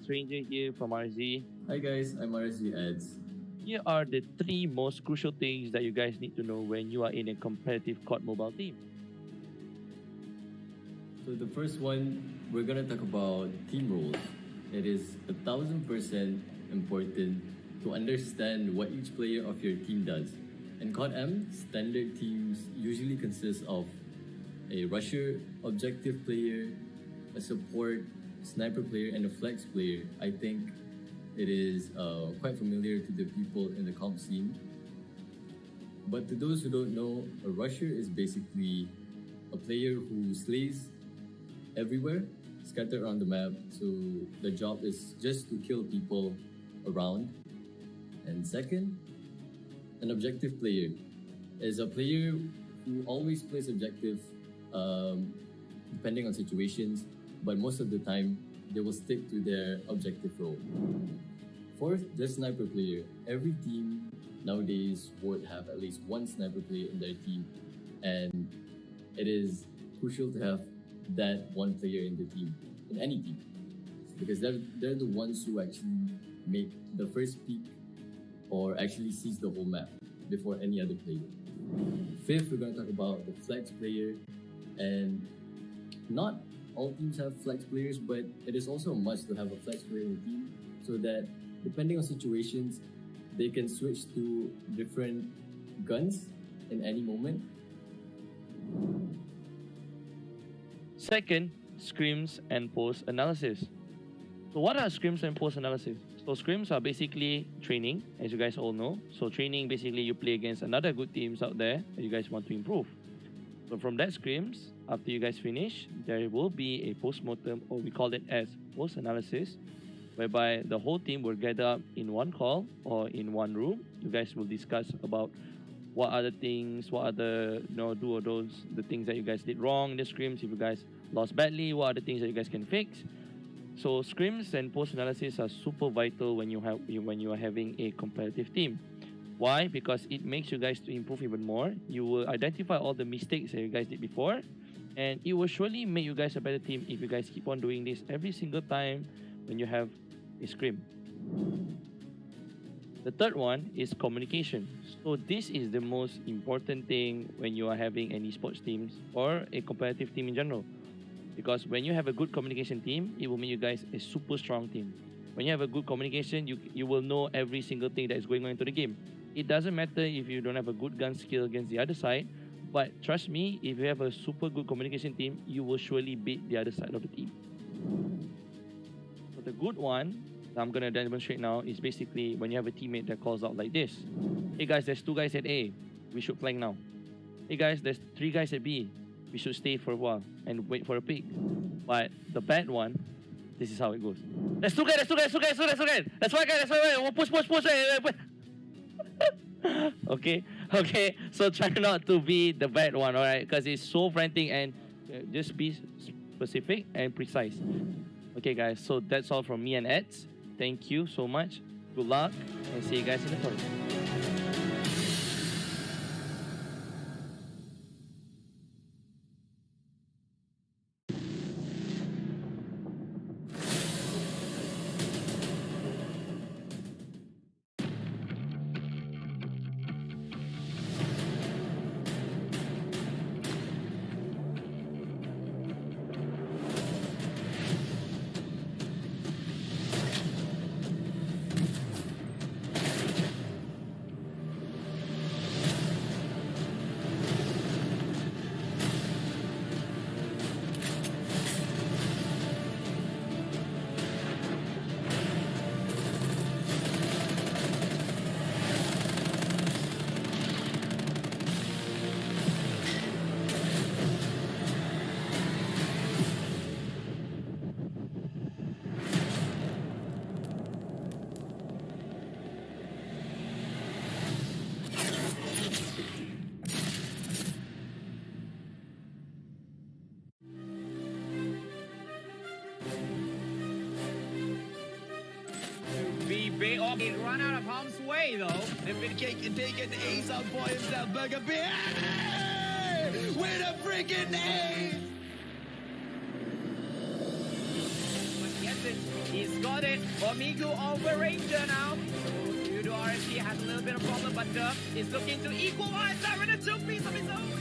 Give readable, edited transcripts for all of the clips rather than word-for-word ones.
Stranger here from RZ. Hi guys, I'm RZ Ads. Here are the 3 most crucial things that you guys need to know when you are in a competitive COD mobile team. So the first one, we're gonna talk about team roles. It is 1000% important to understand what each player of your team does. In COD M, standard teams usually consist of a rusher, objective player, a support, sniper player, and a flex player. I think it is quite familiar to the people in the comp scene. But to those who don't know, a rusher is basically a player who slays everywhere, scattered around the map. So the job is just to kill people around. And second, an objective player is a player who always plays objective depending on situations, but most of the time they will stick to their objective role. Fourth, the sniper player. Every team nowadays would have at least one sniper player in their team, and it is crucial to have that one player in the team, in any team, because they're the ones who actually make the first peek or actually sees the whole map before any other player. Fifth, we're going to talk about the flex player, and not all teams have flex players, but it is also a must to have a flex player in the team so that depending on situations, they can switch to different guns in any moment. Second, scrims and post analysis. So what are scrims and post analysis? So scrims are basically training, as you guys all know. So training, basically you play against another good teams out there that you guys want to improve. So from that scrims, after you guys finish, there will be a post-mortem, or we call it as post-analysis, whereby the whole team will gather up in one call or in one room. You guys will discuss about what are the things, what are the do or don'ts, the things that you guys did wrong in the scrims. If you guys lost badly, what are the things that you guys can fix? So scrims and post-analysis are super vital when you are having a competitive team. Why? Because it makes you guys to improve even more. You will identify all the mistakes that you guys did before, and it will surely make you guys a better team if you guys keep on doing this every single time when you have a scrim. The third one is communication. So this is the most important thing when you are having an esports teams or a competitive team in general. Because when you have a good communication team, it will make you guys a super strong team. When you have a good communication, you will know every single thing that is going on into the game. It doesn't matter if you don't have a good gun skill against the other side, but trust me, if you have a super good communication team, you will surely beat the other side of the team. So the good one that I'm going to demonstrate now is basically when you have a teammate that calls out like this. Hey guys, there's 2 guys at A. We should flank now. Hey guys, there's 3 guys at B. We should stay for a while and wait for a pick. But the bad one, this is how it goes. There's 2 guys. That's 1 guy. Push. Okay. So try not to be the bad one, alright? Because it's so frantic, and just be specific and precise. Okay, guys. So that's all from me and Eds. Thank you so much. Good luck, and see you guys in the tournament. He's run out of harm's way, though. Invitational can take an ace out for himself. Burger Beer with a freaking ace! But yes, He's got it. Migu over Ranger now. Yoodo RSG has a little bit of problem, but is looking to equalize that with a 2-piece of his own.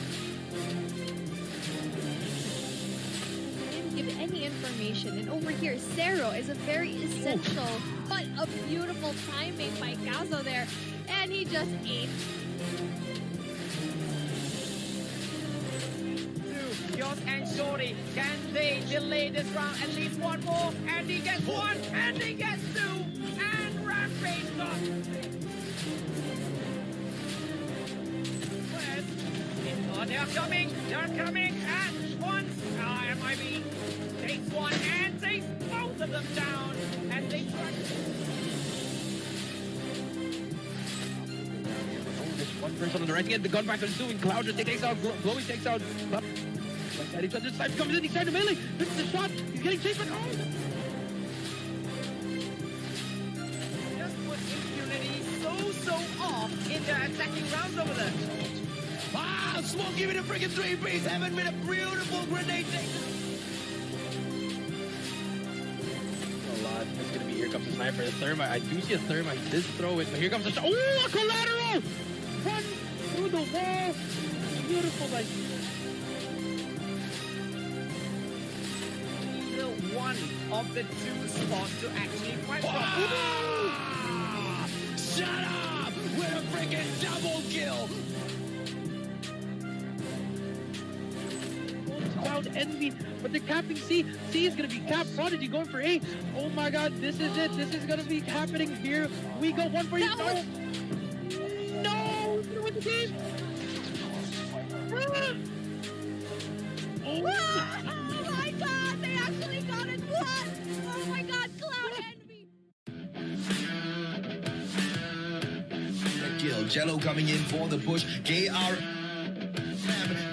Didn't give any information, and over here, Zero is a very essential, but a beautiful timing by Gazo there, and he just ate. Yours and Shorty, can they delay this round at least one more? And he gets one, and he gets two, and Rampage got. Oh, they're coming, and once, MIB takes one and takes both of them down, and they try. One person on the right, the gun back is doing Cloud, they takes out, Chloe takes out. He's on this side, comes in, he's trying to melee. This is the shot. He's getting chased, but oh! Just put impunity so off in their attacking rounds over there. Ah, Smoke giving a freaking 3-piece. Haven't been a beautiful grenade take. A lot. It's gonna be here comes the sniper. The Thermite. I do see a Thermite. He does throw it, but here comes the shot. Oh, a collateral! Run through the wall. Beautiful, like. One of the two spots to actually fight from. Shut up! With a freaking double kill! Cloud Envy, but they're capping C. C is gonna be capped. Prodigy going for A. Oh my god, this is it. This is gonna be happening here. We go one for you. No! No! With the game! Oh my god, they actually got it! What? Oh my god, Cloud Envy! Kill. Jello coming in for the push. KR.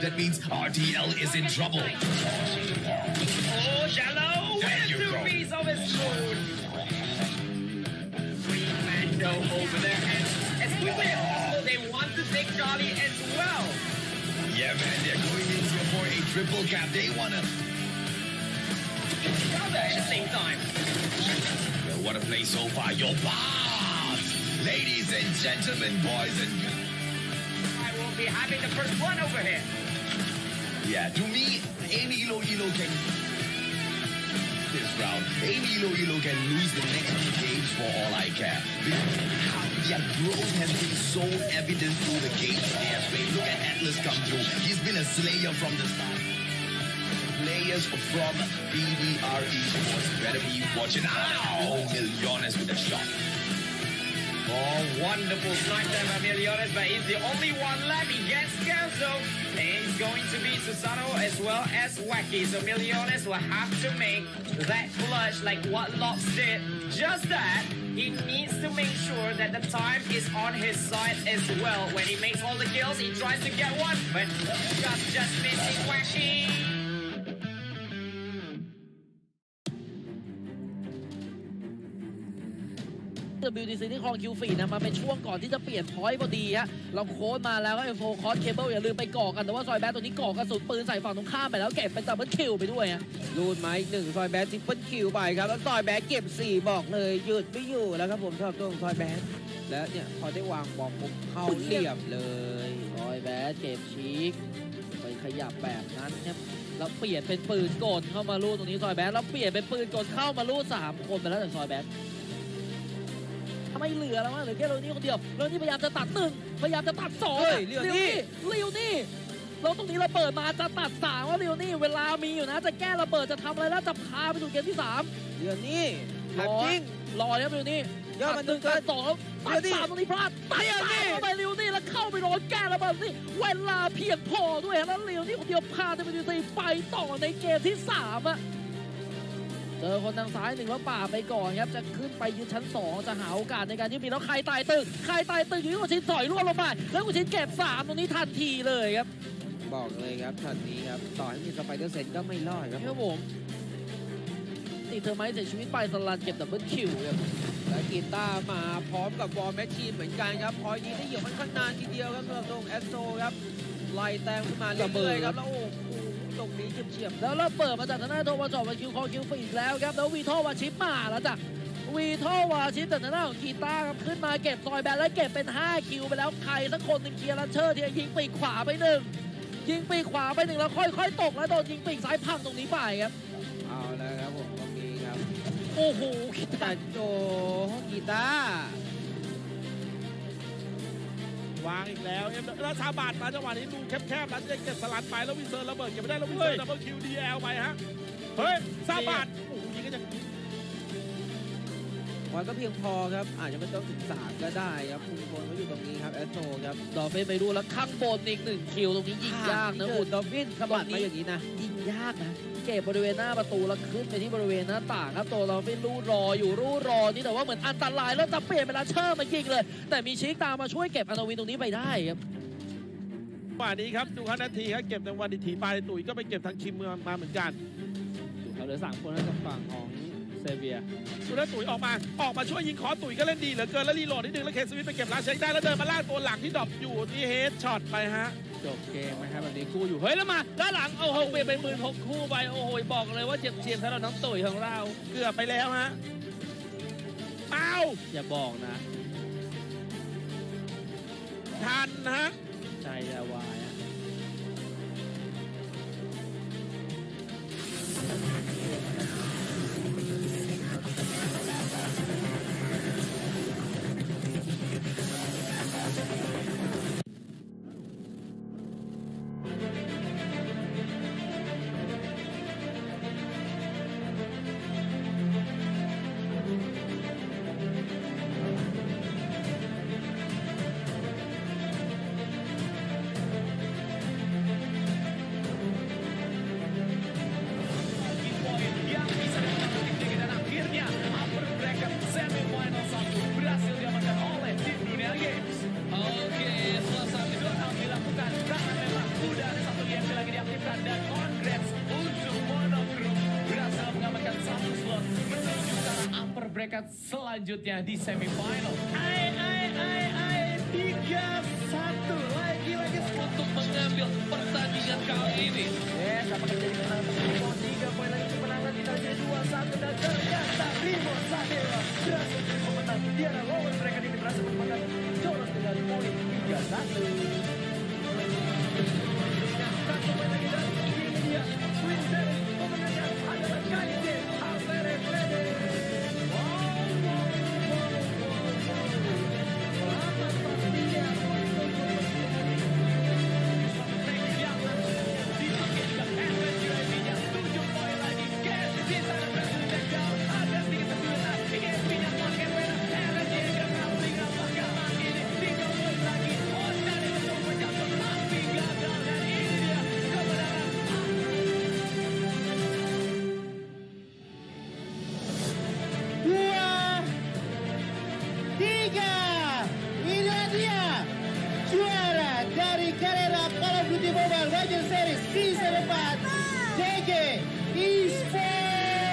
That means RTL is in trouble. Oh, Jello with a 2-piece of his food. Green Mando over there, and as quickly as possible, they want to take Charlie as well. Yeah, man, they're going in for a triple cap. They wanna. Together at the same time. Well, what a play so far. Your boss, ladies and gentlemen, boys and girls. I will be having the first one over here. Yeah, to me, any Elo can this round. Any Elo can lose the next 2 games for all I care. Their growth has been so evident through the games they have played. Look at Atlas come through. He's been a slayer from the start. Players from BDR Esports better be watching. Ow! Milliones with a shot. Oh, wonderful snipe there by Milliones, but he's the only one left. He gets Gelso, and it's going to be Susano as well as Wacky. So Milliones will have to make that clutch like what Locks did. Just that, he needs to make sure that the time is on his side as well. When he makes all the kills, he tries to get one, but just missing Wacky. WDC ที่ครองคิวฟีนะมาเป็นช่วงก่อนที่จะเปลี่ยนพอยต์พอดีฮะเราโค้ดมาแล้วก็โฟคอสเคเบิลอย่าลืมไปก่อกันแต่ว่าซอยแบทตัวนี้ก่อกระสุนปืนใส่ฝั่งตรงข้ามไปแล้วเก็บเป็นดับเบิลคิวไปด้วยฮะรูดมาอีกหนึ่งซอยแบททริปเปิลคิวไปครับแล้วซอยแบทเก็บ4บอกเลยหยุดไม่อยู่แล้วครับผมชอบตัวของซอยแบทแล้วเนี่ยพอได้วางบอมปุ๊บเข้าเหลี่ยมเลยซอยแบทเก็บชีกไปขยับแบบนั้นครับแล้วเปลี่ยนเป็นปืนกลเข้ามาลูดตรงนี้ซอยแบทแล้วเปลี่ยนเป็นปืนกลเข้ามาลูด3 คนไปแล้วจากซอยแบทไม่เหลือแล้วเหลือแค่โรนี่คนเดียวโรนี่พยายามจะตัด1พยายามจะตัด2เรียวนี่แล้วตรงนี้เราเปิดมาจะตัด3ว่าเรียวนี่เวลามีอยู่นะจะแก้ระเบิดจะทำอะไรแล้วจะพาไปสู่เกมที่3เรียวนี่จริงรอแล้วเรียวนี่ยอดมัน1ตัด2แล้วตัด3ตรงนี้พลาดตัด3เข้าไปเรียวนี่แล้วเข้าไปโดนแก้ระเบิดนี่เวลาเพียงพอด้วยแล้วเรียวนี่คนเดียวพาจะไปต่อในเกมที่3อ่ะเจอคนทางซ้าย1แล้วป่าไปก่อนครับจะขึ้นไปยึดชั้น2จะหาโอกาสในการยึดมีแล้วใครตายตึกอยู่ที่กุชินสอยร่วงลงไปแล้วกุชินเก็บ3ตรงนี้ทันทีเลยครับบอกเลยครับทันนี้ครับต่อให้มีสไปเดอร์เซนก็ไม่รอดครับผมติดเธอไหมเสียชีวิตไปสลันเก็บดับเบิลคิวครับและกีตาร์มาพร้อมกับวอลแมชชีนเหมือนกันครับพอยนี้ได้เหยียบมันค่อนนานทีเดียวครับสำหรับตรงแอสโตรครับไล่แต้มขึ้นมาเรื่อยๆครับแล้วโอ้โหโด รงนี้เฉียบๆแล้วเราเปิดมาจากทางหน้าโทมัสจอบมาคิวคอคิวฟรีอีกแล้วครับแล้ววีโทวาชิปมาแล้วจ้ะวีโทวาชิปจากทางหน้าของกีตาร์ครับขึ้นมาเก็บซอยแบนแล้วเก็บเป็น5คิวไปแล้วใครสักคนหนึ่งเคลียร์ลันเชอร์ที่ยิงปีกขวาไป1แล้วค่อยๆตกแล้วโดนยิงปีกซ้ายพังตรงนี้ไปครับ เอาแล้วครับผมตรงนี้ครับ โอ้โหกี แต่ ตาร์ โจกีตาร์วางอีกแล้วแล้วซาบาดมาจังหวะนี้ดูแคบๆแล้วจะเก็บสลัดไปแล้ววินเซอร์ระเบิดเก็บไม่ได้แล้ววินเซอร์ดับเบิลคิวดีเอลไปฮะเฮ้ยซาบาดโอ้โหยิงกันอย่างนี้ มันก็เพียงพอครับอาจจะไม่ต้องถึง3ก็ได้ครับคุมโซนเขาอยู่ตรงนี้ครับแอสโตครับ ดอฟเฟนไปดูแล้วข้างบนอีก1คิวตรงนี้ยิงยากนะ คุ คุณ ณดอฟฟินขบัดมาอย่างนี้นะ ยิงยากนะเก็บบริเวณหน้าประตูแล้วขึ้นไปที่บริเวณหน้าต่างครับตัวเราไม่รู้รอนี่แต่ว่าเหมือนอันตรายแล้วจะเปลี่ยนเป็นลันเชอร์มายิงเลย แต่มีชิคตามมาช่วยเก็บอันวินตรงนี้ไปได้ครับ ป่านี้ครับดูครับนาทีครับเก็บจังหวะดิถีไปตุ๋ยก็ไปเก็บทางคิมมาเหมือนกัน เขาเหลือ3คนแล้วกับฝั่งของเซเบีย ดูแล้วตุ๋ยออกมาช่วยยิงขอตุ๋ยก็เล่นดีเหลือเกินแล้วรีโหลดนิดนึงแล้วเคสวิทไปเก็บลาเช็คได้แล้วเดินมาลากตัวหลังที่ดรอปอยู่ที่เฮดช็อตไปฮะ จบเกมนะครับแบบนี้คู่อยู่ เฮ้ยแล้วมาด้านหลังโอ้โหเปลี่ยนเป็น16คู่ไปโอ้โหบอกเลยว่าเจ็บเฉียบสำหรับน้องตุ๋ยของเรา เกือบไปแล้วฮะเอ้า อย่าบอกนะ ทันฮะ ใจจะวายอะ yang bisa dimenangkan dan akhirnya upper bracket semifinal 1 berhasil diamankan oleh tim Dunia Games. Oke, setelah saat itu dilakukan karena memang udah ada satu game lagi diaktifkan dan congrats untuk Monogroup berhasil mengamankan satu slot menuju ke arah upper bracket selanjutnya di semifinal. 3-1 lagi-lagi untuk mengambil pertandingan kali ini. Yes, apakah jadi kemenangan tersebut? 3 poin lagi kemenangan kita jadi 2-1 dan ternyata Rimo Sadera berhasil jadi pemenang. Dia adalah lawan mereka ini berhasil memenangkan Joros dengan poin 3-1. Satu poin lagi dan ini dia win series pemenangnya adalah Kaide Alvere Flede. Garena Call of Duty Mobile Legends Series Season 4 DG Esport.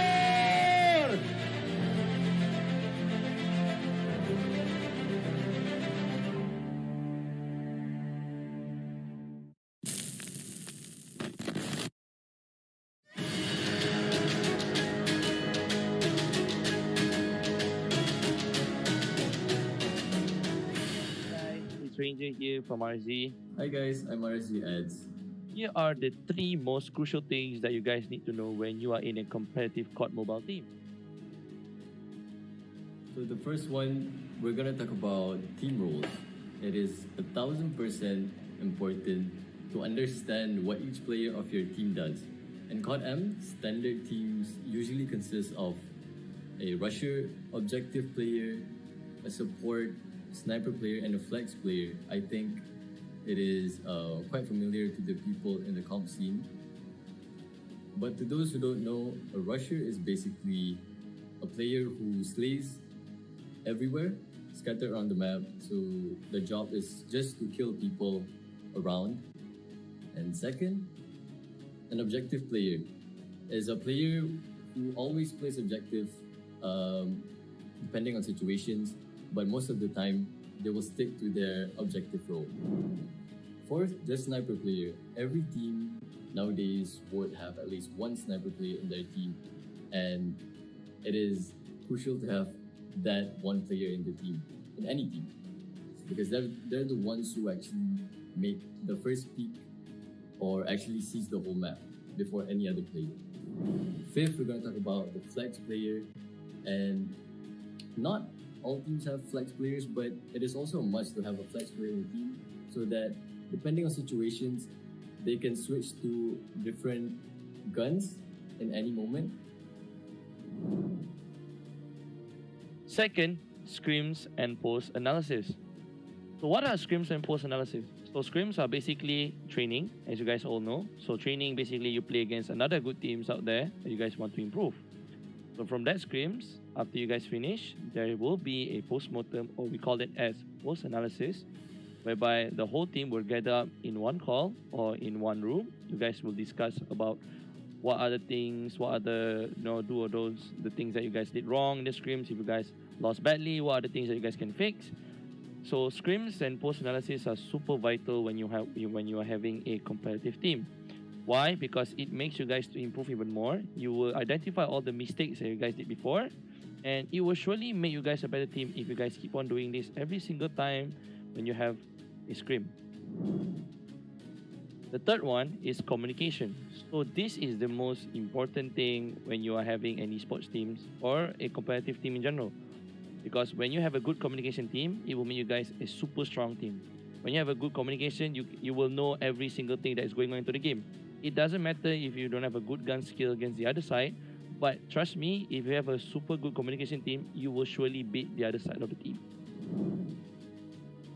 Stranger here from RZ. Hi guys, I'm RZ Ads. Here are the 3 most crucial things that you guys need to know when you are in a competitive COD mobile team. So the first one, we're gonna talk about team roles. It is 1000% important to understand what each player of your team does. In COD M, standard teams usually consist of a rusher, objective player, a support, sniper player, and a flex player. I think it is quite familiar to the people in the comp scene. But to those who don't know, a rusher is basically a player who slays everywhere, scattered around the map. So the job is just to kill people around. And second, an objective player is a player who always plays objective depending on situations, but most of the time they will stick to their objective role. Fourth, the sniper player. Every team nowadays would have at least one sniper player in their team, and it is crucial to have that one player in the team, in any team, because they're the ones who actually make the first peak or actually sees the whole map before any other player. Fifth, we're going to talk about the flex player, and not all teams have flex players, but it is also a must to have a flex player in the team so that depending on situations, they can switch to different guns in any moment. Second, scrims and post analysis. So what are scrims and post analysis? So scrims are basically training, as you guys all know. So training, basically you play against another good teams out there that you guys want to improve. So from that scrims, after you guys finish, there will be a post-mortem, or we call it as post-analysis, whereby the whole team will gather up in one call or in one room. You guys will discuss about what are the things, what are the do or don'ts, the things that you guys did wrong in the scrims. If you guys lost badly, what are the things that you guys can fix? So scrims and post-analysis are super vital when you are having a competitive team. Why? Because it makes you guys to improve even more. You will identify all the mistakes that you guys did before, and it will surely make you guys a better team if you guys keep on doing this every single time when you have a scrim. The third one is communication. So this is the most important thing when you are having an esports teams or a competitive team in general. Because when you have a good communication team, it will make you guys a super strong team. When you have a good communication, you will know every single thing that is going on into the game. It doesn't matter if you don't have a good gun skill against the other side, but trust me, if you have a super good communication team, you will surely beat the other side of the team.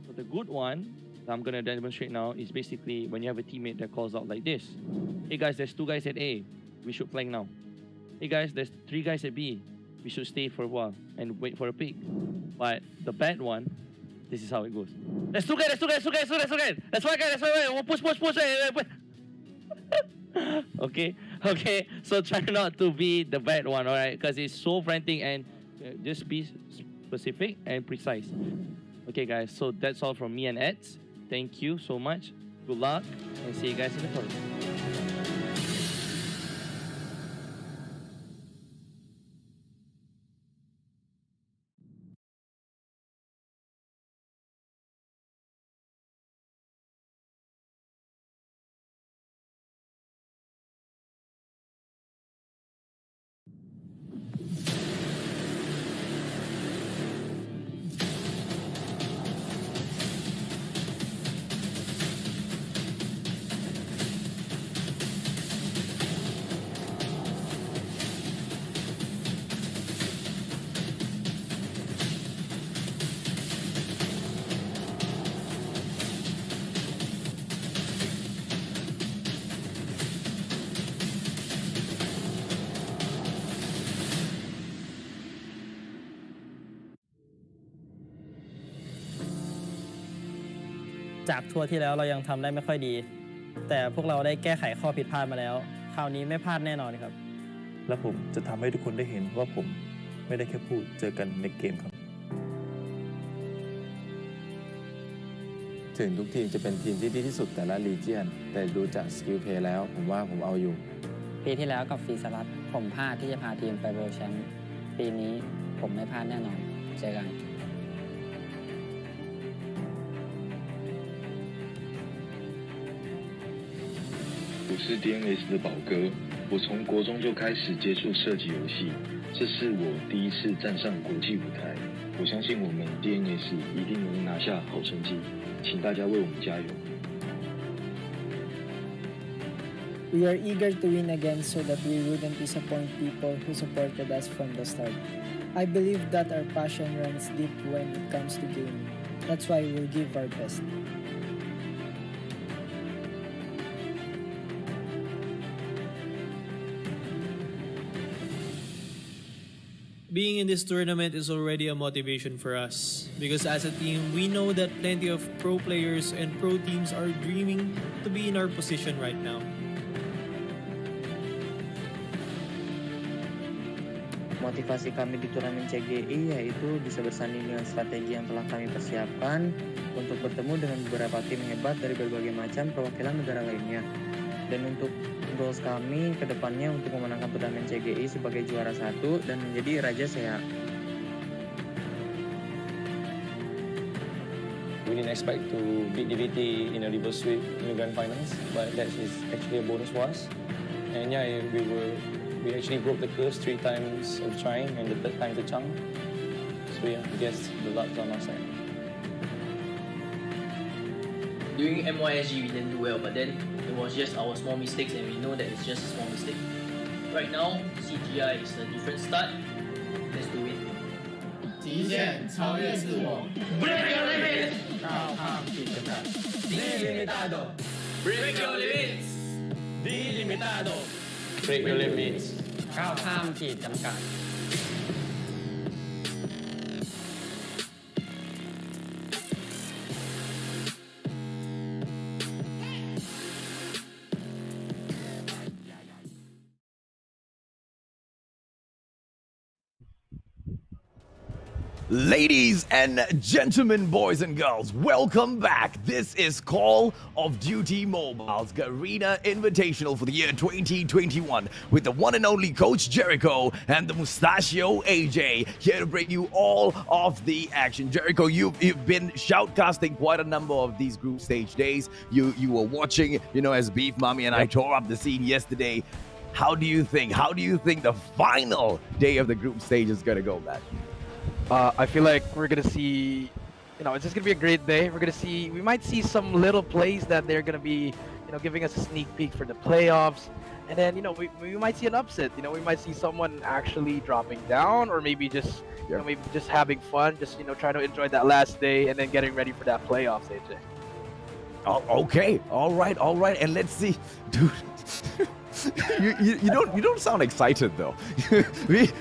So the good one that I'm going to demonstrate now is basically when you have a teammate that calls out like this. Hey guys, there's 2 guys at A. We should flank now. Hey guys, there's 3 guys at B. We should stay for a while and wait for a pick. But the bad one, this is how it goes. There's 2 guys. That's 1 guy. Push. Okay. So try not to be the bad one, alright? Because it's so frantic, and just be specific and precise. Okay, guys. So that's all from me and Eds. Thank you so much. Good luck, and see you guys in the forum.จากทัวร์ที่แล้วเรายังทำได้ไม่ค่อยดีแต่พวกเราได้แก้ไขข้อผิดพลาดมาแล้วคราวนี้ไม่พลาดแน่นอนครับและผมจะทำให้ทุกคนได้เห็นว่าผมไม่ได้แค่พูดเจอกันในเกมครับถึงทุกทีมจะเป็นทีมที่ดีที่สุดแต่ละลีเจียนแต่ดูจากสกิลเพลย์แล้วผมว่าผมเอาอยู่ปีที่แล้วกับฟรีสลัดผมพลาดที่จะพาทีมไปเวิลด์แชมป์ปีนี้ผมไม่พลาดแน่นอนเจอกัน我是 DNS 的宝哥，我从国中就开始接触射击游戏，这是我第一次站上国际舞台。我相信我们 DNS 一定能拿下好成绩，请大家为我们加油。We are eager to win again so that we wouldn't disappoint people who supported us from the start. I believe that our passion runs deep when it comes to gaming. That's why we'll give our best. Being in this tournament is already a motivation for us because as a team, we know that plenty of pro players and pro teams are dreaming to be in our position right now. Motivasi kami di turnamen CGI yaitu bisa bersanding dengan strategi yang telah kami persiapkan untuk bertemu dengan beberapa tim hebat dari berbagai macam perwakilan negara lainnya. Dan untuk goals kami ke depannya untuk memenangkan turnamen CGI sebagai juara 1 dan menjadi Raja Sehat. We didn't expect to beat DVT in a reverse sweep in the grand finals, but that is actually a bonus for us. And yeah, we actually broke the curse 3 times of trying and the 3rd time to chunk. So yeah, I guess the luck's on our side. During MYSG we didn't do well, but then it was just our small mistakes and we know that it's just a small mistake. Right now, CGI is a different start. Let's do it. 极限超越自我 Break your limits! 高亢体的 Dilimitado! Break your limits! Dilimitado! Break your limits! ก้าวข้ามขีดจำกัด Ladies and gentlemen, boys and girls, welcome back. This is Call of Duty Mobile's Garena Invitational for the year 2021 with the one and only Coach Jericho and the Mustachio AJ here to bring you all of the action. Jericho, you've been shoutcasting quite a number of these group stage days. You were watching, as Beef Mommy and I tore up the scene yesterday. How do you think the final day of the group stage is going to go, man? I feel like we're gonna see, it's just gonna be a great day. We might see some little plays that they're gonna be, giving us a sneak peek for the playoffs, and then we might see an upset. We might see someone actually dropping down, or maybe just maybe just having fun, just trying to enjoy that last day and then getting ready for that playoffs, AJ. Oh, okay, all right, and let's see, dude. you don't sound excited though.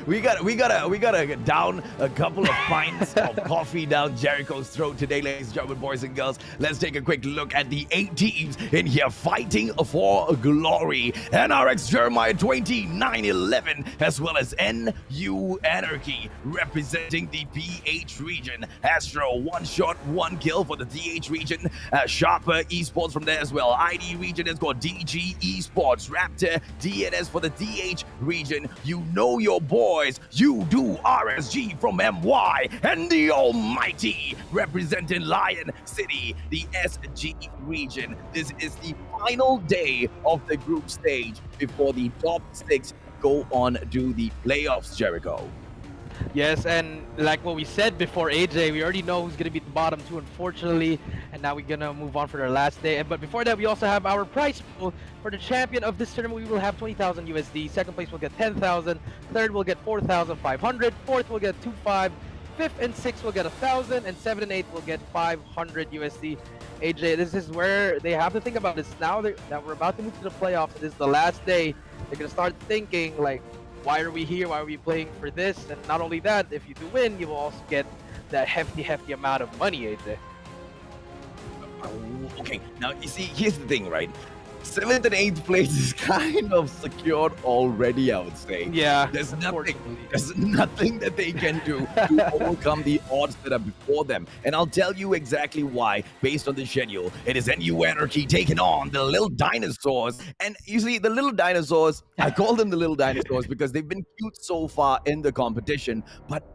we gotta down a couple of pints of coffee down Jericho's throat today, ladies and gentlemen, boys and girls. Let's take a quick look at the 8 teams in here fighting for glory. NRX Jeremiah 2911 as well as NU Anarchy representing the PH region. Astro 1 shot 1 kill for the DH region. Sharper Esports from there as well. ID region has got DG Esports. Raptors.DNS for the DH region. Your boys, Yoodo RSG from MY, and the Almighty representing Lion City, the SG region. This is the final day of the group stage before the top 6 go on to the playoffs, Jericho. Yes, and like what we said before, AJ, we already know who's going to be the bottom 2, unfortunately, and now we're going to move on for their last day. But before that, we also have our prize pool. For the champion of this tournament, we will have 20,000 USD. Second place will get 10,000. Third will get 4,500. Fourth will get 2,500. Fifth and sixth will get 1,000, and 7 and 8 will get 500 USD. AJ, this is where they have to think about this. Now that we're about to move to the playoffs, it is the last day. They're going to start thinking, like, why are we here? Why are we playing for this? And not only that, if you do win, you will also get that hefty amount of money, AJ. Okay, now you see, here's the thing, right? 7th and 8th place is kind of secured already, I would say. Yeah. There's nothing that they can do to overcome the odds that are before them. And I'll tell you exactly why, based on the schedule. It is NU Anarchy taking on the Little Dinosaurs. And you see, the Little Dinosaurs, I call them the Little Dinosaurs because they've been cute so far in the competition. But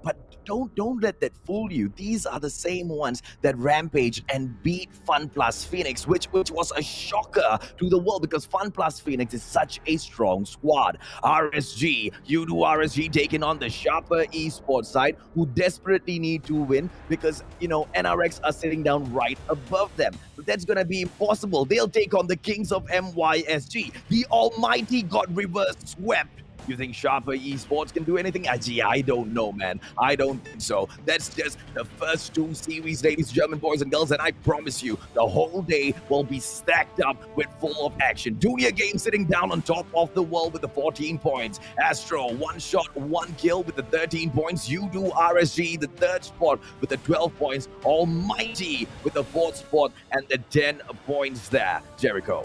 don't let that fool you. These are the same ones that rampaged and beat Fun Plus Phoenix, which was a shocker to the world because Fun Plus Phoenix is such a strong squad. RSG, Yoodo RSG taking on the Sharper Esports side, who desperately need to win because, NRX are sitting down right above them. But that's gonna be impossible. They'll take on the Kings of MYSG. The Almighty got reverse swept. You think Sharper Esports can do anything? Gee, I don't know, man. I don't think so. That's just the first 2 series, ladies and gentlemen, boys and girls, and I promise you, the whole day will be stacked up with full of action. Junior Game sitting down on top of the world with the 14 points. Astro, 1 shot, 1 kill with the 13 points. Yoodo RSG, the 3rd spot with the 12 points. Almighty with the 4th spot and the 10 points there. Jericho.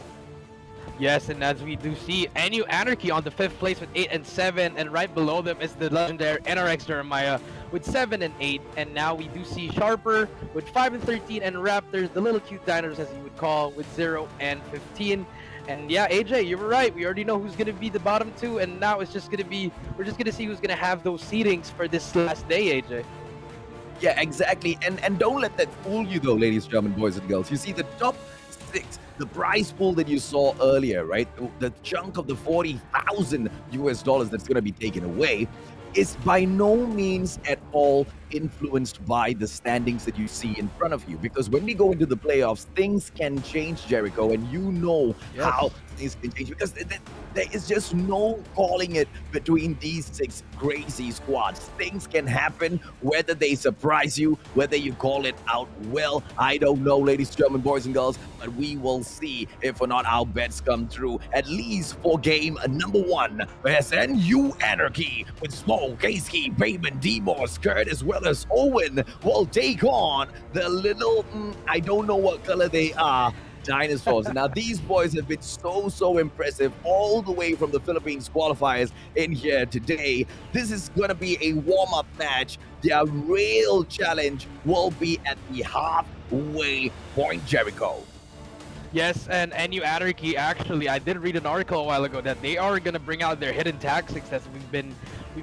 Yes, and as we do see, NU Anarchy on the 5th place with 8 and 7, and right below them is the legendary NRX Jeremiah with 7 and 8, and now we do see Sharper with 5 and 13, and Raptors, the little cute diners as you would call, with 0 and 15. And yeah, AJ, you were right. We already know who's gonna be the bottom two, and now it's just gonna be we're just gonna see who's gonna have those seedings for this last day, AJ. Yeah, exactly. And don't let that fool you though, ladies, German boys and girls. You see the top 6, the prize pool that you saw earlier, right? The chunk of the $40,000 that's going to be taken away is by no means at all influenced by the standings that you see in front of you. Because when we go into the playoffs, things can change, Jericho, and you know how things can change. Because there is just no calling it between these 6 crazy squads. Things can happen, whether they surprise you, whether you call it out well. I don't know, ladies, German boys and girls, but we will see if or not our bets come true. At least for game number 1, whereas NU Anarchy with Smoke, Keiski, Payman, D-Morse, Kurt, as well as Owen will take on the little, I don't know what color they are, Dinosaurs. Now, these boys have been so impressive all the way from the Philippines qualifiers in here today. This is going to be a warm-up match. Their real challenge will be at the halfway point, Jericho. Yes, and NU Anarchy, actually, I did read an article a while ago that they are going to bring out their hidden tactics that we've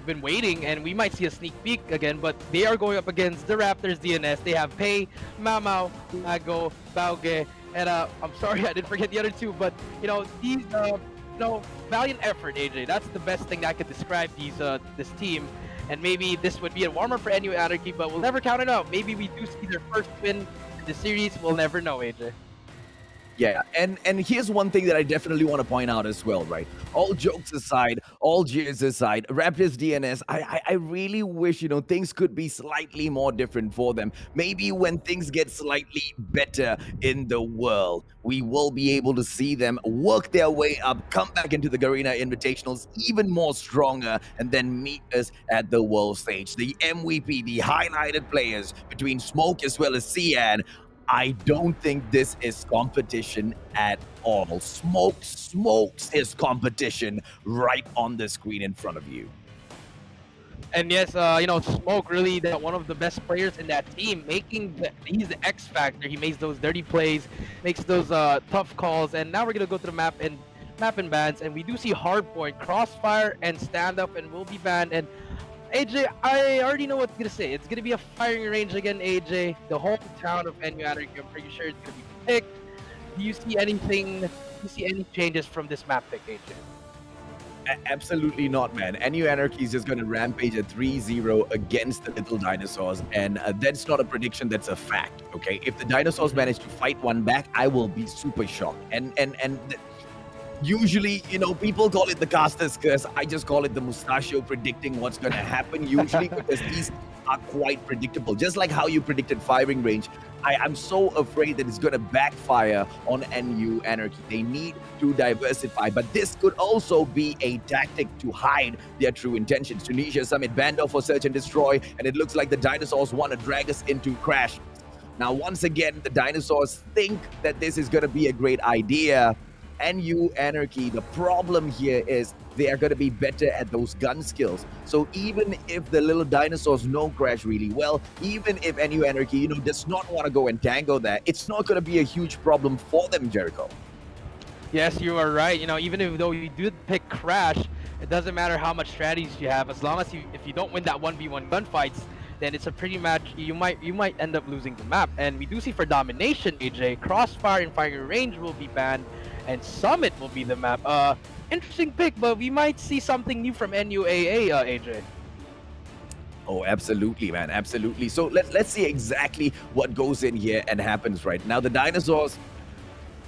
been waiting, and we might see a sneak peek again, but they are going up against the Raptors.DNS. They have Pei, Mamao, Mago, Bauge, and I'm sorry I didn't forget the other 2, but these valiant effort, AJ. That's the best thing that I could describe this team. And maybe this would be a warmer for NU Anarchy, but we'll never count it out. Maybe we do see their first win in the series. We'll never know, AJ. Yeah, and here's one thing that I definitely want to point out as well, right? All jokes aside, all jeers aside, Raptors.DNS, I really wish, things could be slightly more different for them. Maybe when things get slightly better in the world, we will be able to see them work their way up, come back into the Garena Invitationals even more stronger, and then meet us at the world stage. The MVP, the highlighted players between Smoke as well as Cian, I don't think this is competition at all. Smoke smokes his competition right on the screen in front of you. And yes, Smoke really one of the best players in that team, he's the X factor. He makes those dirty plays, makes those tough calls. And now we're gonna go to the map and bans, and we do see Hardpoint, Crossfire, and Stand Up, and will be banned. And AJ, I already know what it's gonna say. It's gonna be a firing range again, AJ. The hometown of NU Anarchy. I'm pretty sure it's gonna be picked. Do you see anything? Do you see any changes from this map pick, AJ? Absolutely not, man. NU Anarchy is just going to rampage at 3-0 against the Little Dinosaurs, and that's not a prediction, that's a fact, okay? If the Dinosaurs manage to fight one back, I will be super shocked. And usually, people call it the caster's curse. I just call it the mustachio predicting what's going to happen usually, because these are quite predictable. Just like how you predicted firing range, I'm so afraid that it's going to backfire on NU Anarchy. They need to diversify, but this could also be a tactic to hide their true intentions. Tunisia Summit banned off for Search and Destroy, and it looks like the Dinosaurs want to drag us into Crash. Now, once again, the Dinosaurs think that this is going to be a great idea. NU Anarchy, the problem here is they are going to be better at those gun skills. So even if the Little Dinosaurs know Crash really well, even if NU Anarchy, does not want to go and tango there, it's not going to be a huge problem for them, Jericho. Yes, you are right. Even though you do pick Crash, it doesn't matter how much strategies you have. As long as if you don't win that 1v1 gunfights, then it's a pretty match. You might end up losing the map. And we do see for domination, AJ, Crossfire and Firing Range will be banned, and Summit will be the map. Interesting pick, but we might see something new from NUAA, AJ. Oh, absolutely, man. Absolutely. So let's see exactly what goes in here and happens right now. The Dinosaurs,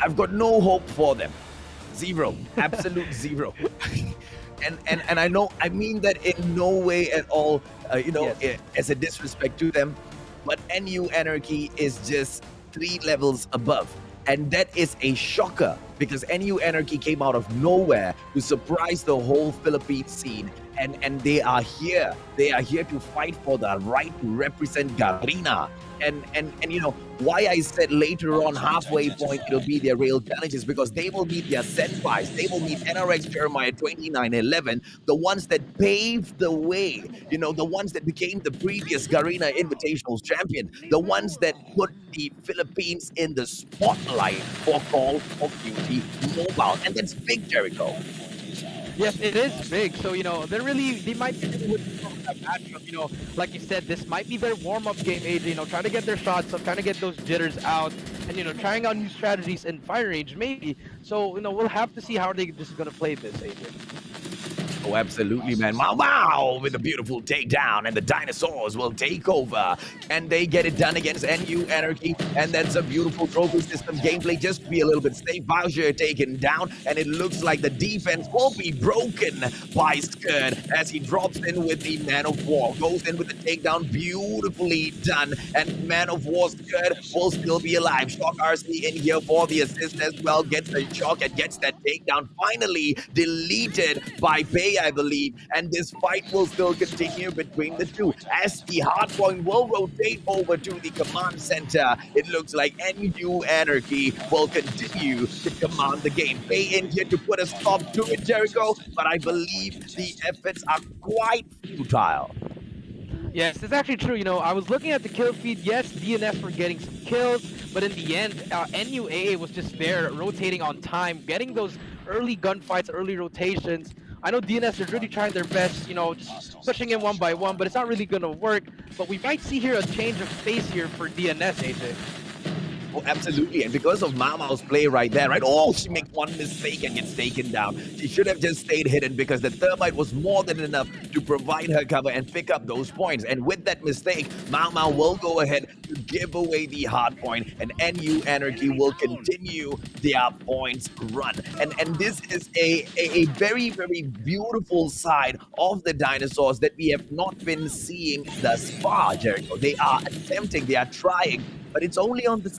I've got no hope for them. Zero. Absolute zero. And I mean that in no way at all, as a disrespect to them, but NU Anarchy is just 3 levels above. And that is a shocker, because NU Anarchy came out of nowhere to surprise the whole Philippine scene and they are here. They are here to fight for the right to represent Garena. And you know why I said later on halfway point it'll be their real challenges, because they will meet their senpais. They will meet NRX Jeremiah 2911, the ones that paved the way, you know, the ones that became the previous Garena Invitationals champion, the ones that put the Philippines in the spotlight for Call of Duty Mobile. And that's big, Jericho. Yes, it is big. So, you know, they might be with that matchup. You know, like you said, this might be their warm-up game, AJ. You know, trying to get their shots up, trying to get those jitters out, and, you know, trying out new strategies in fire range, maybe. So, you know, we'll have to see how they're just going to play this, AJ. Oh, absolutely, man. Wow, with a beautiful takedown, and the dinosaurs will take over. And they get it done against NU Anarchy, and that's a beautiful trophy system gameplay, just to be a little bit safe. Bowser taken down, and it looks like the defense will be broken by Skirt as he drops in with the Man of War. Goes in with the takedown, beautifully done. And Man of War Skirt will still be alive. Shock RC in here for the assist as well. Gets the shock and gets that takedown. Finally deleted by Bay, I believe, and this fight will still continue between the two as the hardpoint will rotate over to the command center. It looks like NU Anarchy will continue to command the game. Bay in here to put a stop to it, Jericho, but I believe the efforts are quite futile. Yes, it's actually true. You know, I was looking at the kill feed. Yes, DNS were getting some kills, but in the end, NUAA was just there, rotating on time, getting those early gunfights, early rotations. I know DNS are really trying their best, you know, just pushing in one by one, but it's not really going to work. But we might see here a change of pace here for DNS, AJ. Oh, absolutely. And because of Mama's play right there, right? Oh, she makes one mistake and gets taken down. She should have just stayed hidden because the thermite was more than enough to provide her cover and pick up those points. And with that mistake, Mama will go ahead to give away the hard point, and NU Anarchy will continue their points run. And this is a very, very beautiful side of the dinosaurs that we have not been seeing thus far, Jericho. They are attempting, they are trying, but it's only on the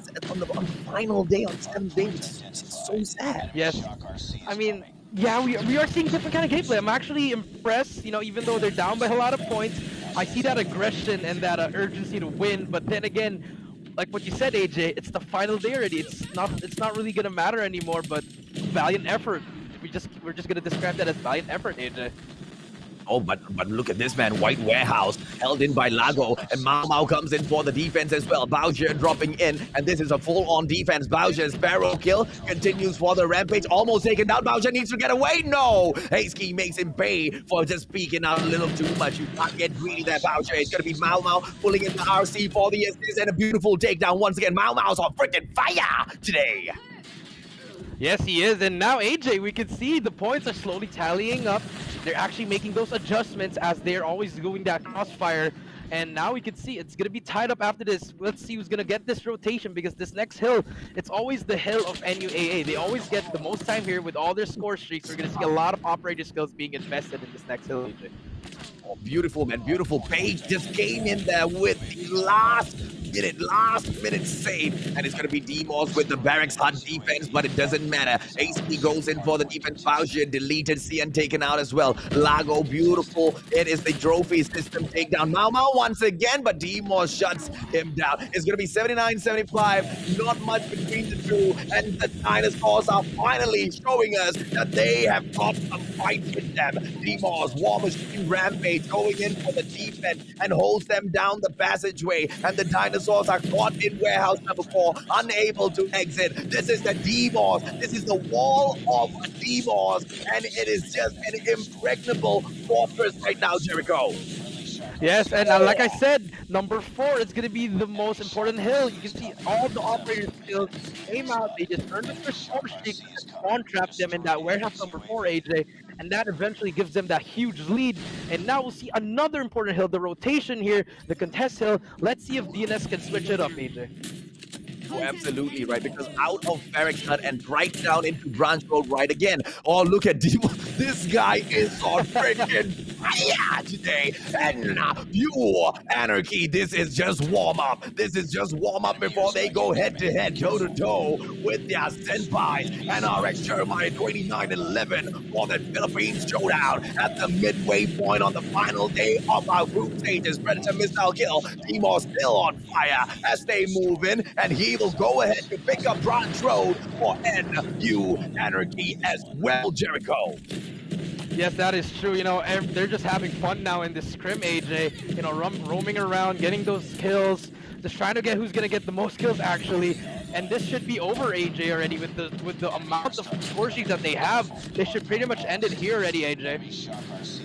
final day, on 7th day, which is so sad. Yes. I mean, yeah, we are seeing different kind of gameplay. I'm actually impressed, you know, even though they're down by a lot of points. I see that aggression and that urgency to win, but then again, like what you said, AJ, it's the final day already. It's not really gonna matter anymore, but valiant effort. We're just gonna describe that as valiant effort, AJ. Oh, but look at this, man. White Warehouse held in by Lago, and Mau Mau comes in for the defense as well. Bowser dropping in, and this is a full-on defense. Bowser's barrel kill continues for the rampage. Almost taken down. Bowser needs to get away. No! Haski makes him pay for just speaking out a little too much. You can't get greedy there, Bowser. It's gonna be Mau Mau pulling in the RC for the assist, and a beautiful takedown once again. Mau Mau's on freaking fire today. Yes, he is. And now, AJ, we can see the points are slowly tallying up. They're actually making those adjustments as they're always doing that crossfire. And now we can see it's going to be tied up after this. Let's see who's going to get this rotation, because this next hill, it's always the hill of NUAA. They always get the most time here with all their score streaks. We're going to see a lot of operator skills being invested in this next hill, AJ. Oh, beautiful, man. Beautiful. Page just came in there with the last minute save, and it's going to be Demos with the Barracks Hut defense, but it doesn't matter. AC goes in for the defense. Bowser deleted, Cian taken out as well. Lago, beautiful. It is the trophy system takedown. Mau Mau once again, but Demos shuts him down. It's going to be 79-75. Not much between the two, and the dinosaurs are finally showing us that they have got some fight with them. Demos, War Machine Rampage going in for the defense and holds them down the passageway, and the dinosaurs are caught in warehouse number 4, unable to exit. This is the Demos. This is the wall of Demos, and it is just an impregnable fortress right now, Jericho. Yes, and like I said, number 4 is going to be the most important hill. You can see all the operators skills came out. They just earned their score streak, spawn trapped them in that warehouse number 4, AJ, and that eventually gives them that huge lead. And now we'll see another important hill, the rotation here, the contest hill. Let's see if DNS can switch it up, AJ. Oh, absolutely, right? Because out of Barracks Hut and right down into Branch Road right again. Oh, look at Demo. This guy is on freaking fire today. And you, Anarchy, this is just warm-up. This is just warm-up before they go head-to-head, toe-to-toe with their senpai, NRX Jeremiah 29-11 for the Philippines showdown at the midway point on the final day of our group stages. Predator missile kill. Timo still on fire as they move in, and he will go ahead to pick up Branch Road for NU Anarchy as well, Jericho. Yes, that is true. You know, they're just having fun now in this scrim, AJ. You know, roaming around, getting those kills, just trying to get who's gonna get the most kills actually. And this should be over, AJ, already with the amount of score sheets that they have. They should pretty much end it here already, AJ.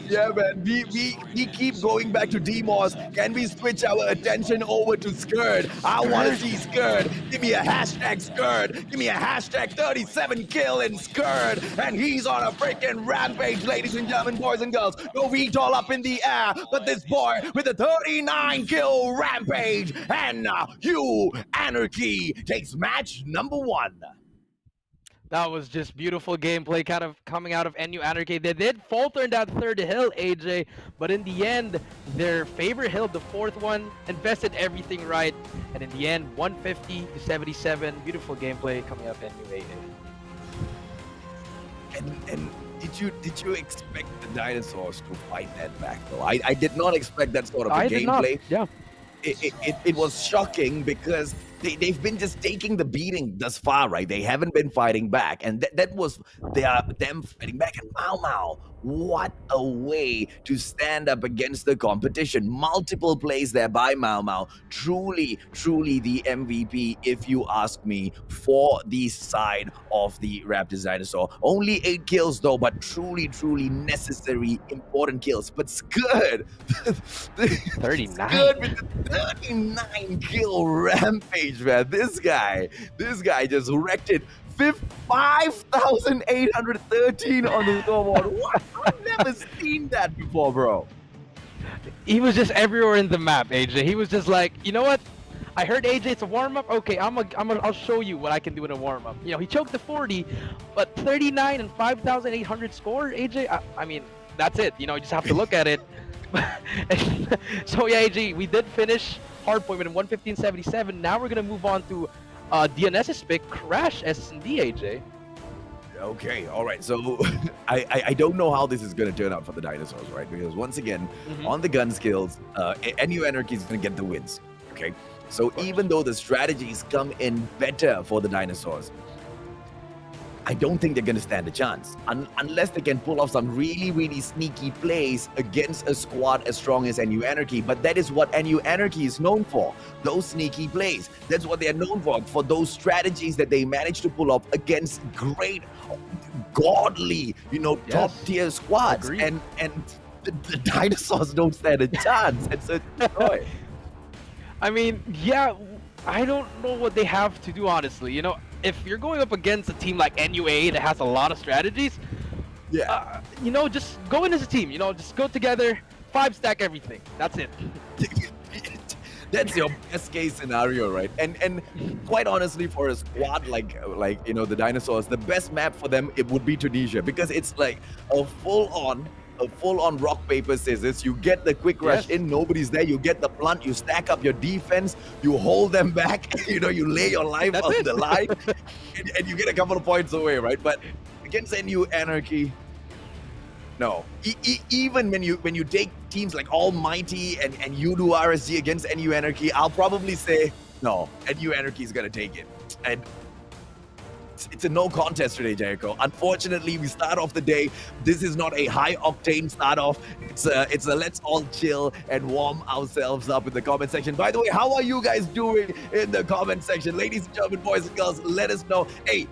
Yeah, man. We keep going back to Demos. Can we switch our attention over to Skurd? I want to see Skurd. Give me a hashtag Skurd. Give me a hashtag 37 kill in Skurd. And he's on a freaking rampage, ladies and gentlemen, boys and girls. No all up in the air, but this boy with a 39 kill rampage. And you, Anarchy, takes match number 1. That was just beautiful gameplay kind of coming out of NU Anarchy. They did falter in that third hill, AJ, but in the end, their favorite hill, the fourth one, invested everything right. And in the end, 150 to 77. Beautiful gameplay coming up NU AA. And did you expect the dinosaurs to fight that back though? I did not expect that sort of a gameplay. Yeah. It was shocking because they've been just taking the beating thus far, right? They haven't been fighting back, and that was them fighting back. And Mau, what a way to stand up against the competition. Multiple plays there by Mau. Truly the MVP, if you ask me, for the side of the Raptors dinosaur. Only 8 kills though, but truly necessary, important kills. But Skurd, 39. Skurd with the 39 kill rampage, man. This guy just wrecked it. 5,813 on the scoreboard. What? I've never seen that before, bro. He was just everywhere in the map, AJ. He was just like, you know what? I heard AJ, it's a warm-up. Okay, I'll show you what I can do in a warm-up. You know, he choked the 40, but 39 and 5,800 score, AJ. I mean, that's it. You know, you just have to look at it. So yeah, AJ, we did finish Hardpoint with a 115.77. Now we're gonna move on to DNS's pick, Crash SSD, AJ. Okay, all right. So I don't know how this is going to turn out for the dinosaurs, right? Because once again, on the gun skills, NU Anarchy is going to get the wins. Okay, so even though the strategies come in better for the dinosaurs, I don't think they're going to stand a chance unless they can pull off some really sneaky plays against a squad as strong as NU Anarchy. But that is what NU Anarchy is known for, those sneaky plays. That's what they're known for those strategies that they manage to pull off against great, godly, top tier squads. Agreed. And the dinosaurs don't stand a chance. It's a joy. I mean, yeah, I don't know what they have to do, honestly. You know, if you're going up against a team like NUA that has a lot of strategies, you know, just go in as a team. You know, just go together, 5-stack everything. That's it. That's your best case scenario, right? And quite honestly, for a squad like the dinosaurs, the best map for them, it would be Tunisia, because it's like a full-on rock, paper, scissors. You get the quick rush in, nobody's there. You get the blunt, you stack up your defense, you hold them back, you lay your life on the line, and you get a couple of points away, right? But against NU Anarchy, no. Even when you take teams like Almighty and Yoodo RSG against NU Anarchy, I'll probably say, no, NU Anarchy is going to take it. And it's a no contest today, Jericho. Unfortunately, we start off the day. This is not a high-octane start-off. It's a let's all chill and warm ourselves up in the comment section. By the way, how are you guys doing in the comment section? Ladies and gentlemen, boys and girls, let us know. Hey,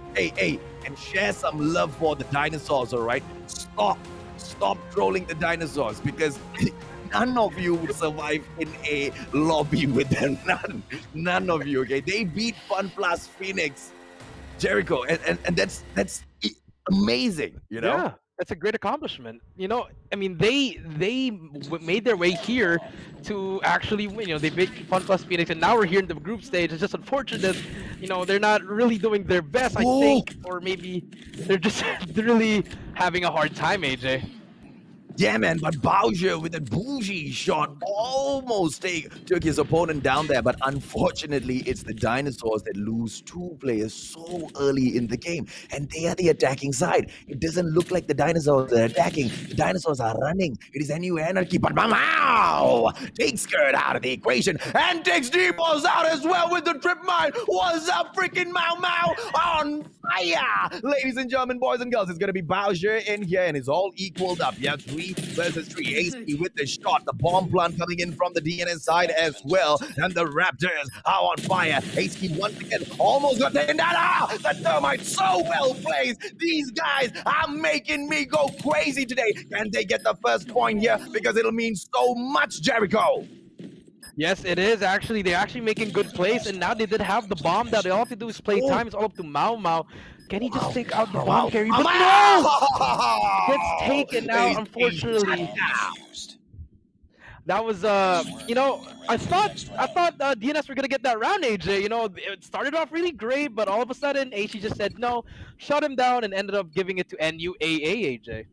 and share some love for the dinosaurs, all right? Stop trolling the dinosaurs, because none of you will survive in a lobby with them. None of you, okay? They beat Fun Plus Phoenix, Jericho, and that's amazing, Yeah, that's a great accomplishment. You know, I mean, they made their way here to actually win. You know, they beat Fun Plus Phoenix, and now we're here in the group stage. It's just unfortunate, they're not really doing their best, I think, or maybe they're just really having a hard time, AJ. Yeah, man, but Bowser with a bougie shot almost took his opponent down there, but unfortunately, it's the Dinosaurs that lose 2 players so early in the game, and they are the attacking side. It doesn't look like the Dinosaurs are attacking. The Dinosaurs are running. It is NU Anarchy, but Mau takes Skirt out of the equation and takes D-Balls out as well with the trip mine. What's up, freaking Mau on fire? Ladies and gentlemen, boys and girls, it's going to be Bowser in here, and it's all equaled up. Yeah, 3 versus 3. AC with the shot. The bomb plant coming in from the DNS side as well. And the Raptors are on fire. AC once again almost got taken down. The Thermite so well placed. These guys are making me go crazy today. Can they get the first point here? Because it'll mean so much, Jericho. Yes, it is actually. They're actually making good plays, and now they did have the bomb. That all have to do is play time. It's all up to Mau. Can he just take out the bomb carry? But no! Gets taken out, unfortunately. That was, you know, I thought DNS were gonna get that round, AJ. You know, it started off really great, but all of a sudden, AC just said no, shut him down, and ended up giving it to NUAA, AJ.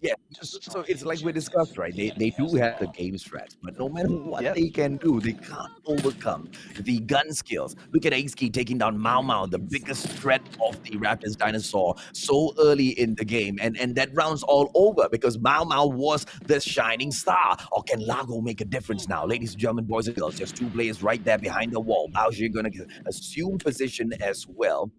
Yeah, so it's like we discussed, right? They do have the game strats, but no matter what they can do, they can't overcome the gun skills. Look at Ace-Key taking down Mau, the biggest threat of the Raptors Dinosaur so early in the game, and that round's all over because Mau was the shining star. Or can Lago make a difference now? Ladies and gentlemen, boys and girls, just 2 players right there behind the wall. Bowser gonna assume position as well.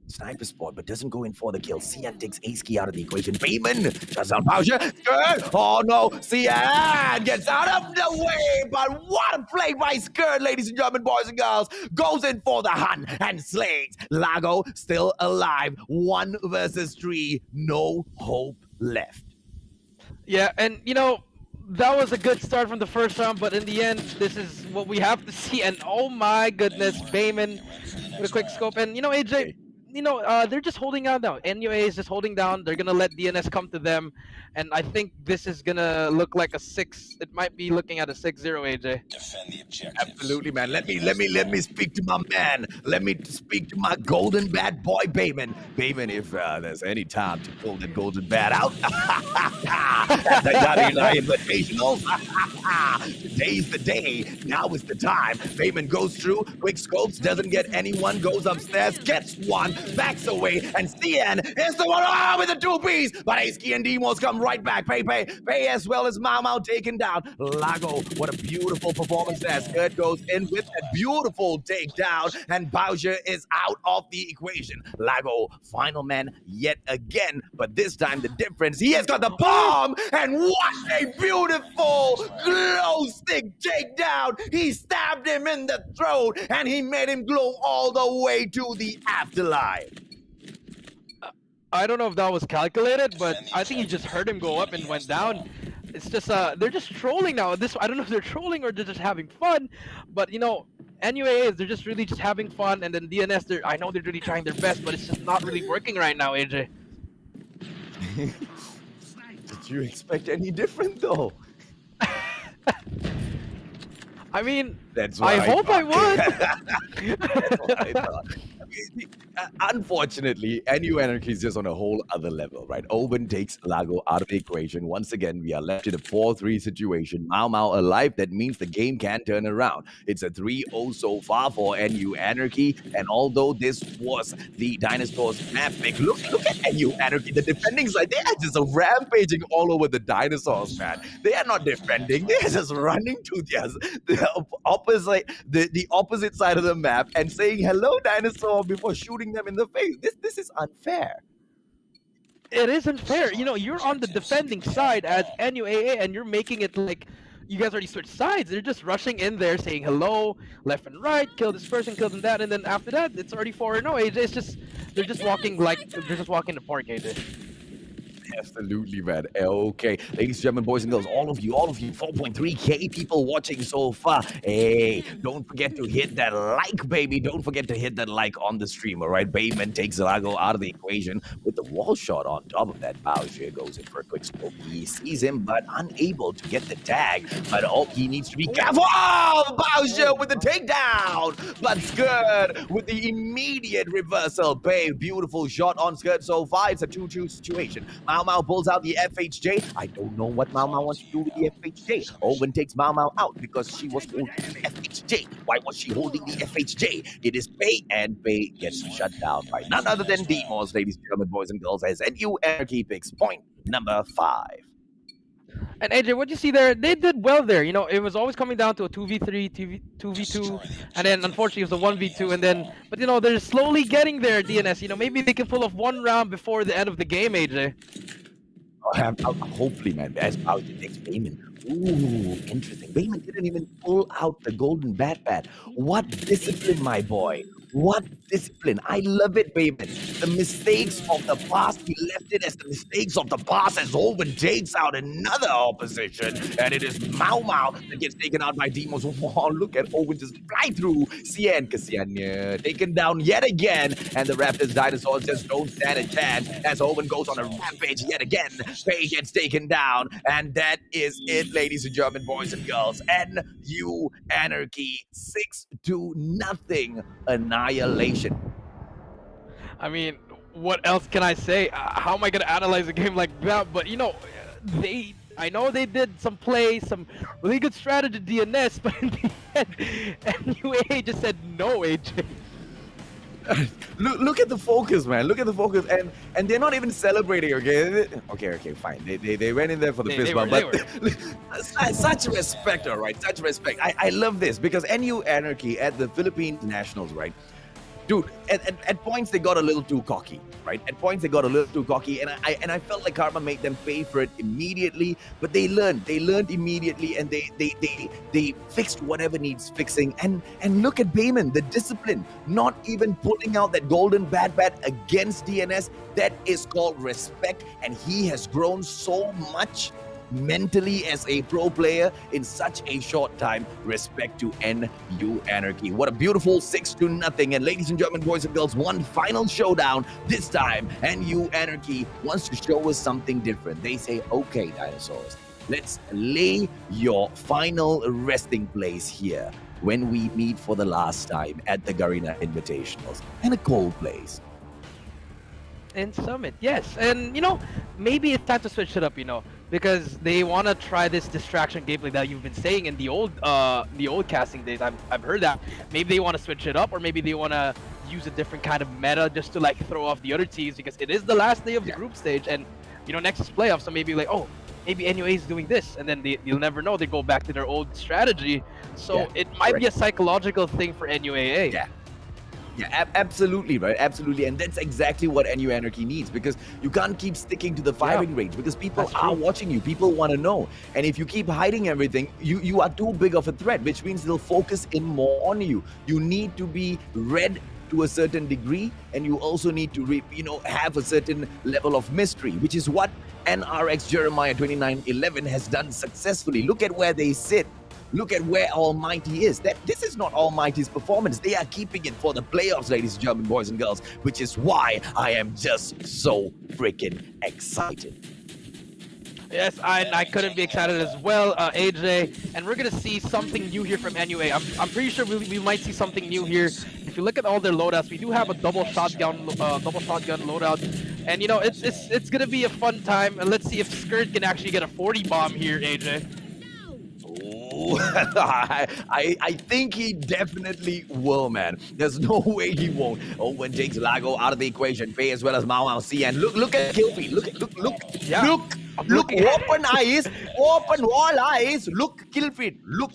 Sniper spot, but doesn't go in for the kill. Cian takes Ace-Key out of the equation. Bayman shuts down Bowser. Skirt. Oh no, Cian gets out of the way. But what a play by Skirt, ladies and gentlemen, boys and girls. Goes in for the hunt and slays. Lago still alive. 1 versus 3. No hope left. Yeah, and you know, that was a good start from the first round, but in the end, this is what we have to see. And oh my goodness, Bayman with a quick scope. And you know, AJ, you know, they're just holding out now. NUA is just holding down. They're gonna let DNS come to them, and I think this is gonna look like a 6. It might be looking at a 6-0, AJ. Defend the objective. Absolutely, man. Let me speak to my man. Let me speak to my golden bad boy, Bayman. Bayman, if there's any time to pull that golden bat out, at the Garena Invitational. Today's the day. Now is the time. Bayman goes through, quick scopes, doesn't get anyone, goes upstairs, gets one, backs away, and Cian is the one with the 2 Bs. But Ace-Key and Demos come right back. Pay as well as Mau taken down. Lago, what a beautiful performance there. Skirt goes in with a beautiful takedown, and Bowser is out of the equation. Lago, final man yet again, but this time the difference, he has got the bomb, and what a beautiful glow stick takedown. He stabbed him in the throat, and he made him glow all the way to the afterlife. I don't know if that was calculated, but I think he just heard him go up and went down. It's just they're just trolling now. I don't know if they're trolling or they're just having fun, but you know, NUA they're just really just having fun, and then DNS I know they're really trying their best, but it's just not really working right now, AJ. Did you expect any different though? I mean, that's what I hope I would. That's what I thought. Unfortunately, NU Anarchy is just on a whole other level, right? Owen takes Lago out of the equation. Once again, we are left in a 4-3 situation. Mau alive, that means the game can turn around. It's a 3-0 so far for NU Anarchy, and although this was the Dinosaurs map pick, look at NU Anarchy, the defending side, they are just rampaging all over the Dinosaurs, man. They are not defending, they are just running to the opposite side of the map and saying, hello, Dinosaur, before shooting them in the face. This is unfair. It isn't fair. You know, you're on the defending side as NUAA, and you're making it like you guys already switched sides. They're just rushing in there, saying hello, left and right, kill this person, kill them that, and then after that, it's already 4-0. AJ, it's just they're just walking the park, AJ. Absolutely, man. Okay, ladies and gentlemen, boys and girls, all of you, 4.3K people watching so far. Hey, don't forget to hit that like, baby. Don't forget to hit that like on the stream, all right? Bayman takes Lago out of the equation with the wall shot on top of that. Bowser goes in for a quick smoke. He sees him, but unable to get the tag. But he needs to be careful. Oh, Bowser with the takedown. But Skirt with the immediate reversal. Beautiful shot on Skirt so far. It's a 2-2 situation. Mau Mao pulls out the FHJ. I don't know what Mao wants to do with the FHJ. Owen takes Mao out because she was holding the FHJ. Why was she holding the FHJ? It is Pei, and Pei gets shut down by none other than Demos, ladies and gentlemen, boys and girls, as NU Anarchy picks point number 5. And AJ, what you see there, they did well there. You know, it was always coming down to a 2v3, 2v2, and then unfortunately it was a 1v2, and then, but you know, they're slowly getting there, DNS. You know, maybe they can pull off one round before the end of the game, AJ. Hopefully, man. As how it takes Bayman. Ooh, interesting. Bayman didn't even pull out the golden bat. What discipline, my boy. What discipline. I love it, Bayman. The mistakes of the past, he left it as the mistakes of the past as Owen takes out another opposition. And it is Mao that gets taken out by Demos. Oh, look at Owen just fly through. Cien Kasianya taken down yet again. And the Raptors dinosaurs just don't stand a chance as Owen goes on a rampage yet again. Pei gets taken down. And that is it, ladies and gentlemen, boys and girls. NU Anarchy 6-0 annihilation. I mean, what else can I say? How am I going to analyze a game like that? But, you know, I know they did some plays, some really good strategy DNS, but in the end, NUA just said no, AJ. Look at the focus, man. Look at the focus, and they're not even celebrating. Okay, fine. They went in there for the fist bump, but such respect, all right. Such respect. I love this because NU Anarchy at the Philippines Nationals, right? Dude, at points they got a little too cocky, right? At points they got a little too cocky, and I felt like Karma made them pay for it immediately. But they learned immediately, and they fixed whatever needs fixing. And look at Bayman, the discipline, not even pulling out that golden bat against DNS. That is called respect, and he has grown so much mentally as a pro player in such a short time. Respect to NU Anarchy. What a beautiful 6-0. And ladies and gentlemen, boys and girls, one final showdown. This time, NU Anarchy wants to show us something different. They say, okay, dinosaurs, let's lay your final resting place here when we meet for the last time at the Garena Invitationals. And a cold place. In Summit, yes. And, you know, maybe it's time to switch it up, you know, because they want to try this distraction gameplay that you've been saying in the old casting days. I've heard that. Maybe they want to switch it up, or maybe they want to use a different kind of meta just to, like, throw off the other teams, because it is the last day of the group stage, and, you know, next is playoffs, so maybe, like, oh, maybe NUA is doing this, and then you'll never know. They go back to their old strategy. So it might be a psychological thing for NUAA. Yeah, absolutely, right? Absolutely. And that's exactly what NU Anarchy needs, because you can't keep sticking to the firing range, because people are watching you. People want to know. And if you keep hiding everything, you are too big of a threat, which means they'll focus in more on you. You need to be read to a certain degree, and you also need to have a certain level of mystery, which is what NRX Jeremiah 2911 has done successfully. Look at where they sit. Look at where Almighty is. This is not Almighty's performance. They are keeping it for the playoffs, ladies and gentlemen, boys and girls, which is why I am just so freaking excited. Yes, I couldn't be excited as well, AJ. And we're going to see something new here from NUA. I'm pretty sure we might see something new here. If you look at all their loadouts, we do have a double shotgun loadout. And, you know, it's going to be a fun time. And let's see if Skirt can actually get a 40 bomb here, AJ. I think he definitely will, man. There's no way he won't. Owen takes Lago out of the equation. Pei as well as Mao Cian. Look at Killfeed. Look. Open eyes. Open wall eyes. Look, Killfeed. Look.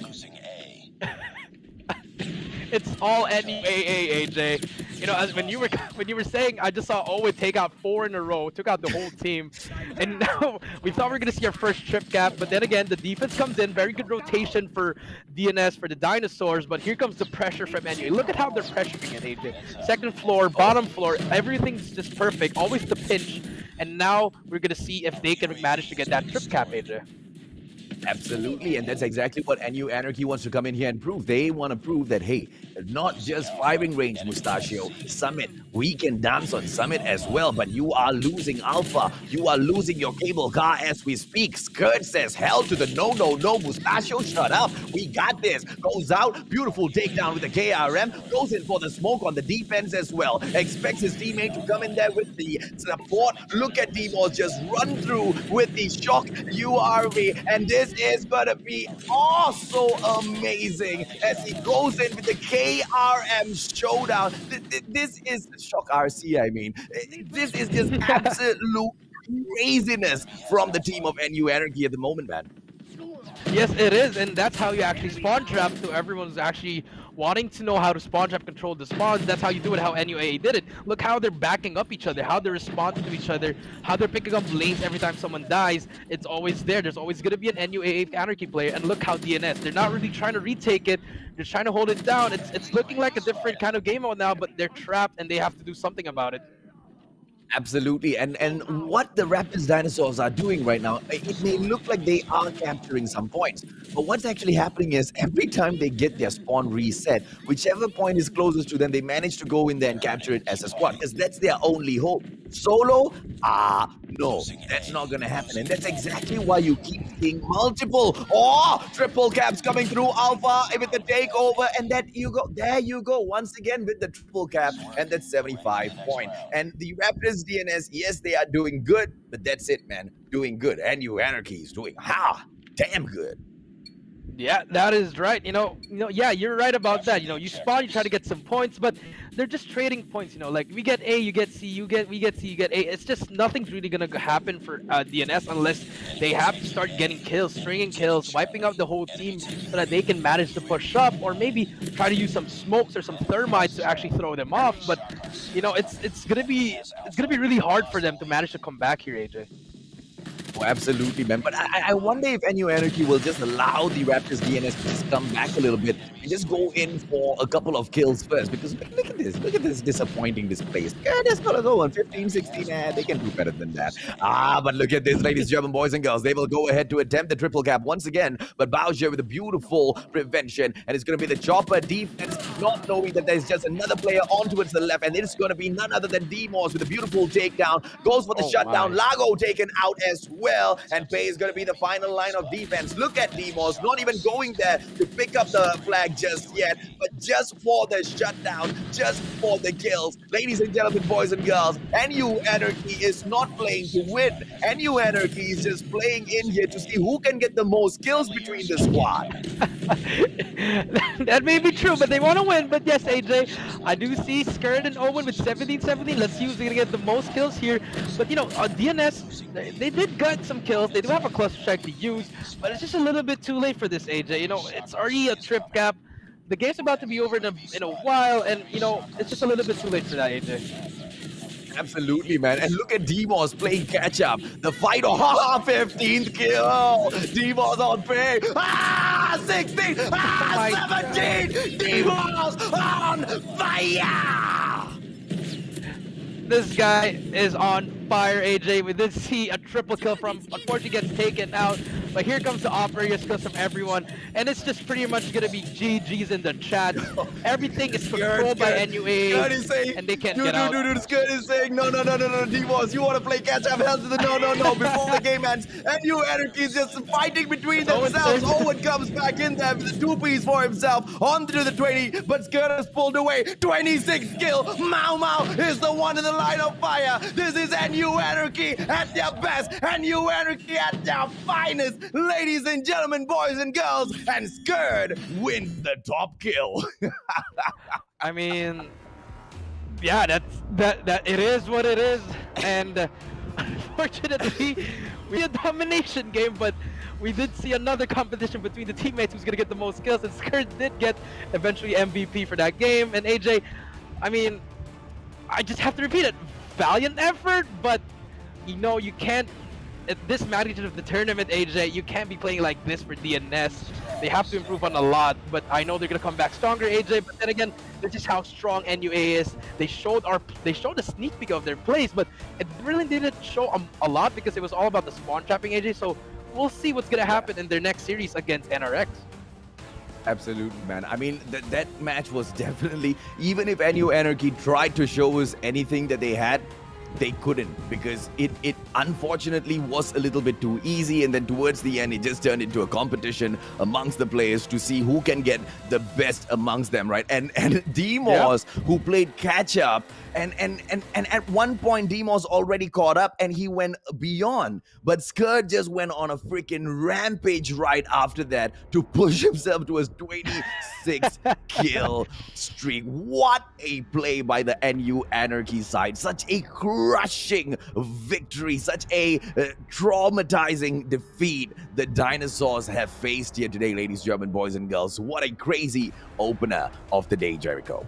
It's all NUAA, AJ. You know, as when you were saying, I just saw Owen take out 4 in a row, took out the whole team, and now we thought we were gonna see our first trip cap, but then again, the defense comes in, very good rotation for DNS for the dinosaurs, but here comes the pressure from NUA. Look at how they're pressuring it, AJ. Second floor, bottom floor, everything's just perfect, always the pinch, and now we're gonna see if they can manage to get that trip cap, AJ. Absolutely, and that's exactly what NU Anarchy wants to come in here and prove. They want to prove that, hey, not just firing range, Mustachio. Summit, we can dance on Summit as well, but you are losing Alpha. You are losing your cable car as we speak. Skirt says hell to the no, Mustachio, shut up. We got this. Goes out, beautiful takedown with the KRM, goes in for the smoke on the defense as well. Expects his teammate to come in there with the support. Look at Demos just run through with the shock URV, and this is gonna be also amazing as he goes in with the KRM showdown. This is shock RC, I mean. This is just absolute craziness from the team of NU Anarchy at the moment, man. Yes, it is, and that's how you actually spawn trap. So everyone's actually wanting to know how to spawn trap control the spawns. That's how you do it, how NUAA did it. Look how they're backing up each other, how they're responding to each other, how they're picking up lanes every time someone dies. It's always there. There's always going to be an NUAA Anarchy player, and look how DNS. They're not really trying to retake it. They're trying to hold it down. It's looking like a different kind of game mode now, but they're trapped, and they have to do something about it. Absolutely, and what the Raptors dinosaurs are doing right now, it may look like they are capturing some points, but what's actually happening is every time they get their spawn reset, whichever point is closest to them, they manage to go in there and capture it as a squad, because that's their only hope. Solo? No, that's not gonna happen, and that's exactly why you keep seeing multiple triple caps coming through Alpha with the takeover, and there you go once again with the triple cap, and that's 75 point. And the Raptors.DNS, yes, they are doing good, but that's it, man, doing good. And NU Anarchy is doing damn good. Yeah, that is right. Yeah, you're right about that. You spawn, you try to get some points, but they're just trading points. Like we get A, you get C, we get C, you get A. It's just nothing's really gonna happen for DNS unless they have to start getting kills, stringing kills, wiping out the whole team so that they can manage to push up, or maybe try to use some smokes or some thermites to actually throw them off. But it's gonna be really hard for them to manage to come back here, AJ. Oh, absolutely, man. But I wonder if NU Anarchy will just allow the Raptors.DNS to just come back a little bit and just go in for a couple of kills first. Because look at this disappointing displays. Yeah, just gonna go on 15, 16. They can do better than that. But look at this, ladies, German boys and girls. They will go ahead to attempt the triple cap once again. But Bowser with a beautiful prevention, and it's gonna be the chopper defense, not knowing that there's just another player on towards the left, and it's gonna be none other than Demos with a beautiful takedown. Goes for the shutdown. Lago taken out as well, and Pei is going to be the final line of defense. Look at Demos, not even going there to pick up the flag just yet, but just for the shutdown, just for the kills. Ladies and gentlemen, boys and girls, NU Anarchy is not playing to win. NU Anarchy is just playing in here to see who can get the most kills between the squad. That may be true, but they want to win. But yes, AJ, I do see Skirt and Owen with 17-17. Let's see who's going to get the most kills here. But DNS, they did get some kills. They do have a cluster strike to use, but it's just a little bit too late for this, AJ. It's already a trip cap. The game's about to be over in a while, and it's just a little bit too late for that, AJ. Absolutely, man. And look at Demos playing catch up. The fight, 15th kill. Demos on Pei. 16. 17. Demos on fire. This guy is on fire, AJ. We did see a triple kill from, unfortunately gets taken out, but here comes the operator skills from everyone, and it's just pretty much gonna be GG's in the chat. Everything is controlled by NUA, and they can't get out. Skirt is saying, no, Demos, you want to play catch up, hell to the no, before the game ends. NU Anarchy is just fighting between themselves. Owen comes back in there with the 2-piece for himself, on to the 20, but Skirt is pulled away. 26 kill. Mau is the one in the line of fire. This is NU Anarchy at their best, NU Anarchy at their finest. Ladies and gentlemen, boys and girls, and Skirt wins the top kill. I mean, yeah, that it is what it is, and unfortunately, we had a domination game, but we did see another competition between the teammates who's gonna get the most kills, and Skirt did get eventually MVP for that game. And AJ, I mean, I just have to repeat it, valiant effort, but you can't, at this magnitude of the tournament, AJ, you can't be playing like this for DNS. They have to improve on a lot, but I know they're gonna come back stronger, AJ. But then again, this is how strong NUA is. They showed a sneak peek of their plays, but it really didn't show a lot because it was all about the spawn trapping, AJ. So we'll see what's gonna happen in their next series against NRX. Absolutely, man. I mean, that match was definitely, even if NU Anarchy tried to show us anything that they had, they couldn't, because it unfortunately was a little bit too easy, and then towards the end it just turned into a competition amongst the players to see who can get the best amongst them, right? And Demos, who played catch up, and at one point Demos already caught up and he went beyond, but Skirt just went on a freaking rampage right after that to push himself to his 26 kill streak. What a play by the NU Anarchy side. Such a crushing victory, such a traumatizing defeat the Dinosaurs have faced here today, ladies, German boys and girls. What a crazy opener of the day, Jericho.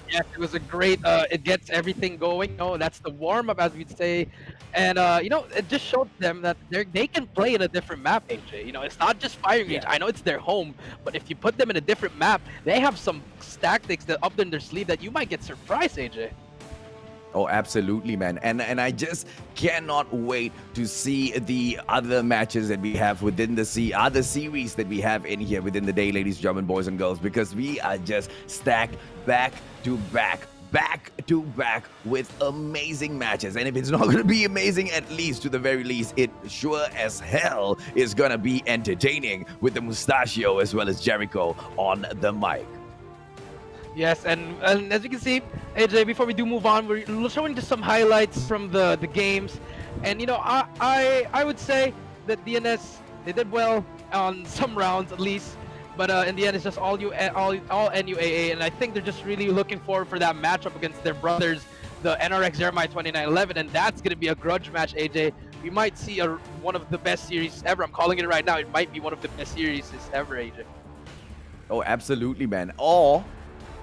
Yes, it was a great, it gets everything going. Oh, that's the warm-up, as we'd say. And, it just showed them that they can play in a different map, AJ. It's not just firing range. I know it's their home, but if you put them in a different map, they have some tactics that up in their sleeve that you might get surprised, AJ. Oh, absolutely, man. And I just cannot wait to see the other matches that we have within the other series that we have in here within the day, ladies, German boys and girls, because we are just stacked back to back with amazing matches. And if it's not going to be amazing, at least to the very least, it sure as hell is going to be entertaining with the Mustachio as well as Jericho on the mic. Yes, and as you can see, AJ, before we do move on, we're showing just some highlights from the games. And, I would say that DNS, they did well on some rounds at least. But in the end, it's just all NUAA, and I think they're just really looking forward for that matchup against their brothers, the NRX Jeremiah 2911, and that's going to be a grudge match, AJ. We might see one of the best series ever. I'm calling it right now. It might be one of the best series ever, AJ. Oh, absolutely, man. Or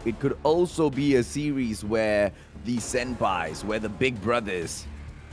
it could also be a series where the senpais, where the big brothers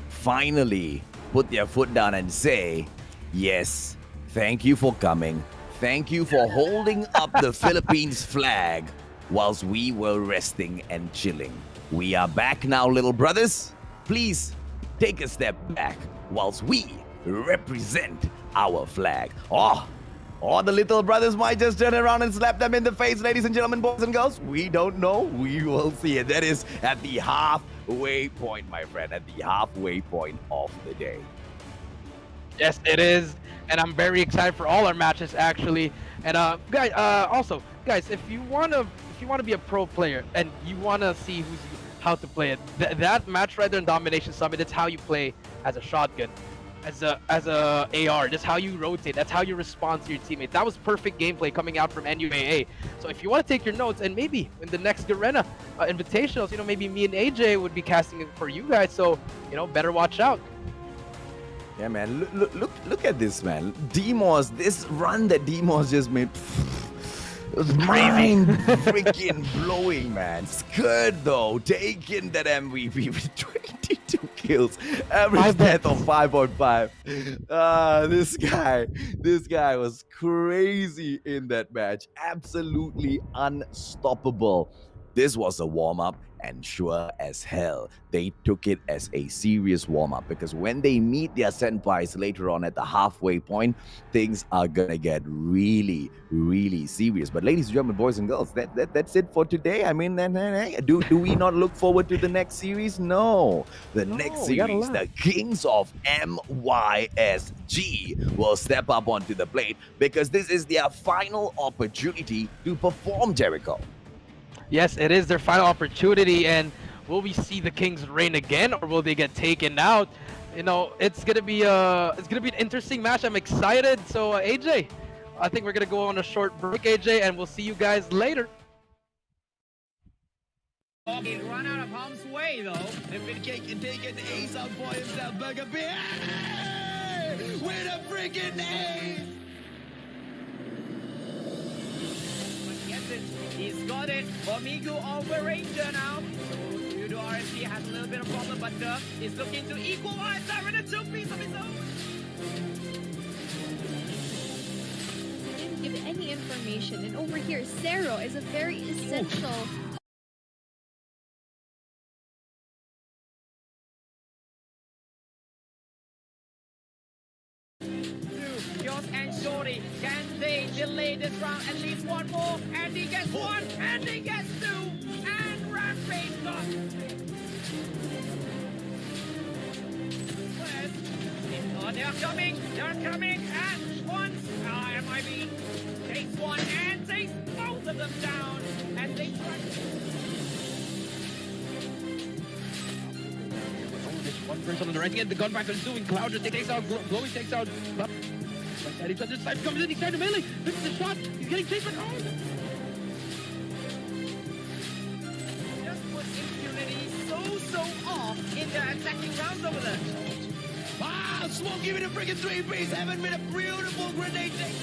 finally put their foot down and say, yes, thank you for coming. Thank you for holding up the Philippines flag whilst we were resting and chilling. We are back now, little brothers. Please take a step back whilst we represent our flag. Or the little brothers might just turn around and slap them in the face, ladies and gentlemen, boys and girls. We don't know. We will see it. That is at the halfway point, my friend, at the halfway point of the day. Yes, it is. And I'm very excited for all our matches, actually. And guys, guys, if you wanna be a pro player and you wanna see how to play it, that match right there in Domination Summit, it's how you play as a shotgun, as a AR. That's how you rotate. That's how you respond to your teammates. That was perfect gameplay coming out from NUAA. So if you want to take your notes, and maybe in the next Garena Invitationals, maybe me and AJ would be casting it for you guys. So better watch out. Yeah, man. Look at this, man. Demos, this run that Demos just made, it was mind freaking blowing, man. Skirt though, taking that MVP with 22 kills, average death of 5.5. This guy was crazy in that match. Absolutely unstoppable. This was a warm-up, and sure as hell, they took it as a serious warm-up, because when they meet their senpais later on at the halfway point, things are gonna get really, really serious. But ladies and gentlemen, boys and girls, that's it for today. I mean, do we not look forward to the next series? No. The next series, the Kings of MYSG will step up onto the plate, because this is their final opportunity to perform, Jericho. Yes, it is their final opportunity, and will we see the Kings reign again, or will they get taken out? It's gonna be an interesting match. I'm excited. So AJ, I think we're gonna go on a short break, AJ, and we'll see you guys later. He's run out of harm's way though. And Vidcake can take an ace out for himself. Burger Bear with a freaking ace. He's got it. Bomigu over Ranger now. So Yoodo RSP has a little bit of problem, but is looking to equalize that with a 2-piece of his own. Didn't give any information, and over here, Zero is a very essential. Yours and Shorty, can they delay play this round at least one more, and he gets one, and he gets two, and Rampage got. Oh, they're coming, and once, MIB takes one and takes both of them down, and they try One person on the right again, the gunbacker is doing. Cloud just takes out, Glowing takes out. But each other's side comes in, he's trying to melee. This is the shot, he's getting chased by just put impunity so off in their attacking rounds over there. Ah, Smoke giving a freaking 3-piece. Haven't been a beautiful grenade take.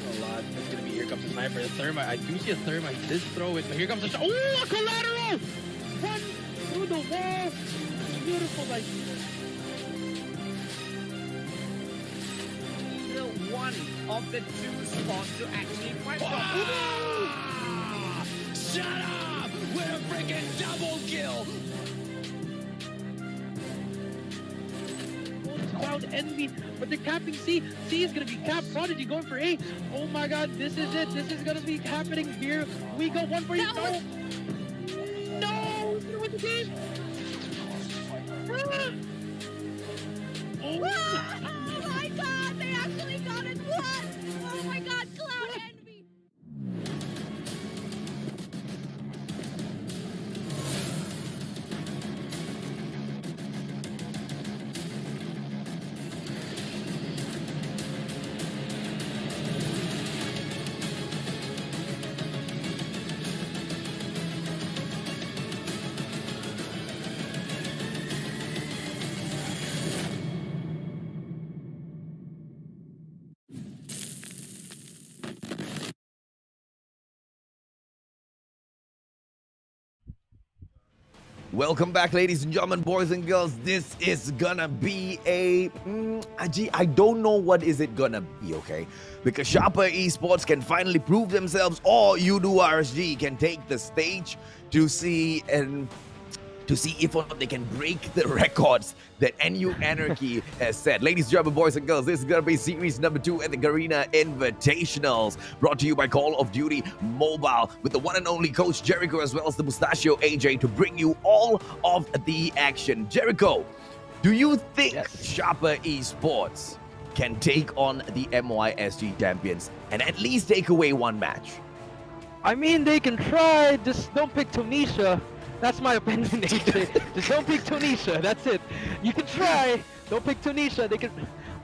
A lot. It's gonna be, here comes the sniper, the thermite. I do see a thermite. He did throw it, but here comes the shot. Oh, a collateral! One through the wall. Beautiful, like. Either one of the two spots to actually fight from. Shut up! With a freaking double kill. Cloud envy, but they're capping C. C is gonna be capped. Prodigy going for A. Oh my god, this is it. This is gonna be happening here. We go one for you. No! No! He's gonna win the game! Oh my god, they actually got it! What? Oh my god, Cloud envy! Welcome back, ladies and gentlemen, boys and girls. This is gonna be a... I don't know what is it gonna be, okay? Because Sharper Esports can finally prove themselves, or Yoodo RSG can take the stage to see if or not they can break the records that NU Anarchy has set. Ladies and gentlemen, boys and girls, this is going to be series number 2 at the Garena Invitationals, brought to you by Call of Duty Mobile, with the one and only Coach Jericho as well as the Mustachio AJ to bring you all of the action. Jericho, do you think Sharper Esports can take on the MYSG champions and at least take away one match? I mean, they can try, just don't pick Tunisia. That's my opinion, AJ. Just don't pick Tunisia. That's it. You can try. Don't pick Tunisia. They can.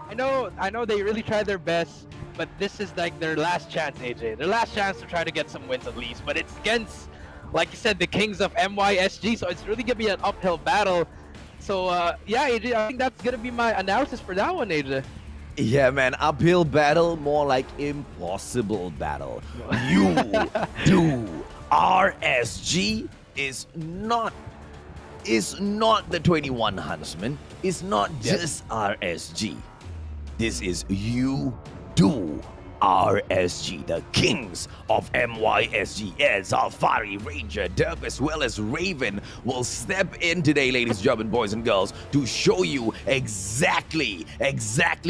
I know they really tried their best, but this is like their last chance, AJ. Their last chance to try to get some wins at least. But it's against, like you said, the kings of MYSG. So it's really gonna be an uphill battle. So yeah, AJ. I think that's gonna be my analysis for that one, AJ. Yeah, man, uphill battle, more like impossible battle. You do RSG is not the 21 Huntsman. It's not just RSG. This is you do RSG, the kings of MYSG. As Alfari, Ranger, Derp, as well as Raven will step in today, ladies and gentlemen, boys and girls, to show you exactly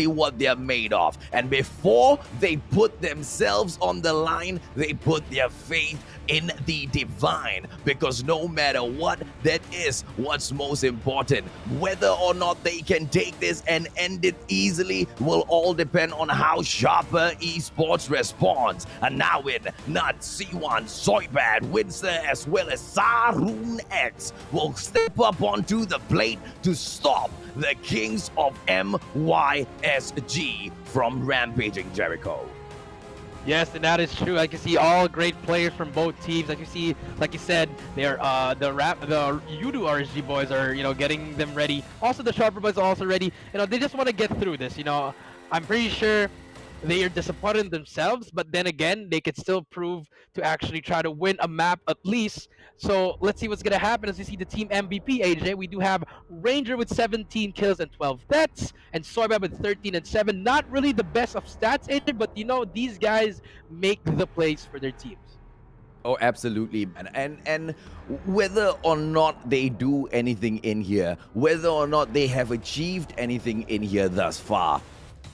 what they're made of. And before they put themselves on the line, they put their faith in the divine, because no matter what, that is what's most important. Whether or not they can take this and end it easily will all depend on how Sharper Esports responds. And now in Nut, C1, Soybad, Windsor, as well as Sarun X will step up onto the plate to stop the kings of MYSG from rampaging Jericho. Yes, and that is true. I can see all great players from both teams. Like you see, like you said, they're the Yoodo RSG boys are, you know, getting them ready. Also, the Sharper boys are also ready. You know, they just want to get through this. You know, I'm pretty sure they are disappointed in themselves, but then again, they could still prove to actually try to win a map at least. So let's see what's gonna happen as we see the team MVP, AJ. We do have Ranger with 17 kills and 12 deaths, and Soybad with 13 and 7. Not really the best of stats, AJ, but you know, these guys make the plays for their teams. Oh, absolutely, man. And whether or not they do anything in here, whether or not they have achieved anything in here thus far,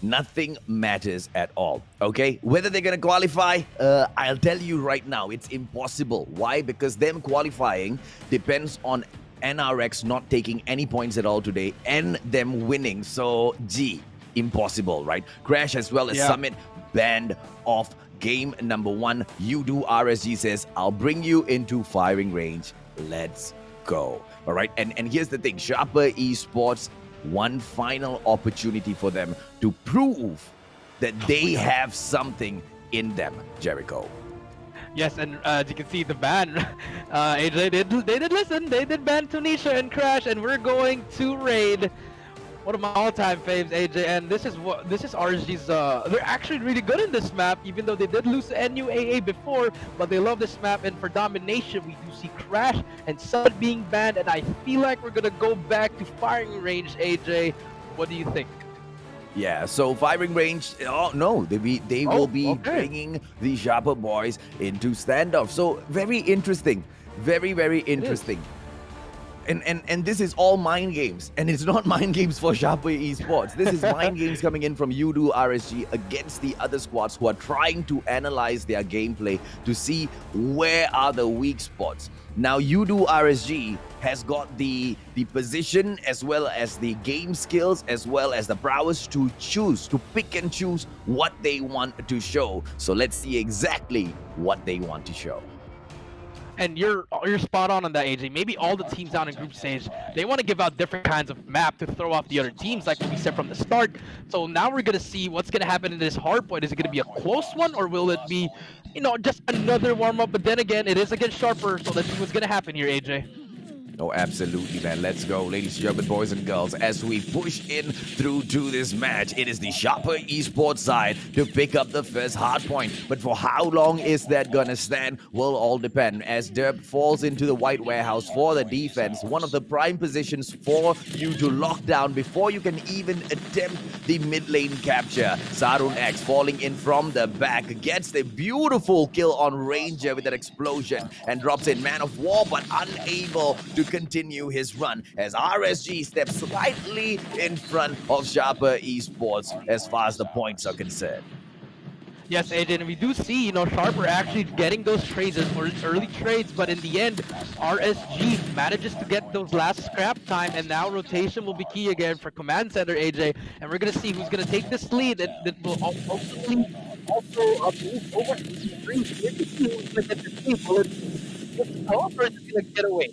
Nothing matters at all, okay? Whether they're going to qualify, I'll tell you right now, it's impossible. Why? Because them qualifying depends on NRX not taking any points at all today and them winning. So, impossible, right? Crash as well as Summit banned off game number 1. Yoodo RSG says, I'll bring you into firing range. Let's go. All right, and here's the thing. Sharper Esports, one final opportunity for them to prove that they have something in them, Jericho. Yes, and as you can see, the ban, AJ, they did listen. They did ban Tunisia and Crash, and we're going to raid one of my all-time faves, AJ. And this is RSG's. They're actually really good in this map, even though they did lose to NUAA before. But they love this map, and for domination, we do see Crash and Summit being banned. And I feel like we're gonna go back to firing range, AJ. What do you think? Yeah, so firing range, oh no, they will be bringing the Sharper boys into standoff. So very interesting, very, very interesting. And this is all mind games, and it's not mind games for Sharper Esports. This is mind games coming in from Yoodo RSG against the other squads who are trying to analyze their gameplay to see where are the weak spots. Now, Yoodo RSG has got the position as well as the game skills as well as the prowess to pick and choose what they want to show. So let's see exactly what they want to show. And you're spot on that, AJ. Maybe all the teams down in group stage, they want to give out different kinds of map to throw off the other teams, like what we said from the start. So now we're going to see what's going to happen in this hard point. Is it going to be a close one, or will it be, just another warm-up? But then again, it is against Sharper, so let's see what's going to happen here, AJ. Oh, absolutely, man. Let's go, ladies and gentlemen, boys and girls. As we push in through to this match, it is the Sharper Esports side to pick up the first hard point. But for how long is that gonna stand will all depend. As Derp falls into the white warehouse for the defense, one of the prime positions for you to lock down before you can even attempt the mid lane capture. Sarun X falling in from the back, gets the beautiful kill on Ranger with that explosion and drops in Man of War, but unable to continue his run as RSG steps slightly in front of Sharper Esports as far as the points are concerned. Yes, AJ, and we do see, Sharper actually getting those trades as early trades, but in the end, RSG manages to get those last scrap time, and now rotation will be key again for Command Center, AJ, and we're going to see who's going to take this lead that will ultimately also move over to the screen. Who's going to get the lead? Will it go, or is it going to get away?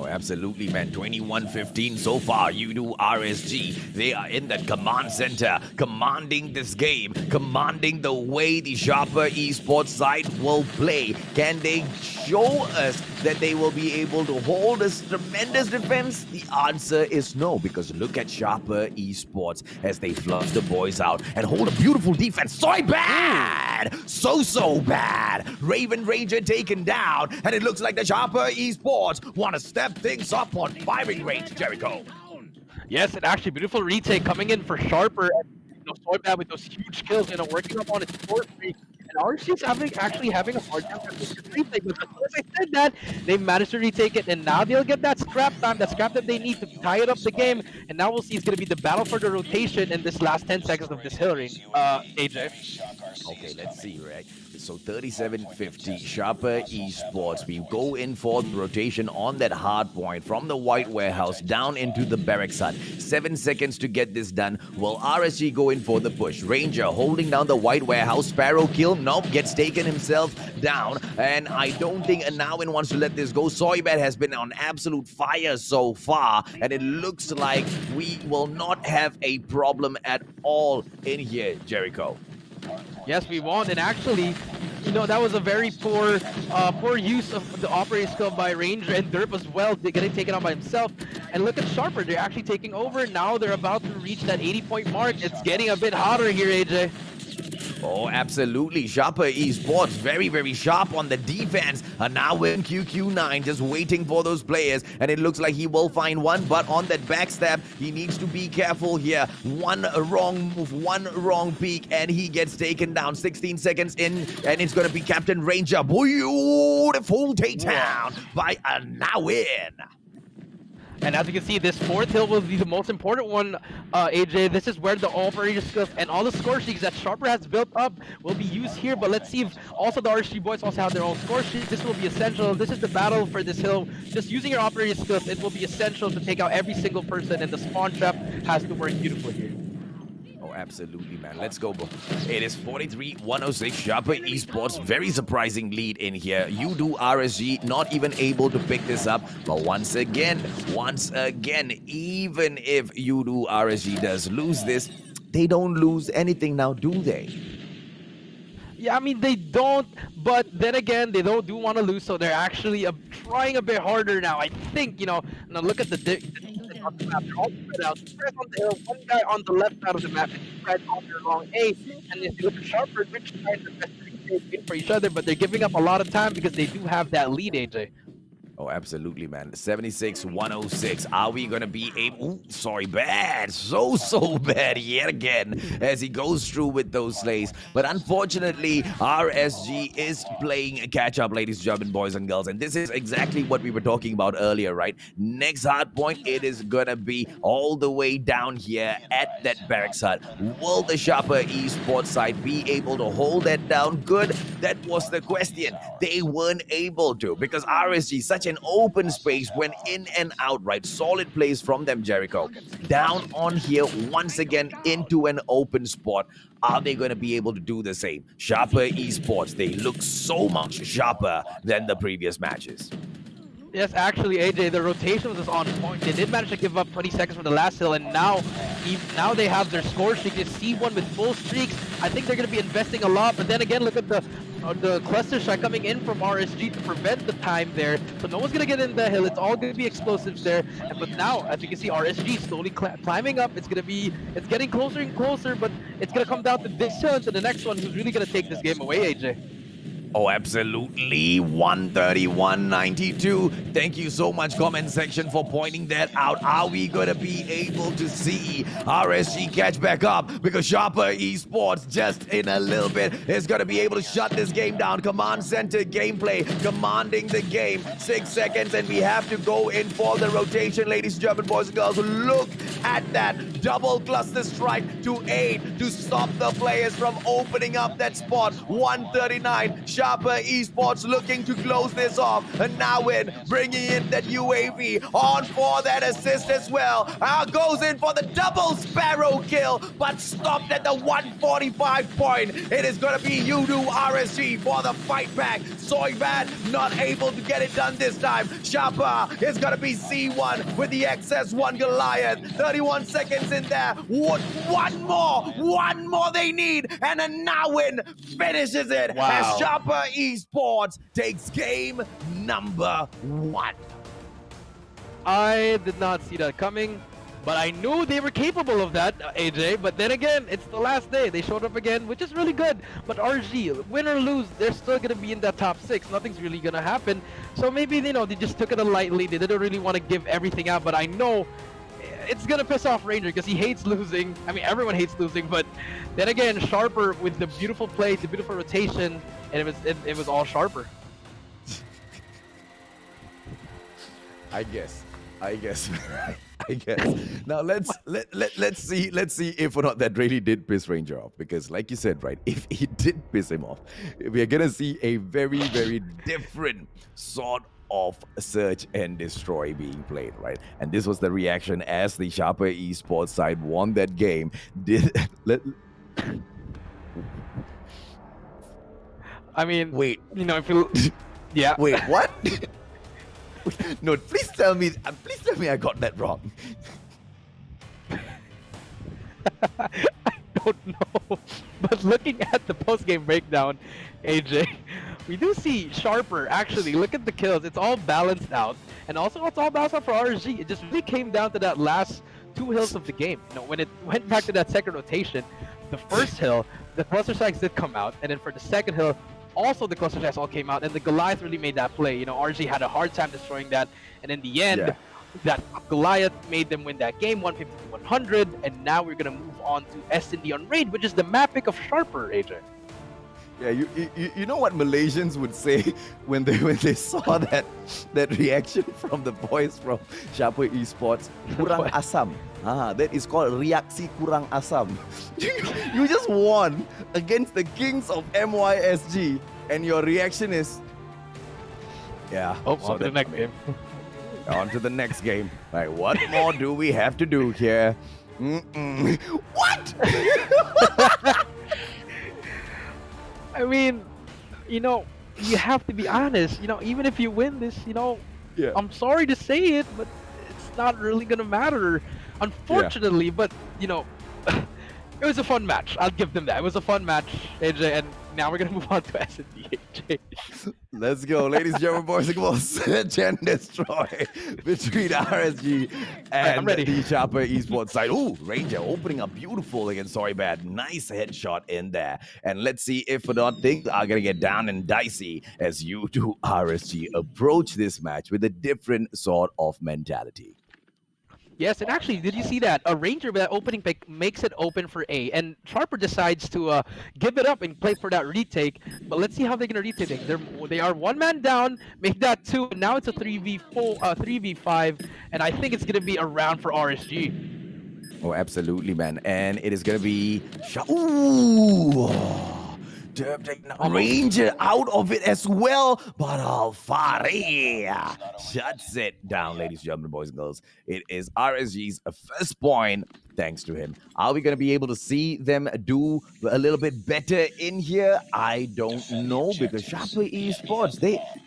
Oh, absolutely, man. 21-15 so far. Yoodo RSG, they are in the command center, commanding this game, commanding the way the Sharper Esports side will play. Can they show us that they will be able to hold this tremendous defense? The answer is no, because look at Sharper Esports as they flush the boys out and hold a beautiful defense. So bad! So bad! Raven Ranger taken down, and it looks like the Sharper Esports want to step things up on firing range, Jericho. Yes, and actually beautiful retake coming in for Sharper. Soybad with those huge kills, working up on its 4-3. And RSG's actually having a hard time with this retake. But as I said that, they managed to retake it, and now they'll get that scrap time, that scrap that they need to tie it up the game. And now we'll see it's going to be the battle for the rotation in this last 10 seconds of this hill ring, AJ. Okay, let's see, right? So 37-50, Sharper Esports. We go in for the rotation on that hard point from the white warehouse down into the barracks hut. 7 seconds to get this done. Will RSG go in for the push? Ranger holding down the white warehouse. Sparrow kill. Nope, gets taken himself down. And I don't think Anawin wants to let this go. Soybad has been on absolute fire so far. And it looks like we will not have a problem at all in here, Jericho. Yes, we won, and actually, that was a very poor use of the operating skill by Ranger and Derp as well, getting taken out by himself. And look at Sharper, they're actually taking over. Now they're about to reach that 80-point mark. It's getting a bit hotter here, AJ. Oh, absolutely. Sharper Esports very, very sharp on the defense. And now in QQ9, just waiting for those players. And it looks like he will find one, but on that backstab, he needs to be careful here. One wrong move, one wrong peek, and he gets taken down. 16 seconds in, and it's going to be Captain Ranger. Beautiful takedown by Anawin. And as you can see, this fourth hill will be the most important one, AJ. This is where the operator skills and all the score sheets that Sharper has built up will be used here. But let's see if also the RSG boys also have their own score sheets. This will be essential. This is the battle for this hill. Just using your operator skills, it will be essential to take out every single person, and the spawn trap has to work beautifully here. Oh, absolutely, man. Let's go, bro. It is 43-106. Sharper Esports, very surprising lead in here. Yoodo RSG not even able to pick this up. But once again, even if Yoodo RSG does lose this, they don't lose anything now, do they? Yeah, I mean, they don't, but then again, they do want to lose, so they're actually trying a bit harder now. I think, now look at the on the map. They're all spread out. Spread on the hill, one guy on the left side of the map, and spread on their long A. And if you look at Sharper, they're trying their best to wait for each other, but they're giving up a lot of time because they do have that lead, AJ. Oh, absolutely, man. 76-106. Are we going to be able... Ooh, sorry, bad. So bad yet again as he goes through with those slays. But unfortunately, RSG is playing catch-up, ladies and gentlemen, boys and girls. And this is exactly what we were talking about earlier, right? Next hard point, it is going to be all the way down here at that barracks hut. Will the Sharper Esports side be able to hold that down good? That was the question. They weren't able to because RSG, such an open space, went in and out, right? Solid plays from them, Jericho. Down on here, once again, into an open spot. Are they going to be able to do the same? Sharper Esports, they look so much sharper than the previous matches. Yes, actually, AJ, the rotation was on point. They did manage to give up 20 seconds for the last hill, and now they have their score streak. They see one with full streaks. I think they're going to be investing a lot, but then again, look at the cluster shot coming in from RSG to prevent the time there. So no one's going to get in the hill. It's all going to be explosives there. But now, as you can see, RSG slowly climbing up. It's getting closer and closer, but it's going to come down to this hill and to the next one who's really going to take this game away, AJ. Oh, absolutely. 131-92. Thank you so much, comment section, for pointing that out. Are we going to be able to see RSG catch back up? Because Sharper Esports, just in a little bit, is going to be able to shut this game down. Command center gameplay, commanding the game. 6 seconds, and we have to go in for the rotation, ladies and gentlemen, boys and girls. Look at that double cluster strike to aid to stop the players from opening up that spot. 139. Sharper Esports looking to close this off. And now in, bringing in that UAV on for that assist as well. Goes in for the double Sparrow kill, but stopped at the 145 point. It is going to be Yoodo RSG for the fight back. Soyban not able to get it done this time. Sharper is going to be C1 with the XS1 Goliath. 31 seconds in there. One more they need. And a Nawin finishes it as Sharper Esports takes game number 1. I did not see that coming, but I knew they were capable of that, AJ. But then again, it's the last day. They showed up again, which is really good. But RG, win or lose, they're still going to be in that top 6. Nothing's really going to happen. So maybe, they just took it lightly. They didn't really want to give everything out, but I know it's going to piss off Ranger because he hates losing. I mean, everyone hates losing, but then again, Sharper with the beautiful play, the beautiful rotation, and it was all Sharper. I guess. Now let's see if or not that really did piss Ranger off, because like you said, right, if it did piss him off, we are gonna see a very, very different sort of search and destroy being played, right? And this was the reaction as the Sharper Esports side won that game. I mean, wait, if you, yeah. Wait, what? No, please tell me I got that wrong. I don't know, but looking at the post-game breakdown, AJ, we do see Sharper actually. Look at the kills; it's all balanced out, and also it's all balanced out for RSG. It just really came down to that last 2 hills of the game. When it went back to that second rotation, the first hill, the cluster strikes did come out, and then for the second hill, also the cluster strikes all came out, and the Goliath really made that play. RG had a hard time destroying that, and in the end, that Goliath made them win that game, 150-100, and now we're gonna move on to S&D on Raid, which is the map pick of Sharper, AJ. Yeah, you know what Malaysians would say when they saw that reaction from the boys from Sharper Esports? Kurang asam. That is called reaksi kurang asam. You just won against the kings of MYSG, and your reaction is, yeah. On to the next game. On to the next game. Right, what more do we have to do here? What? I mean, you know, you have to be honest. You know, even if you win this, you know, I'm sorry to say it, but it's not really gonna matter, unfortunately. But you know, it was a fun match. I'll give them that. It was a fun match, AJ. And now we're gonna move on to S&D, AJ. Let's go, ladies and gentlemen, boys and girls. Search and destroy between RSG and the Sharper Esports side. Ooh, Ranger opening up beautiful against Soybad. Nice headshot in there. And let's see if or not things are going to get down and dicey as Yoodo RSG approach this match with a different sort of mentality. Yes, and actually, did you see that? A Ranger with that opening pick makes it open for A, and Sharper decides to give it up and play for that retake. But let's see how they're gonna retake it. They are one man down, make that 2, and now it's a 3v4, 3v5, and I think it's gonna be a round for RSG. Oh, absolutely, man, and it is gonna be ooh. Ranger out of it as well, but Alfari shuts it down, ladies and gentlemen, boys and girls. It is RSG's first point, thanks to him. Are we going to be able to see them do a little bit better in here? I don't know, because Sharper Esports,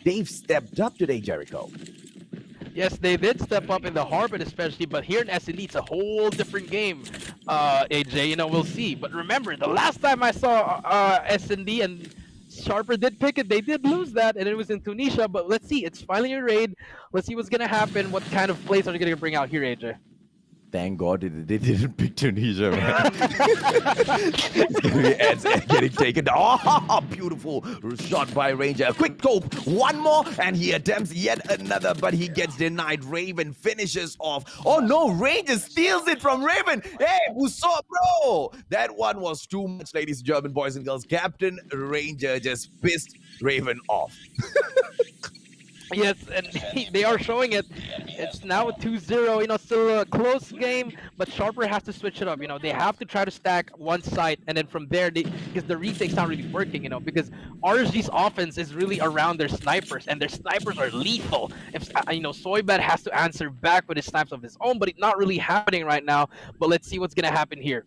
they've stepped up today, Jericho. Yes, they did step up in the Harbor especially, but here in S&D, it's a whole different game, AJ. You know, we'll see. But remember, the last time I saw S&D and Sharper did pick it, they did lose that, and it was in Tunisia. But let's see. It's finally a raid. Let's see what's going to happen. What kind of plays are they going to bring out here, AJ? Thank God they didn't pick Tunisia, man. It's getting taken down. Oh, beautiful shot by Ranger. A quick scope. One more, and he attempts yet another, but he gets denied. Raven finishes off. Oh no, Ranger steals it from Raven. Hey, Buso, bro. That one was too much, ladies and gentlemen, boys and girls. Captain Ranger just pissed Raven off. Yes, and they are showing it. It's now a 2-0, you know, still a close game, but Sharper has to switch it up. You know, they have to try to stack one side, and then from there, because the retake's not really working, you know, because RSG's offense is really around their snipers, and their snipers are lethal. If, you know, Soybad has to answer back with his snipes of his own, but it's not really happening right now. But let's see what's going to happen here.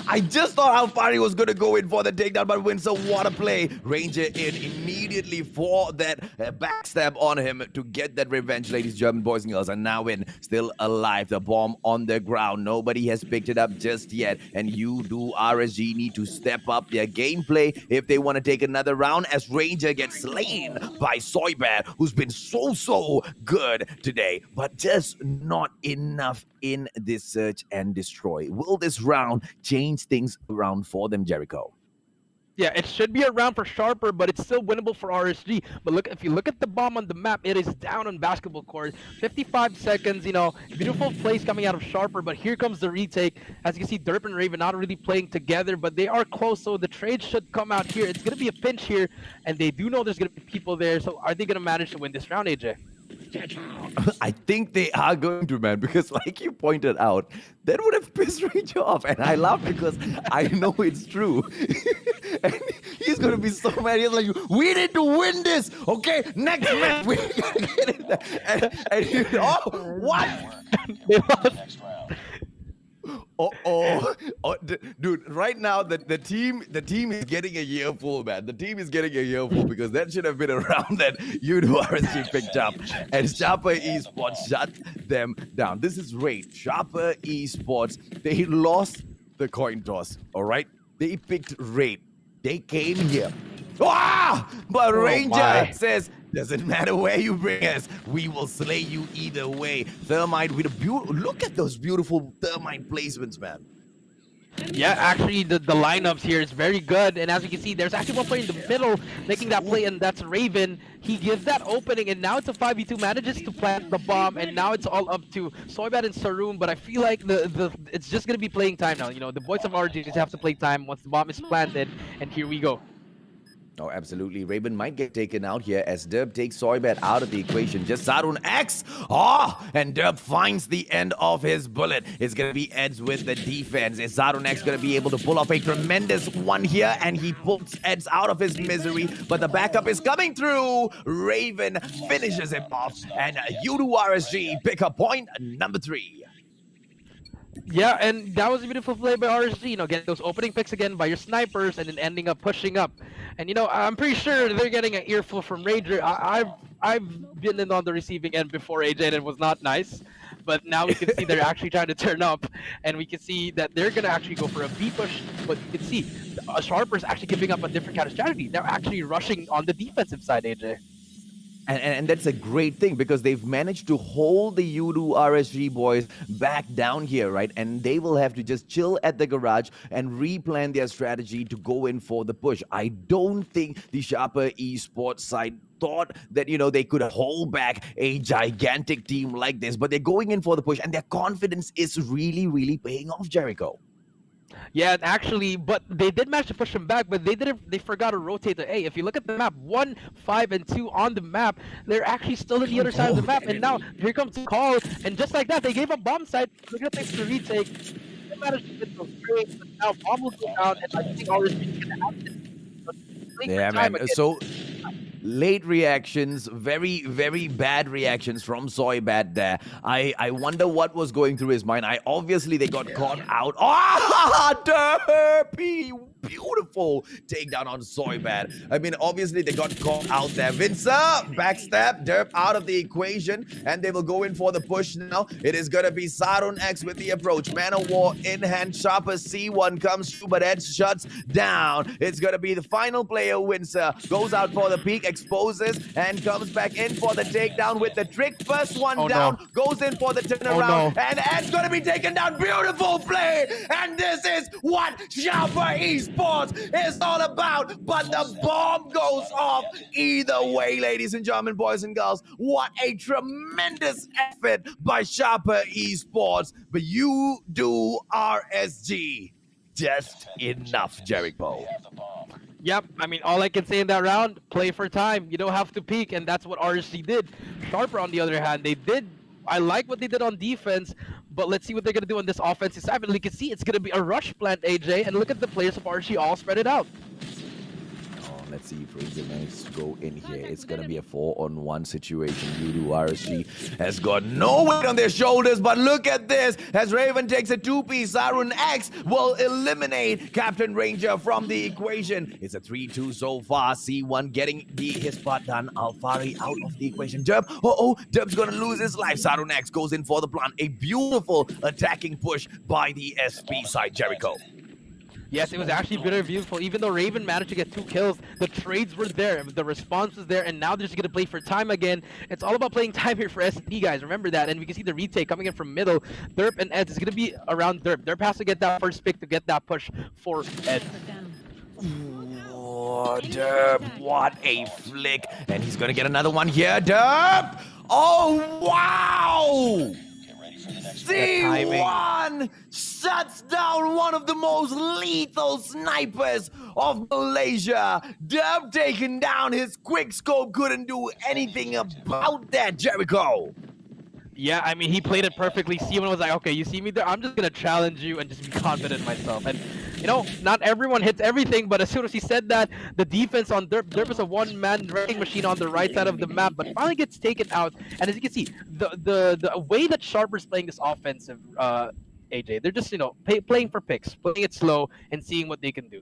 I just thought Alfari was going to go in for the takedown, but wins a water play. Ranger in immediately for that backstab on him to get that revenge, ladies, German boys and girls. And now in, still alive. The bomb on the ground. Nobody has picked it up just yet. And Yoodo RSG need to step up their gameplay if they want to take another round, as Ranger gets slain by Soybad, who's been so good today, but just not enough in this search and destroy. Will this round change things around for them, Jericho? Yeah, it should be a round for Sharper, but it's still winnable for RSG. But look, if you look at the bomb on the map, it is down on basketball court. 55 seconds, you know, beautiful plays coming out of Sharper, but here comes the retake. As you can see, Derp and Raven not really playing together, but they are close, so the trade should come out here. It's going to be a pinch here, and they do know there's going to be people there, so are they going to manage to win this round, AJ? I think they are going to, man, because like you pointed out, that would have pissed Ranger off, and I laugh because I know it's true. And he's going to be so mad. He's like, we need to win this, okay? Next match, we gotta get it there. And oh, what? They lost. Dude, right now the team is getting a year full, man. The team is getting a year full because that should have been a round that Yoodo RSG picked up, and Sharper Esports shut them down. This is Raid. Sharper Esports, they lost the coin toss, all right? They picked Raid. They came here. But Ranger says, doesn't matter where you bring us, we will slay you either way. Thermite with a look at those beautiful Thermite placements, man. Yeah, actually, the lineups here is very good, and as you can see, there's actually one player in the middle making that play, and that's Raven. He gives that opening, and now it's a 5v2, manages to plant the bomb, and now it's all up to Soybat and Saroon, but I feel like it's just going to be playing time now. You know, the boys of RG just have to play time once the bomb is planted, and here we go. Oh, absolutely. Raven might get taken out here as Derp takes Soybat out of the equation. Just Sarun X. And Derp finds the end of his bullet. It's going to be Eds with the defense. Is Sarun X going to be able to pull off a tremendous one here? And he pulls Eds out of his misery. But the backup is coming through. Raven finishes him off. And Yoodo RSG pick up point number 3. Yeah, and that was a beautiful play by RSG, you know, getting those opening picks again by your snipers and then ending up pushing up. And, you know, I'm pretty sure they're getting an earful from Ranger. I've been in on the receiving end before, AJ, and it was not nice. But now we can see they're actually trying to turn up, and we can see that they're going to actually go for a B push. But you can see Sharper's actually giving up a different kind of strategy. They're actually rushing on the defensive side, AJ. And that's a great thing because they've managed to hold the Yoodo RSG boys back down here, right? And they will have to just chill at the garage and replan their strategy to go in for the push. I don't think the Sharper Esports side thought that, you know, they could hold back a gigantic team like this, but they're going in for the push and their confidence is really, really paying off, Jericho. Yeah, actually, but they did manage to push him back, but they forgot to rotate the A. If you look at the map, 1, 5, and 2 on the map, they're actually still on the other side of the map, and now here comes the call, and just like that, they gave up bomb side. They're gonna take the retake. They managed to get those trades, but now bomb will go down, and I think all this is gonna happen. Yeah, man. So late reactions, very, very bad reactions from Soybat there. I wonder what was going through his mind. Obviously they got caught out. Derpy! Beautiful takedown on Soybat. I mean, obviously they got caught out there. Vincer, backstab, Derp out of the equation, and they will go in for the push now. It is gonna be Sarun X with the approach. Man of War in hand, Sharper C1 comes through, but Ed shuts down. It's gonna be the final player, Windsor. Goes out for the peak, exposes, and comes back in for the takedown with the trick. First one down, goes in for the turnaround, and Ed's gonna be taken down. Beautiful play, and this is what Sharper Esports is all about, but the bomb goes off either way, ladies and gentlemen, boys and girls. What a tremendous effort by Sharper Esports, but you do RSG just enough, Jericho. Yep, I mean, all I can say in that round, play for time. You don't have to peek, and that's what RSG did. Sharper, on the other hand, I like what they did on defense, but let's see what they're going to do on this offensive side. And you can see it's going to be a rush plant, AJ, and look at the players of RSG all spread it out. Let's see if Ranger manages to go in here. It's going to be a 4-on-1 situation. Yoodo RSG has got no weight on their shoulders, but look at this. As Raven takes a 2-piece, Sarun X will eliminate Captain Ranger from the equation. It's a 3-2 so far. C1 getting his part done. Alfari out of the equation. Derp, Derp's going to lose his life. Sarun X goes in for the plant. A beautiful attacking push by the SP side, Jericho. Yes, it was actually very beautiful. Even though Raven managed to get 2 kills, the trades were there, the response was there, and now they're just going to play for time again. It's all about playing time here for SD, guys. Remember that. And we can see the retake coming in from middle. Derp and Ed is going to be around Derp. Derp has to get that first pick to get that push for Ed. Oh, Derp, what a flick. And he's going to get another one here. Derp! Oh, wow! C1 shuts down one of the most lethal snipers of Malaysia. Derp taken down. His quick scope couldn't do anything about that, Jericho. Yeah, I mean, he played it perfectly. C1 was like, okay, you see me there? I'm just going to challenge you and just be confident in myself. And, you know, not everyone hits everything, but as soon as he said that, the defense on Derp is a one-man wrecking machine on the right side of the map, but finally gets taken out. And as you can see, the way that Sharper's playing this offensive, AJ, they're just, you know, playing for picks, playing it slow and seeing what they can do.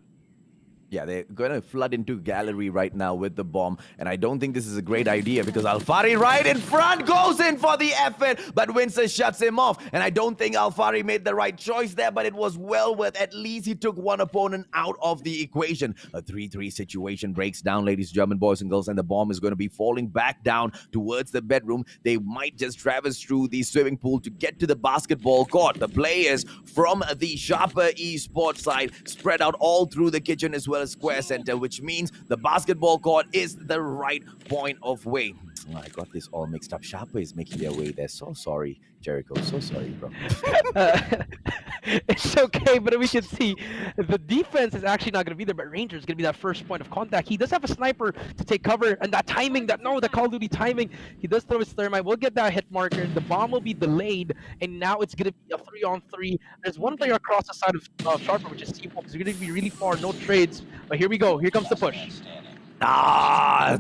Yeah, they're going to flood into gallery right now with the bomb. And I don't think this is a great idea because Alfari right in front goes in for the effort, but Windsor shuts him off. And I don't think Alfari made the right choice there, but it was well worth. At least he took one opponent out of the equation. A 3-3 situation breaks down, ladies and gentlemen, boys and girls, and the bomb is going to be falling back down towards the bedroom. They might just traverse through the swimming pool to get to the basketball court. The players from the Sharper Esports side spread out all through the kitchen as well as square center, which means the basketball court is the right point of way. I got this all mixed up. Sharper is making their way there. So sorry, Jericho. So sorry, bro. It's okay, but we can see the defense is actually not going to be there, but Ranger is going to be that first point of contact. He does have a sniper to take cover, and that timing, the Call of Duty timing, he does throw his thermite. We'll get that hit marker. The bomb will be delayed, and now it's going to be a 3-on-3. There's one player across the side of Sharper, which is C4, because we're going to be really far, no trades. But here we go. Here comes the push.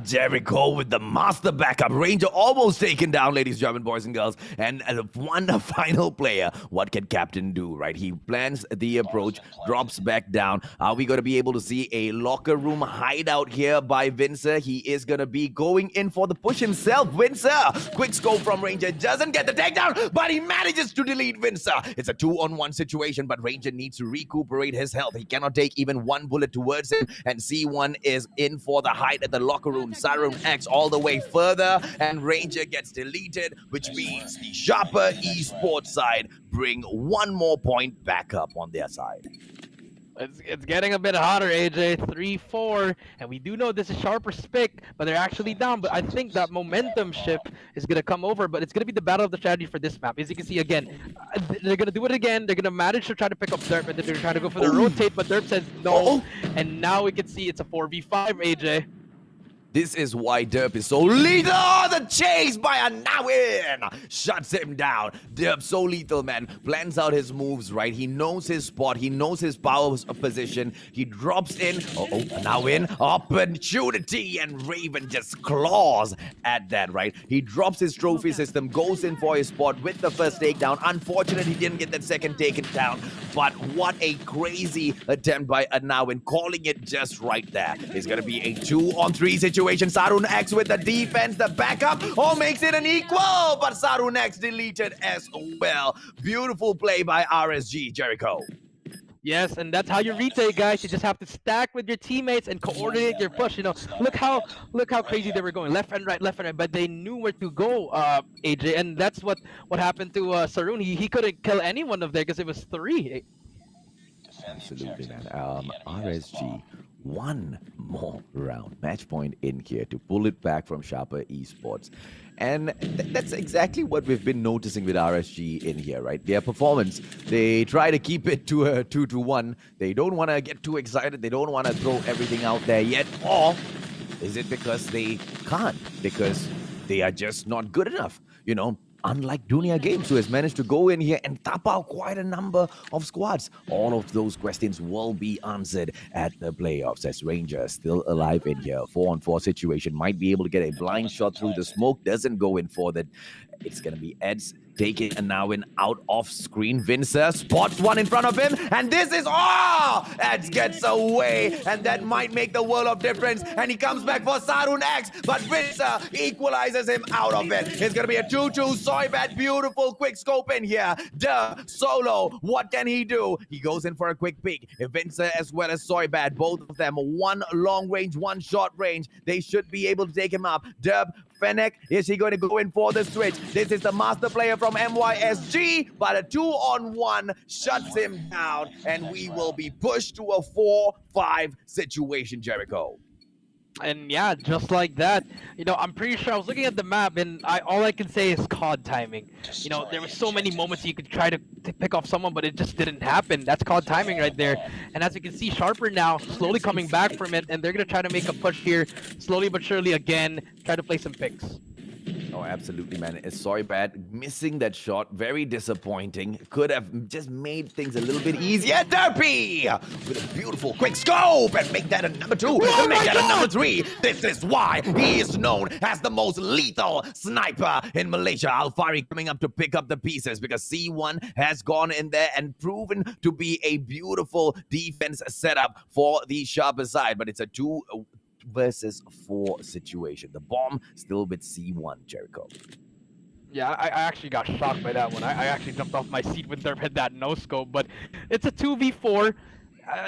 Jericho with the master backup. Ranger almost taken down, ladies and gentlemen, boys and girls. And one final player. What can Captain do, right? He plans the approach, drops back down. Are we going to be able to see a locker room hideout here by Windsor? He is going to be going in for the push himself. Windsor, quick scope from Ranger. Doesn't get the takedown, but he manages to delete Windsor. It's a 2-on-1 situation, but Ranger needs to recuperate his health. He cannot take even one bullet towards him, and C1 is in for the hide at the locker room. Sarun X all the way further, and Ranger gets deleted, which means the Sharper Esports side bring one more point back up on their side. It's getting a bit hotter, AJ. 3-4, and we do know this is Sharper's pick, but they're actually down. But I think that momentum shift is going to come over, but it's going to be the battle of the strategy for this map. As you can see, again, they're going to do it again. They're going to manage to try to pick up Derp, and they're going to try to go for the rotate, but Derp says no. And now we can see it's a 4v5, AJ. This is why Derp is so lethal. The chase by Anawin shuts him down. Derp so lethal, man. Plans out his moves, right? He knows his spot. He knows his power position. He drops in. Anawin, opportunity, and Raven just claws at that, right? He drops his trophy system, goes in for his spot with the first takedown. Unfortunately, he didn't get that second taken down. But what a crazy attempt by Anawin, calling it just right there. It's going to be a 2-on-3 situation. Sarun X with the defense, the backup, makes it an equal, but Sarun X deleted as well. Beautiful play by RSG, Jericho. Yes, and that's how you retake, guys. You just have to stack with your teammates and coordinate your push. You know, look how crazy they were going, left and right, but they knew where to go, AJ, and that's what happened to Sarun. He couldn't kill any one of them because it was 3. Absolutely, man. RSG, one more round. Match point in here to pull it back from Sharper Esports. And that's exactly what we've been noticing with RSG in here, right? Their performance, they try to keep it to a 2-1. They don't want to get too excited. They don't want to throw everything out there yet. Or is it because they can't? Because they are just not good enough, you know? Unlike Dunia Games, who has managed to go in here and tap out quite a number of squads. All of those questions will be answered at the playoffs, as Ranger still alive in here. 4-on-4 situation, might be able to get a blind shot through the smoke, doesn't go in for that. It's going to be Ed's taking a now in out of screen. Windsor spots one in front of him, and this is Eds gets away, and that might make the world of difference. And he comes back for Sarun X, but Windsor equalizes him out of it. It's gonna be a 2-2. Soybat, beautiful quick scope in here. Solo, what can he do? He goes in for a quick peek. Windsor as well as Soybat, both of them one long range, one short range. They should be able to take him up. Fennec, is he going to go in for the switch? This is the master player from MYSG, but a 2-on-1 shuts him down, and we will be pushed to a 4-5 situation, Jericho. And yeah, just like that, you know, I'm pretty sure I was looking at the map, and all I can say is COD timing. You know, there were so many moments you could try to pick off someone, but it just didn't happen. That's COD timing right there. And as you can see, Sharper now slowly coming back from it, and they're going to try to make a push here, slowly but surely again, try to play some picks. Oh, absolutely, man. Sorry, bad. Missing that shot. Very disappointing. Could have just made things a little bit easier. Derpy! With a beautiful quick scope and make that a number 2. Oh and make that God! a number 3. This is why he is known as the most lethal sniper in Malaysia. Alfari coming up to pick up the pieces because C1 has gone in there and proven to be a beautiful defense setup for the sharper side. But it's a 2 versus 4 situation. The bomb still with C1, Jericho. Yeah, I actually got shocked by that one. I actually jumped off my seat when Derp hit that no-scope, but it's a 2v4.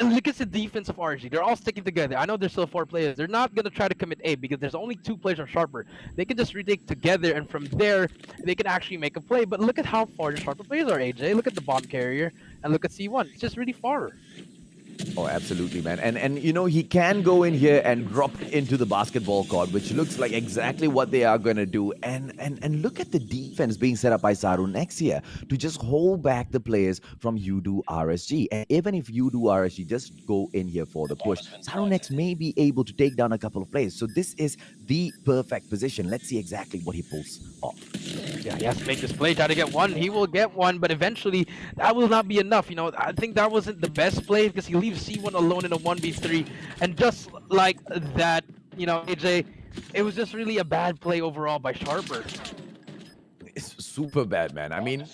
Look at the defense of RG. They're all sticking together. I know there's still 4 players. They're not going to try to commit A because there's only 2 players on Sharper. They can just retake together, and from there, they can actually make a play. But look at how far the Sharper players are, AJ. Look at the bomb carrier, and look at C1. It's just really far. Oh, absolutely, man. And you know, he can go in here and drop into the basketball court, which looks like exactly what they are going to do. And look at the defense being set up by SaruNex here to just hold back the players from Yoodo RSG. And even if Yoodo RSG just go in here for the push, SaruNex may be able to take down a couple of players. So this is the perfect position. Let's see exactly what he pulls off. Yeah, he has to make this play, try to get one. He will get one, but eventually that will not be enough. You know, I think that wasn't the best play because he leaves C1 alone in a 1v3. And just like that, you know, AJ, it was just really a bad play overall by Sharper. It's super bad, man. I mean,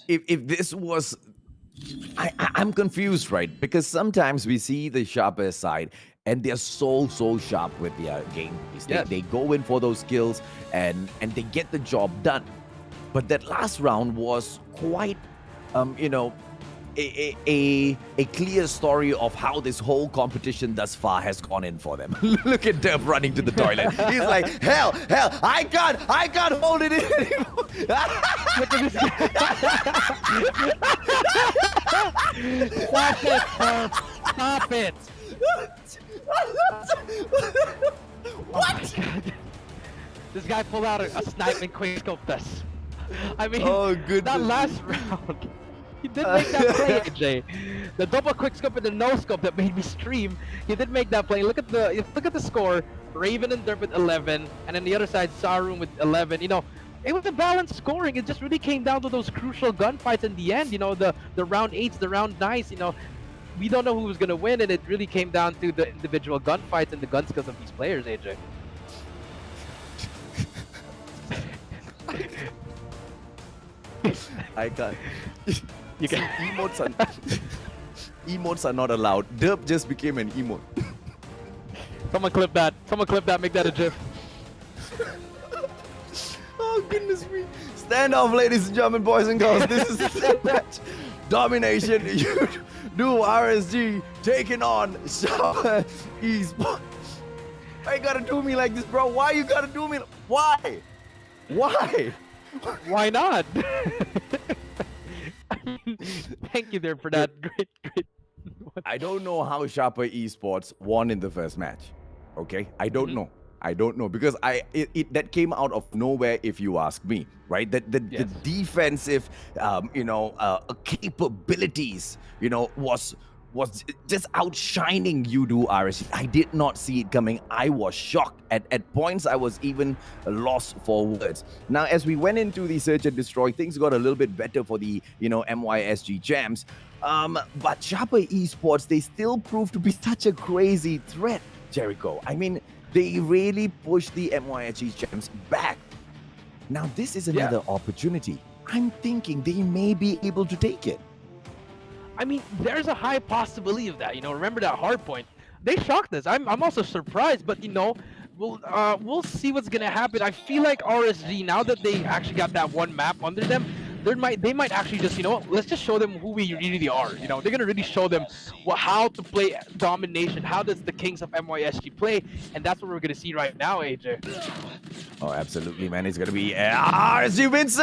if this was... I'm confused, right? Because sometimes we see the sharper side and they're so sharp with their game. Yes. They go in for those kills and they get the job done. But that last round was quite, you know, a clear story of how this whole competition thus far has gone in for them. Look at Derp running to the toilet. He's like, hell, I can't hold it in anymore. Look at this Stop it, Derp. Stop it. What? Oh my God. This guy pulled out a snipe and quickscoped us. I mean, oh, goodness. that last round, he did make that play, AJ. The double quickscope and the no-scope that made me stream, he did make that play. Look at the score. Raven and Derp with 11, and then the other side, Sarun with 11. You know, it was a balanced scoring. It just really came down to those crucial gunfights in the end. You know, the round 8s, the round 9s, you know, we don't know who was going to win, and it really came down to the individual gunfights and the gun skills of these players, AJ. I can't. You can. Emotes are not allowed. Derp just became an emote. Someone clip that. Someone clip that. Make that a GIF. Oh, goodness me. Stand off, ladies and gentlemen, boys and girls. This is the match. Domination. You do RSG taking on Sharper Esports. Why you gotta do me like this, bro? Why you gotta do me? Why? Why? Why not? Thank you there for that. Great. I don't know how Sharper Esports won in the first match. Okay, I don't know. I don't know because that came out of nowhere, if you ask me. Right, the defensive, you know, capabilities, you know, was just outshining Yoodo RSG. I did not see it coming. I was shocked. At points, I was even lost for words. Now, as we went into the Search and Destroy, things got a little bit better for the, you know, MYSG Jams. But Sharper Esports, they still proved to be such a crazy threat, Jericho. I mean, they really pushed the MYSG Jams back. Now, this is another opportunity. I'm thinking they may be able to take it. I mean, there's a high possibility of that. You know, remember that hard point. They shocked us. I'm also surprised, but you know, we'll see what's gonna happen. I feel like RSG, now that they actually got that one map under them, they might actually just, you know what, let's just show them who we really are. You know, they're gonna really show them how to play domination. How does the Kings of MYSG play? And that's what we're gonna see right now, AJ. Oh, absolutely, man. It's gonna be RSG wins.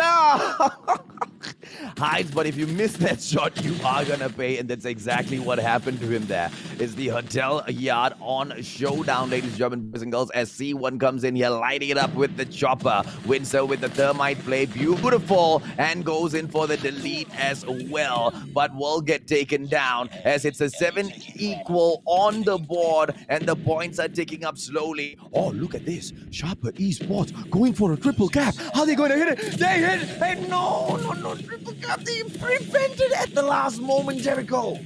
hides, but if you miss that shot, you are gonna pay, and that's exactly what happened to him there. It's the hotel yard on showdown, ladies and gentlemen, boys and girls, as C1 comes in here, lighting it up with the chopper. Windsor with the thermite play, beautiful, and goes in for the delete as well, but will get taken down as it's a 7 equal on the board, and the points are ticking up slowly. Oh, look at this. Sharper Esports going for a triple cap. Are they going to hit it? They hit it. And no, triple cap. They prevented at the last moment, Jericho.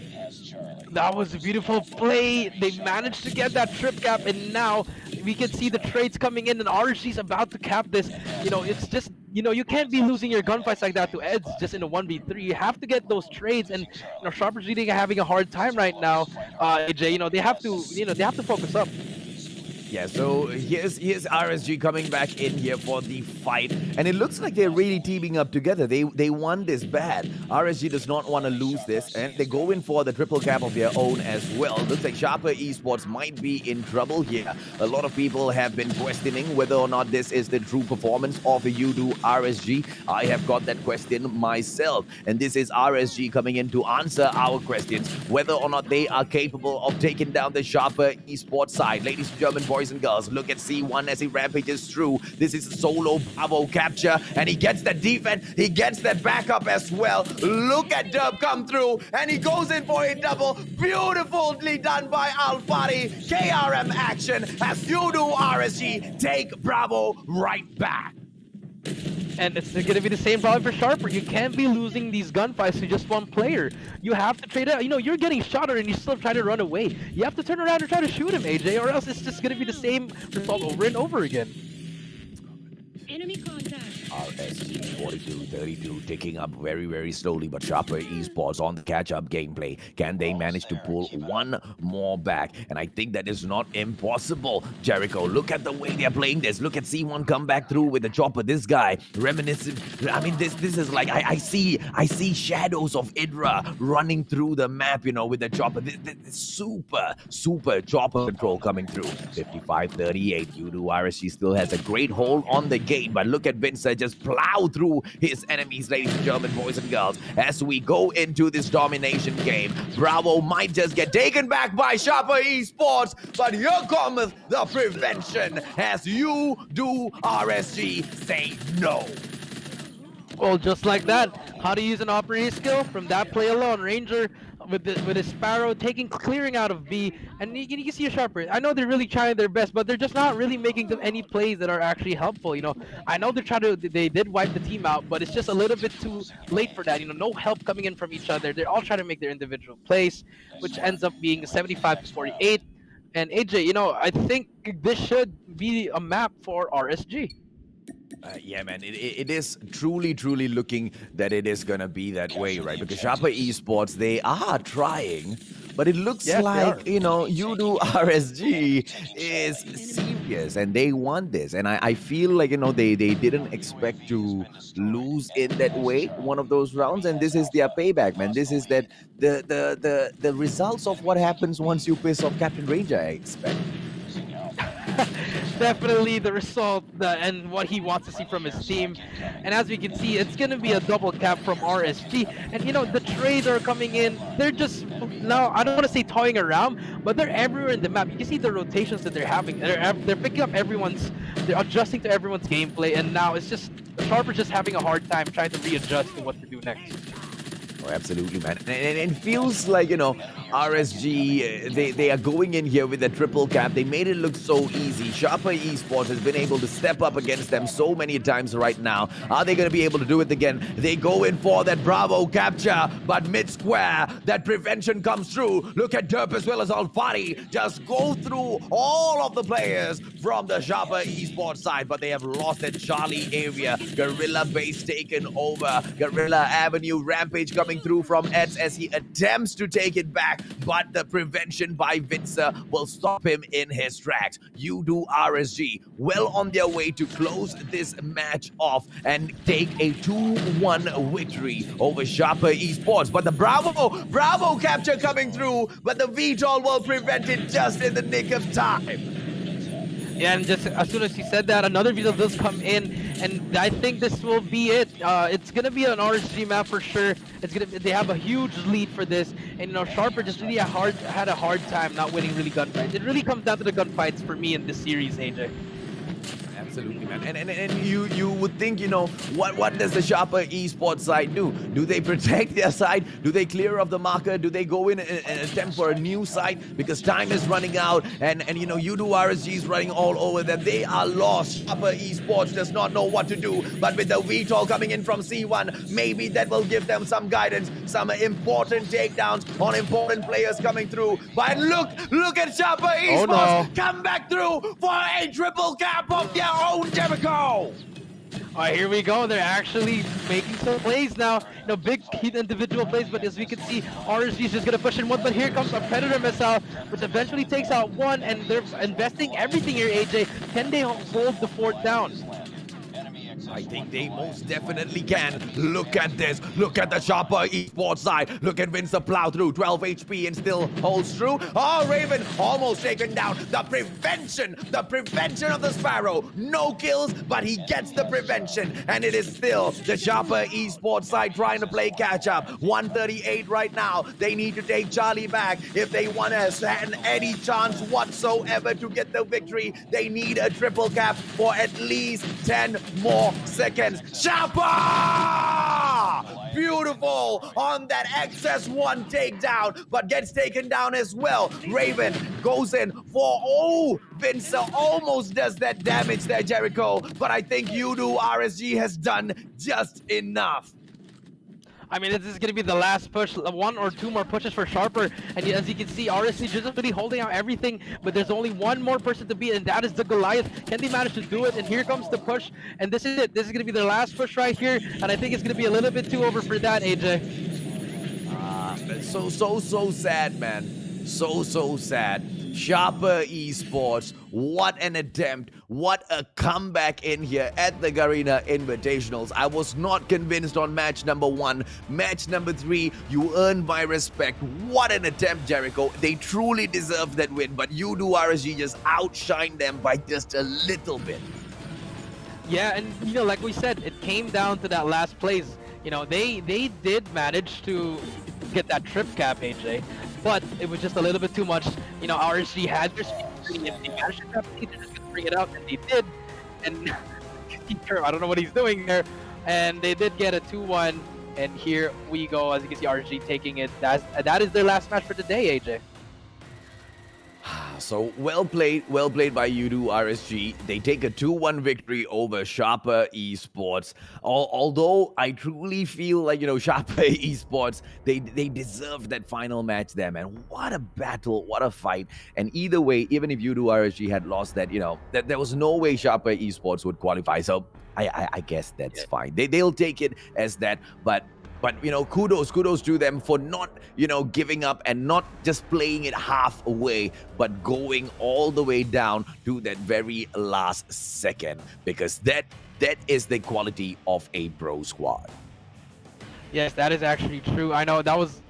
That was a beautiful play. They managed to get that trip cap, and now we can see the trades coming in, and RSG's about to cap this. You know, it's just, you know, you can't be losing your gunfights like that to Eds just in a 1v3. You have to get those trades, and you know, Sharper's really having a hard time right now. AJ, you know, they have to focus up. Yeah, so here's RSG coming back in here for the fight, and it looks like they're really teaming up together. They won this bad. RSG does not want to lose this, and they go in for the triple cap of their own as well. Looks like Sharper Esports might be in trouble here. A lot of people have been questioning whether or not this is the true performance of the Yoodo RSG. I have got that question myself, and this is RSG coming in to answer our questions, whether or not they are capable of taking down the Sharper Esports side. Ladies and gentlemen, boys and girls, look at C1 as he rampages through. This is a solo Bravo capture, and he gets the defense, he gets that backup as well. Look at Derp come through, and he goes in for a double. Beautifully done by Alfari. KRM action as Yoodo RSG take Bravo right back. And it's going to be the same problem for Sharper. You can't be losing these gunfights to just one player. You have to trade out. You know, you're getting shot at and you still try to run away. You have to turn around and try to shoot him, AJ, or else it's just going to be the same result over and over again. Enemy contact. RSG 42-32, ticking up very, very slowly, but Sharper Esports on the catch-up gameplay. Can they manage to pull one more back? And I think that is not impossible. Jericho, look at the way they're playing this. Look at C1 come back through with the chopper. This guy, reminiscent. I mean, this is like, I see shadows of Idra running through the map, you know, with the chopper. This super chopper control coming through. 55-38, Yoodo RSG still has a great hold on the game, but look at Vincent just plow through his enemies, ladies and gentlemen, boys and girls, as we go into this domination game. Bravo might just get taken back by Sharper Esports, but here comes the prevention as you do RSG say no. Well, just like that, how to use an operating skill from that play alone. Ranger with his Sparrow clearing out of B, and you can see a Sharper. I know they're really trying their best, but they're just not really making them any plays that are actually helpful. You know, I know they did wipe the team out, but it's just a little bit too late for that. You know, no help coming in from each other. They're all trying to make their individual plays, which ends up being 75-48. And AJ, you know, I think this should be a map for RSG. Yeah, man, it is truly looking that it is gonna be that way, right? Because Sharper Esports, they are trying, but it looks like, you know, Yoodo RSG is serious and they want this. And I feel like, you know, they didn't expect to lose in that way, one of those rounds, and this is their payback, man. This is that the results of what happens once you piss off Captain Ranger, I expect. Definitely the result and what he wants to see from his team. And as we can see, it's going to be a double cap from RSG. And you know, the trades are coming in. They're just, now I don't want to say toying around, but they're everywhere in the map. You can see the rotations that they're having. They're picking up they're adjusting to everyone's gameplay. And now it's just, Sharper's just having a hard time trying to readjust to what to do next. Oh, absolutely, man. And it feels like, you know, RSG, they are going in here with the triple cap. They made it look so easy. Sharper Esports has been able to step up against them so many times right now. Are they going to be able to do it again? They go in for that Bravo capture, but mid-square, that prevention comes through. Look at Derp as well as Alfari. Just go through all of the players from the Sharper Esports side, but they have lost that Charlie area. Guerrilla base taken over. Guerrilla Avenue Rampage coming through from Eds as he attempts to take it back, but the prevention by Vincer will stop him in his tracks. Yoodo RSG well on their way to close this match off and take a 2-1 victory over Sharper Esports. But the Bravo capture coming through, but the VTOL will prevent it just in the nick of time. Yeah, and just as soon as he said that, another Visa does come in, and I think this will be it. It's gonna be an RSG map for sure. They have a huge lead for this, and Sharper just really had a hard time not winning really gunfights. It really comes down to the gunfights for me in this series, AJ. Absolutely, man. And you would think, what does the Sharper Esports side do? Do they protect their side? Do they clear off the marker? Do they go in and attempt for a new site? Because time is running out, and Yoodo RSG is running all over them. They are lost. Sharper Esports does not know what to do. But with the VTOL coming in from C1, maybe that will give them some guidance, some important takedowns on important players coming through. But look at Sharper Esports come back through for a triple cap of their own Jericho. All right, here we go. They're actually making some plays now. Big individual plays, but as we can see, RSG is just going to push in one. But here comes a Predator missile, which eventually takes out one, and they're investing everything here, AJ. Can they hold the fort down? I think they most definitely can. Look at this. Look at the Sharper Esports side. Look at Vince the plow through 12 HP and still holds true. Oh, Raven almost taken down. The prevention of the Sparrow. No kills, but he gets the prevention. And it is still the Sharper Esports side trying to play catch up. 138 right now. They need to take Charlie back if they want to stand any chance whatsoever to get the victory. They need a triple cap for at least 10 more seconds. Sharper! Beautiful on that XS1 takedown, but gets taken down as well. Raven goes in for, Vince almost does that damage there, Jericho, but I think Yoodo RSG has done just enough. I mean, this is going to be the last push, one or two more pushes for Sharper, and as you can see, RSC just really holding out everything, but there's only one more person to beat, and that is the Goliath. Can they manage to do it? And here comes the push, and this is it. This is going to be their last push right here, and I think it's going to be a little bit too over for that, AJ. So sad, man. So sad. Sharper Esports, what an attempt, what a comeback in here at the Garena Invitationals. I was not convinced on match number 1. Match number 3, you earned my respect. What an attempt, Jericho. They truly deserved that win, but Yoodo RSG just outshined them by just a little bit. Yeah, and like we said, it came down to that last plays. They did manage to get that trip cap, AJ. But it was just a little bit too much. RSG had their speed, and they managed to grab it, they're just going to bring it out, and they did. And I don't know what he's doing there. And they did get a 2-1, and here we go. As you can see, RSG taking it. That is their last match for today, AJ. So well played by Yoodo RSG. They take a 2-1 victory over Sharper Esports. Although I truly feel like, Sharper Esports, they deserve that final match there, man. What a battle, what a fight. And either way, even if Yoodo RSG had lost that, that there was no way Sharper Esports would qualify. So I guess that's fine. They'll take it as that, but kudos to them for not, giving up and not just playing it halfway, but going all the way down to that very last second, because that is the quality of a pro squad. Yes, that is actually true. I know that was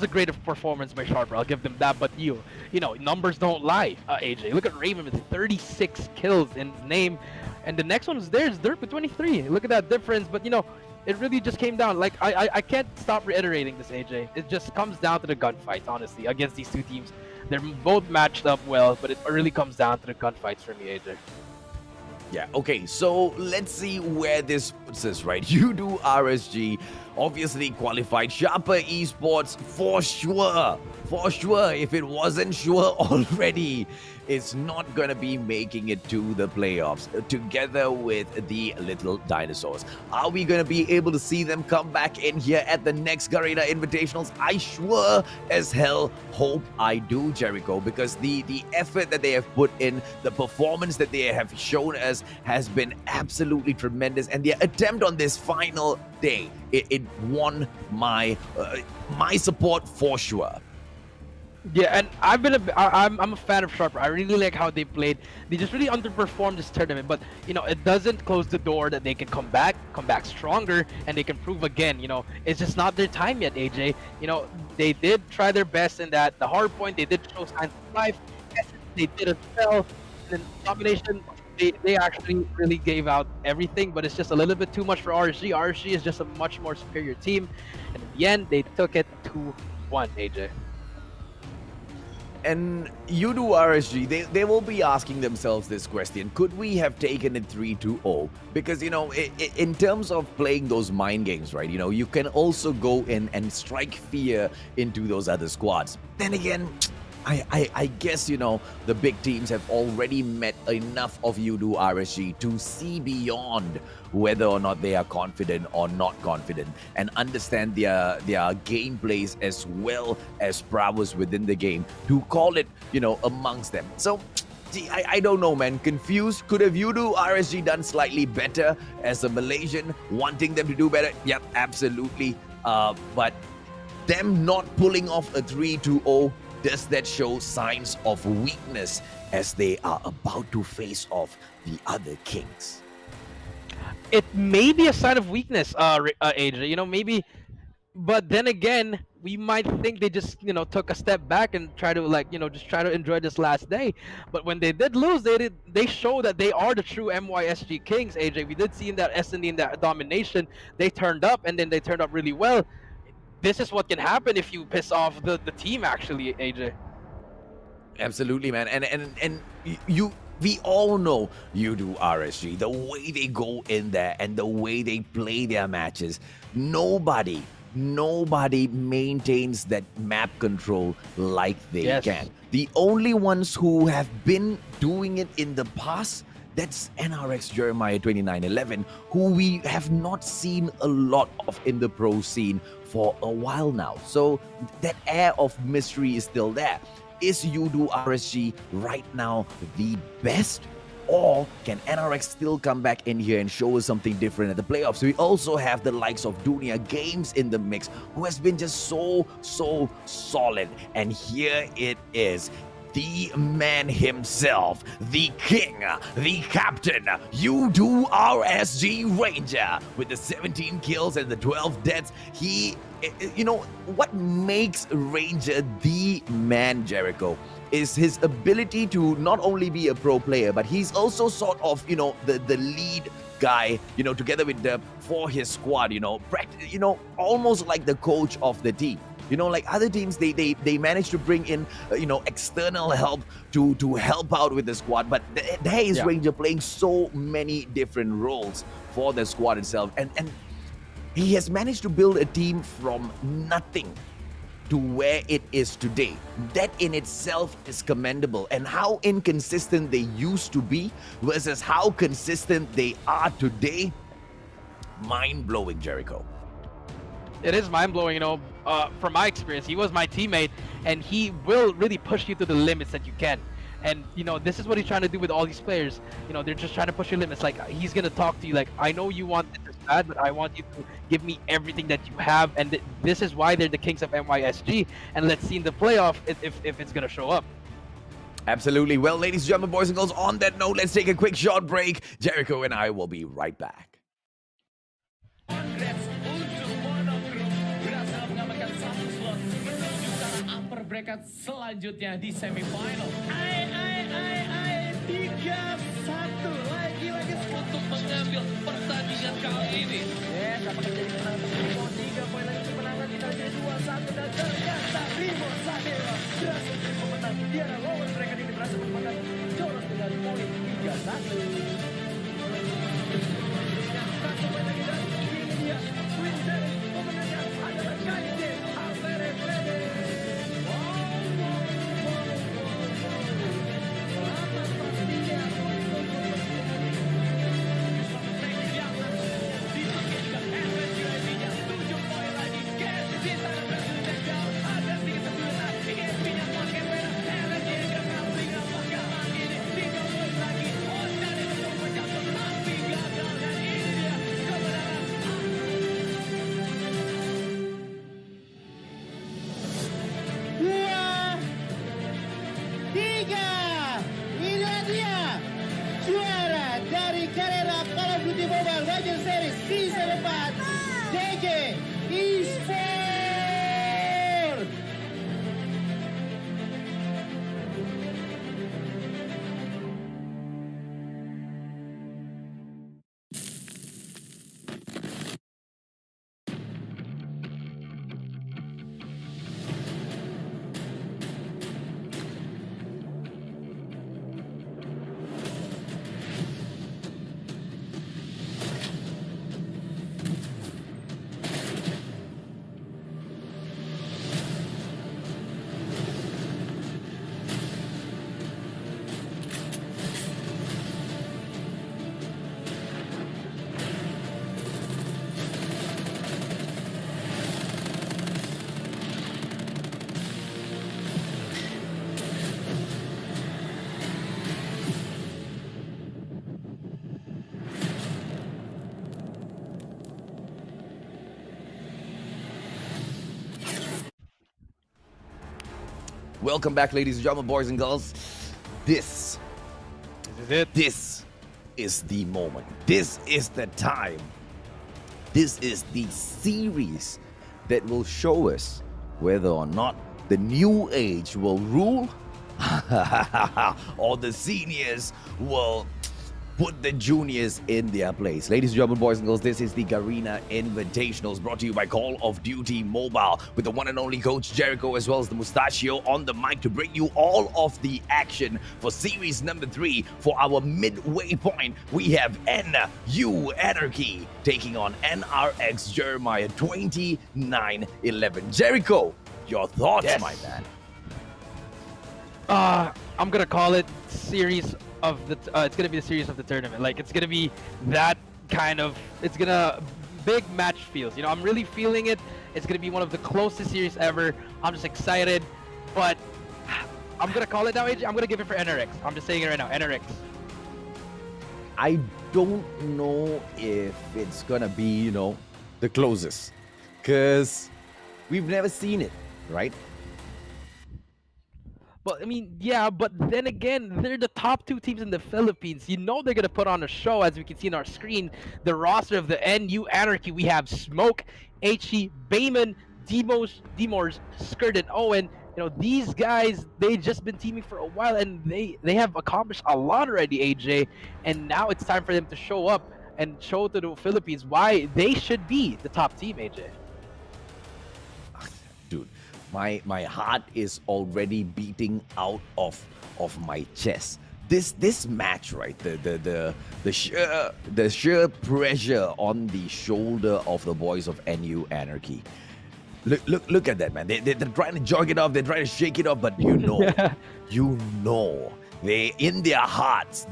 a great performance by Sharper. I'll give them that, but numbers don't lie, AJ. Look at Raven with 36 kills in his name, and the next one is theirs, Dirk with 23. Look at that difference, but it really just came down. Like, I can't stop reiterating this, AJ. It just comes down to the gunfights, honestly, against these two teams. They're both matched up well, but it really comes down to the gunfights for me, AJ. Yeah, okay, so let's see where this puts us, right? Yoodo RSG obviously qualified. Sharper Esports for sure. If it wasn't sure already, it's not gonna be making it to the playoffs together with the Little Dinosaurs. Are we gonna be able to see them come back in here at the next Garena Invitationals? I sure as hell hope I do, Jericho, because the effort that they have put in, the performance that they have shown us has been absolutely tremendous, and their attempt on this final day, it won my support for sure. Yeah, and I'm a fan of Sharper. I really like how they played. They just really underperformed this tournament, but it doesn't close the door that they can come back stronger, and they can prove again. It's just not their time yet, AJ. They did try their best in that. The hard point, they did show signs of life. They did as well. And domination, they actually really gave out everything, but it's just a little bit too much for RSG. RSG is just a much more superior team, and in the end, they took it 2-1. AJ. And Yoodo RSG, they will be asking themselves this question: could we have taken it 3-0? Because in terms of playing those mind games, right? You can also go in and strike fear into those other squads. Then again, I guess, the big teams have already met enough of Yoodo RSG to see beyond whether or not they are confident or not confident, and understand their gameplays as well as prowess within the game to call it, amongst them. So, I don't know, man. Confused. Could have Yoodo RSG done slightly better as a Malaysian, wanting them to do better? Yep, absolutely. But them not pulling off a 3-0, does that show signs of weakness as they are about to face off the other kings? It may be a sign of weakness, AJ. Maybe, but then again, we might think they just took a step back and try to just try to enjoy this last day. But when they did lose, they show that they are the true MYSG kings. AJ, we did see in that S&D, in that domination, they turned up, and then they turned up really well. This is what can happen if you piss off the team, actually, AJ. Absolutely, man. And we all know Yoodo RSG, the way they go in there and the way they play their matches. Nobody maintains that map control like they can. The only ones who have been doing it in the past, that's NRX Jeremiah 2911, who we have not seen a lot of in the pro scene for a while now. So that air of mystery is still there. Is Yoodo RSG right now the best? Or can NRX still come back in here and show us something different at the playoffs? We also have the likes of Dunia Games in the mix, who has been just so solid. And here it is. The man himself, the king, the captain, Yoodo RSG Ranger, with the 17 kills and the 12 deaths. He, what makes Ranger the man, Jericho, is his ability to not only be a pro player, but he's also sort of, the lead guy, together with for his squad, almost like the coach of the team. Like other teams, they manage to bring in, external help to help out with the squad. But there is Ranger playing so many different roles for the squad itself. And he has managed to build a team from nothing to where it is today. That in itself is commendable. And how inconsistent they used to be versus how consistent they are today, mind-blowing, Jericho. It is mind-blowing, from my experience. He was my teammate, and he will really push you to the limits that you can. And, this is what he's trying to do with all these players. They're just trying to push your limits. Like, he's going to talk to you like, I know you want this bad, but I want you to give me everything that you have. And this is why they're the kings of MYSG. And let's see in the playoff if it's going to show up. Absolutely. Well, ladies and gentlemen, boys and girls, on that note, let's take a quick short break. Jericho and I will be right back. Bracket selanjutnya di semifinal. 3-1 lagi untuk mengambil pertandingan kali ini. Yes, apakah jadi kemenangan untuk 3 poin lagi kemenangan kita jadi 2-1 dan ternyata Bimo Sadera berhasil menjadi pemenang. Dia lawan mereka ini berhasil memenangkan Joros dengan poin 3-1. Satu poin lagi dan ini dia win series pemenangnya adalah KD Alvarez. Garena Call of Duty Mobile Legends Series Season 4 DJ Esport. Welcome back, ladies and gentlemen, boys and girls. This is it. This is the moment. This is the time. This is the series that will show us whether or not the new age will rule or the seniors will put the juniors in their place. Ladies and gentlemen, boys and girls, this is the Garena Invitationals brought to you by Call of Duty Mobile with the one and only Coach Jericho as well as the Mustachio on the mic to bring you all of the action for series number 3. For our midway point, we have NU Anarchy taking on NRX Jeremiah 29-11. Jericho, your thoughts, my man? I'm gonna call it series of the. It's gonna be the series of the tournament. Like it's gonna be that kind of. It's gonna big match feels. You know, I'm really feeling it. It's gonna be one of the closest series ever. I'm just excited, but I'm gonna call it now, AJ. I'm gonna give it for NRX. I'm just saying it right now, NRX. I don't know if it's gonna be, you know, the closest, cause we've never seen it, right? But I mean, yeah, but then again, they're the top 2 teams in the Philippines. You know they're gonna put on a show, as we can see on our screen. The roster of the NU Anarchy. We have Smoke, HE, Bayman, Demors, Skirt, and Owen. You know, these guys, they've just been teaming for a while, and they have accomplished a lot already, AJ. And now it's time for them to show up and show to the Philippines why they should be the top team, AJ. Dude, my heart is already beating out of my chest. This match, right? The sheer pressure on the shoulder of the boys of NU Anarchy. Look at that, man. They're trying to jog it off, they're trying to shake it off, but you know, they in their hearts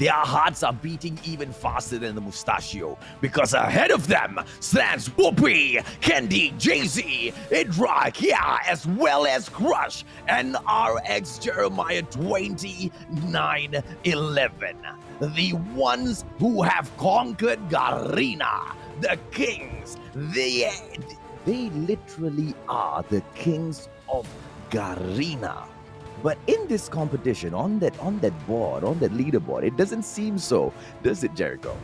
are beating even faster than the Mustachio, because ahead of them stands Whoopi, Candy, Jay-Z, Idrak, yeah, as well as Crush and NRX Jeremiah 29-11. The ones who have conquered Garena, the kings. They literally are the kings of Garena. But in this competition, on that board, on that leaderboard, it doesn't seem so, does it, Jericho?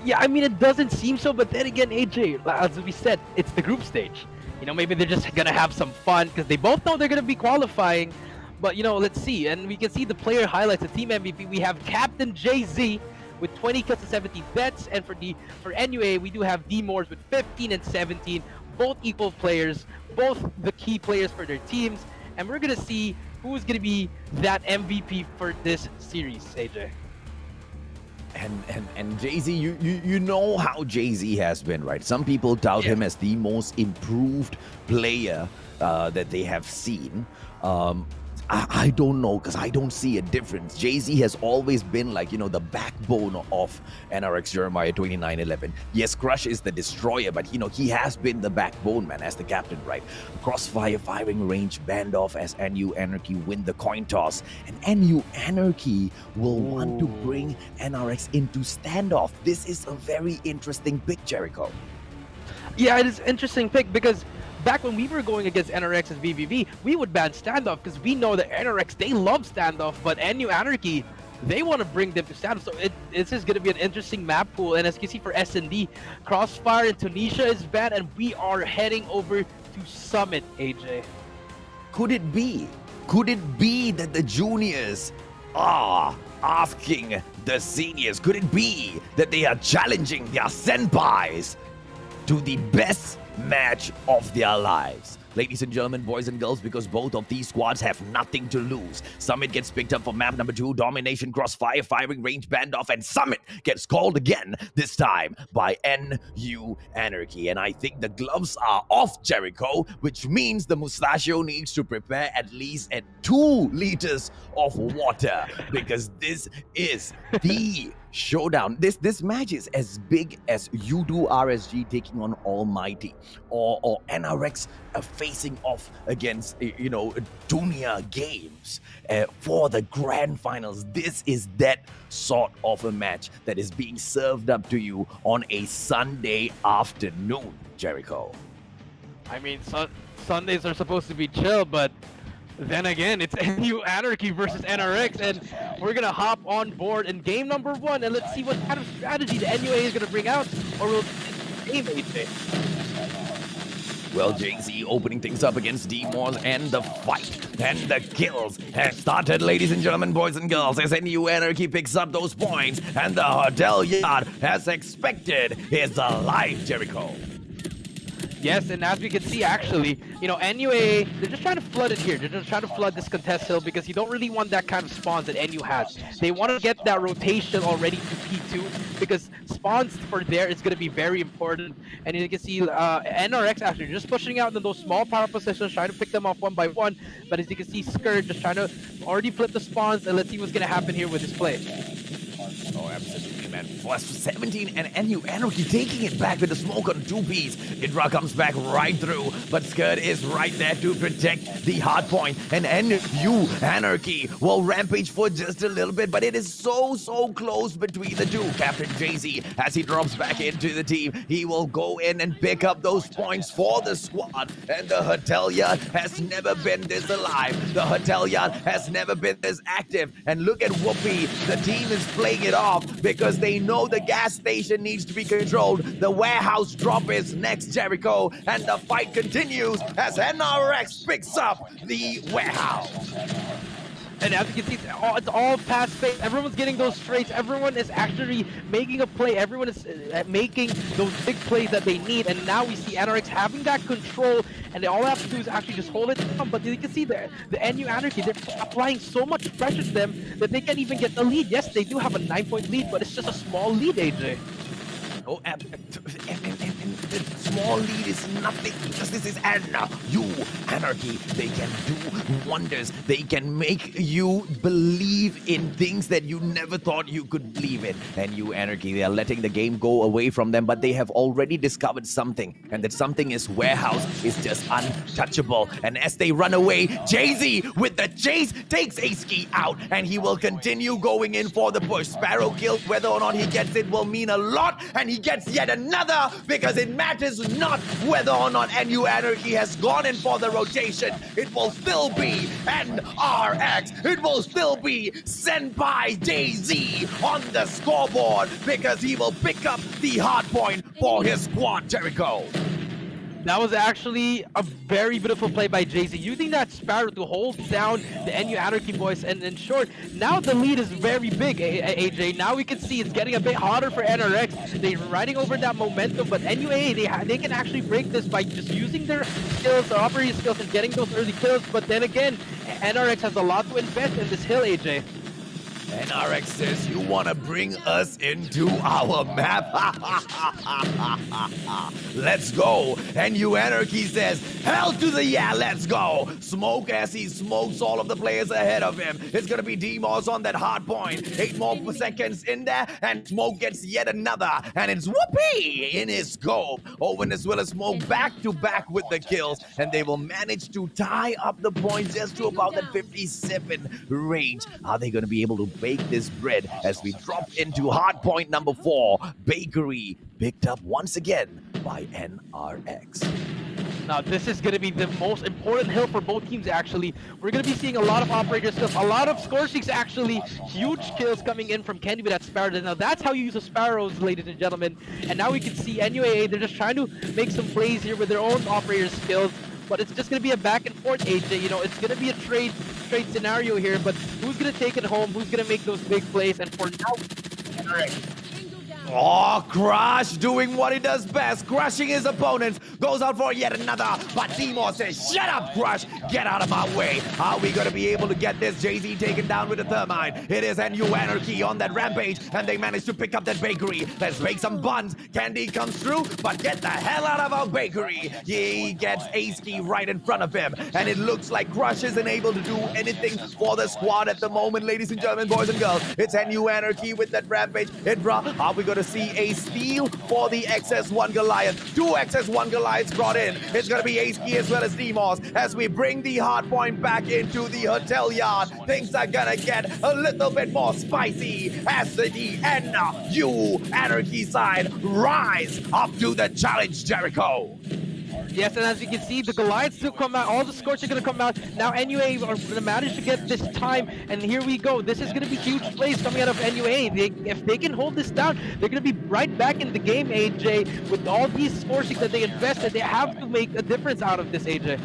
Yeah, I mean, it doesn't seem so, but then again, AJ, as we said, it's the group stage. You know, maybe they're just gonna have some fun because they both know they're gonna be qualifying. But, you know, let's see. And we can see the player highlights, the team MVP. We have Captain Jay-Z with 20 kills and 17 deaths. And for NUA, we do have D-Moors with 15 and 17. Both equal players, both the key players for their teams. And we're gonna see who's gonna be that MVP for this series, AJ. And Jay-Z, you know how Jay-Z has been, right? Some people tout him as the most improved player that they have seen. I don't know, because I don't see a difference. Jay-Z has always been like, you know, the backbone of NRX Jeremiah 29-11. Yes, Crush is the destroyer, but, you know, he has been the backbone, man, as the captain, right? Crossfire, firing range, band off as NU Anarchy win the coin toss. And NU Anarchy will want to bring NRX into standoff. This is a very interesting pick, Jericho. Yeah, it is an interesting pick because back when we were going against NRX and VVV, we would ban standoff because we know that NRX, they love standoff, but NU Anarchy, they want to bring them to standoff. So this is going to be an interesting map pool. And as you can see for S&D, Crossfire in Tunisia is banned, and we are heading over to Summit, AJ. Could it be that the juniors are asking the seniors? Could it be that they are challenging their senpais to the best match of their lives? Ladies and gentlemen, boys and girls, because both of these squads have nothing to lose. Summit gets picked up for map number 2, Domination, Crossfire, firing range, band off, and Summit gets called again, this time by NU Anarchy. And I think the gloves are off, Jericho, which means the Mustachio needs to prepare at least 2 liters of water, because this is the showdown. This match is as big as Yoodo RSG taking on Almighty, or NRX facing off against, you know, Dunia Games for the grand finals. This is that sort of a match that is being served up to you on a Sunday afternoon, Jericho. I mean, Sundays are supposed to be chill, but Then again, it's NU Anarchy versus NRX, and we're gonna hop on board in game number 1, and let's see what kind of strategy the NUA is gonna bring out, or will game AJ. Well, Jay-Z opening things up against D-Moss, and the fight and the kills have started, ladies and gentlemen, boys and girls, as NU Anarchy picks up those points, and the hotel yard, as expected, is alive, Jericho. Yes, and as we can see, actually, you know, NUA, they're just trying to flood it here. They're just trying to flood this contest hill because you don't really want that kind of spawns that NU has. They want to get that rotation already to P2 because spawns for there is going to be very important. And you can see NRX actually just pushing out into those small power positions, trying to pick them off one by one. But as you can see, Skirt just trying to already flip the spawns, and let's see what's going to happen here with this play. Oh, absolutely, man. Plus 17 and NU Anarchy taking it back with the smoke on 2Ps. Idra comes back right through, but Skirt is right there to protect the hard point. And NU Anarchy will rampage for just a little bit, but it is so close between the two. Captain Jay-Z, as he drops back into the team, he will go in and pick up those points for the squad. And the hotel yard has never been this alive. The hotel yard has never been this active. And look at Whoopi. The team is playing it off because they know the gas station needs to be controlled. The warehouse drop is next, Jericho, and the fight continues as NRX picks up the warehouse. And as you can see, it's all fast pace. Everyone's getting those straights. Everyone is actually making a play. Everyone is making those big plays that they need. And now we see NRX having that control, and all they have to do is actually just hold it down. But you can see the NU Anarchy, they're applying so much pressure to them that they can't even get the lead. Yes, they do have a 9-point lead, but it's just a small lead, AJ. Oh, and the small lead is nothing because this is NU Anarchy. They can do wonders. They can make you believe in things that you never thought you could believe in. NU Anarchy, they are letting the game go away from them, but they have already discovered something, and that something is warehouse is just untouchable. And as they run away, Jay-Z with the chase takes Aski out, and he will continue going in for the push. Sparrow kills, whether or not he gets it will mean a lot, and he gets yet another because it matters not whether or not NU Anarchy has gone in for the rotation. It will still be NRX. It will still be Senpai Jay-Z on the scoreboard because he will pick up the hard point for his squad, Jericho. That was actually a very beautiful play by Jay-Z, using that Sparrow to hold down the NU Anarchy boys. And in short, now the lead is very big, AJ. Now we can see it's getting a bit harder for NRX. They're riding over that momentum, but NUA, they can actually break this by just using their skills, their operating skills, and getting those early kills. But then again, NRX has a lot to invest in this hill, AJ. NRX says, you want to bring us into our map? Let's go. NU Anarchy says, hell to the yeah, let's go. Smoke as he smokes all of the players ahead of him. It's going to be D-Moss on that hard point. 8 more seconds in there, and Smoke gets yet another. And it's Whoopee in his scope. Owen as well as Smoke back to back with the kills. And they will manage to tie up the points just to about that 57 range. Are they going to be able to bake this bread as we drop into hard point number 4? Bakery picked up once again by NRX. Now this is going to be the most important hill for both teams, actually. We're going to be seeing a lot of operator skills, a lot of score streaks, actually. Huge kills coming in from Kenny with that Sparrow. Now that's how you use the Sparrows, ladies and gentlemen. And now we can see NUAA, they're just trying to make some plays here with their own operator skills. But it's just going to be a back and forth, AJ. You know, it's going to be a trade scenario here. But who's going to take it home? Who's going to make those big plays? And for now, NRX. Oh, Crush doing what he does best, crushing his opponents, goes out for yet another, but D-Moss says, shut up, Crush, get out of my way. Are we going to be able to get this Jay-Z taken down with a thermite? It is NU Anarchy on that rampage, and they manage to pick up that bakery. Let's bake some buns. Candy comes through, but get the hell out of our bakery. He gets Aski right in front of him, and it looks like Crush isn't able to do anything for the squad at the moment, ladies and gentlemen, boys and girls. It's NU Anarchy with that rampage. Idra, are we going to see a steal for the XS1 Goliath? 2 XS1 Goliaths brought in. It's going to be Aski as well as D-Moss as we bring the hard point back into the hotel yard. Things are going to get a little bit more spicy as the NU Anarchy side rise up to the challenge, Jericho. Yes, and as you can see, the Goliaths still come out. All the scores are going to come out. Now NUA are going to manage to get this time, and here we go. This is going to be huge plays coming out of NUA. If they can hold this down, they're going to be right back in the game, AJ. With all these forcings that they invested, they have to make a difference out of this, AJ.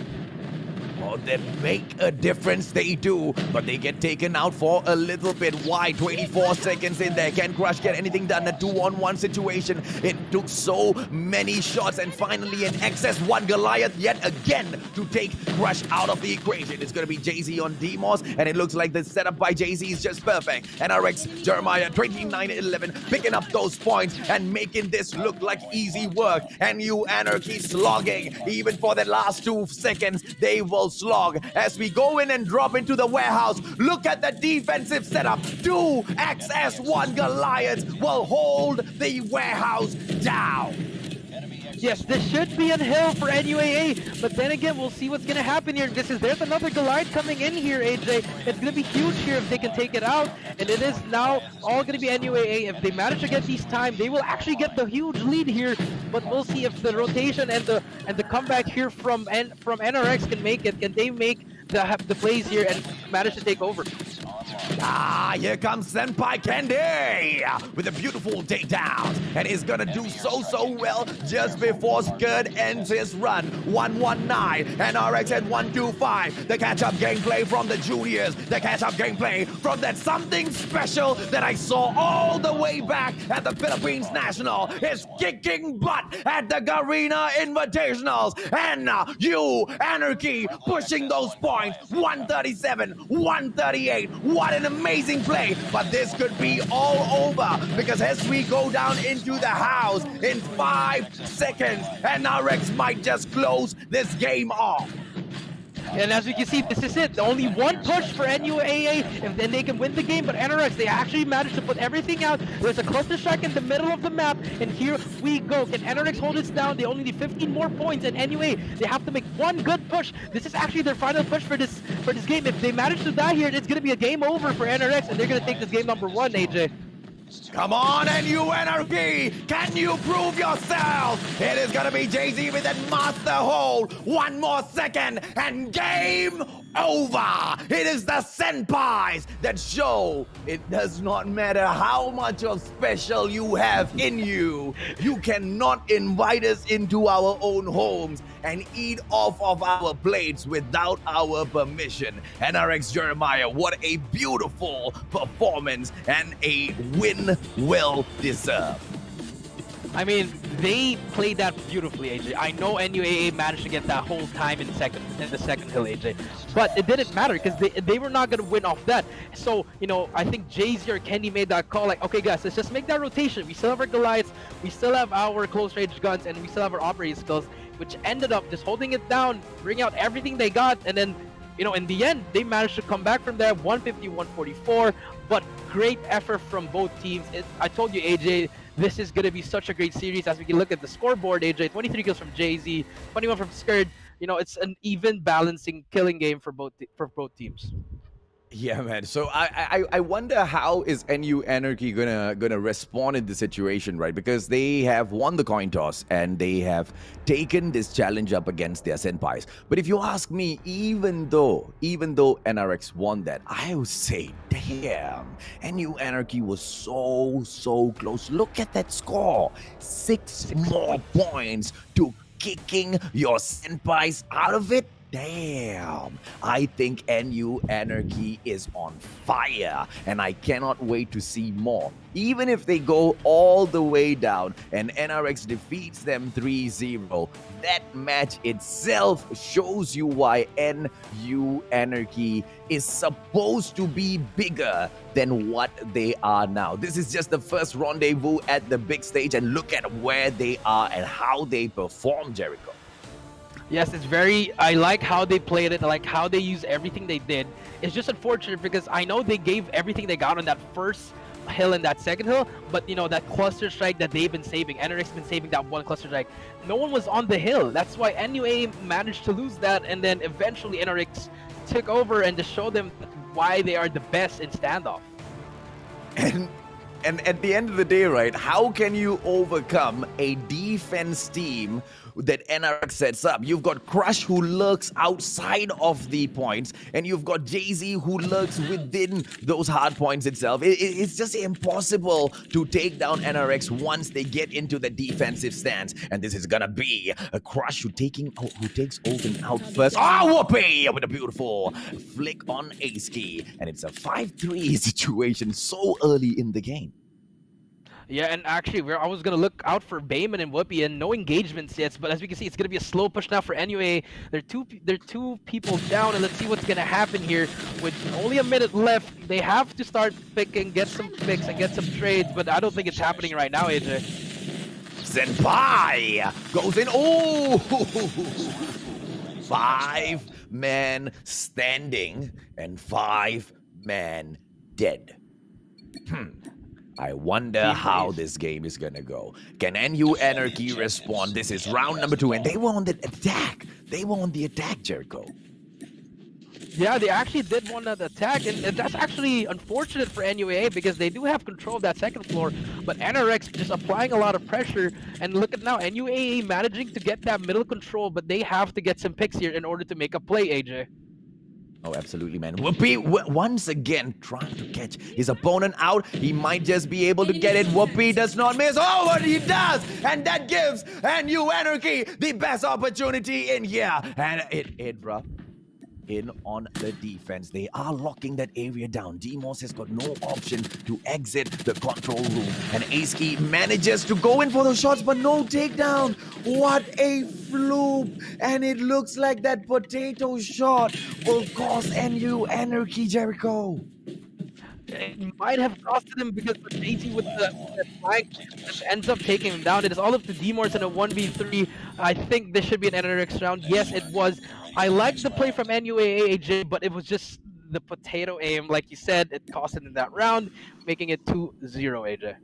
Oh, they make a difference, they do, but they get taken out for a little bit. Why? 24 seconds in there. Can Crush get anything done? A 2-on-1 situation. It took so many shots, and finally an XS1 Goliath yet again to take Crush out of the equation. It's going to be Jay-Z on Demos, and it looks like the setup by Jay-Z is just perfect. NRX Jeremiah 29-11, picking up those points and making this look like easy work. NU Anarchy slogging. Even for the last 2 seconds, they will slog as we go in and drop into the warehouse. Look at the defensive setup. 2 XS1 Goliaths will hold the warehouse down. Yes, this should be a hill for NUAA, but then again, we'll see what's going to happen here. There's another Goliath coming in here, AJ. It's going to be huge here if they can take it out, and it is now all going to be NUAA. If they manage to get these time, they will actually get the huge lead here, but we'll see if the rotation and the comeback here from NRX can make it. Can they make the plays here and manage to take over? Ah, here comes Senpai Candy with a beautiful takedown, and he's gonna do so well just before Skird ends his run. 119, NRX at 125. The catch-up gameplay from the juniors, the catch-up gameplay from that something special that I saw all the way back at the Philippines National is kicking butt at the Garena Invitationals, and NU Anarchy pushing those points. 137, 138. What an amazing play, but this could be all over because as we go down into the house in 5 seconds, NRX might just close this game off. And as we can see, this is it. Only one push for NUAA, and then they can win the game. But NRX, they actually managed to put everything out. There's a cluster strike in the middle of the map, and here we go. Can NRX hold this down? They only need 15 more points, and NUA, they have to make one good push. This is actually their final push for this game. If they manage to die here, it's going to be a game over for NRX, and they're going to take this game number 1, AJ. Come on, NU Anarchy! Can you prove yourself? It is gonna be Jay-Z with that master hold. 1 more second and game over! It is the senpais that show it does not matter how much of special you have in you. You cannot invite us into our own homes and eat off of our plates without our permission. NRX Jeremiah, what a beautiful performance and a win well deserved. I mean, they played that beautifully, AJ. I know NUAA managed to get that whole time in the second hill, AJ. But it didn't matter because they were not going to win off that. So, you know, I think Jay-Z or Kenny made that call like, okay, guys, let's just make that rotation. We still have our Goliaths, we still have our close-range guns, and we still have our operating skills, which ended up just holding it down, bring out everything they got, and then, you know, in the end, they managed to come back from there, 150-144, but great effort from both teams. I told you, AJ, this is going to be such a great series as we can look at the scoreboard, AJ. 23 kills from Jay-Z, 21 from Skird. You know, it's an even balancing killing game for both teams. Yeah, man. So I wonder how is NU Anarchy gonna respond in the situation, right? Because they have won the coin toss and they have taken this challenge up against their senpais. But if you ask me, even though NRX won that, I would say, damn, NU Anarchy was so close. Look at that score. 6 more points to kicking your senpais out of it. Damn, I think NU Anarchy is on fire and I cannot wait to see more. Even if they go all the way down and NRX defeats them 3-0, that match itself shows you why NU Anarchy is supposed to be bigger than what they are now. This is just the first rendezvous at the big stage, and look at where they are and how they perform, Jericho. Yes, I like how they played it. I like how they used everything they did. It's just unfortunate because I know they gave everything they got on that first hill and that second hill, but you know, that cluster strike that they've been saving, NRX has been saving that one cluster strike. No one was on the hill. That's why NUA managed to lose that, and then eventually NRX took over and to show them why they are the best in standoff. And at the end of the day, right, how can you overcome a defense team that NRX sets up? You've got Crush who lurks outside of the points, and you've got Jay-Z who lurks within those hard points itself. It's just impossible to take down NRX once they get into the defensive stance. And this is gonna be a Crush who takes Olden out first. Whoopee with a beautiful flick on Ace-Key. And it's a 5-3 situation so early in the game. Yeah, and actually, I was going to look out for Bayman and Whoopi, and no engagements yet. But as we can see, it's going to be a slow push now for NUA. They're two people down, and let's see what's going to happen here. With only a minute left, they have to start picking, get some picks, and get some trades. But I don't think it's happening right now, AJ. Senpai goes in. Oh! 5-man standing and 5-man dead. I wonder how this game is gonna go. Can NU Anarchy respond? This is round number 2, and they were on the attack. They were on the attack, Jericho. Yeah, they actually did want that attack, and that's actually unfortunate for NUA because they do have control of that second floor, but NRX just applying a lot of pressure, and look at now, NUA managing to get that middle control, but they have to get some picks here in order to make a play, AJ. Oh, absolutely, man. Whoopi once again trying to catch his opponent out. He might just be able to get it. Whoopi does not miss. Oh, what he does! And that gives NU Anarchy the best opportunity in here. And Idra in on the defense. They are locking that area down. Demos has got no option to exit the control room. And Ace-Key manages to go in for those shots, but no takedown. What a fluke. And it looks like that potato shot will cost NU Anarchy, Jericho. It might have costed him because the JT with the flank ends up taking him down. It is all up to Demors in a 1v3. I think this should be an NRX round. Yes, it was. I liked the play from NUA AJ, but it was just the potato aim. Like you said, it costed him that round, making it 2-0, AJ.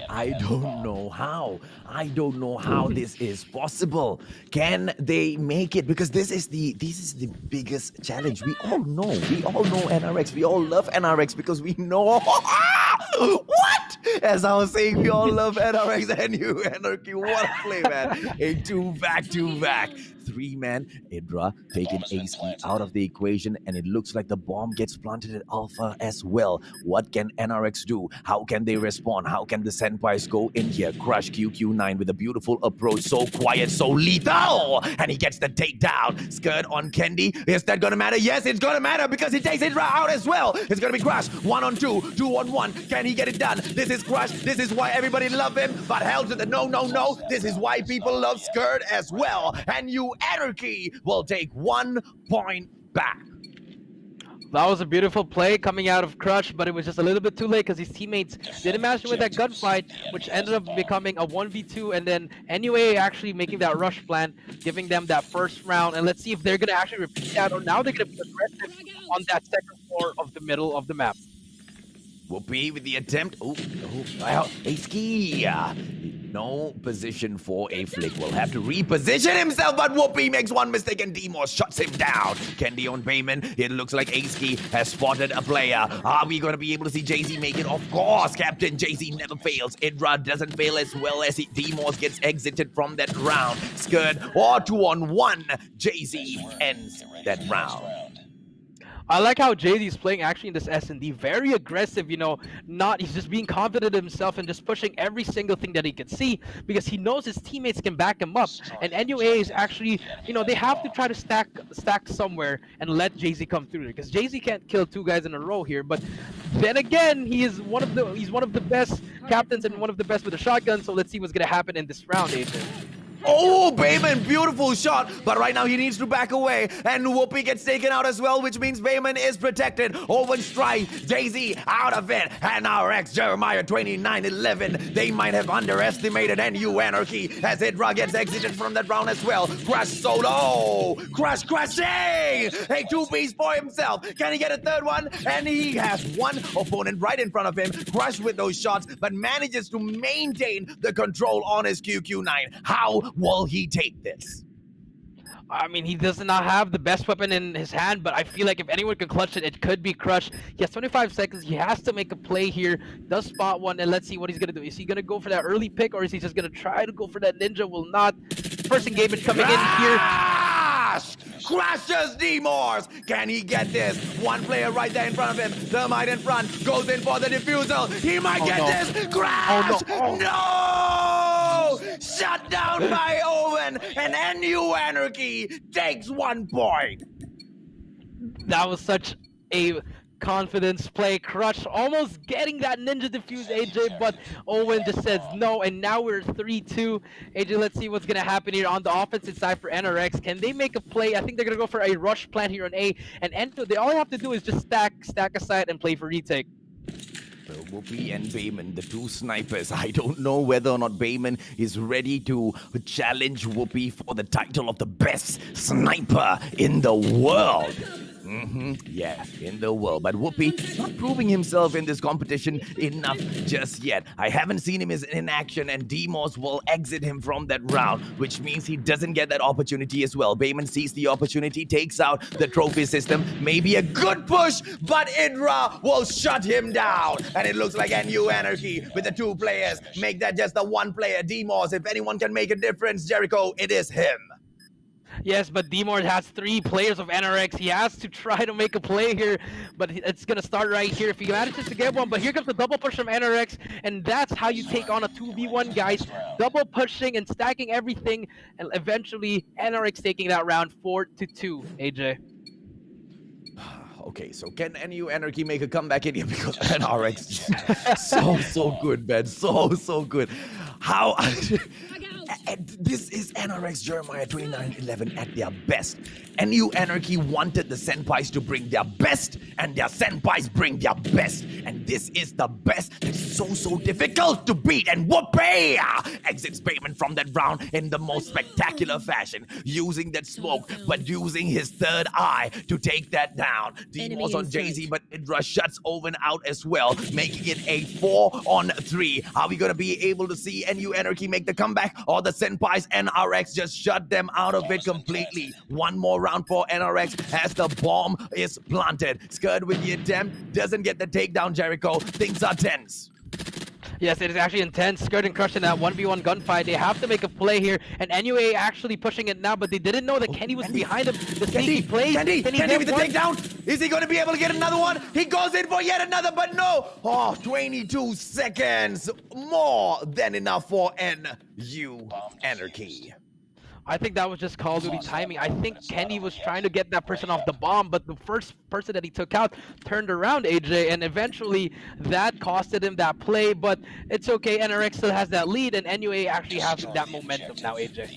I don't know how. I don't know how this is possible. Can they make it? Because this is the biggest challenge. We all know NRX. We all love NRX because we know what? As I was saying, we all love NRX and NU Anarchy. What a play, man. A two-back. 3-man. Idra taking Ace-Key out of the equation, and it looks like the bomb gets planted at Alpha as well. What can NRX do? How can they respond? How can the Senpais go in here? Crush QQ9 with a beautiful approach. So quiet, so lethal. And he gets the takedown. Skirt on Kendi. Is that gonna matter? Yes, it's gonna matter because he takes Idra out as well. It's gonna be Crush. 1-on-2, 2-on-1. Can he get it done? This is Crush. This is why everybody love him. But hell to the no. This is why people love Skirt as well. And NU Anarchy will take 1 point back. That was a beautiful play coming out of Crush, but it was just a little bit too late because his teammates didn't manage to win that gunfight, which ended up becoming a 1v2, and then NUA actually making that rush plan, giving them that first round. And let's see if they're going to actually repeat that, or now they're going to be aggressive on that second floor of the middle of the map. Whoopi with the attempt. Ace-Key. No position for a flick. Will have to reposition himself, but Whoopi makes one mistake and Demos shuts him down. Kendi on Bayman. It looks like Ace-Key has spotted a player. Are we going to be able to see Jay-Z make it? Of course, Captain Jay-Z never fails. Idra doesn't fail as well as Demos gets exited from that round. Skirt or 2-on-1. Jay-Z ends that round. I like how Jay-Z's playing actually in this S&D. Very aggressive, he's just being confident in himself and just pushing every single thing that he can see because he knows his teammates can back him up. And NUA is actually, they have to try to stack somewhere and let Jay-Z come through because Jay-Z can't kill 2 guys in a row here. But then again, he's one of the best captains and one of the best with a shotgun. So let's see what's gonna happen in this round, AJ. Oh, Bayman, beautiful shot, but right now he needs to back away, and Whoopi gets taken out as well, which means Bayman is protected. Over strike, Jay-Z out of it, NRX Jeremiah 29-11. They might have underestimated NU Anarchy as Idra gets exited from that round as well. Crush solo, crashing, a 2-piece for himself. Can he get a third one? And he has one opponent right in front of him, Crush with those shots, but manages to maintain the control on his QQ9. How will he take this? I mean, he does not have the best weapon in his hand, but I feel like if anyone can clutch it, it could be Crush. He has 25 seconds. He has to make a play here. Does spot one, and let's see what he's going to do. Is he going to go for that early pick, or is he just going to try to go for that ninja? Will not. First engagement coming in here. Crashes D-Mors. Can he get this? One player right there in front of him. Thermite in front. Goes in for the defusal. He might get this. Crash! No! Shut down by Owen. And NU Anarchy takes 1 point. That was such a confidence play. Crush almost getting that ninja defuse, AJ, but Owen just says no, and now we're 3-2. AJ, let's see what's gonna happen here on the offensive side for NRX. Can they make a play? I think they're gonna go for a rush plan here on A, and N2, they all have to do is just stack aside and play for retake. So Whoopi and Bayman, the two snipers. I don't know whether or not Bayman is ready to challenge Whoopi for the title of the best sniper in the world. Yeah, in the world. But Whoopi not proving himself in this competition enough just yet. I haven't seen him in action, and D-Mors will exit him from that round, which means he doesn't get that opportunity as well. Bayman sees the opportunity, takes out the trophy system. Maybe a good push, but Idra will shut him down. And it looks like NU Anarchy with the 2 players make that just the 1 player. D-Mors, if anyone can make a difference, Jericho, it is him. Yes, but D-Mors has 3 players of NRX. He has to try to make a play here, but it's going to start right here if he manages to get one. But here comes the double push from NRX, and that's how you take on a 2v1, guys. Double pushing and stacking everything, and eventually NRX taking that round 4-2, AJ. Okay, so can NU Anarchy make a comeback in here? Because NRX so good, man. So good. How... This is NRX Jeremiah 2911 at their best. NU Anarchy wanted the senpais to bring their best, and their senpais bring their best. And this is the best that's so difficult to beat. And Whoopi exits Bayman from that round in the most spectacular fashion, using that smoke, but using his third eye to take that down. D-Mors on Jay-Z, but Idra shuts Owen out as well, making it a 4-on-3. Are we going to be able to see NU Anarchy make the comeback, or the senpais NRX just shut them out of it completely? One more round for NRX as the bomb is planted. Scud with the attempt, doesn't get the takedown, Jericho. Things are tense. Yes, it is actually intense. Scud and Crush in that 1v1 gunfight. They have to make a play here, and NUA actually pushing it now, but they didn't know that Kenny was behind him. The sneaky play. Kenny with the takedown. Is he going to be able to get another one? He goes in for yet another, but no. Oh, 22 seconds. More than enough for NU Anarchy. I think that was just Call of Duty timing. I think Kenny was trying to get that person off the bomb, but the first person that he took out turned around, AJ, and eventually that costed him that play, but it's okay. NRX still has that lead, and NUA actually has that momentum now, AJ.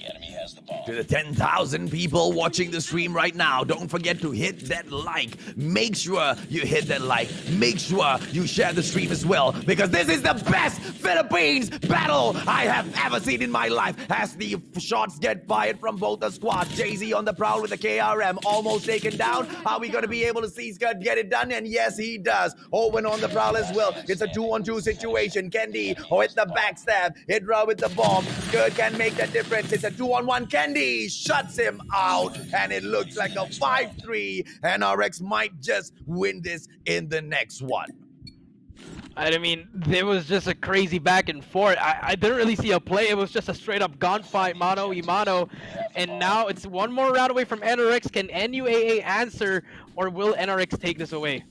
To the 10,000 people watching the stream right now, don't forget to hit that like. Make sure you hit that like. Make sure you share the stream as well, because this is the best Philippines battle I have ever seen in my life. As the shots get fired from both the squads. Jay-Z on the prowl with the KRM, almost taken down. Are we going to be able to see Scud get it done? And yes, he does. Owen on the prowl as well. It's a 2-on-2 situation. Kendi with the backstab. Idra with the bomb. Scud can make that difference. It's a 2-on-1. Kendi shuts him out, and it looks like a 5-3. NRX might just win this in the next one. I mean, there was just a crazy back and forth. I didn't really see a play. It was just a straight up gunfight, mano y mano. And now it's one more round away from NRX. Can NUAA answer, or will NRX take this away?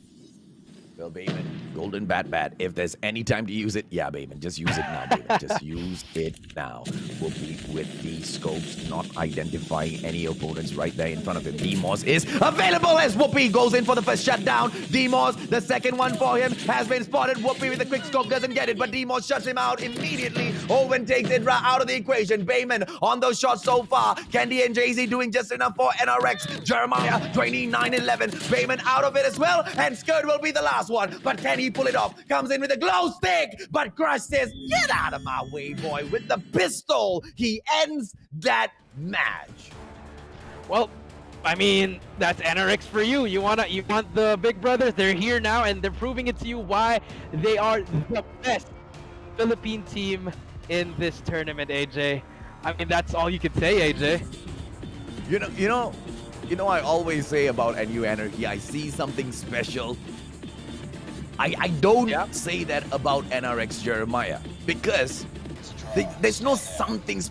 Well, Bayman, golden bat. If there's any time to use it, yeah, Bayman, just use it now, Bayman. Just use it now. Whoopi with the scopes, not identifying any opponents right there in front of him. D-Mors is available as Whoopi goes in for the first shutdown. D-Mors, the second one for him, has been spotted. Whoopi with the quick scope doesn't get it, but D-Mors shuts him out immediately. Owen takes Idra out of the equation. Bayman on those shots so far. Candy and Jay-Z doing just enough for NRX. Jeremiah, 29-11. Bayman out of it as well, and Scud will be the last one, but can he pull it off? Comes in with a glow stick, but Crush says, get out of my way, boy. With the pistol, he ends that match. Well, I mean, that's NRX for you. You want the big brothers. They're here now, and they're proving it to you why they are the best Philippine team in this tournament, AJ. I mean, that's all you can say, AJ. I always say about NU Anarchy, I see something special. I don't say that about NRX Jeremiah because there's no something.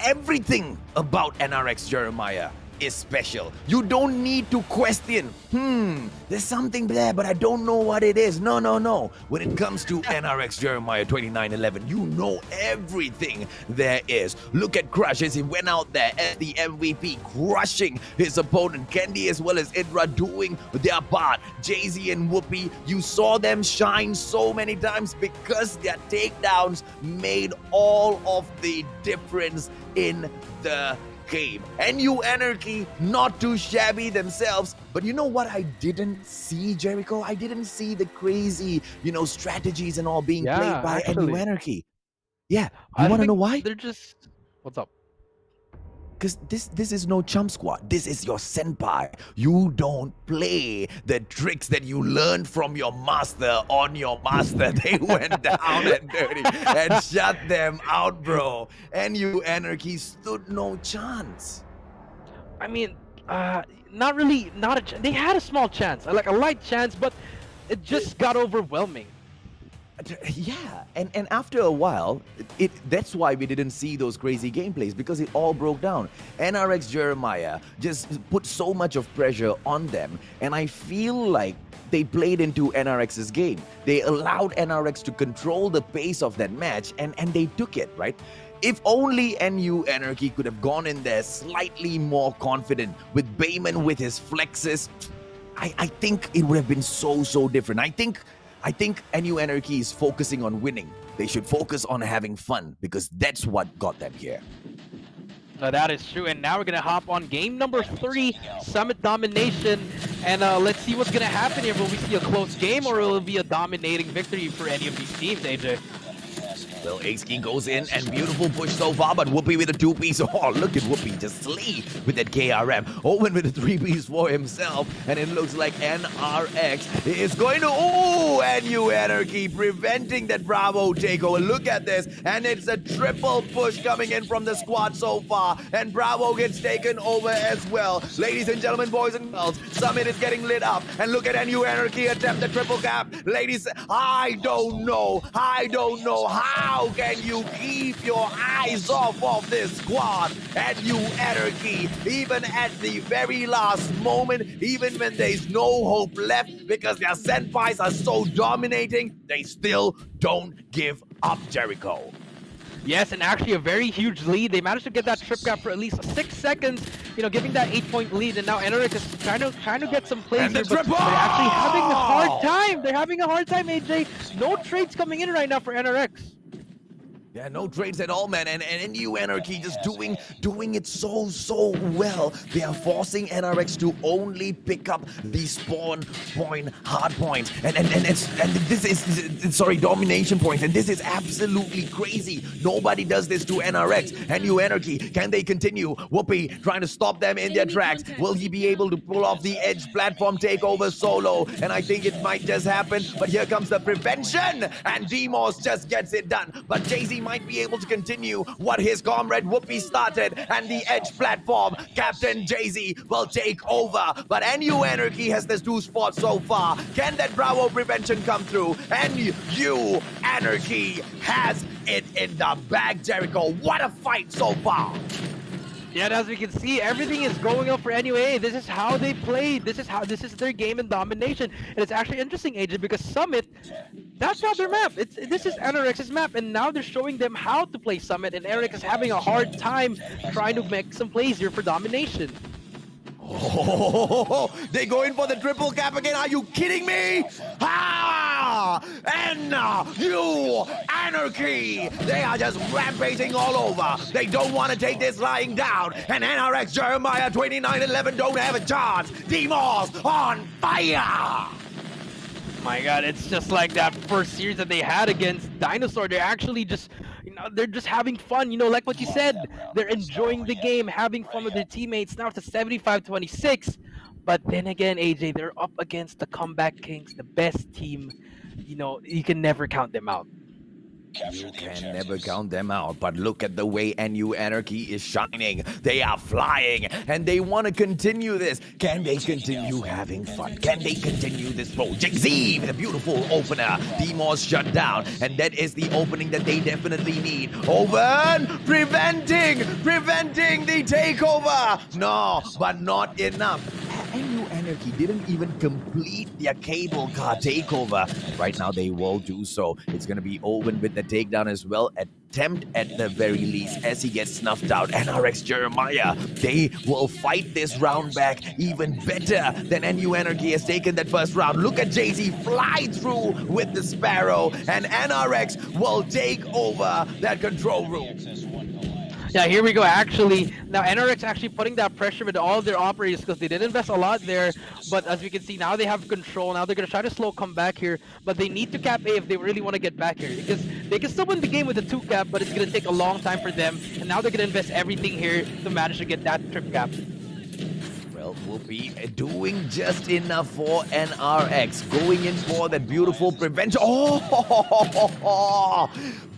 Everything about NRX Jeremiah is special. You don't need to question, there's something there, but I don't know what it is. No. When it comes to NRX Jeremiah 2911, you know everything there is. Look at Crush as he went out there as the MVP, crushing his opponent. Candy as well as Idra doing their part. Jay-Z and Whoopi, you saw them shine so many times because their takedowns made all of the difference in the game. NU Anarchy, not too shabby themselves, but you know what I didn't see, Jericho? I didn't see the crazy, strategies and all being played by NU Anarchy. Yeah, you want to know why? They're just... What's up? Because this is no chump squad. This is your senpai. You don't play the tricks that you learned from your master on your master. They went down and dirty and shut them out, bro. NU Anarchy stood no chance. I mean, not really, they had a small chance, like a light chance, but it just got overwhelming. Yeah, and after a while, that's why we didn't see those crazy gameplays, because it all broke down. NRX Jeremiah just put so much of pressure on them, and I feel like they played into NRX's game. They allowed NRX to control the pace of that match, and they took it, right? If only NU Anarchy could have gone in there slightly more confident, with Bayman with his flexes, I think it would have been so different. I think NU Anarchy is focusing on winning. They should focus on having fun, because that's what got them here. That is true, and now we're going to hop on game number 3, Summit Domination, and let's see what's going to happen here. Will we see a close game, or will it be a dominating victory for any of these teams, AJ? Well, Ace-King goes in, and beautiful push so far, but Whoopi with a 2-piece. Oh, look at Whoopi just slay with that KRM. Owen with a 3-piece for himself, and it looks like NRX is going to... Oh, NU Anarchy preventing that Bravo takeover. Look at this, and it's a triple push coming in from the squad so far, and Bravo gets taken over as well. Ladies and gentlemen, boys and girls, Summit is getting lit up, and look at NU Anarchy attempt the triple cap. Ladies, I don't know how can you keep your eyes off of this squad? NU Anarchy, even at the very last moment, even when there's no hope left because their senpais are so dominating, they still don't give up, Jericho. Yes, and actually a very huge lead. They managed to get that trip gap for at least 6 seconds, giving that 8-point lead, and now NRX is trying to get some plays here, but they're actually having a hard time. They're having a hard time, AJ. No trades coming in right now for NRX. Yeah, no trades at all, man. And NU Anarchy just doing it so well. They are forcing NRX to only pick up the spawn point hard points. And this is domination points. And this is absolutely crazy. Nobody does this to NRX. NU Anarchy, can they continue? Whoopi trying to stop them in their tracks. Will he be able to pull off the edge platform takeover solo? And I think it might just happen. But here comes the prevention. And Demos just gets it done. But Jay-Z might be able to continue what his comrade Whoopi started, and the edge platform, Captain Jay-Z will take over. But NU Anarchy has the 2 spots so far. Can that Bravo prevention come through? NU Anarchy has it in the bag, Jericho. What a fight so far. Yeah, and as we can see, everything is going up for NUA. This is how they play. This is their game in domination. And it's actually interesting, AJ, because Summit, that's not their map. This is NRX's map, and now they're showing them how to play Summit, and NRX is having a hard time trying to make some plays here for domination. Oh, they go in for the triple cap again. Are you kidding me? NU Anarchy. They are just rampaging all over. They don't want to take this lying down. And NRX Jeremiah 2911 don't have a chance. Demos on fire. My God, it's just like that first series that they had against Dinosaur. They're actually just, they're just having fun. Like what you said, they're enjoying the game, having fun with their teammates. Now it's a 75-26. But then again, AJ, they're up against the Comeback Kings, the best team. You can never count them out. You can never count them out, but look at the way NU Anarchy is shining. They are flying, and they want to continue this. Can they continue having fun? Can they continue this project? Z, the beautiful opener. Demos shut down, and that is the opening that they definitely need. Open, preventing the takeover. No, but not enough. NU Anarchy didn't even complete their cable car takeover. Right now they will do so. It's going to be Owen with the takedown as well. Attempt at the very least as he gets snuffed out. NRX Jeremiah, they will fight this round back even better than NU Anarchy has taken that first round. Look at Jay-Z fly through with the Sparrow, and NRX will take over that control room. Yeah, here we go. Actually, now NRX actually putting that pressure with all their operators because they did invest a lot there. But as we can see, now they have control. Now they're going to try to slow come back here. But they need to cap A if they really want to get back here. Because they can still win the game with a 2 cap, but it's going to take a long time for them. And now they're going to invest everything here to manage to get that trip cap. Well, will be doing just enough for NRX. Going in for that beautiful prevention. Oh,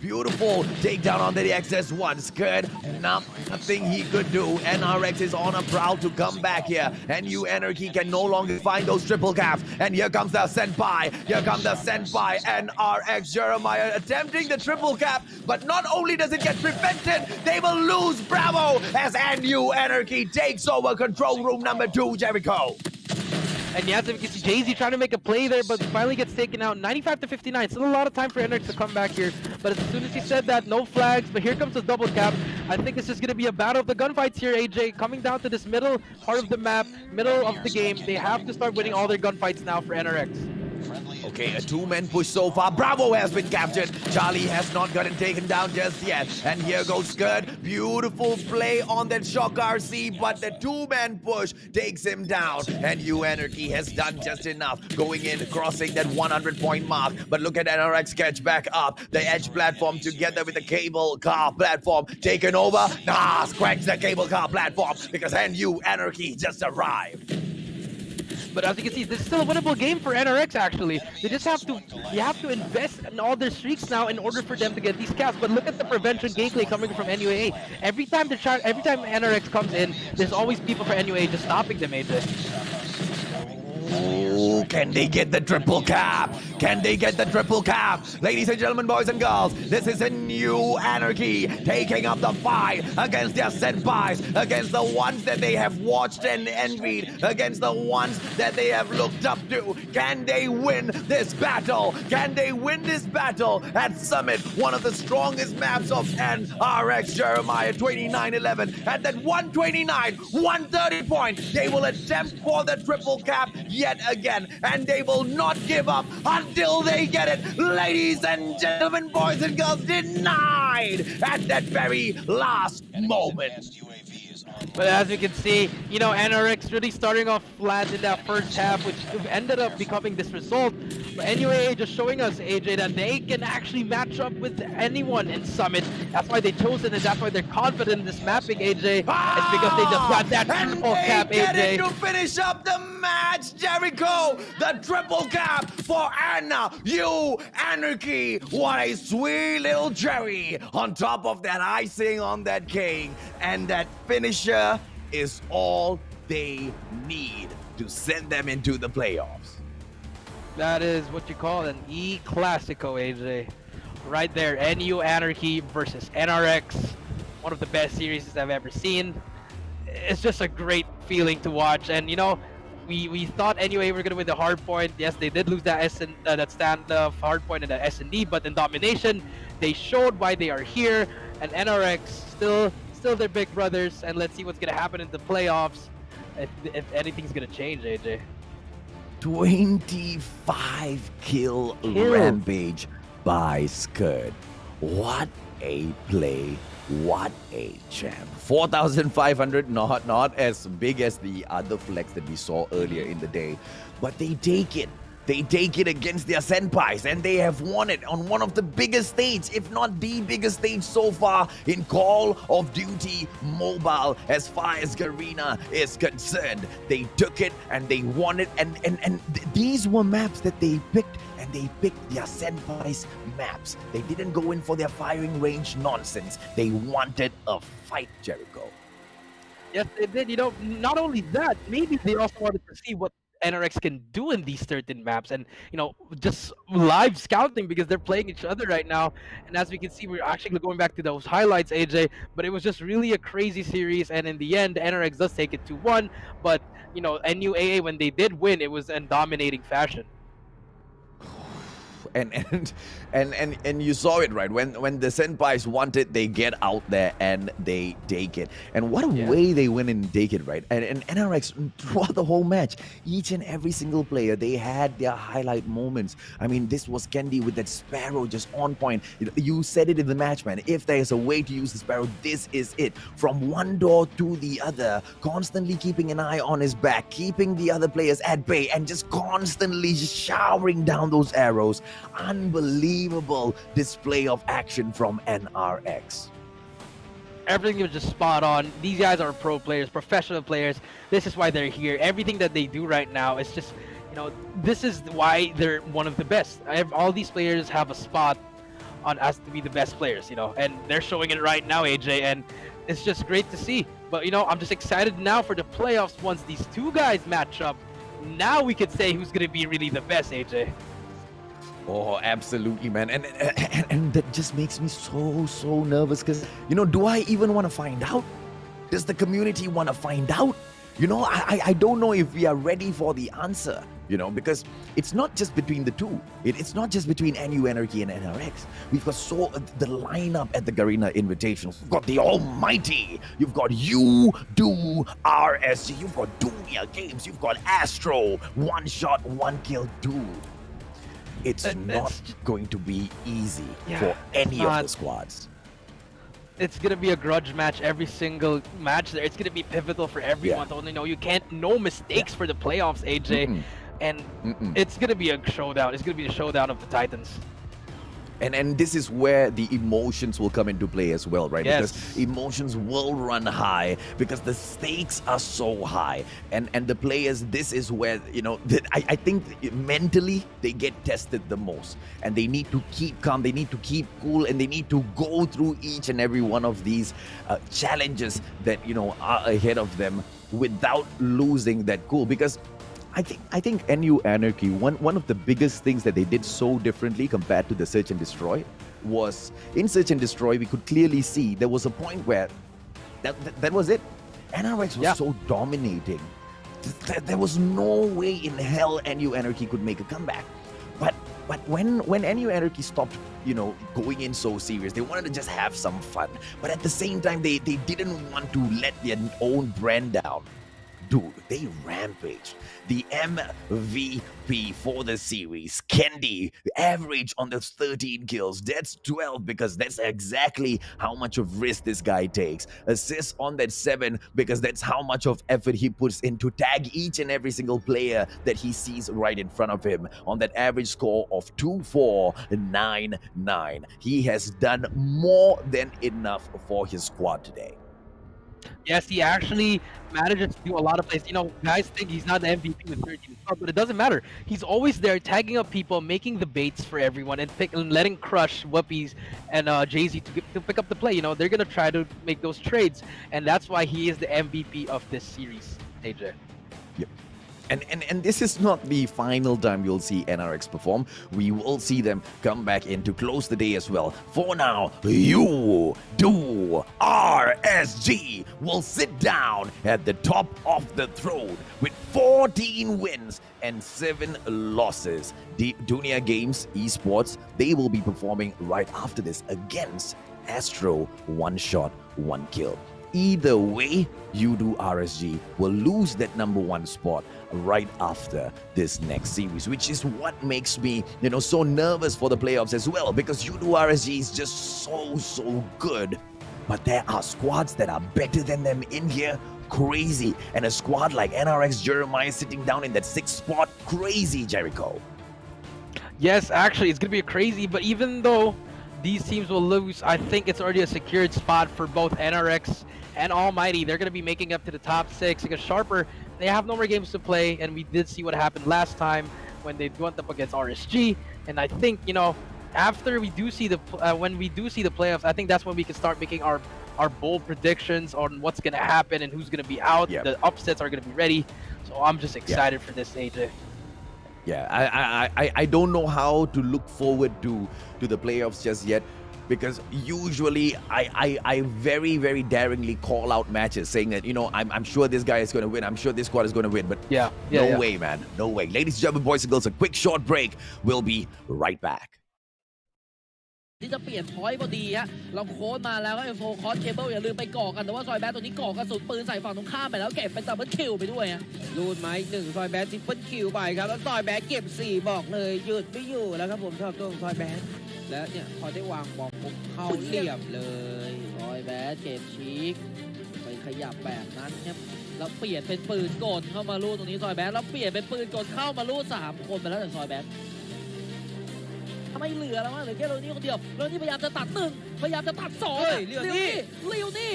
beautiful takedown on the XS1. Scared, nothing he could do. NRX is on a prowl to come back here. NU Anarchy can no longer find those triple caps. And here comes the senpai. Here comes the senpai. NRX Jeremiah attempting the triple cap. But not only does it get prevented, they will lose Bravo as NU Anarchy takes over control room number 2, Jericho. And yes, you can see Jay-Z trying to make a play there, but finally gets taken out. 95-59. Still a lot of time for NRX to come back here. But as soon as he said that, no flags. But here comes the double cap. I think it's just going to be a battle of the gunfights here, AJ. Coming down to this middle part of the map, middle of the game. They have to start winning all their gunfights now for NRX. Okay, a 2-man push so far. Bravo has been captured. Charlie has not gotten taken down just yet. And here goes Skird. Beautiful play on that Shock RC, but the 2-man push takes him down. And NU Anarchy has done just enough. Going in, crossing that 100-point mark. But look at NRX catch back up. The edge platform together with the cable car platform taken over. Scratch the cable car platform because NU Anarchy just arrived. But as you can see, this is still a winnable game for NRX actually. They just have to invest in all their streaks now in order for them to get these caps. But look at the prevention gameplay coming from NUA. Every time NRX comes in, there's always people for NUA just stopping them, AJ. Oh, can they get the triple cap? Can they get the triple cap? Ladies and gentlemen, boys and girls, this is a NU Anarchy taking up the fight against their senpais, against the ones that they have watched and envied, against the ones that they have looked up to. Can they win this battle? Can they win this battle at Summit, one of the strongest maps of NRX Jeremiah 2911? At that 129, 130 point, they will attempt for the triple cap yet again, and they will not give up until they get it. Ladies and gentlemen, boys and girls, denied at that very last moment. But as you can see, you know, NRX really starting off flat in that first half, which ended up becoming this result. But anyway, just showing us, AJ, that they can actually match up with anyone in Summit. That's why they chose it, and that's why they're confident in this mapping, AJ. It's because they just got that triple cap, AJ. And they get it to finish up the match, Jericho. The triple cap for NU Anarchy. What a sweet little cherry on top of that icing on that cake. And that finisher is all they need to send them into the playoffs. That is what you call an E-Clasico, AJ. Right there, NU Anarchy versus NRX. One of the best series I've ever seen. It's just a great feeling to watch. And, you know, we thought NUA were going to win the hard point. Yes, they did lose that stand-up hard point in the S&D, but in domination, they showed why they are here. And NRX still their big brothers. And let's see what's going to happen in the playoffs. If anything's going to change, AJ. 25 kill rampage by Skird. What a play. What a champ. 4,500, not as big as the other flex that we saw earlier in the day. But they take it. They take it against their senpais, and they have won it on one of the biggest stages, if not the biggest stage so far in Call of Duty Mobile as far as Garena is concerned. They took it and they won it, and these were maps that they picked and and they picked their senpai's maps. They didn't go in for their firing range nonsense. They wanted a fight, Jericho. Yes, they did. You know, not only that, maybe they also wanted to see what NRX can do in these certain maps, and you know, just live scouting because they're playing each other right now. And as we can see, we're actually going back to those highlights, AJ. But it was just really a crazy series, and in the end, NRX does take it 2-1. But you know, NU when they did win, it was in dominating fashion. And you saw it, right? When the senpais want it, they get out there and they take it. And what a way they win and take it, right? And NRX throughout the whole match, each and every single player, they had their highlight moments. I mean, this was Candy with that Sparrow just on point. You said it in the match, man. If there is a way to use the Sparrow, this is it. From one door to the other, constantly keeping an eye on his back, keeping the other players at bay, and just constantly showering down those arrows. Unbelievable display of action from NRX. Everything was just spot on. These guys are pro players, professional players. This is why they're here. Everything that they do right now is just, you know, this is why they're one of the best. All these players have a spot on us to be the best players, you know, and they're showing it right now, AJ, and it's just great to see. But, you know, I'm just excited now for the playoffs once these two guys match up. Now we could say who's going to be really the best, AJ. Oh, absolutely, man. And that just makes me so nervous because, you know, do I even want to find out? Does the community want to find out? You know, I don't know if we are ready for the answer, you know, because it's not just between the two. It's not just between NU Anarchy and NRX. We've got the lineup at the Garena Invitational. You've got the Almighty. You've got Yoodo RSG. You've got Dunia Games. You've got Astro. One shot, one kill, dude. It's not going to be easy for any of the squads. It's going to be a grudge match every single match there. It's going to be pivotal for everyone. You know, you can't, no mistakes for the playoffs, AJ. And it's going to be a showdown. It's going to be a showdown of the Titans. And this is where the emotions will come into play as well, right? Yes. Because emotions will run high because the stakes are so high. And the players, this is where, you know, I think mentally they get tested the most. And they need to keep calm, they need to keep cool, and they need to go through each and every one of these challenges that, you know, are ahead of them without losing that cool. Because I think NU Anarchy, one of the biggest things that they did so differently compared to the Search and Destroy was, in Search and Destroy, we could clearly see there was a point where that was it. NRX was so dominating. There was no way in hell NU Anarchy could make a comeback. But when NU Anarchy stopped, you know, going in so serious, they wanted to just have some fun. But at the same time, they didn't want to let their own brand down. Dude, they rampaged. The MVP for the series, Candy, average on those 13 kills. That's 12 because that's exactly how much of risk this guy takes. Assists on that 7 because that's how much of effort he puts in to tag each and every single player that he sees right in front of him. On that average score of 2-4-9-9. He has done more than enough for his squad today. Yes, he actually manages to do a lot of plays. You know, guys think he's not the MVP with 13 stuff, but it doesn't matter. He's always there tagging up people, making the baits for everyone, and letting Crush, Whoopies, and Jay-Z to pick up the play. You know, they're going to try to make those trades, and that's why he is the MVP of this series, AJ. Yep. And this is not the final time you'll see NRX perform. We will see them come back in to close the day as well. For now, Yoodo RSG will sit down at the top of the throne with 14 wins and 7 losses. The Dunia Games Esports, they will be performing right after this against Astro. 1 shot, 1 kill. Either way, Yoodo RSG will lose that #1 spot right after this next series, which is what makes me, you know, so nervous for the playoffs as well, because Yoodo RSG is just so good. But there are squads that are better than them in here. Crazy. And a squad like NRX Jeremiah sitting down in that 6th spot. Crazy, Jericho. Yes, actually, it's going to be crazy, but even though these teams will lose, I think it's already a secured spot for both NRX and Almighty. They're going to be making up to the top 6 because Sharper, they have no more games to play, and we did see what happened last time when they went up against RSG. And I think, you know, after we do see the when we do see the playoffs, I think that's when we can start making our bold predictions on what's gonna happen and who's gonna be out. Yep. The upsets are gonna be ready. So I'm just excited for this, AJ. Yeah, I don't know how to look forward to the playoffs just yet, because usually I very, very daringly call out matches saying that, you know, I'm sure this guy is going to win, I'm sure this squad is going to win, but no way, man, no way. Ladies and gentlemen, boys and girls, a quick short break. We'll be right back. ที่จะเปลี่ยนพอยต์พอดีฮะเราโค้ดมาแล้วก็เอฟโฟคอสเคเบิลอย่าลืมไปก่อกันแต่ว่าซอยแบทตัวนี้ก่อกระสุนปืนใส่ฝั่งตรงข้ามไปแล้วเก็บเป็นดับเบิลคิวไปด้วยฮะ รูดไม้หนึ่งซอยแบททริปเปิลคิวไปครับแล้วซอยแบทเก็บ4บอกเลยหยุดไม่อยู่แล้วครับผมชอบตัวของซอยแบทและเนี่ยพอได้วางบอมปุ๊บเข้าเรียบเลย ซอยแบทเก็บชีกไปขยับแบบนั้นครับแล้วเปลี่ยนเป็นปืนกลเข้ามาลูดตรงนี้ซอยแบทแล้วเปลี่ยนเป็นปืนกลเข้ามาลูด3 คนไปแล้วจากซอยแบทไม่เหลือแล้วว่าเหลือแค่โรนี่คนเดียวโรนี่พยายามจะตัด1พยายามจะตัด2เรียวนี่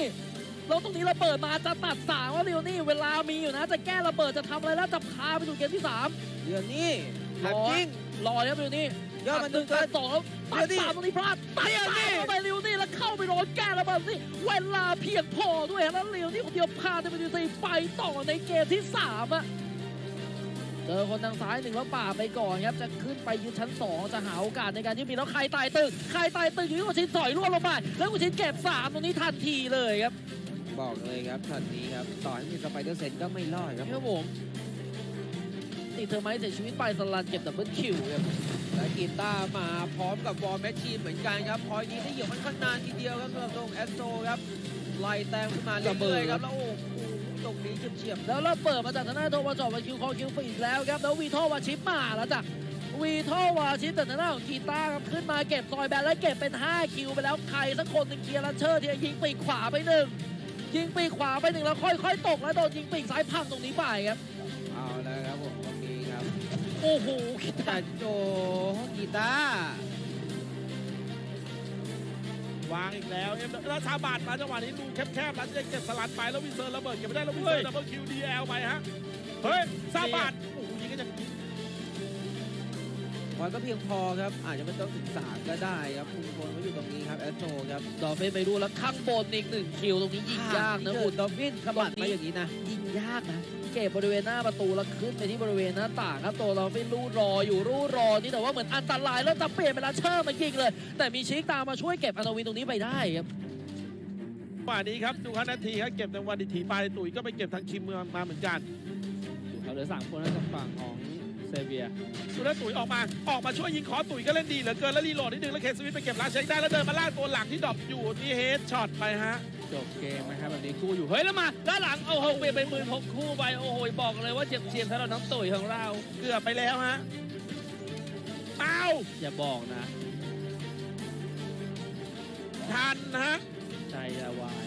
แล้วตรงนี้เราเปิดมาจะตัด3ว่าเรียวนี่เวลามีอยู่นะจะแก้ระเบิดจะทำอะไรแล้วจะพาไปสู่เกมที่3เรียวนี่รอครับเรียวนี่ยอดมัน1ตัด2ตัด3ตรงนี้พลาดตัด3เข้าไปเรียวนี่แล้วเข้าไปโดนแก้ระเบิดสิเวลาเพียงพอด้วยแล้วเรียวนี่คนเดียวพาไปต่อในเกมที่3อะเจอคนทางซ้าย1แล้วป่าไปก่อนครับจะขึ้นไปยืนชั้น2จะหาโอกาสในการที่มีแล้วใครตายตึกอยู่ที่หัวชิ้นสอยล่วงลงไปแล้วหัวชิ้นเก็บ3ตรงนี้ทันทีเลยครับบอกเลยครับทันนี้ครับต่อให้มีสไปเดอร์เซนก็ไม่รอดครับผมติดเธอไหมเสียชีวิตไปสลันเก็บดับเบิลคิวครับและกีตาร์มาพร้อมกับวอลแมชชีนเหมือนกันครับพอยนี้ได้เหยียบมันค่อนนานทีเดียวครับสำหรับตรงแอสโตรครับไล่แต้มขึ้นมาเรื่อยๆครับแล้วโอ้ตรงนี้เฉียบแล้วเราเปิดมาจากทางหน้าโทมาจอดมาคิวคอคิวฟีดแล้วครับแล้ววีโทวาชิปมาแล้วจ้ะวีโทวาชิปแต่ทางหน้าของกีตาร์ครับขึ้นมาเก็บซอยแบนแล้วเก็บเป็น5คิวไปแล้วใครสักคนหนึ่งเคลียร์ลันเชอร์ที่ยิงปีกขวาไป1แล้วค่อยๆตกแล้วโดนยิงปีกซ้ายพังตรงนี้ไปครับเอาแล้วครับผมตรงนี้ครับโอ้โหกีตาร์โจกีตาร์วางอีกแล้วแล้วซาบาดมาจังหวะนี้ดูแคบๆแล้วจะเก็บสลัดไปแล้ววินเซอร์ระเบิดเก็บไม่ได้แล้ววินเซอร์ดับเบิลคิวดีเอลไปฮะเฮ้ยซาบาดโอ้โหยิงก็จะพอยก็เพียงพอครับอาจจะไม่ต้องถึง3ก็ได้ครับพุ่งบนไว้อยู่ตรงนี้ครับแอสโตครับดอฟฟินไปดูแล้วข้างบนอีก1คิวตรงนี้ยิงยากนะคุณดอฟฟินขบัดมาอย่างนี้นะยิงยากนะเก็บบริเวณหน้าประตูแล้วขึ้นไปที่บริเวณหน้าต่างครับตัวเราไม่รู้รอนี่แต่ว่าเหมือนอันตรายแล้วจะเปลี่ยนเวลาเชอร์มายิงเลยแต่มีชิคตามมาช่วยเก็บอนาวินตรงนี้ไปได้ครับป่านี้ครับดู5 นาทีครับเก็บในวันดิถีไปตุ๋ยก็ไปเก็บทางคิมมาเหมือนกันเหลือ3 คนแล้วจากฝั่งของเซเวียสุดท้ายตุ๋ยออกมาช่วยยิงขอตุ๋ยก็เล่นดีเหลือเกินแล้วรีโหลดนิดนึงแล้วเคสวิทไปเก็บลาเช็คได้แล้วเดินมาล่าตัวหลังที่ดรอปอยู่ที่เฮดช็อตไปฮะจบเกมนะครับแบบนี้คู่อยู่เฮ้ยแล้วมาด้านหลังเอาเปลี่ยนเป็น16 คู่ไปโอ้โหบอกเลยว่าเจ็บเฉียบสำหรับน้องตุ๋ยของเราเกือบไปแล้วฮะอย่าบอกนะทันฮะใจละวาย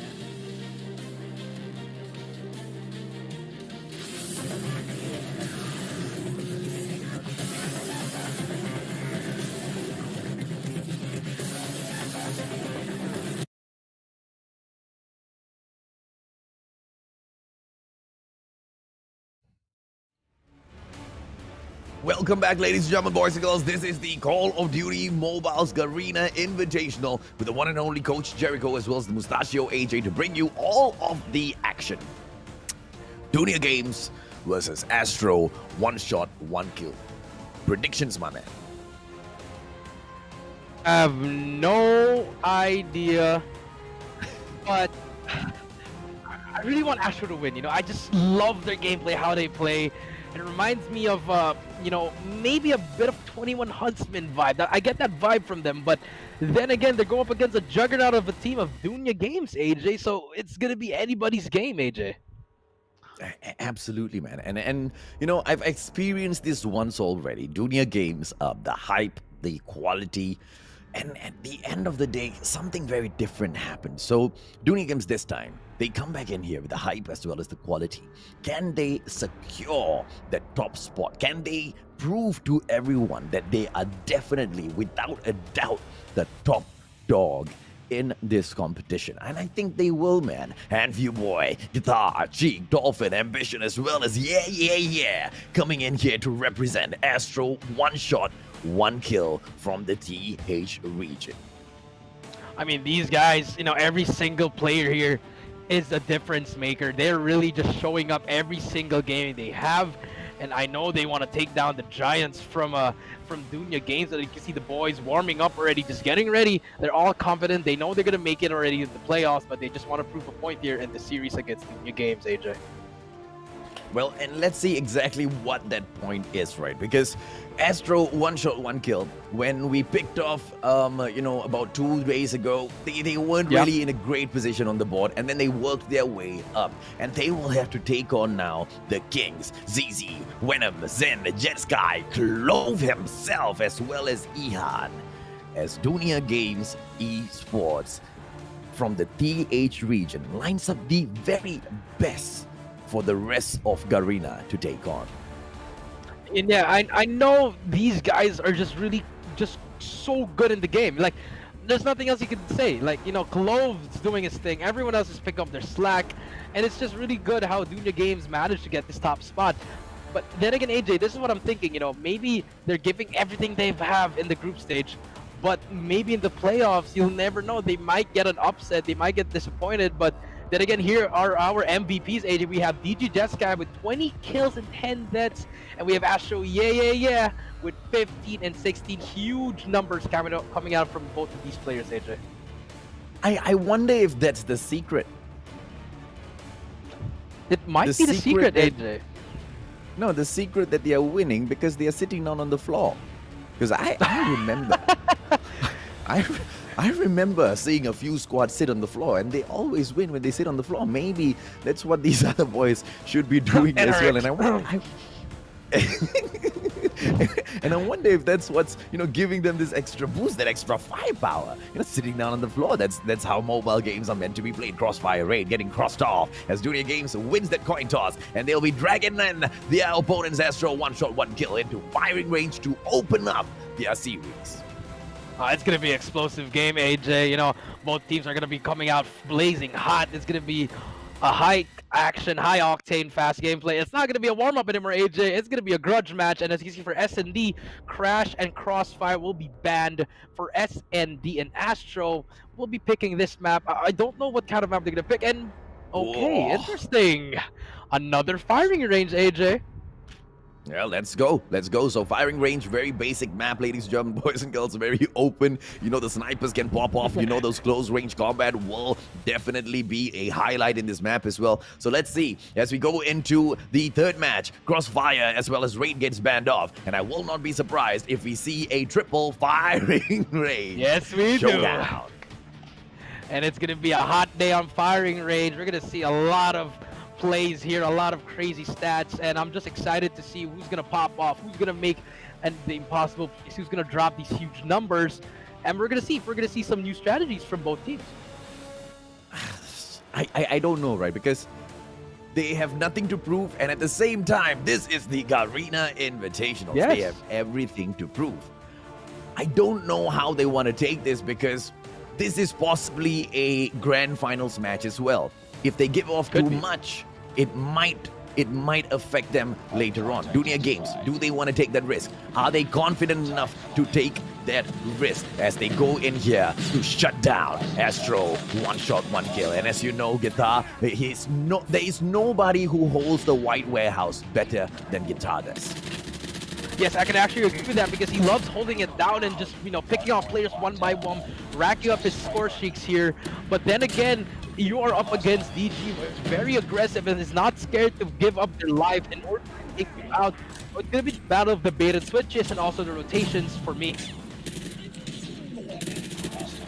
Welcome back, ladies and gentlemen, boys and girls. This is the Call of Duty Mobile's Garena Invitational with the one and only Coach Jericho as well as the Mustachio AJ to bring you all of the action. Dunia Games versus Astro, 1 shot, 1 kill. Predictions, my man. I have no idea, but I really want Astro to win. You know, I just love their gameplay, how they play. It reminds me of, you know, maybe a bit of 21 Huntsman vibe. I get that vibe from them, but then again, they're going up against a juggernaut of a team of Dunia Games, AJ, so it's going to be anybody's game, AJ. Absolutely, man. And you know, I've experienced this once already. Dunia Games, the hype, the quality, and at the end of the day, something very different happened. So, Dunia Games this time, they come back in here with the hype as well as the quality. Can they secure that top spot? Can they prove to everyone that they are definitely, without a doubt, the top dog in this competition. And I think they will, man. Handview Boy, Guitar, Cheek, Dolphin, Ambition, as well as Yeah, coming in here to represent Astro. One shot, one kill from the TH region. I mean, these guys, you know, every single player here is a difference maker. They're really just showing up every single game they have. And I know they want to take down the Giants from Dunya Games. And you can see the boys warming up already, just getting ready. They're all confident. They know they're going to make it already in the playoffs, but they just want to prove a point here in the series against Dunya Games, AJ. Well, and let's see exactly what that point is, right? Because Astro, one shot, one kill. When we picked off, you know, about 2 days ago, they weren't really in a great position on the board, and then they worked their way up. And they will have to take on now the Kings, ZZ, Venom, Zen, Jetsky, Clove himself, as well as Ihan. As Dunya Games Esports from the TH region lines up the very best for the rest of Garena to take on. And yeah, I know these guys are just really just so good in the game. Like, there's nothing else you can say. Like, you know, Clove's doing his thing. Everyone else is picking up their slack. And it's just really good how Dunya Games managed to get this top spot. But then again, AJ, this is what I'm thinking. You know, maybe they're giving everything they have in the group stage. But maybe in the playoffs, you'll never know. They might get an upset. They might get disappointed. But then again, here are our MVPs, AJ. We have DG Jetsky with 20 kills and 10 deaths. And we have Astro, with 15 and 16. Huge numbers coming out from both of these players, AJ. I wonder if that's the secret. It might be the secret, AJ. No, the secret that they are winning because they are sitting down on the floor. Because I remember... I remember seeing a few squads sit on the floor, and they always win when they sit on the floor. Maybe that's what these other boys should be doing as well. And I wonder if that's what's, you know, giving them this extra boost, that extra firepower. You know, sitting down on the floor. That's how mobile games are meant to be played. Crossfire Raid getting crossed off as Dunya Games wins that coin toss, and they'll be dragging in their opponent's Astro one shot, one kill into firing range to open up their series. It's going to be an explosive game, AJ. You know, both teams are going to be coming out blazing hot. It's going to be a high-action, high-octane, fast gameplay. It's not going to be a warm-up anymore, AJ. It's going to be a grudge match. And as you see for S&D, Crash and Crossfire will be banned. For S&D and Astro, we'll be picking this map. I don't know what kind of map they're going to pick. And, okay, interesting. Another firing range, AJ. Yeah, let's go. Let's go. So firing range, very basic map, ladies and gentlemen, boys and girls, very open. You know, the snipers can pop off. You know, those close range combat will definitely be a highlight in this map as well. So let's see as we go into the third match. Crossfire as well as Raid gets banned off. And I will not be surprised if we see a triple firing range. Yes, we showdown. do. And it's going to be a hot day on firing range. We're going to see a lot of plays here, a lot of crazy stats, and I'm just excited to see who's gonna pop off, who's gonna make the impossible plays, who's gonna drop these huge numbers, and we're gonna see some new strategies from both teams. I don't know, right? Because they have nothing to prove, and at the same time, this is the Garena Invitational. Yes. They have everything to prove. I don't know how they want to take this, because this is possibly a grand finals match as well. If they give off too much, it might affect them later on. Dunya Games, do they want to take that risk? Are they confident enough to take that risk as they go in here to shut down Astro? One shot, one kill. And as you know, Guitar, there is nobody who holds the white warehouse better than Guitar does. Yes, I can actually agree with that because he loves holding it down and just, you know, picking off players one by one, racking up his score streaks here. But then again, you are up against DG, who is very aggressive and is not scared to give up their life in order to take you out. So it's going to be the battle of the bait and switches and also the rotations for me.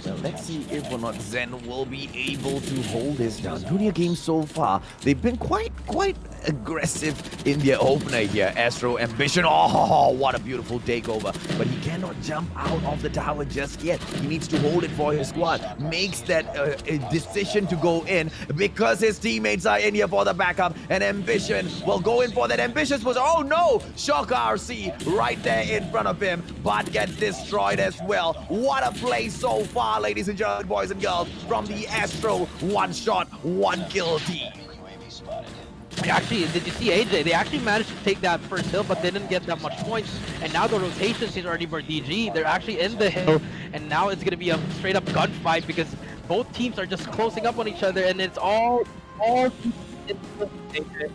Well, let's see if or not Zen will be able to hold this down. Dunya Games so far, they've been quite aggressive in their opener here. Astro Ambition, oh, what a beautiful takeover. But he cannot jump out of the tower just yet. He needs to hold it for his squad. Makes that decision to go in because his teammates are in here for the backup. And Ambition will go in for that. Ambitious was, oh no, Shock RC right there in front of him, but gets destroyed as well. What a play so far, ladies and gentlemen, boys and girls, from the Astro one-shot, one-kill team. Actually, did you see AJ? They actually managed to take that first hill, but they didn't get that much points. And now the rotation is already for DG. They're actually in the hill, and now it's going to be a straight-up gunfight because both teams are just closing up on each other, and it's all AJ.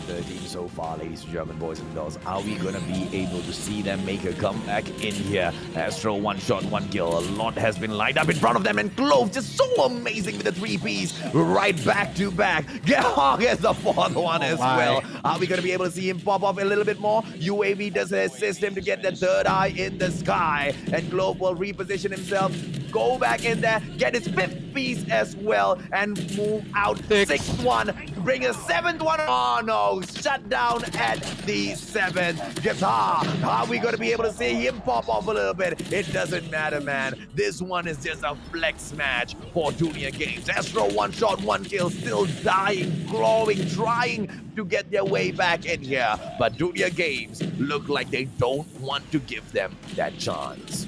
13 so far, ladies and gentlemen, boys and girls. Are we gonna be able to see them make a comeback in here? Astro one shot, one kill. A lot has been lined up in front of them, and Clove just so amazing with the 3Ps right back to back. Gehog has the fourth one as well. Are we gonna be able to see him pop off a little bit more? UAV does assist him to get the third eye in the sky, and Clove will reposition himself, go back in there, get his fifth piece as well, and move out. Sixth one, bring a seventh one. Oh no, shut down at the seventh. Guitar, are we going to be able to see him pop off a little bit? It doesn't matter, man. This one is just a flex match for Dunia Games. Astro one shot, one kill, still dying, clawing, trying to get their way back in here. But Dunia Games look like they don't want to give them that chance.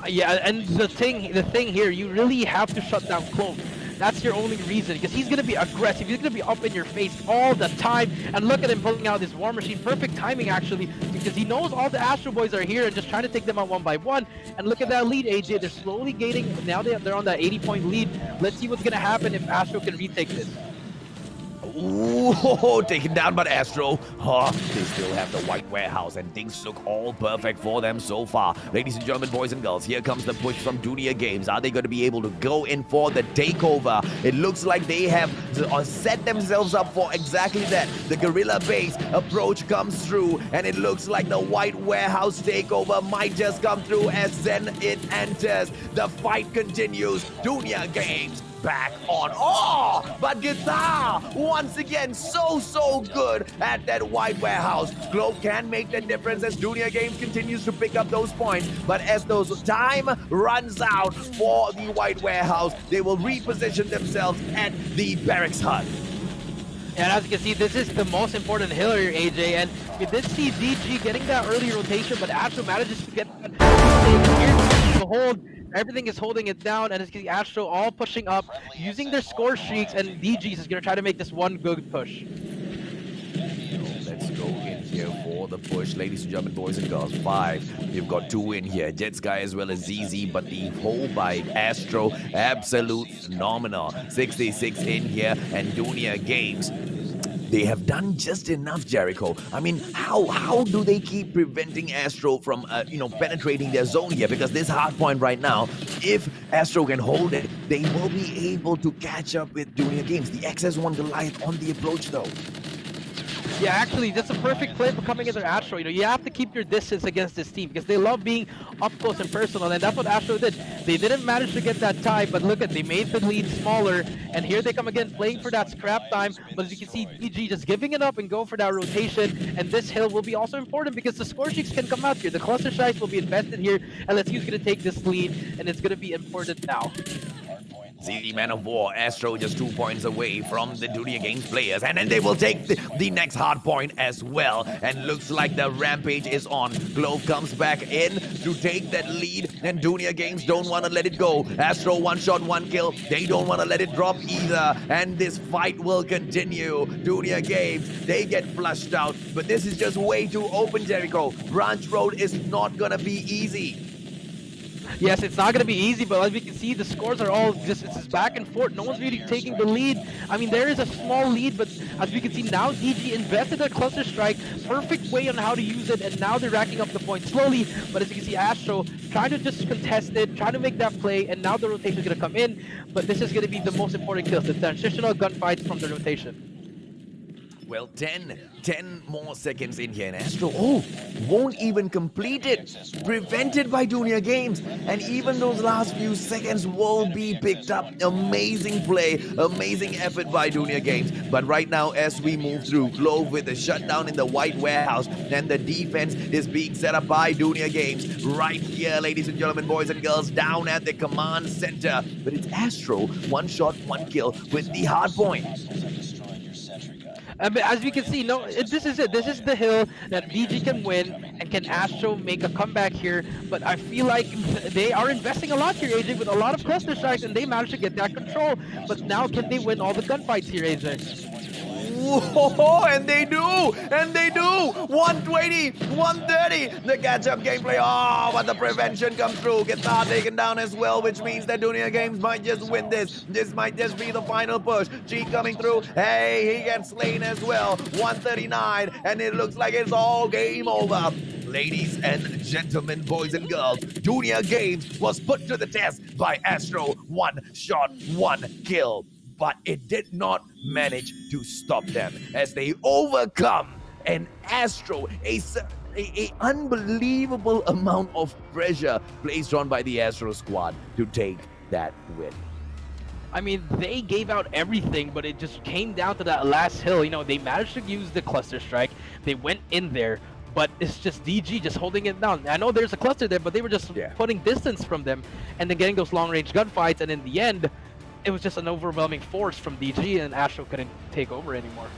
Yeah, and the thing here, you really have to shut down Clove. That's your only reason, because he's going to be aggressive. He's going to be up in your face all the time. And look at him pulling out this War Machine. Perfect timing, actually, because he knows all the Astro Boys are here and just trying to take them out one by one. And look at that lead, AJ. They're slowly gaining. Now they're on that 80-point lead. Let's see what's going to happen if Astro can retake this. Ooh, taken down by Astro. They still have the white warehouse, and things look all perfect for them so far. Ladies and gentlemen, boys and girls, here comes the push from Dunia Games. Are they going to be able to go in for the takeover? It looks like they have set themselves up for exactly that. The guerrilla base approach comes through, and it looks like the white warehouse takeover might just come through as Zen it enters. The fight continues. Dunia Games back on. Oh, but Guitar once again so good at that white warehouse. Globe can make the difference as Dunia Games continues to pick up those points, but as those time runs out for the white warehouse, they will reposition themselves at the barracks hut. And as you can see, this is the most important hill here, AJ, and we did see DG getting that early rotation, but Astro manages to get that hold. Everything is holding it down, and it's Astro all pushing up, using their score streaks, and DG is going to try to make this one good push. Let's go in here for the push, ladies and gentlemen, boys and girls. 5. You've got 2 in here, Jetsky as well as ZZ, but the hold by Astro, absolute phenomenal. 66 in here, and Dunia Games, they have done just enough, Jericho. I mean, how do they keep preventing Astro from, penetrating their zone here? Because this hard point right now, if Astro can hold it, they will be able to catch up with Dunia Games. The XS1 Goliath on the approach, though. Yeah, actually, that's a perfect play for coming into Astro. You have to keep your distance against this team because they love being up close and personal, and that's what Astro did. They didn't manage to get that tie, but look at, they made the lead smaller, and here they come again, playing for that scrap time. But as you can see, DG just giving it up and go for that rotation, and this hill will be also important because the score streaks can come out here. The cluster strikes will be invested here, and let's see who's going to take this lead, and it's going to be important now. ZZ Man of War, Astro just 2 points away from the Dunia Games players, and then they will take the next hard point as well, and looks like the rampage is on. Glove comes back in to take that lead, and Dunia Games don't want to let it go. Astro one shot, one kill, they don't want to let it drop either, and this fight will continue. Dunia Games, they get flushed out, but this is just way too open, Jericho. Branch Road is not gonna be easy. Yes, it's not going to be easy, but as we can see, the scores are all just back and forth. No one's really taking the lead. I mean, there is a small lead, but as we can see now, DG invested their cluster strike. Perfect way on how to use it, and now they're racking up the points slowly. But as you can see, Astro trying to just contest it, trying to make that play, and now the rotation is going to come in. But this is going to be the most important kills, the transitional gunfights from the rotation. Well, 10 more seconds in here, and Astro, won't even complete it. Prevented by Dunia Games, and even those last few seconds will be picked up. Amazing play, amazing effort by Dunia Games. But right now, as we move through, Glove with the shutdown in the white warehouse, and the defense is being set up by Dunia Games. Right here, ladies and gentlemen, boys and girls, down at the command center. But it's Astro, one shot, one kill with the hard point. As we can see, this is it. This is the hill that DG can win, And can Astro make a comeback here? But I feel like they are investing a lot here, AJ, with a lot of cluster strikes, and they managed to get that control. But now can they win all the gunfights here, AJ? Whoa, and they do! And they do! 120, 130! The catch-up gameplay. Oh, but the prevention comes through. Guitar taken down as well, which means that Dunia Games might just win this. This might just be the final push. G coming through. Hey, he gets slain as well. 139, and it looks like it's all game over. Ladies and gentlemen, boys and girls, Dunia Games was put to the test by Astro. 1 shot, 1 kill. But it did not manage to stop them as they overcome an Astro, a unbelievable amount of pressure placed on by the Astro squad to take that win. I mean, they gave out everything, but it just came down to that last hill. You know, they managed to use the cluster strike. They went in there, but it's just DG just holding it down. I know there's a cluster there, but they were just putting distance from them and then getting those long-range gunfights. And in the end, it was just an overwhelming force from DG, and Astro couldn't take over anymore.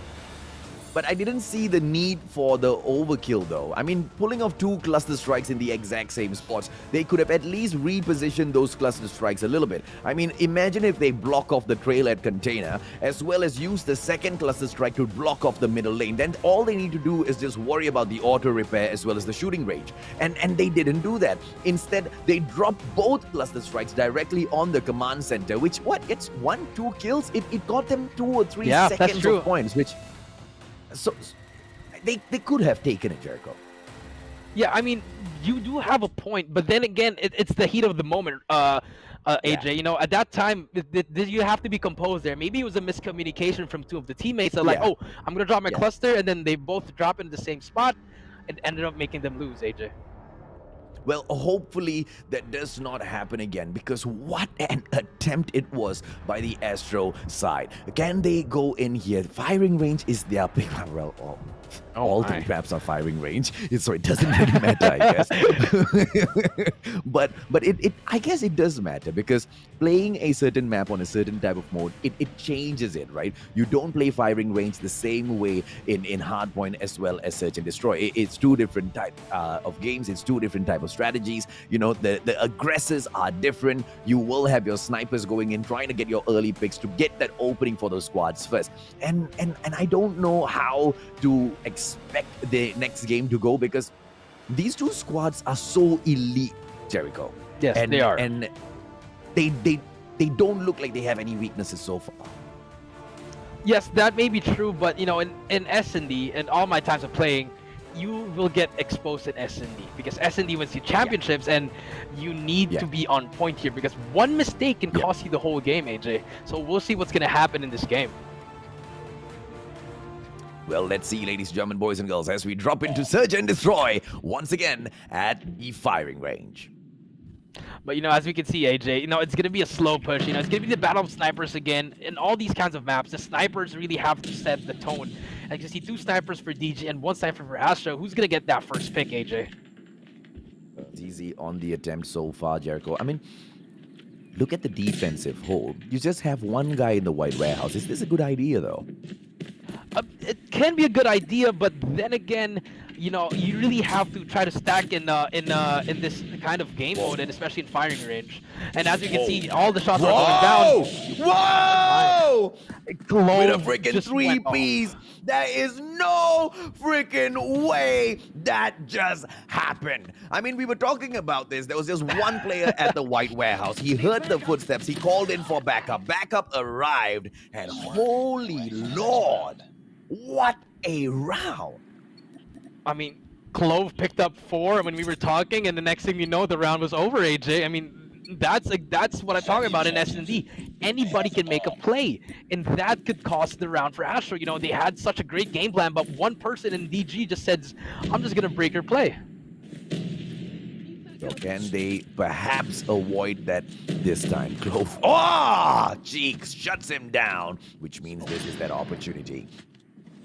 But I didn't see the need for the overkill though. I mean, pulling off 2 cluster strikes in the exact same spots, they could have at least repositioned those cluster strikes a little bit. I mean, imagine if they block off the trailhead container as well as use the second cluster strike to block off the middle lane. Then all they need to do is just worry about the auto repair as well as the shooting range. And they didn't do that. Instead, they dropped both cluster strikes directly on the command center, which it's 1-2 kills. It got them 2 or 3 seconds of points, which... So they could have taken it, Jericho. Yeah, I mean, you do have a point, but then again, it's the heat of the moment, AJ. You know, at that time, you have to be composed there. Maybe it was a miscommunication from 2 of the teammates. They're like, oh, I'm going to drop my cluster, and then they both drop in the same spot. It ended up making them lose, AJ. Well, hopefully that does not happen again, because what an attempt it was by the Astro side. Can they go in here? Firing range is their big... Well, all 3 maps are firing range, so it doesn't really matter, I guess. but I guess it does matter, because playing a certain map on a certain type of mode, it changes it, right? You don't play firing range the same way in Hardpoint as well as Search and Destroy. It's 2 different types of games. It's 2 different types of strategies. You know, the aggressors are different. You will have your snipers going in, trying to get your early picks to get that opening for those squads first. And I don't know how to expect the next game to go, because these 2 squads are so elite, Jericho. Yes, they are. And they don't look like they have any weaknesses so far. Yes, that may be true, but you know, in S&D and all my times of playing, you will get exposed in S&D because S&D wins the championships, and you need to be on point here, because one mistake can cost you the whole game, AJ. So we'll see what's going to happen in this game. Well, let's see, ladies and gentlemen, boys and girls, as we drop into Search and Destroy once again at the firing range. But, you know, as we can see, AJ, you know, it's going to be a slow push. You know, it's going to be the battle of snipers again. In all these kinds of maps, the snipers really have to set the tone. And you can see 2 snipers for DG and 1 sniper for Astro. Who's going to get that first pick, AJ? It's easy on the attempt so far, Jericho. I mean, look at the defensive hold. You just have 1 guy in the white warehouse. Is this a good idea, though? It can be a good idea, but then again, you know, you really have to try to stack in this kind of game mode, and especially in firing range. And as you can see, all the shots are going down. Whoa! Cologne with a freaking 3-piece. There is no freaking way that just happened. I mean, we were talking about this. There was just 1 player at the white warehouse. He heard the footsteps. He called in for backup. Backup arrived, and holy Lord, what a round. I mean, Clove picked up 4 when we were talking, and the next thing you know, the round was over, AJ. I mean, that's what I'm talking about in S&D. Anybody can make a play, and that could cost the round for Astro. You know, they had such a great game plan, but 1 person in DG just said, I'm just going to break your play. So can they perhaps avoid that this time? Clove. Oh! Cheeks shuts him down, which means this is that opportunity.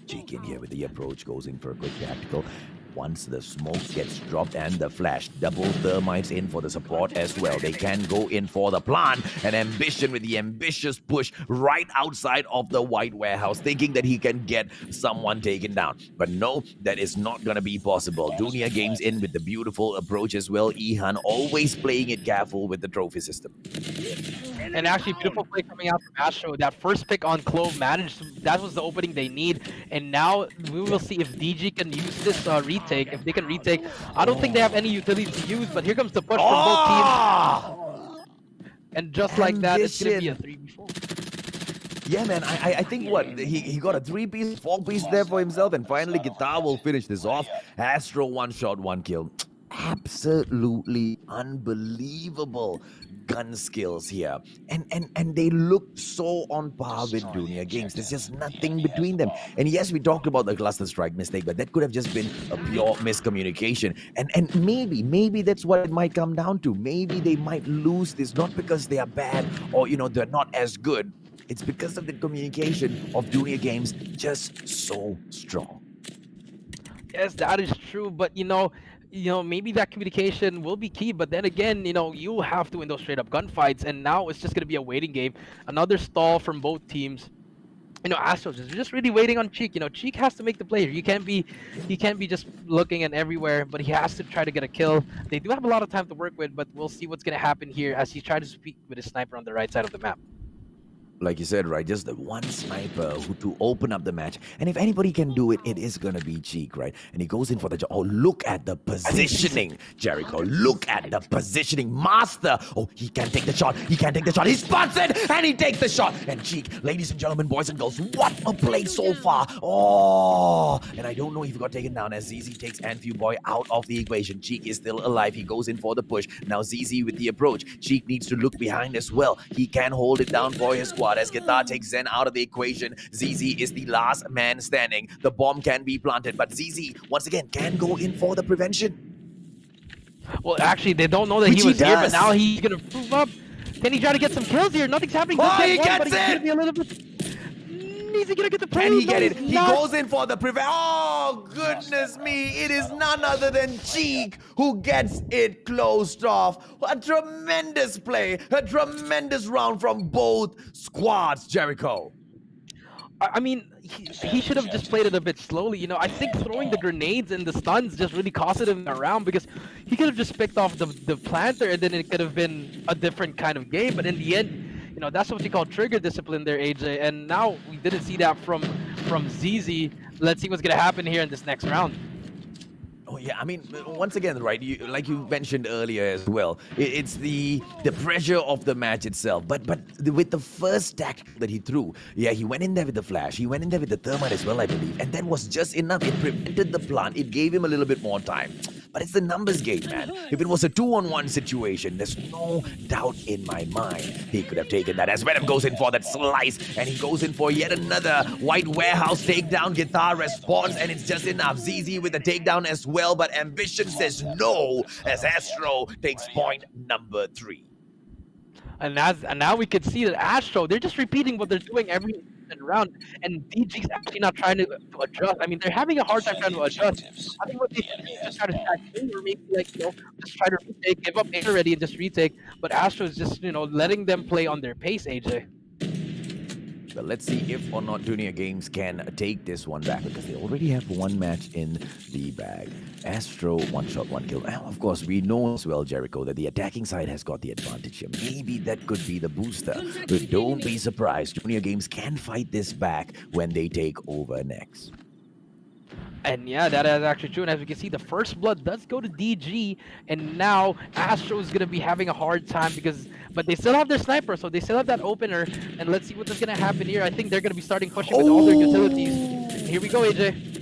Cheek in here with the approach, goes in for a quick tactical. Once the smoke gets dropped and the flash, double thermites in for the support as well. They can go in for the plant, and Ambition with the ambitious push right outside of the white warehouse, thinking that he can get someone taken down. But no, that is not going to be possible. Dunia Games in with the beautiful approach as well. Ihan always playing it careful with the trophy system. And actually, beautiful play coming out from Astro. That first pick on Clove managed. That was the opening they need. And now we will see if DG can use this retake. If they can retake, I don't think they have any utilities to use. But here comes the push from both teams. And just like that, it's gonna be a 3v4. Yeah, man, I think what he got a 3-piece, 4-piece there for himself, and finally Guitar will finish this off. Astro 1 shot, 1 kill. Absolutely unbelievable gun skills here, and they look so on par with Dunia Games. There's just nothing between them. And yes, we talked about the cluster strike mistake, but that could have just been a pure miscommunication. And maybe that's what it might come down to. Maybe they might lose this not because they are bad or they're not as good. It's because of the communication of Dunia Games just so strong. Yes, that is true, but maybe that communication will be key, but then again, you have to win those straight up gunfights, and now it's just going to be a waiting game. Another stall from both teams. Astros is just really waiting on Cheek. Cheek has to make the play. He can't be just looking at everywhere, but he has to try to get a kill. They do have a lot of time to work with, but we'll see what's going to happen here as he tries to speak with his sniper on the right side of the map. Like you said, right, just the one sniper to open up the match. And if anybody can do it, it is going to be Cheek, right? And he goes in for the job. Oh, look at the positioning, Jericho. Look at the positioning. Master. Oh, he can take the shot. He can take the shot. He spots it, and he takes the shot. And Cheek, ladies and gentlemen, boys and girls, what a play so far. Oh, and I don't know if he got taken down as ZZ takes Anfu Boy out of the equation. Cheek is still alive. He goes in for the push. Now ZZ with the approach. Cheek needs to look behind as well. He can hold it down for his squad. As Guitar takes Zen out of the equation, ZZ is the last man standing. The bomb can be planted, but ZZ, once again, can go in for the prevention. Well, actually, they don't know that he was here, but now he's going to prove up. Can he try to get some kills here? Nothing's happening. Oh, he gets it! Be a little bit... Is he gonna get the play? Can he get it? He goes in for the prevent. Oh, goodness me. It is none other than Cheek who gets it closed off. A tremendous play. A tremendous round from both squads, Jericho. I mean, he should have just played it a bit slowly. I think throwing the grenades and the stuns just really costed him around, because he could have just picked off the planter and then it could have been a different kind of game. But in the end, that's what you call trigger discipline there, AJ. And now we didn't see that from ZZ. Let's see what's going to happen here in this next round. Oh, yeah. I mean, once again, right, like you mentioned earlier as well, it's the pressure of the match itself. But with the first tactic that he threw, yeah, he went in there with the flash. He went in there with the thermite as well, I believe. And that was just enough. It prevented the plant. It gave him a little bit more time. But it's the numbers game, man. If it was a 2-on-1 situation, there's no doubt in my mind he could have taken that. As Venom goes in for that slice, and he goes in for yet another white warehouse takedown. Guitar responds, and it's just enough. ZZ with the takedown as well, but Ambition says no, as Astro takes point number 3. And now we can see that Astro, they're just repeating what they're doing every round, and DG's actually not trying to adjust. I mean, they're having a hard time trying to adjust. I think what they should do is just try to stack in, or maybe just try to retake, give up A already and just retake. But Astro is just letting them play on their pace, AJ. But let's see if or not Dunia Games can take this one back, because they already have one match in the bag. Astro, 1 shot, 1 kill. And of course, we know as well, Jericho, that the attacking side has got the advantage here. Maybe that could be the booster. But don't be surprised. Dunia Games can fight this back when they take over next. And yeah, that is actually true. And as we can see, the first blood does go to DG. And now Astro is going to be having a hard time but they still have their sniper. So they still have that opener. And let's see what's going to happen here. I think they're going to be starting pushing with all their utilities. And here we go, AJ.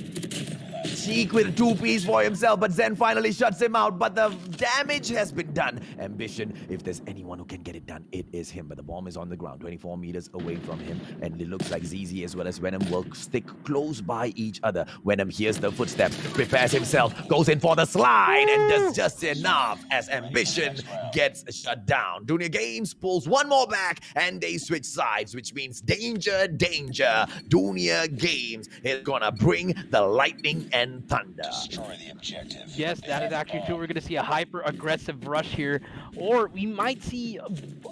Cheek with a 2-piece for himself, but Zen finally shuts him out. But the damage has been done. Ambition, if there's anyone who can get it done, it is him. But the bomb is on the ground, 24 meters away from him. And it looks like ZZ as well as Venom will stick close by each other. Venom hears the footsteps, prepares himself, goes in for the slide, and does just enough as Ambition gets shut down. Dunia Games pulls one more back, and they switch sides, which means danger, danger. Dunia Games is gonna bring the lightning and and Thunder. Destroy the objective. Yes, that is actually true. We're going to see a hyper-aggressive rush here, or we might see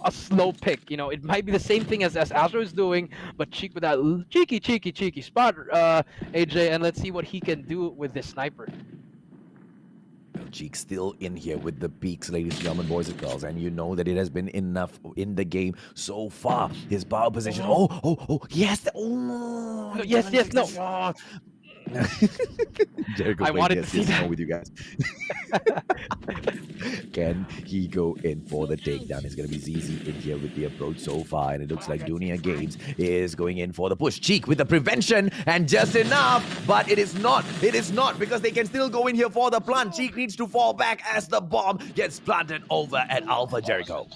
a slow pick. You know, it might be the same thing as Astro is doing, but Cheek with that cheeky spot, AJ, and let's see what he can do with this sniper. Cheek still in here with the peaks, ladies and gentlemen, boys and girls, and you know that it has been enough in the game so far. His power position. Yes. Yes, no. Jericho I wanted to see that with you guys. Can he go in for the takedown? It's going to be ZZ in here with the approach so far, and it looks like Dunia Games is going in for the push. Cheek with the prevention, and just enough, but it is not. It is not, because they can still go in here for the plant. Cheek needs to fall back as the bomb gets planted over at Alpha Jericho.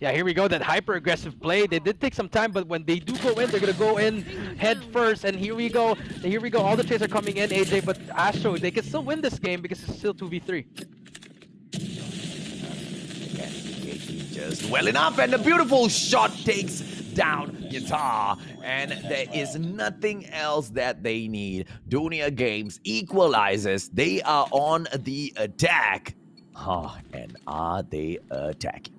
Yeah, here we go, that hyper-aggressive play. They did take some time, but when they do go in, they're going to go in head first. And here we go. All the trades are coming in, AJ, but Astro, they can still win this game because it's still 2v3. Just well enough, and a beautiful shot takes down Guitar, and there is nothing else that they need. Dunia Games equalizes. They are on the attack. And are they attacking?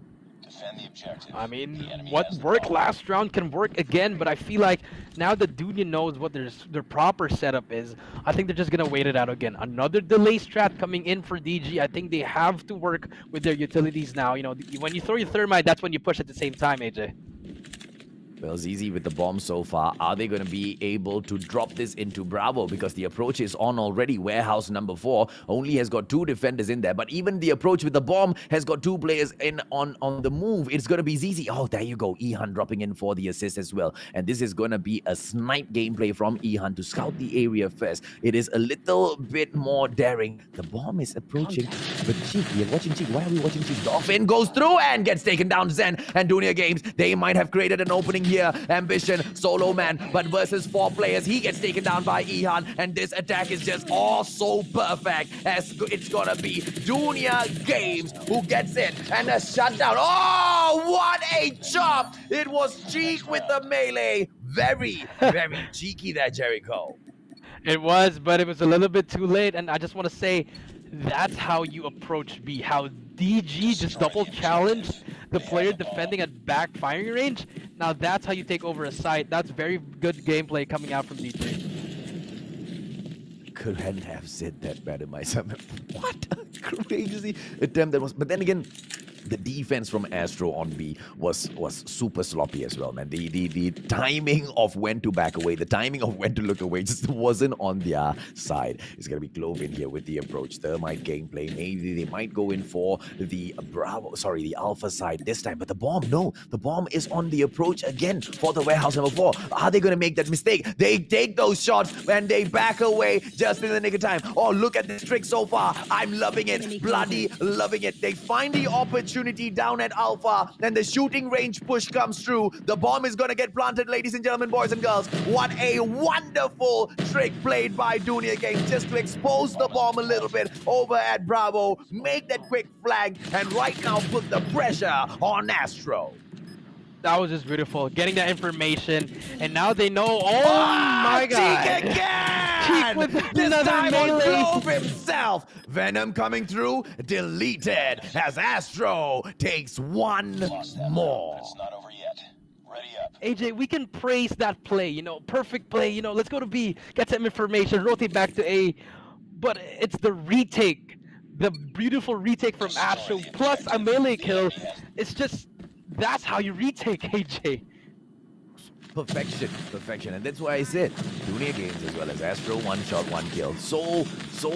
I mean, what worked last round can work again, but I feel like now that Dunia knows what their proper setup is, I think they're just going to wait it out again. Another delay strat coming in for DG. I think they have to work with their utilities now. You know, when you throw your thermite, that's when you push at the same time, AJ. Well, ZZ with the bomb so far. Are they going to be able to drop this into Bravo? Because the approach is on already. Warehouse number 4 only has got 2 defenders in there. But even the approach with the bomb has got 2 players in on the move. It's going to be ZZ. Oh, there you go. Ihan dropping in for the assist as well. And this is going to be a snipe gameplay from Ihan to scout the area first. It is a little bit more daring. The bomb is approaching. But Cheek, we are watching Cheek. Why are we watching Cheek? Dolphin goes through and gets taken down. Zen and Dunia Games, they might have created an opening here. Ambition, solo man, but versus 4 players, he gets taken down by Ihan, and this attack is just all so perfect as it's gonna be Dunia Games who gets it, and a shutdown. Oh, what a chop! It was Cheek with the melee. Very, very cheeky there, Jericho. It was, but it was a little bit too late, and I just want to say, that's how you approach B. How DG just double challenged the player defending at back firing range. Now that's how you take over a site. That's very good gameplay coming out from DG. Couldn't have said that better myself. What a crazy attempt that was. But then again, the defense from Astro on B was super sloppy as well, man. The timing of when to back away, the timing of when to look away just wasn't on their side. It's gonna be Clove in here with the approach. Thermite gameplay. Maybe they might go in for the the Alpha side this time. But the bomb, no. The bomb is on the approach again for the warehouse number 4. Are they gonna make that mistake? They take those shots and they back away just in the nick of time. Oh, look at this trick so far. I'm loving it. Bloody loving it. They find the opportunity down at Alpha, then the shooting range push comes through. The bomb is gonna get planted, ladies and gentlemen, boys and girls. What a wonderful trick played by Dunia Games just to expose the bomb a little bit over at Bravo, make that quick flag, and right now put the pressure on Astro. That was just beautiful, getting that information, and now they know. Oh my God! Cheek again! Cheek with this another time on melee. Clove himself. Venom coming through, deleted as Astro takes one more. It's not over yet. Ready up. AJ, we can praise that play. You know, perfect play. You know, let's go to B, get some information, rotate back to A. But it's the retake, the beautiful retake from Astro, plus a melee kill. It's just. That's how you retake, AJ. Perfection, and that's why I said Dunia Games as well as Astro, 1 shot, 1 kill. So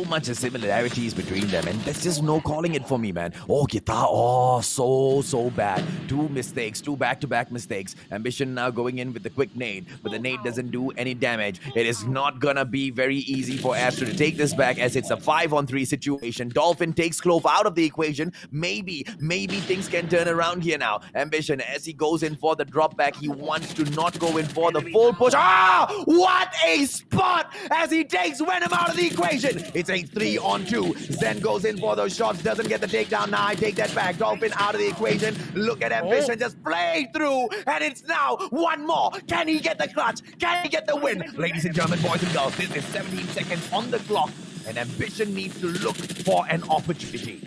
much similarities between them, and there's just no calling it for me, man. Oh, Guitar, so bad. 2 mistakes, 2 back-to-back mistakes. Ambition now going in with the quick nade, but the nade doesn't do any damage. It is not gonna be very easy for Astro to take this back, as it's a 5-on-3 situation. Dolphin takes Clove out of the equation. Maybe things can turn around here now. Ambition, as he goes in for the drop back, he wants to not go go in for the full push. Ah! What a spot as he takes Venom out of the equation. It's a 3-on-2. Zen goes in for those shots, doesn't get the takedown. Now I take that back. Dolphin out of the equation. Look at Ambition just play through, and it's now one more. Can he get the clutch? Can he get the win? Ladies and gentlemen, boys and girls, this is 17 seconds on the clock, and Ambition needs to look for an opportunity.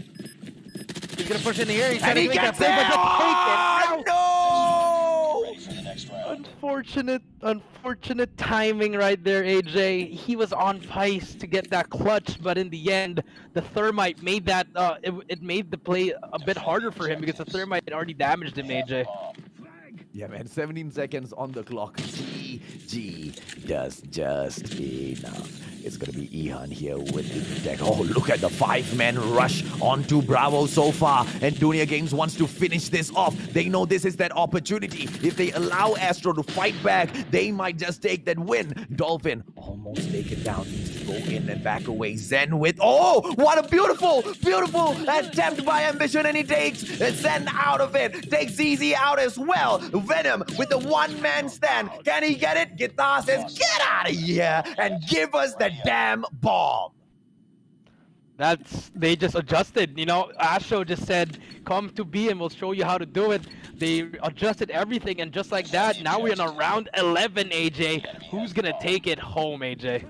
He's gonna push in here. He's And trying he to make gets that play, it! but Oh, no! Unfortunate timing right there, AJ. He was on pace to get that clutch, but in the end, the Thermite made that. It made the play a bit harder for him because the Thermite had already damaged him, AJ. Yeah, man, 17 seconds on the clock. GG does just enough. It's going to be Ihan here with the deck. Oh, look at the 5-man rush onto Bravo so far. And Dunia Games wants to finish this off. They know this is that opportunity. If they allow Astro to fight back, they might just take that win. Dolphin almost taken down. Needs to go in and back away. Zen with... Oh, what a beautiful attempt by Ambition. And he takes Zen out of it. Takes ZZ out as well. Venom with the one-man stand. Can he get it? Guitar says, get out of here and give us the damn bomb. They just adjusted. You know, Astro just said, come to B and we'll show you how to do it. They adjusted everything, and just like that, now we're in a round 11, AJ. Who's gonna take it home, AJ?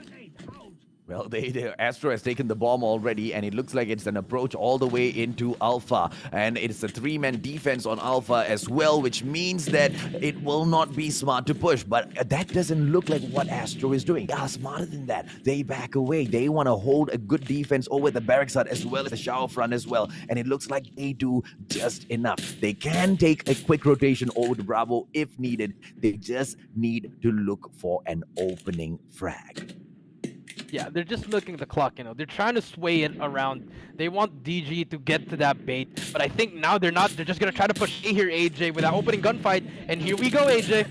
Well, Astro has taken the bomb already, and it looks like it's an approach all the way into Alpha. And it's a 3-man defense on Alpha as well, which means that it will not be smart to push. But that doesn't look like what Astro is doing. They are smarter than that. They back away. They want to hold a good defense over the barracks hut as well as the shower front as well. And it looks like they do just enough. They can take a quick rotation over to Bravo if needed. They just need to look for an opening frag. Yeah, they're just looking at the clock, you know. They're trying to sway it around. They want DG to get to that bait, but I think now they're not. They're just going to try to push A here, AJ, with that opening gunfight. And here we go, AJ.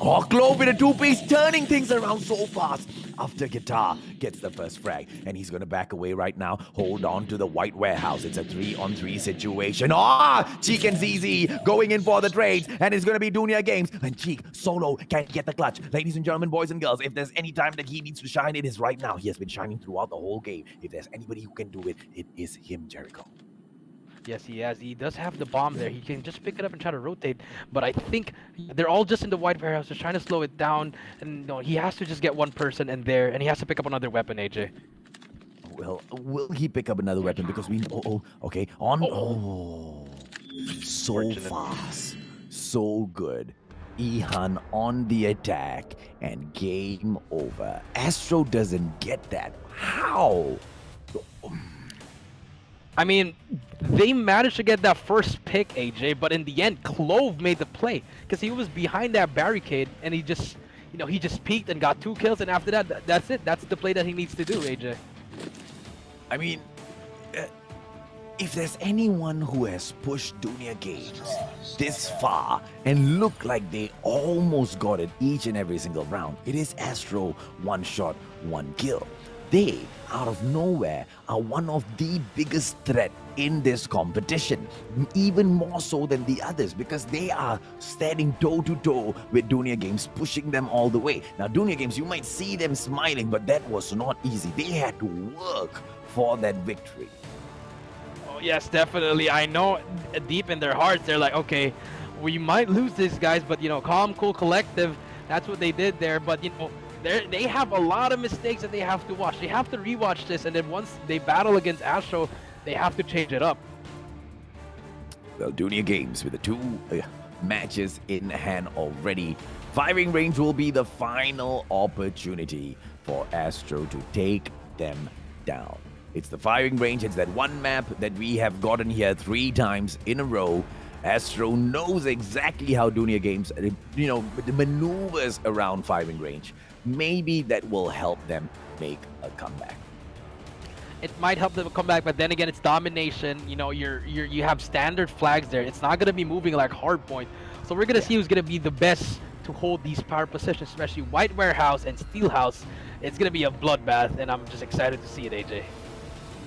Oh, Clove with a 2-piece, turning things around so fast. After Guitar gets the first frag, and he's going to back away right now. Hold on to the white warehouse. It's a 3-on-3 situation. Cheek and ZZ going in for the trades, and it's going to be Dunia Games. And Cheek solo can get the clutch. Ladies and gentlemen, boys and girls, if there's any time that he needs to shine, it is right now. He has been shining throughout the whole game. If there's anybody who can do it, it is him, Jericho. Yes, he has. He does have the bomb there. He can just pick it up and try to rotate. But I think they're all just in the white warehouse. They're trying to slow it down. And no, he has to just get one person in there. And he has to pick up another weapon, AJ. Well, will he pick up another weapon? Because we... okay. So fast. So good. Ihan on the attack. And game over. Astro doesn't get that. How? I mean, they managed to get that first pick, AJ, but in the end, Clove made the play because he was behind that barricade and he just, he just peeked and got 2 kills, and after that, that's it. That's the play that he needs to do, AJ. I mean, if there's anyone who has pushed Dunia Games this far and look like they almost got it each and every single round, it is Astro. 1 shot, 1 kill. They, out of nowhere, are one of the biggest threat in this competition, even more so than the others, because they are standing toe-to-toe with Dunia Games, pushing them all the way. Now, Dunia Games, you might see them smiling, but that was not easy. They had to work for that victory. Oh, yes, definitely. I know deep in their hearts, they're like, okay, we might lose this, guys, but, calm, cool, collective, that's what they did there, but, they have a lot of mistakes that they have to watch. They have to rewatch this, and then once they battle against Astro, they have to change it up. Well, Dunia Games with the 2 matches in hand already. Firing range will be the final opportunity for Astro to take them down. It's the firing range. It's that one map that we have gotten here 3 times in a row. Astro knows exactly how Dunia Games, maneuvers around firing range. Maybe that will help them make a comeback. It might help them come back, but then again, it's domination. You have standard flags there. It's not going to be moving like hardpoint. So we're going to see who's going to be the best to hold these power positions, especially White Warehouse and Steel House. It's going to be a bloodbath, and I'm just excited to see it, AJ.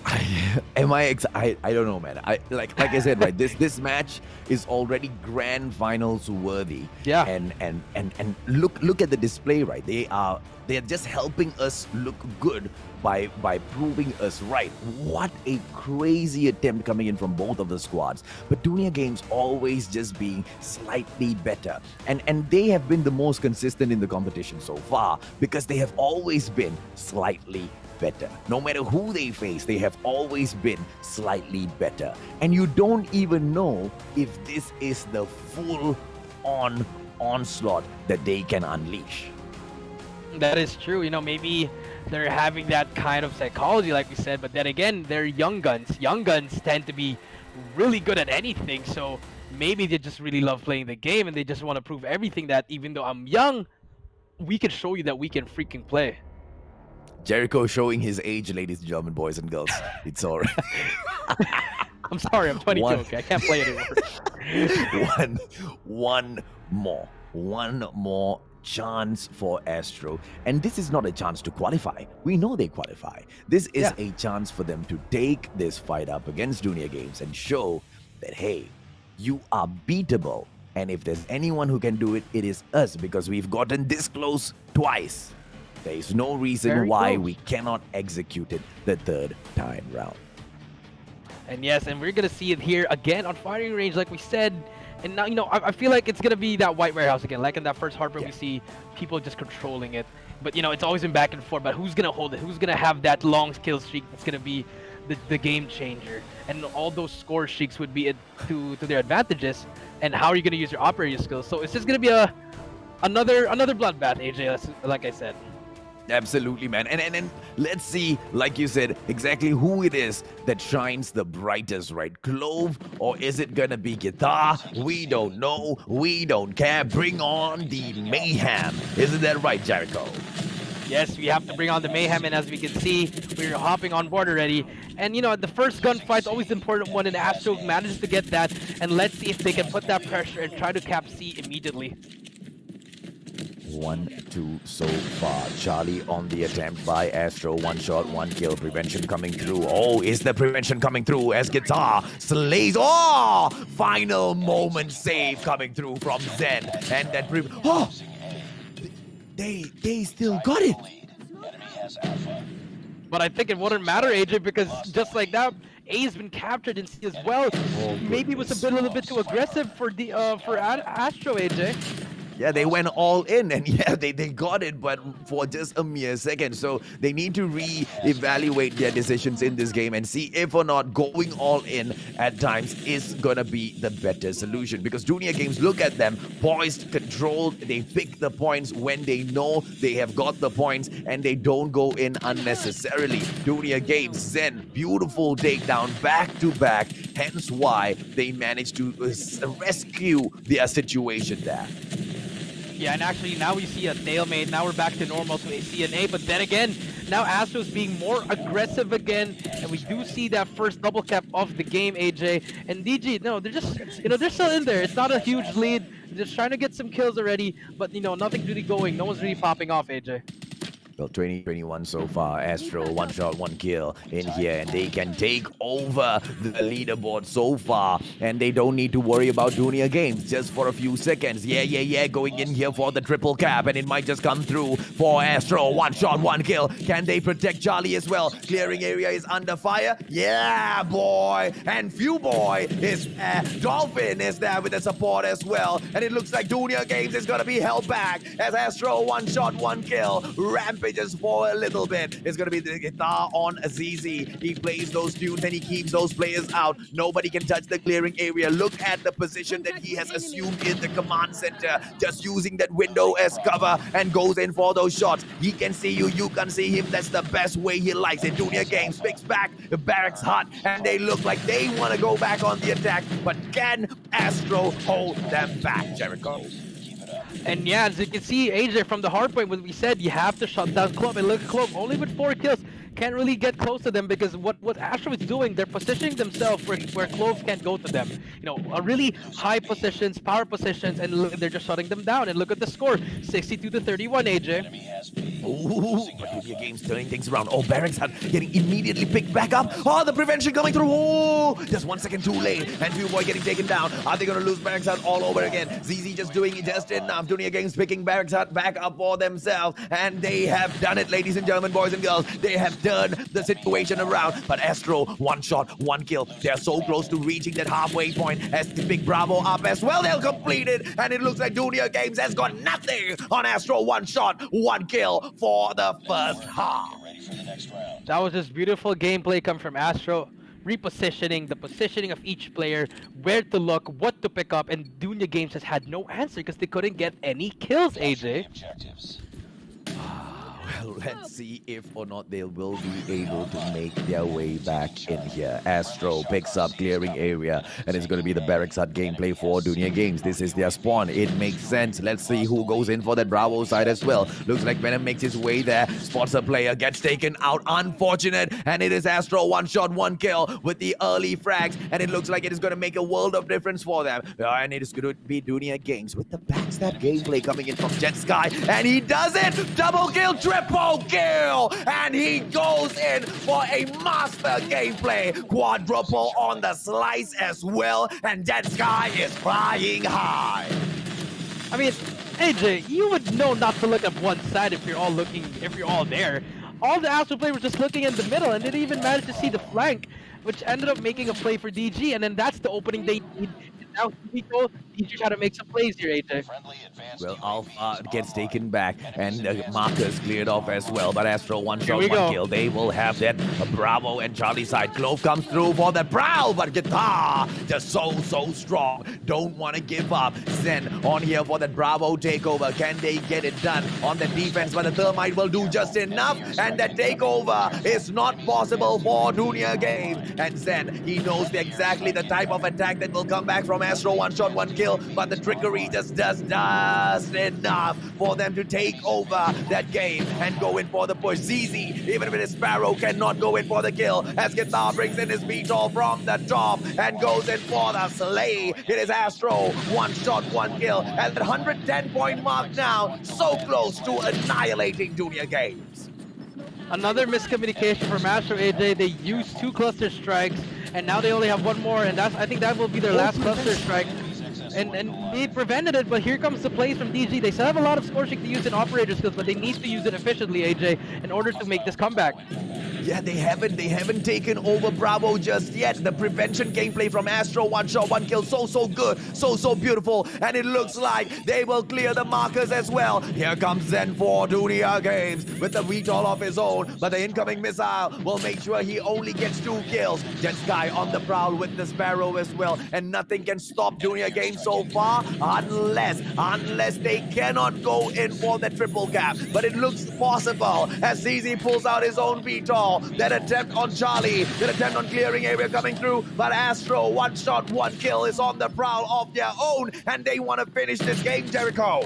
I don't know, man. Like I said, right? This match is already grand finals worthy. Yeah. And look at the display, right? They're just helping us look good by proving us right. What a crazy attempt coming in from both of the squads. But Dunia Games always just being slightly better. And they have been the most consistent in the competition so far because they have always been slightly better. No matter who they face, they have always been slightly better. And you don't even know if this is the full-on onslaught that they can unleash. That is true. You know, maybe they're having that kind of psychology, like we said, but then again, they're young guns. Young guns tend to be really good at anything, so maybe they just really love playing the game and they just want to prove everything that even though I'm young, we can show you that we can freaking play. Jericho showing his age, ladies and gentlemen, boys and girls. It's all right. I'm sorry, I'm 22. Okay, I can't play anymore. One more chance for Astro, and this is not a chance to qualify. We know they qualify. This is a chance for them to take this fight up against Dunia Games and show that, hey, you are beatable, and if there's anyone who can do it, it is us, because we've gotten this close twice. There is no reason why we cannot execute it the third time round. And yes, and we're gonna see it here again on firing range, like we said. And now, you know, I feel like it's going to be that white warehouse again. Like in that first Heartbreak, we see people just controlling it. But, you know, it's always been back and forth. But who's going to hold it? Who's going to have that long kill streak that's going to be the game changer? And all those score streaks would be to their advantages. And how are you going to use your operator skills? So it's just going to be another bloodbath, AJ, like I said. Absolutely, man. And let's see, like you said, exactly who it is that shines the brightest, right? Clove, or is it gonna be Guitar? We don't know. We don't care. Bring on the mayhem. Isn't that right, Jericho? Yes, we have to bring on the mayhem, and as we can see, we're hopping on board already. And you know, the first gunfight's always the important one, and Astro managed to get that. And let's see if they can put that pressure and try to cap C immediately. 1-2 so far. Charlie on the attempt by Astro. 1 shot, 1 kill. Prevention coming through. Oh, is the prevention coming through as Guitar slays? Oh! Final moment save coming through from Zen. And that they still got it. But I think it wouldn't matter, AJ, because just like that, A's been captured in C as well. Maybe it was a little bit too aggressive for Astro, AJ. Yeah, they went all in, and yeah, they got it, but for just a mere second. So they need to re-evaluate their decisions in this game and see if or not going all in at times is gonna be the better solution. Because Dunia Games, look at them, poised, controlled, they pick the points when they know they have got the points, and they don't go in unnecessarily. Dunia Games, Zen, beautiful takedown, back to back, hence why they managed to rescue their situation there. Yeah, and actually now we see a stalemate. Now we're back to normal to a C and A. But then again, now Astro's being more aggressive again, and we do see that first double cap of the game, AJ. And DG, no, they're just, you know, they're still in there. It's not a huge lead. They're just trying to get some kills already, but you know, nothing's really going. No one's really popping off, AJ. Well, 2021 so far. Astro, 1 shot, 1 kill in here, and they can take over the leaderboard so far, and they don't need to worry about Dunia Games just for a few seconds. Yeah, going in here for the triple cap, and it might just come through for Astro. 1 shot, 1 kill. Can they protect Charlie as well? Clearing area is under fire. Yeah, boy. And Few Boy is Dolphin is there with the support as well, and it looks like Dunia Games is gonna be held back as Astro 1 shot, 1 kill. Rampage just for a little bit. It's gonna be the Guitar on Azizi. He plays those tunes and he keeps those players out. Nobody can touch the clearing area. Look at the position that he has assumed in the command center, just using that window as cover and goes in for those shots. He can see you, you can see him. That's the best way he likes it. Dunia Games picks back the barracks hut, and they look like they want to go back on the attack, but can Astro hold them back, Jericho? And yeah, as you can see, AJ, from the hard point, when we said you have to shut down Clove, and look, Clove only with 4 kills can't really get close to them, because what Astro is doing, they're positioning themselves where Clove can't go to them. You know, really high positions, power positions, and they're just shutting them down. And look at the score, 62-31, AJ. Ooh, but Dunia Games turning things around. Oh, Barracks Hut getting immediately picked back up. Oh, the prevention coming through. Oh, just 1 second too late. And Few Boy getting taken down. Are they going to lose Barracks Hut all over again? ZZ just doing it just enough. Dunia Games picking Barracks Hut back up for themselves. And they have done it, ladies and gentlemen, boys and girls. They have turned the situation around. But Astro, 1 shot, 1 kill. They're so close to reaching that halfway point as they pick Bravo up as well. They'll complete it. And it looks like Dunia Games has got nothing on Astro. 1 shot, 1 kill for the first half. That was just beautiful gameplay come from Astro. Repositioning, the positioning of each player, where to look, what to pick up, and Dunia Games has had no answer because they couldn't get any kills, AJ. Well, let's see if or not they will be able to make their way back in here. Astro picks up clearing area, and it's going to be the Barracks Hut gameplay for Dunia Games. This is their spawn. It makes sense. Let's see who goes in for that Bravo side as well. Looks like Venom makes his way there. Spots a player, gets taken out. Unfortunate. And it is Astro, 1 shot, 1 kill with the early frags. And it looks like it is going to make a world of difference for them. And it is going to be Dunia Games with the backstab gameplay coming in from Jet Sky. And he does it! Double kill, triple kill! And he goes in for a master gameplay. Quadruple on the slice as well. And Jet Sky is flying high. I mean, AJ, you would know not to look at one side if you're all there. All the Astro players were just looking in the middle and didn't even manage to see the flank, which ended up making a play for DG, and then that's the opening they need. Now Nico, DG trying to make some plays here, AJ. Well, Alpha gets taken back, and Marcus cleared off as well. But Astro, 1 shot, 1 kill. They will have that. Bravo and Charlie side. Clove comes through for the Prowl, but Guitar just so strong. Don't want to give up. Zen on here for that Bravo takeover. Can they get it done on the defense? But the Thermite will do just enough, and the takeover is not possible for Dunia Games. And Zen, he knows exactly the type of attack that will come back from Astro. 1 shot, 1 kill, but the trickery just does enough for them to take over that game and go in for the push. ZZ, even with his Sparrow, cannot go in for the kill as Guitar brings in his Beetle from the top and goes in for the slay. It is Astro, 1 shot, 1 kill at the 110-point mark now, so close to annihilating Dunia Games. Another miscommunication from Astro, AJ. They used 2 cluster strikes, and now they only have 1 more, and I think that will be their last cluster strike. And they prevented it, but here comes the plays from DG. They still have a lot of scorching to use in operator skills, but they need to use it efficiently, AJ, in order to make this comeback. Yeah, they haven't taken over Bravo just yet. The prevention gameplay from Astro, 1 shot, 1 kill, so good, so beautiful, and it looks like they will clear the markers as well. Here comes Zen for Dunia Games with the VTOL of his own, but the incoming missile will make sure he only gets 2 kills. Jet Sky on the prowl with the Sparrow as well, and nothing can stop Dunia Games so far unless they cannot go in for the triple cap. But it looks possible as ZZ pulls out his own VTOL. That attempt on Charlie, that attempt on clearing area coming through, but Astro, 1 shot, 1 kill is on the prowl of their own, and they want to finish this game, Jericho.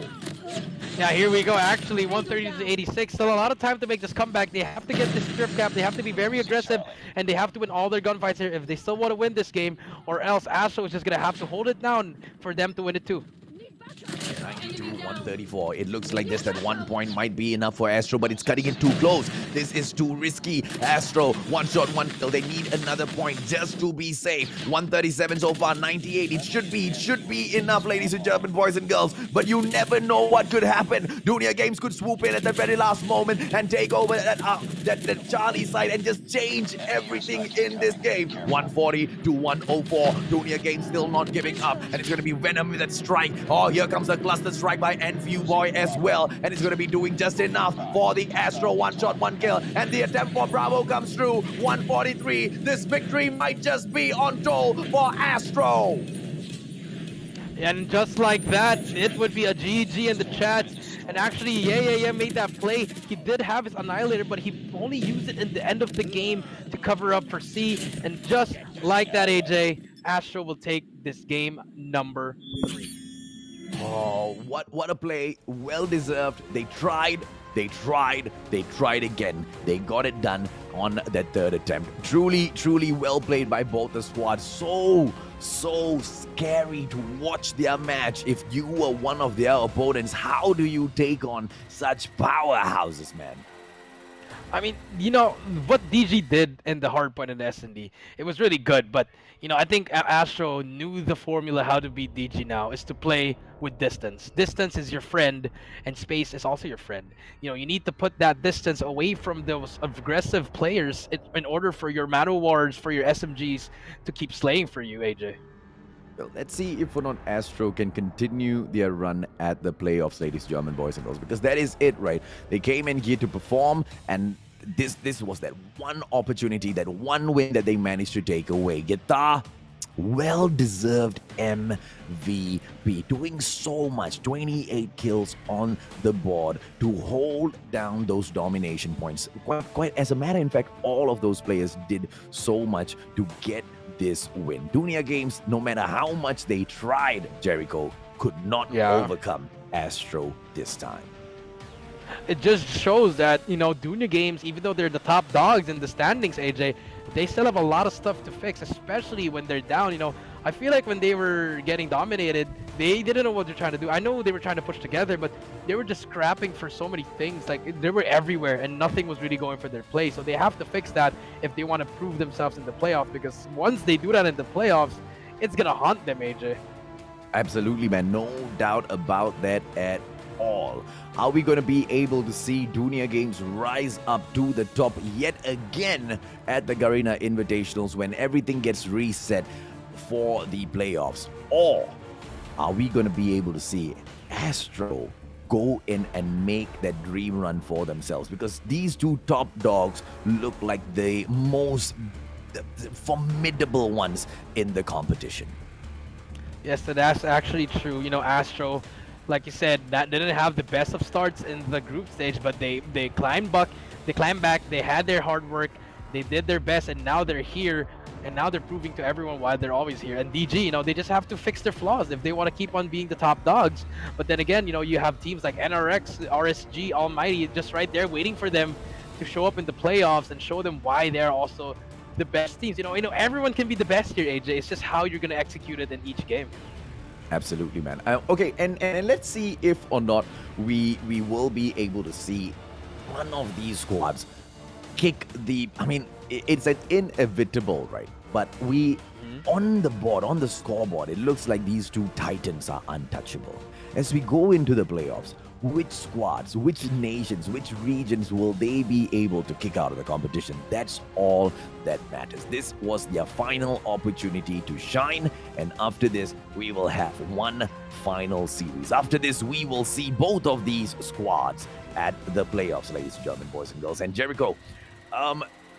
Yeah, here we go. Actually, 130 to 86. Still a lot of time to make this comeback. They have to get this strip cap. They have to be very aggressive, and they have to win all their gunfights here if they still want to win this game, or else Astro is just going to have to hold it down for them to win it too. 92, 134. It looks like just that 1 point might be enough for Astro, but it's cutting it too close. This is too risky. Astro, 1 shot, 1 kill. They need another point just to be safe. 137 so far, 98. It should be enough, ladies and gentlemen, boys and girls. But you never know what could happen. Dunia Games could swoop in at the very last moment and take over that Charlie side and just change everything in this game. 140 to 104. Dunia Games still not giving up, and it's going to be Venom with that strike. Oh, here comes a cluster strike by NU Boy as well, and it's going to be doing just enough for the Astro. 1 shot, 1 kill, and the attempt for Bravo comes through. 143. This victory might just be on toll for Astro. And just like that, it would be a GG in the chat. And actually, yeah, made that play. He did have his Annihilator, but he only used it in the end of the game to cover up for C. And just like that, AJ, Astro will take this game number 3. Oh, what a play. Well deserved. They tried again. They got it done on that third attempt. Truly well played by both the squads. So scary to watch their match. If you were one of their opponents, how do you take on such powerhouses, man? I mean, what DG did in the hardpoint in the S&D, it was really good, but, I think Astro knew the formula how to beat DG now, is to play with distance. Distance is your friend, and space is also your friend. You need to put that distance away from those aggressive players in order for your Mano Wars, for your SMGs to keep slaying for you, AJ. Well, let's see if or not Astro can continue their run at the playoffs, ladies, German boys and girls, because that is it, right? They came in here to perform, and this was that one opportunity, that one win that they managed to take away. Guitar, well-deserved MVP, doing so much, 28 kills on the board to hold down those domination points. Quite as a matter of fact, all of those players did so much to get this win. Dunia Games, no matter how much they tried, Jericho, could not overcome Astro this time. It just shows that, Dunia Games, even though they're the top dogs in the standings, AJ, they still have a lot of stuff to fix, especially when they're down. I feel like when they were getting dominated, they didn't know what they're trying to do. I know they were trying to push together, but they were just scrapping for so many things. Like, they were everywhere, and nothing was really going for their play. So they have to fix that if they want to prove themselves in the playoffs, because once they do that in the playoffs, it's going to haunt them, AJ. Absolutely, man. No doubt about that at all. Are we going to be able to see Dunia Games rise up to the top yet again at the Garena Invitationals when everything gets reset for the playoffs? Or are we going to be able to see Astro go in and make that dream run for themselves? Because these two top dogs look like the most formidable ones in the competition. Yes, so that's actually true. Astro, like you said, that didn't have the best of starts in the group stage, but they climbed back, they had their hard work, they did their best, and now they're here, and now they're proving to everyone why they're always here. And DG, they just have to fix their flaws if they want to keep on being the top dogs. But then again, you have teams like NRX, RSG, Almighty, just right there waiting for them to show up in the playoffs and show them why they're also the best teams. Everyone can be the best here, AJ. It's just how you're going to execute it in each game. Absolutely, man. Okay, and let's see if or not we will be able to see one of these squads kick the... I mean, it's an inevitable, right? But on the board, on the scoreboard, it looks like these two titans are untouchable. As we go into the playoffs, which squads, which nations, which regions will they be able to kick out of the competition? That's all that matters. This was their final opportunity to shine, and after this, we will have one final series. After this, we will see both of these squads at the playoffs, ladies and gentlemen, boys and girls. And Jericho,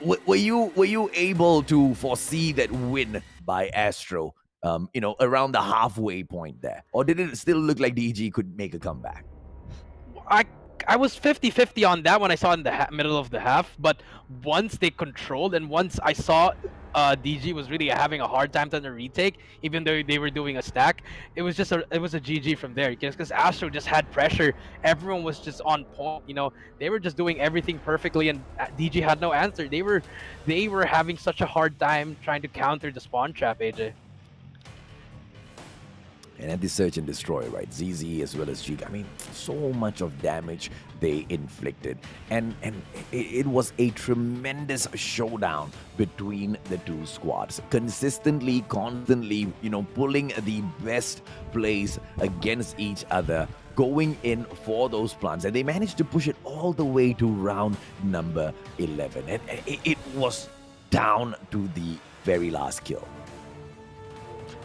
were you able to foresee that win by Astro, around the halfway point there? Or did it still look like DG could make a comeback? I was 50-50 on that when I saw in the middle of the half, but once they controlled and once I saw DG was really having a hard time to the retake, even though they were doing a stack, it was a GG from there, because Astro just had pressure. Everyone was just on point. They were just doing everything perfectly, and DG had no answer. They were having such a hard time trying to counter the spawn trap, AJ. And at the search and destroy, right? ZZ as well as Jig. I mean, so much of damage they inflicted. And it was a tremendous showdown between the two squads. Consistently, constantly, pulling the best plays against each other, going in for those plants. And they managed to push it all the way to round number 11. And it was down to the very last kill.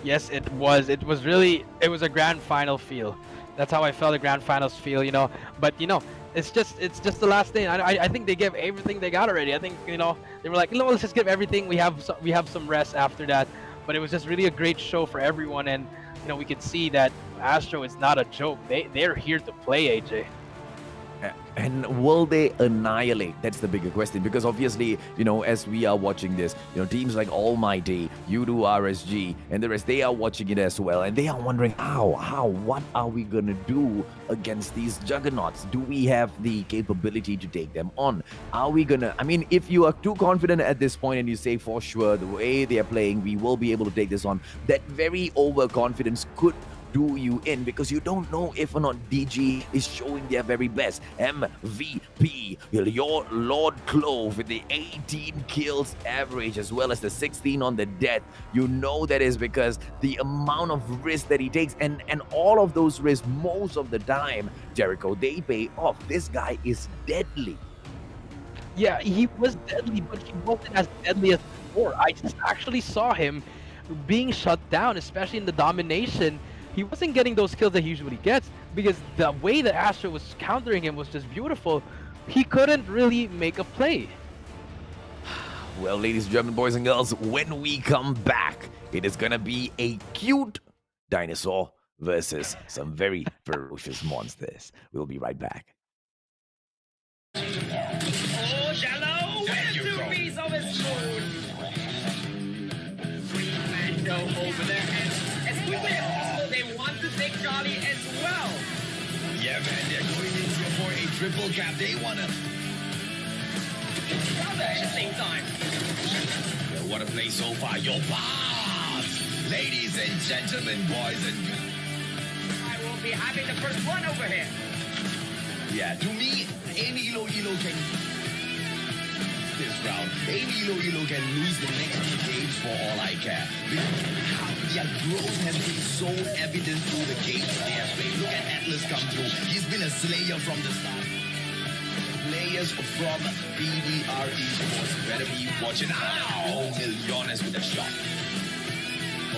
Yes, it was. It was a grand final feel. That's how I felt the grand finals feel, But it's just the last day. I think they gave everything they got already. I think they were like, let's just give everything. We have some rest after that. But it was just really a great show for everyone, and we could see that Astro is not a joke. They're here to play, AJ. And will they annihilate? That's the bigger question, because obviously, as we are watching this, teams like Almighty, Yoodo, RSG, and the rest, they are watching it as well, and they are wondering what are we gonna do against these juggernauts? Do we have the capability to take them on? Are we gonna, I mean, if you are too confident at this point and you say for sure the way they are playing, we will be able to take this on, that very overconfidence could do you in, because you don't know if or not DG is showing their very best. MVP, your Lord Clove with the 18 kills average as well as the 16 on the death. You know that is because the amount of risk that he takes, and all of those risks most of the time, Jericho, they pay off. This guy is deadly. Yeah, he was deadly, but he wasn't as deadly as before. I just actually saw him being shut down, especially in the domination. He wasn't getting those kills that he usually gets because the way that Astro was countering him was just beautiful. He couldn't really make a play. Well, ladies and gentlemen, boys and girls, when we come back, it is gonna be a cute dinosaur versus some very ferocious monsters. We'll be right back. Oh, shallow with a two-piece of his spoon. Freemando over there, and as quickly as possible, they want to take Charlie as well. Yeah, man, they're going in here for a triple cap. They want to... At the same time. Yo, what a play so far. Your pass! Ladies and gentlemen, boys and... I will be having the first one over here. Yeah, to me, any Elo can... This round, any Elo can lose the next two games for all I care. Because their growth has been so evident through the games they have played. Look at Atlas come through. He's been a slayer from the start. Players from BDR Esports better be watching out. Millones with a shot.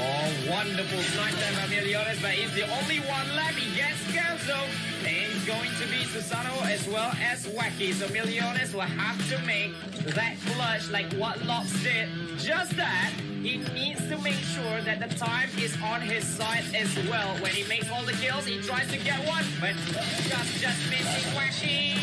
Oh, wonderful snipe time by Millones, but he's the only one left. He gets Gelso, and it's going to be Susano as well as Wacky. So Millones will have to make that clutch like what Locks did. Just that, he needs to make sure that the time is on his side as well. When he makes all the kills, he tries to get one, but just missing Wacky.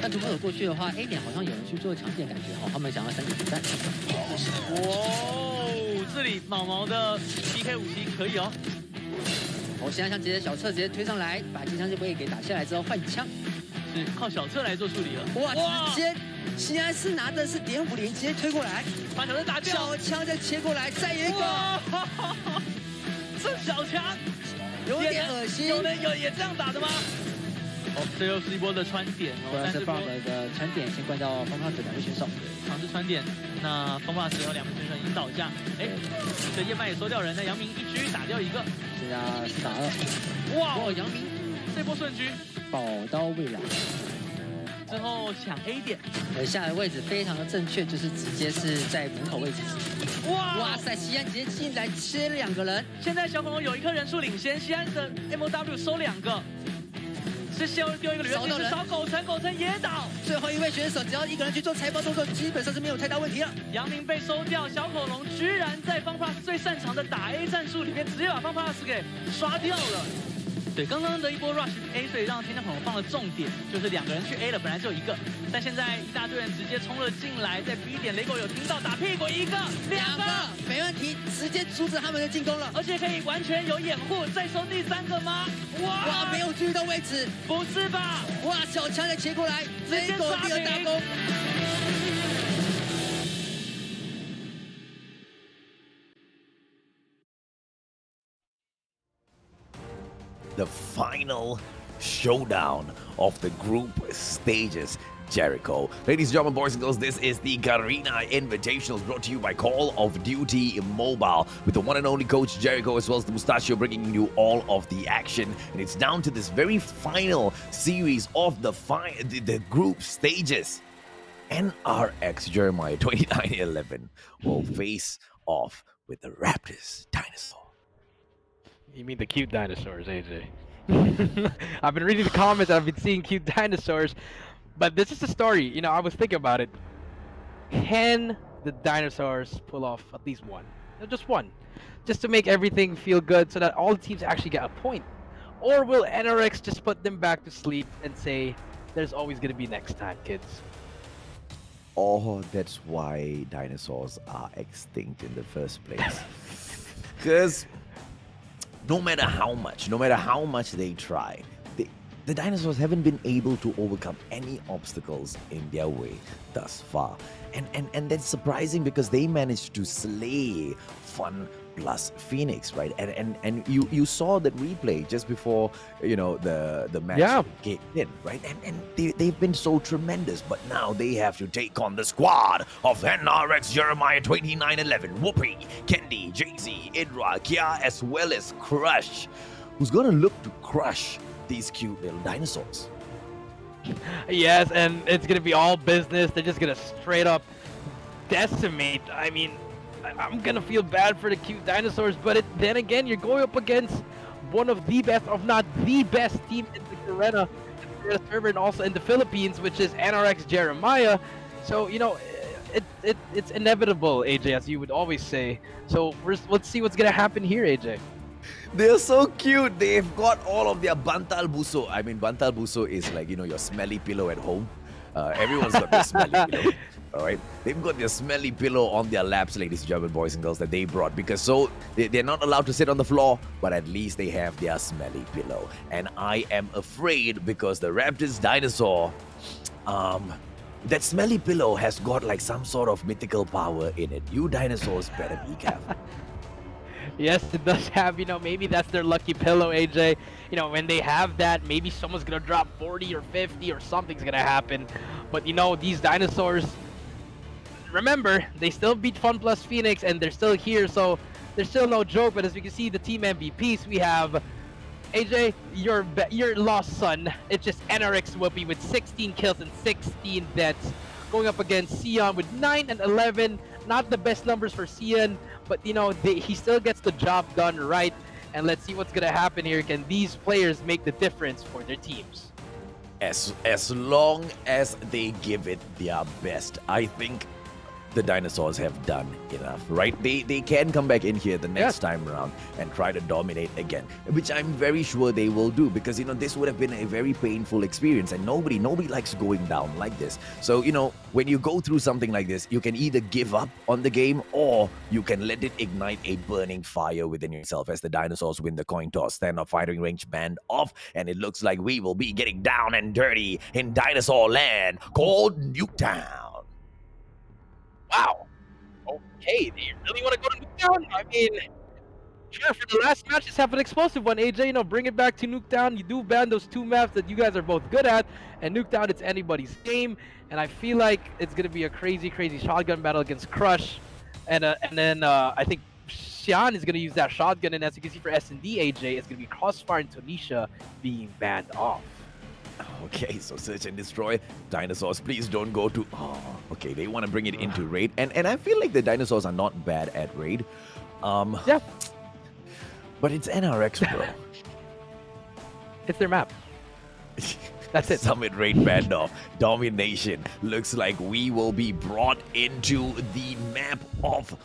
但如果有过去的话 ，A 点好像有人去做强点，感觉哈，他们想要3点决战。哦，这里毛毛的 PK 武器可以哦。我现在像直接小侧直接推上来，把机枪这波给打下来之后换枪，是靠小侧来做处理了。哇，直接现在是拿的是点50，直接推过来，把小侧打掉，小枪再切过来，再一个，这小强有点恶心，有人也这样打的吗？ 哦，这又是一波的穿点哦，但是 Bob 的穿点先灌到方帕斯2位选手，尝试穿点。那方帕斯有2名选手引导下，哎，这叶曼也收掉人，那杨明一狙打掉一个，现在4打2。哇，杨明这波顺狙，宝刀未来。之后抢 A 点，下来位置非常的正确，就是直接是在门口位置。哇塞，西安直接进来切2个人，现在小恐龙有1颗人数领先，西安的 MOW 收2个。 是先丢一个旅人，是烧狗城也倒。最后一位选手只要1个人去做财报动作，基本上是没有太大问题了。杨明被收掉，小恐龙居然在方 plus 最擅长的打 A 战术里面，直接把方 plus 给刷掉了。对，刚刚的一波 rush A， 所以让天降恐龙放了重点，就是2个人去 A 了，本来只有1个，但现在一大堆人直接冲了进来，在 B 点雷狗有听到打屁股1个、2个，没问题，直接阻止他们的进攻了，而且可以完全有掩护，再收第3个吗？哇，没有注意到位置，不是吧？哇，小强再切过来，雷狗第2大攻。 The final showdown of the group stages. Jericho. Ladies and gentlemen, boys and girls, this is the Garena Invitationals brought to you by Call of Duty Mobile with the one and only Coach Jericho as well as the Mustachio bringing you all of the action. And it's down to this very final series of the group stages. NRX Jeremiah 2911 will face off with the Raptors dinosaur. You mean the cute dinosaurs, AJ? I've been reading the comments, I've been seeing cute dinosaurs. But this is the story, you know, I was thinking about it. Can the dinosaurs pull off at least one? Just one. Just to make everything feel good so that all the teams actually get a point. Or will NRX just put them back to sleep and say, there's always going to be next time, kids? Oh, that's why dinosaurs are extinct in the first place. Because no matter how much they try, the dinosaurs haven't been able to overcome any obstacles in their way thus far. And that's surprising because they managed to slay Fun plus Phoenix, right? And you saw that replay just before, the match kicked in, right? And they've been so tremendous, but now they have to take on the squad of NRX Jeremiah 2911, Whoopi, Kendi, Jay-Z, Idra, Kia, as well as Crush, who's gonna look to crush these cute little dinosaurs. Yes, and it's gonna be all business. They're just gonna straight up decimate. I mean, I'm gonna feel bad for the cute dinosaurs, but then again, you're going up against one of the best, if not the best team in the Garena server and also in the Philippines, which is NRX Jeremiah. So, it's inevitable, AJ, as you would always say. So let's see what's gonna happen here, AJ. They're so cute. They've got all of their bantal buso. I mean, bantal buso is like, your smelly pillow at home. Everyone's got their smelly pillow. All right, they've got their smelly pillow on their laps, ladies and gentlemen, boys and girls, that they brought, because they're not allowed to sit on the floor, but at least they have their smelly pillow. And I am afraid because the Raptors dinosaur, that smelly pillow has got like some sort of mythical power in it. You dinosaurs better be careful. Yes, it does have, maybe that's their lucky pillow, AJ. When they have that, maybe someone's gonna drop 40 or 50 or something's gonna happen. But these dinosaurs, remember, they still beat Fun plus Phoenix and they're still here, so there's still no joke. But as we can see, the team MVPs, we have AJ, your lost son. It's just NRX Whoopi with 16 kills and 16 deaths, going up against Sion with 9 and 11. Not the best numbers for Sion, but he still gets the job done right. And let's see what's gonna happen here. Can these players make the difference for their teams? As long as they give it their best, I think the dinosaurs have done enough, right? They can come back in here the next time around and try to dominate again, which I'm very sure they will do, because this would have been a very painful experience, and nobody likes going down like this. So when you go through something like this, you can either give up on the game or you can let it ignite a burning fire within yourself. As the dinosaurs win the coin toss, standoff firing range band off, and it looks like we will be getting down and dirty in dinosaur land called Nuketown. Wow. Okay, do you really want to go to Nuketown? I mean, sure, for the last match, just have an explosive one, AJ. Bring it back to Nuketown. You do ban those two maps that you guys are both good at, and Nuketown, it's anybody's game. And I feel like it's going to be a crazy, crazy shotgun battle against Crush. And then I think Xian is going to use that shotgun, and as you can see for S&D, AJ, it's going to be Crossfire and Tunisia being banned off. Okay, so search and destroy. Dinosaurs, please don't go to... Oh, okay, they want to bring it into raid. And I feel like the dinosaurs are not bad at raid. Yeah. But it's NRX, bro. It's their map. That's it. Summit raid banned off. Domination. Looks like we will be brought into the map of...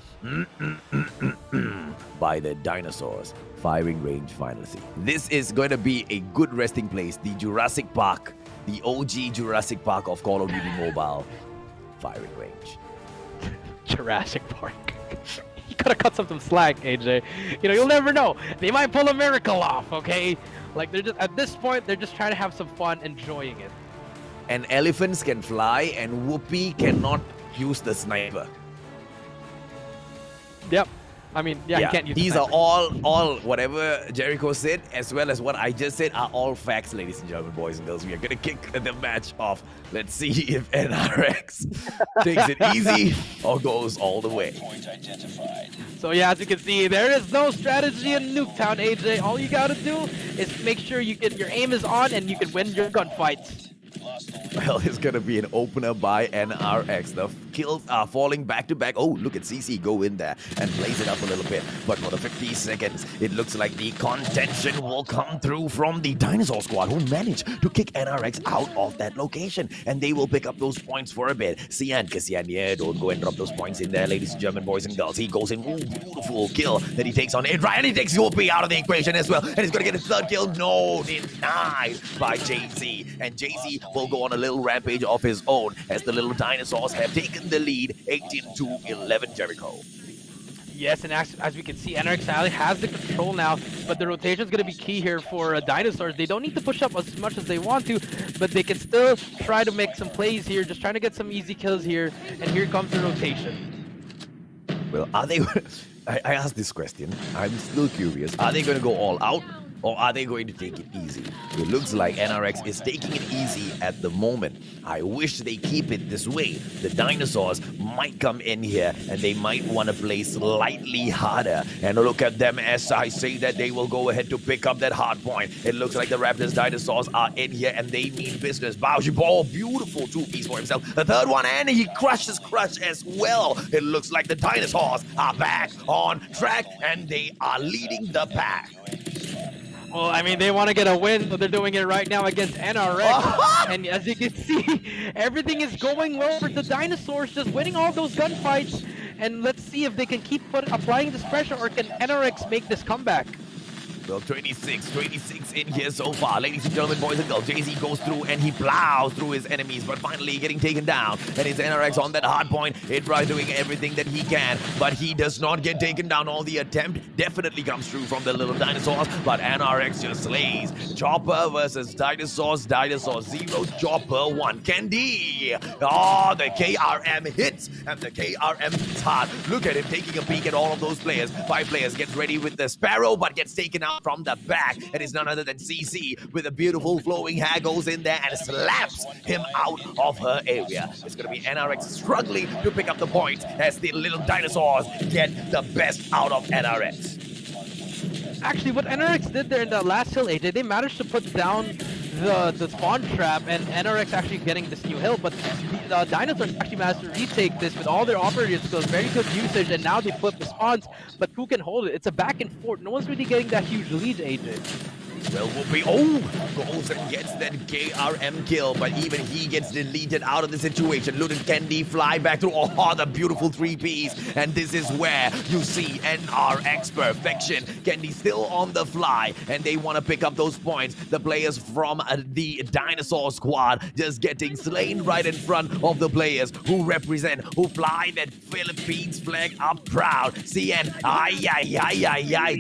by the dinosaurs. Firing range finally. This is going to be a good resting place. The Jurassic Park. The OG Jurassic Park of Call of Duty Mobile. Firing range. Jurassic Park. You gotta cut some slack, AJ. You'll never know. They might pull a miracle off, okay? Like, they're just, at this point, they're just trying to have some fun, enjoying it. And elephants can fly, and Whoopi cannot use the sniper. Yep. I mean, yeah, you can't use these are all whatever Jericho said, as well as what I just said, are all facts, ladies and gentlemen, boys and girls. We are gonna kick the match off. Let's see if NRX takes it easy or goes all the way. So yeah, as you can see, there is no strategy in Nuketown, AJ. All you gotta do is make sure your aim is on and you can win your gunfights. Well, it's gonna be an opener by NRX. The kills are falling back to back. Oh, look at CC go in there and blaze it up a little bit. But for the 50 seconds, it looks like the contention will come through from the Dinosaur squad, who managed to kick NRX out of that location. And they will pick up those points for a bit. Cian, yeah, don't go and drop those points in there, ladies and gentlemen, boys and girls. He goes in, ooh, beautiful kill that he takes on Indra, and he takes OP out of the equation as well. And he's going to get his third kill. No, denied by Jay-Z. And Jay-Z will go on a little rampage of his own as the little dinosaurs have taken the lead 18-11, Jericho. Yes, and as we can see, NRX Alley has the control now, but the rotation is going to be key here for Dinosaurs. They don't need to push up as much as they want to, but they can still try to make some plays here, just trying to get some easy kills here, and here comes the rotation. Well, are they... I asked this question. I'm still curious. Are they going to go all out? Or are they going to take it easy? It looks like NRX is taking it easy at the moment. I wish they keep it this way. The Dinosaurs might come in here and they might want to play slightly harder. And look at them as I say that they will go ahead to pick up that hard point. It looks like the Raptors Dinosaurs are in here and they mean business. Bao, beautiful two-piece for himself. The third one, and he crushes Crush as well. It looks like the Dinosaurs are back on track and they are leading the pack. Well, I mean, they want to get a win, so they're doing it right now against NRX. And as you can see, everything is going well for the Dinosaurs, just winning all those gunfights. And let's see if they can keep applying this pressure, or can NRX make this comeback? Well, 26 in here so far. Ladies and gentlemen, boys and girls, Jay-Z goes through and he plows through his enemies, but finally getting taken down. And it's NRX on that hard point. Idra doing everything that he can, but he does not get taken down. All the attempt definitely comes through from the little Dinosaurs, but NRX just slays. Chopper versus Dinosaurs. Dinosaurs 0, Chopper 1. Candy! Oh, the KRM hits, and the KRM hits hard. Look at him taking a peek at all of those players. 5 players gets ready with the Sparrow, but gets taken out from the back, and it's none other than CC with a beautiful flowing hair goes in there and slaps him out of her area. It's going to be NRX struggling to pick up the points as the little Dinosaurs get the best out of NRX. Actually, what NRX did there in that last hill, AJ, they managed to put down the spawn trap, and NRX actually getting this new hill, but the Dinosaurs actually managed to retake this with all their operator skills, very good usage, and now they flip the spawns, but who can hold it? It's a back and forth. No one's really getting that huge lead, AJ. Well, Whoopi, goes and gets that KRM kill, but even he gets deleted out of the situation. Looted Candy fly back through, the beautiful 3Ps, and this is where you see NRX perfection. Candy still on the fly, and they want to pick up those points. The players from the Dinosaur squad just getting slain right in front of the players who who fly that Philippines flag up proud. CN,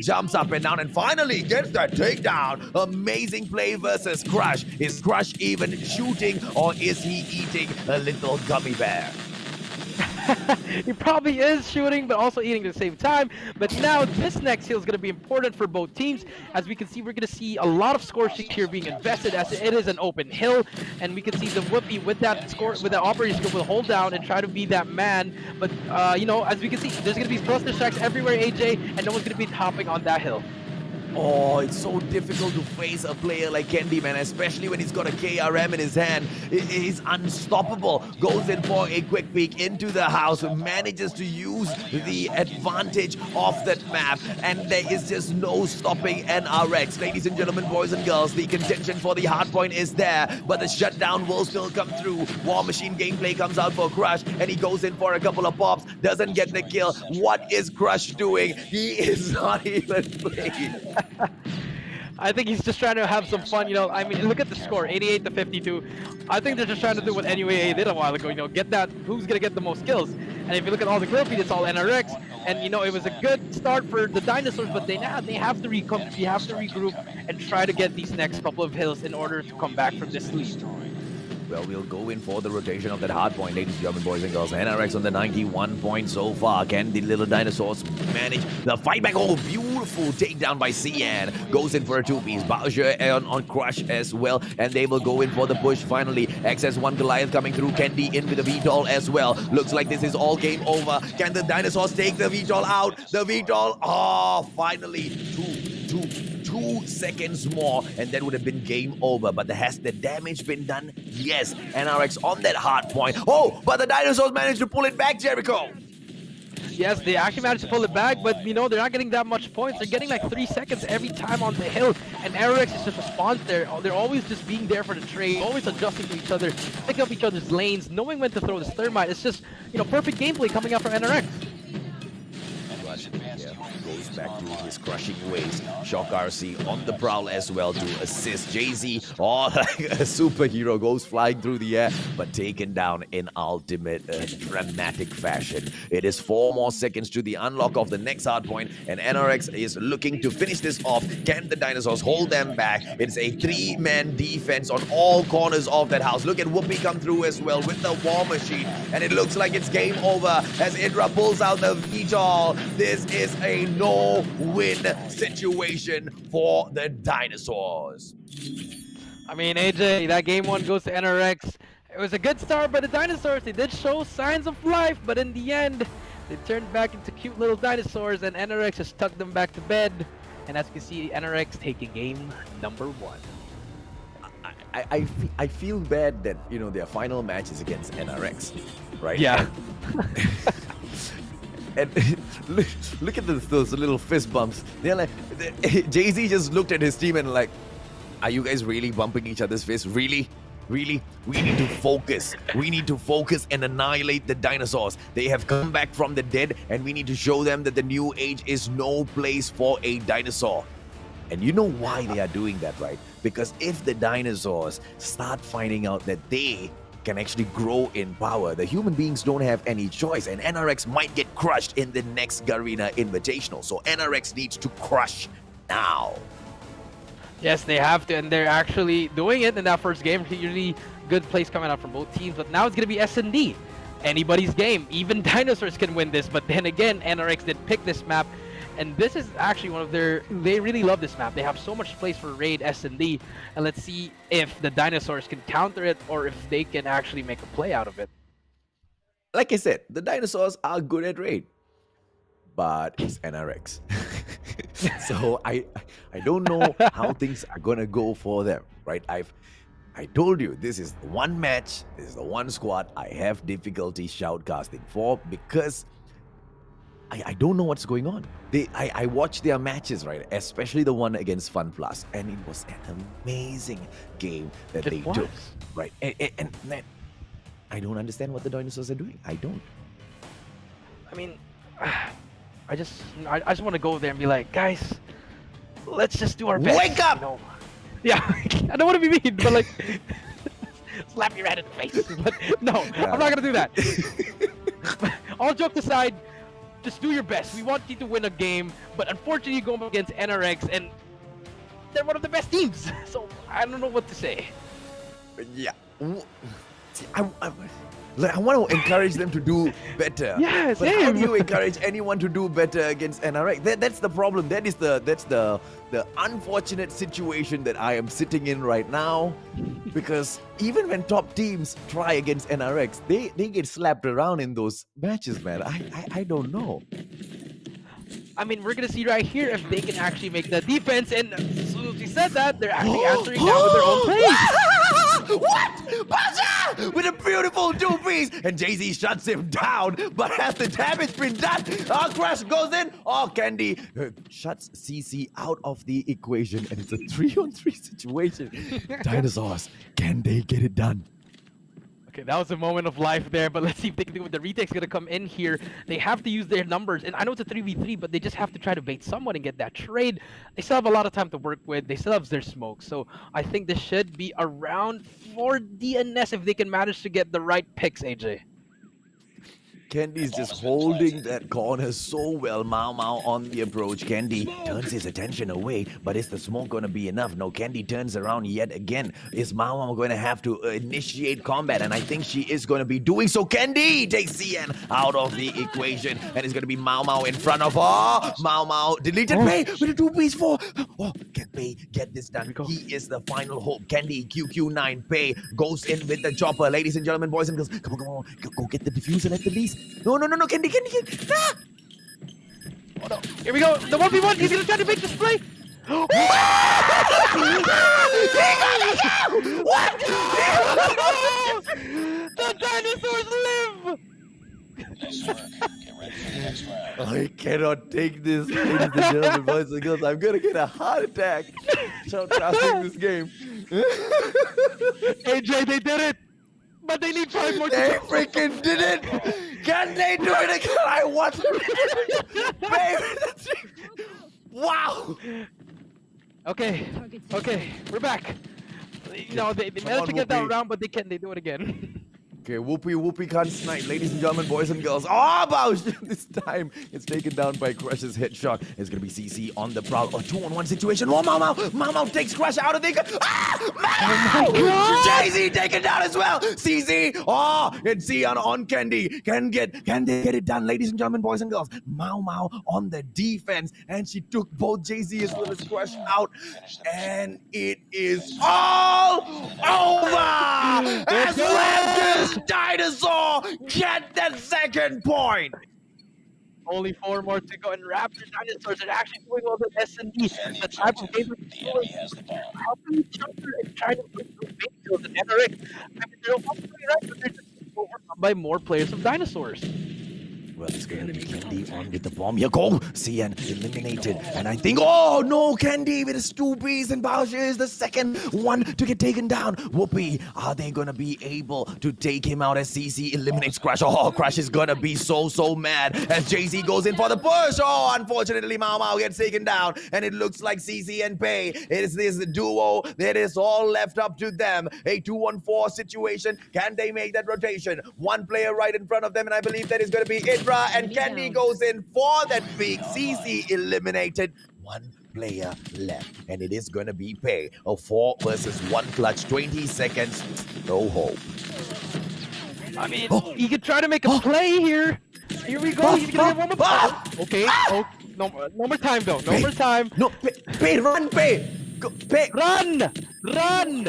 jumps up and down and finally gets that takedown. Amazing play versus Crush. Is Crush even shooting, or is he eating a little gummy bear? He probably is shooting, but also eating at the same time. But now this next hill is going to be important for both teams. As we can see, we're going to see a lot of score sheets here being invested, as it is an open hill. And we can see the Whoopi with that operator skill will hold down and try to be that man. But, as we can see, there's going to be cluster strikes everywhere, AJ, and no one's going to be hopping on that hill. Oh, it's so difficult to face a player like Candyman, especially when he's got a KRM in his hand. He's unstoppable. Goes in for a quick peek into the house, manages to use the advantage of that map, and there is just no stopping NRX. Ladies and gentlemen, boys and girls, the contention for the hard point is there, but the shutdown will still come through. War Machine gameplay comes out for Crush, and he goes in for a couple of pops, doesn't get the kill. What is Crush doing? He is not even playing. I think he's just trying to have some fun, I mean, look at the score, 88-52. I think they're just trying to do what NU did a while ago, get that, who's going to get the most kills. And if you look at all the kill feed, it's all NRX. And, it was a good start for the Dinosaurs, but they have to regroup and try to get these next couple of hills in order to come back from this lead. Well, we'll go in for the rotation of that hard point, ladies and gentlemen, boys and girls. NRX on the 91 points so far. Can the little Dinosaurs manage the fight back? Oh, beautiful takedown by Cian. Goes in for a 2-piece. Bowser on Crush as well. And they will go in for the push finally. XS1 Goliath coming through. Candy in with the VTOL as well. Looks like this is all game over. Can the Dinosaurs take the VTOL out? The VTOL, finally, two 2 seconds more, and that would have been game over. But has the damage been done? Yes. NRX on that hard point. Oh, but the Dinosaurs managed to pull it back, Jericho. Yes, they actually managed to pull it back, but they're not getting that much points. They're getting like 3 seconds every time on the hill, and NRX is just response there. They're always just being there for the trade, always adjusting to each other, picking up each other's lanes, knowing when to throw this thermite. It's just, perfect gameplay coming out from NRX. Goes back to his crushing ways. Shock RC on the prowl as well to assist. Jay-Z, like a superhero, goes flying through the air, but taken down in ultimate dramatic fashion. It is 4 more seconds to the unlock of the next hard point, and NRX is looking to finish this off. Can the Dinosaurs hold them back? It's a 3-man defense on all corners of that house. Look at Whoopi come through as well with the War Machine, and it looks like it's game over as Idra pulls out the VTOL. This is a no-win situation for the Dinosaurs. I mean, AJ, that game 1 goes to NRX. It was a good start by the Dinosaurs. They did show signs of life, but in the end, they turned back into cute little dinosaurs, and NRX just tucked them back to bed. And as you can see, NRX taking game number 1. I feel bad that, their final match is against NRX, right? Yeah. And look at those little fist bumps. They're like, Jay-Z just looked at his team and like, are you guys really bumping each other's fists? Really? Really? We need to focus. We need to focus and annihilate the Dinosaurs. They have come back from the dead, and we need to show them that the new age is no place for a dinosaur. And you know why they are doing that, right? Because if the Dinosaurs start finding out that they can actually grow in power, the human beings don't have any choice, and NRX might get crushed in the next Garena Invitational. So NRX needs to crush now. Yes, they have to, and they're actually doing it in that first game. Really good plays coming out from both teams, but now it's going to be S&D. Anybody's game. Even Dinosaurs can win this, but then again, NRX did pick this map, and this is actually one of they really love this map. They have so much place for raid S&D, and let's see if the Dinosaurs can counter it or if they can actually make a play out of it. Like I said, the Dinosaurs are good at raid, but it's NRX. So I don't know how things are gonna go for them, right? I told you, this is the one match, this is the one squad I have difficulty shoutcasting for, because I don't know what's going on. I watched their matches, right? Especially the one against Fun Plus, and it was an amazing game that they took, right? And I don't understand what the Dinosaurs are doing. I don't. I mean, I just want to go there and be like, guys, let's just do our best. Wake up! Yeah, I don't want to be mean, but like, slap your head in the face. But no, I'm not gonna do that. All jokes aside, just do your best. We want you to win a game, but unfortunately, you go up against NRX, and they're one of the best teams. So I don't know what to say. Yeah. See, I want to encourage them to do better. Yes, but how do you encourage anyone to do better against NRX? That's the problem. That's the unfortunate situation that I am sitting in right now. Because even when top teams try against NRX, they get slapped around in those matches, man. I don't know. I mean, we're gonna see right here if they can actually make the defense, and as soon as we said that, they're actually answering now with their own plays. What? Baja! With a beautiful 2-piece! And Jay-Z shuts him down, but has the damage been done? Crash goes in. Candy shuts CC out of the equation, and it's a 3-on-3 situation. Dinosaurs, can they get it done? Okay, that was a moment of life there, but let's see if they can do it. The retake's gonna come in here. They have to use their numbers, and I know it's a 3v3, but they just have to try to bait someone and get that trade. They still have a lot of time to work with. They still have their smoke, so I think this should be around for DNS if they can manage to get the right picks, AJ. Candy's just holding that corner so well. Mau Mau on the approach. Candy turns his attention away, but is the smoke going to be enough? No, Candy turns around yet again. Is Mau Mau going to have to initiate combat? And I think she is going to be doing so. Candy takes CN out of the equation, and it's going to be Mau Mau in front of her. Mau Mau deleted Pei with a 2-piece 4. Can Pei get this done? He is the final hope. Candy, QQ9, Pei goes in with the chopper. Ladies and gentlemen, boys and girls, come on. Go get the diffuser at the least. No, Candy. Ah! Oh no, here we go. The 1v1, he's gonna try to make this play. What? The dinosaurs live! I cannot take this, ladies and gentlemen, boys and girls. I'm gonna get a heart attack. Shoutcasting this game. AJ, they did it! But they need 5 more. They freaking did it! Can they do it again? I want to. Baby, wow! Okay, we're back. No, they managed to get that round, but they do it again. Okay, Whoopi can't snipe, ladies and gentlemen, boys and girls. Oh, Bausch! This time, it's taken down by Crush's headshot. It's gonna be CC on the prowl. A 2-on-1 situation. Oh, Mau take Crush out of the... Ah! Jay-Z taken down as well. CC. Oh, and Sion on Candy. Can they get it done, ladies and gentlemen, boys and girls? Mau on the defense, and she took both Jay-Z as well as Crush out, and it is all over. As Raptors Dinosaur get the second point. Only 4 more to go, and Raptor Dinosaurs are actually doing well with S&D. The type of game helping each other and trying to put through big kills and NRX. I mean, they're also doing right, but they're just overcome by more players of Dinosaurs. Well, it's going to be Candy on with the bomb. Here go. CN eliminated. And I think, oh no, Candy with his 2 Bs, and Bausch is the second one to get taken down. Whoopi, are they going to be able to take him out as CC eliminates Crush? Oh, Crush is going to be so mad as Jay-Z goes in for the push. Oh, unfortunately, Mau gets taken down. And it looks like CC and Pei. It is this duo that is all left up to them. A 2-on-4 situation. Can they make that rotation? 1 player right in front of them, and I believe that is going to be it. And Candy goes in for that big. CC eliminated. 1 player left, and it is going to be Pei. A 4 versus 1 clutch, 20 seconds. No hope. I mean, he could try to make a play here. Here we go. He's gonna get 1 more. Okay. Oh, no more time though. No more time. No, Pei, run, Pei. Go, Pei, run. Lost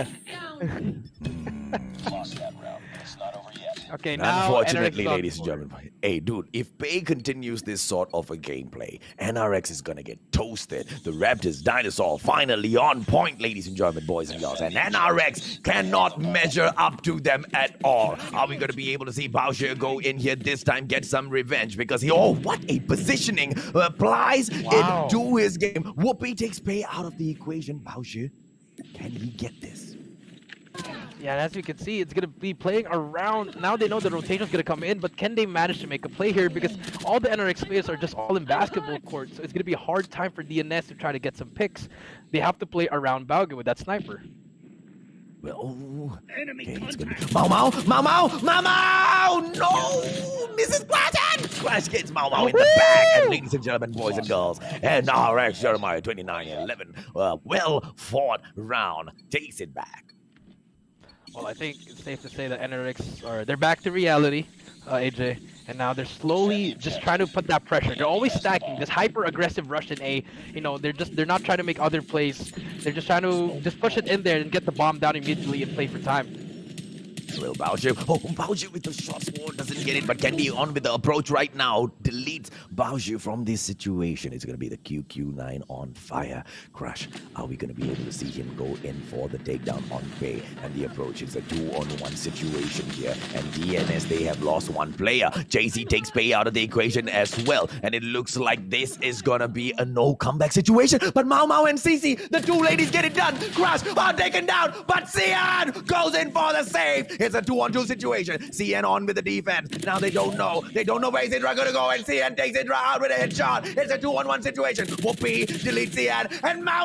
that round, but it's not over yet. Okay, now unfortunately, NRX ladies and gentlemen, hey, dude, if Pei continues this sort of a gameplay, NRX is gonna get toasted. The Raptors Dinosaur finally on point, ladies and gentlemen, boys and girls, and NRX cannot measure up to them at all. Are we gonna be able to see Bausch go in here this time, get some revenge? Because what a positioning applies into his game. Whoopi takes Pei out of the equation. Bausch, can he get this? Yeah, and as you can see, it's going to be playing around. Now they know the rotation's going to come in, but can they manage to make a play here? Because all the NRX players are just all in basketball court, so it's going to be a hard time for DNS to try to get some picks. They have to play around Bauge with that sniper. Well, okay, it's gonna be Mau! No! Mrs. Platten! Crash gets Mau in the back, and ladies and gentlemen, boys and girls, NRX Jeremiah 29-11. Well fought round takes it back. Well, I think it's safe to say that NRX they're back to reality, AJ, and now they're slowly just trying to put that pressure. They're always stacking this hyper-aggressive rush in A. You know, they're not trying to make other plays. They're just trying to just push it in there and get the bomb down immediately and play for time. Well, Bausch with the shot score doesn't get it, but Candy on with the approach right now deletes Bausch from this situation. It's going to be the QQ9 on fire. Crush, are we going to be able to see him go in for the takedown on Pei? And the approach is a 2-on-1 situation here. And DNS, they have lost 1 player. Jay-Z takes Pei out of the equation as well. And it looks like this is going to be a no comeback situation. But Mau and CC, the 2 ladies get it done. Crush are taken down, but Cian goes in for the save. It's a 2-on-2 situation. CN on with the defense. Now they don't know. They don't know where Sidra gonna go, and CN takes Sidra out with a headshot. It's a 2-on-1 situation. Whoopi deletes CN, and Mau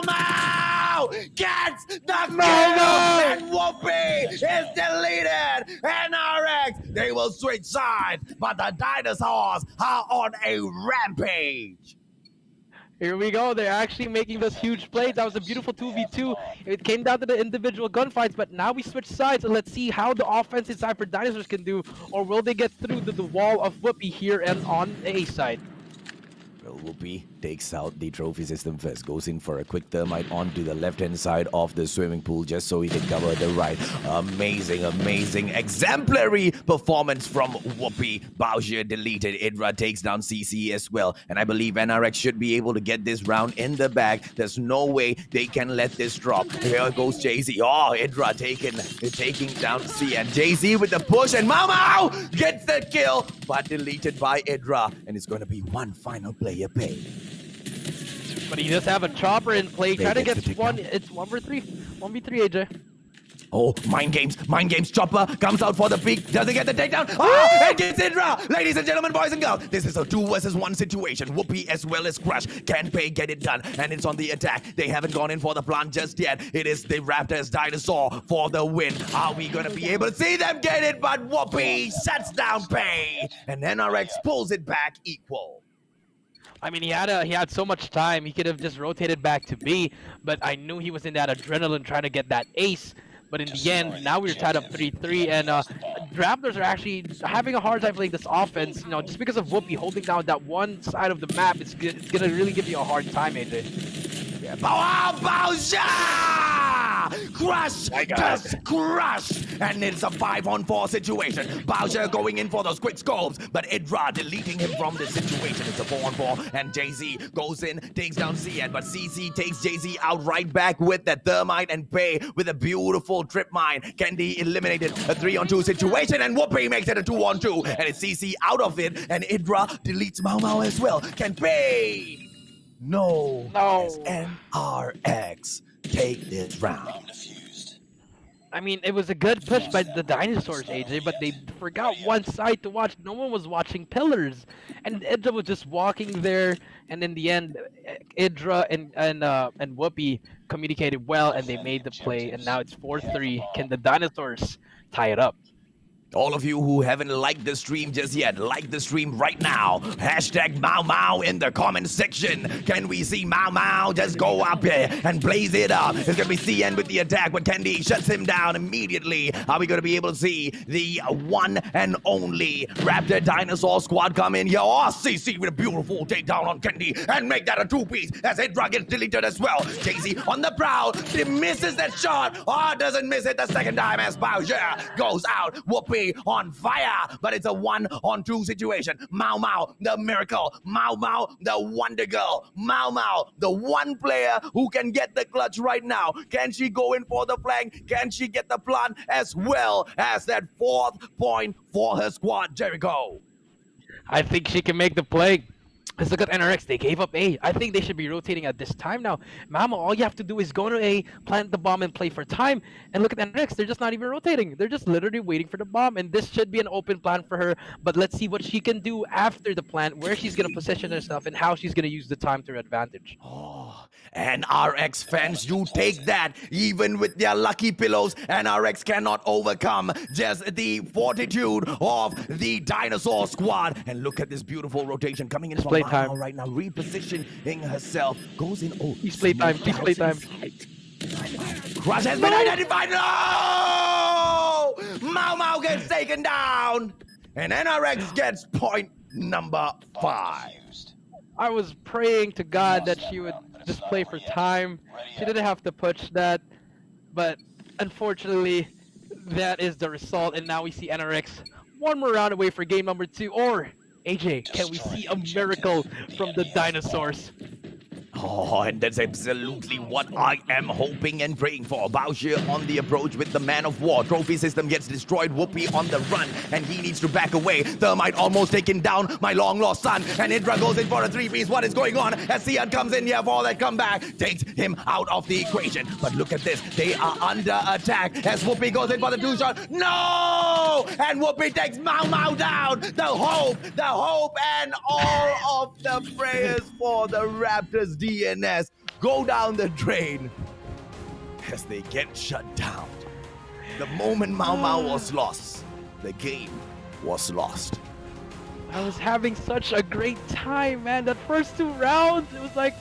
gets the kill, and Whoopi is deleted. NRX, they will switch sides, but the Dinosaurs are on a rampage. Here we go. They're actually making this huge play. That was a beautiful 2v2. It came down to the individual gunfights, but now we switch sides and let's see how the offensive side for Dinosaurs can do, or will they get through the wall of Whoopi here and on the A side? Well, Whoopi takes out the trophy system first, goes in for a quick thermite onto the left-hand side of the swimming pool just so he can cover the right. Amazing, exemplary performance from Whoopi. Bowser deleted. Idra takes down CC as well, and I believe NRX should be able to get this round in the bag. There's no way they can let this drop. Here goes Jay-Z. Oh, Idra taking down C, and Jay-Z with the push, and Mau gets the kill, but deleted by Idra, and it's going to be one final player paid. But he does have a chopper in play, trying to get one. It's 1v3, AJ. Oh, mind games, Chopper comes out for the peak, doesn't get the takedown. Oh, and gets Idra! Ladies and gentlemen, boys and girls, this is a 2 versus 1 situation. Whoopi as well as Crush can pay, get it done, and it's on the attack. They haven't gone in for the plant just yet. It is the Raptors Dinosaur for the win. Are we gonna be able to see them get it? But Whoopi shuts down Pay, and NRX pulls it back equal. I mean, he had so much time. He could have just rotated back to B, but I knew he was in that adrenaline trying to get that ace. But in the end, now we're tied up 3-3, and Raptors are actually having a hard time playing this offense, you know, just because of Whoopi holding down that one side of the map. It's gonna really give you a hard time, AJ. Yeah. Bowser! Crush! Just crush! And it's a 5-on-4 situation. Bowser going in for those quick scopes, but Idra deleting him from the situation. It's a 4-on-4, and Jay-Z goes in, takes down CN, but CC takes Jay-Z out right back with that thermite, and Pay with a beautiful trip mine. Candy eliminated a 3-on-2 situation, and Whoopi makes it a 2-on-2, and it's CC out of it, and Idra deletes Mau as well. Can Pay? No. As NRX take this round. I mean, it was a good push by the Dinosaurs, AJ, but they forgot one side to watch. No one was watching Pillars, and Idra was just walking there. And in the end, Idra and Whoopi communicated well, and they made the play. And now it's 4-3. Can the Dinosaurs tie it up? All of you who haven't liked the stream just yet, like the stream right now. Hashtag Mau in the comment section. Can we see Mau just go up here and blaze it up? It's going to be CN with the attack, but Candy shuts him down immediately. Are we going to be able to see the one and only Raptor Dinosaur squad come in here? Oh, CC with a beautiful takedown on Candy and make that a 2-piece as Idra gets deleted as well. Jay-Z on the prowl. He misses that shot. Oh, doesn't miss it the second time as Bowser goes out. Whoopi on fire, but it's a 1-on-2 situation. Mau, the miracle. Mau, the wonder girl. Mau, the one player who can get the clutch right now. Can she go in for the flank? Can she get the plant as well as that 4th point for her squad, Jericho? I think she can make the play. Let's look at NRX. They gave up A. I think they should be rotating at this time now. Mama, all you have to do is go to A, plant the bomb, and play for time. And look at NRX. They're just not even rotating. They're just literally waiting for the bomb. And this should be an open plan for her. But let's see what she can do after the plant, where she's going to position herself, and how she's going to use the time to her advantage. Oh, NRX fans, you take that. Even with their lucky pillows, NRX cannot overcome just the fortitude of the Dinosaur squad. And look at this beautiful rotation coming in from Mau right now, repositioning herself. Goes in. Oh, he's playtime. Crush has been identified. No! Mau gets taken down. And NRX gets point number 5. I was praying to God that she would just play for time. She didn't have to push that. But unfortunately, that is the result. And now we see NRX one more round away for game number 2. Or, AJ, can we see a miracle from the Dinosaurs? Oh, and that's absolutely what I am hoping and praying for. Bowser on the approach with the Man of War. Trophy system gets destroyed. Whoopi on the run, and he needs to back away. Thermite almost taken down, my long-lost son. And Idra goes in for a 3-piece. What is going on? As Sian comes in here for that comeback. Takes him out of the equation. But look at this. They are under attack as Whoopi goes in for the 2-shot. No! And Whoopi takes Mau down. The hope, and all of the prayers for the Raptors.DNS go down the drain as they get shut down. The moment Mau was lost, the game was lost. I was having such a great time, man. That first 2 rounds, it was like,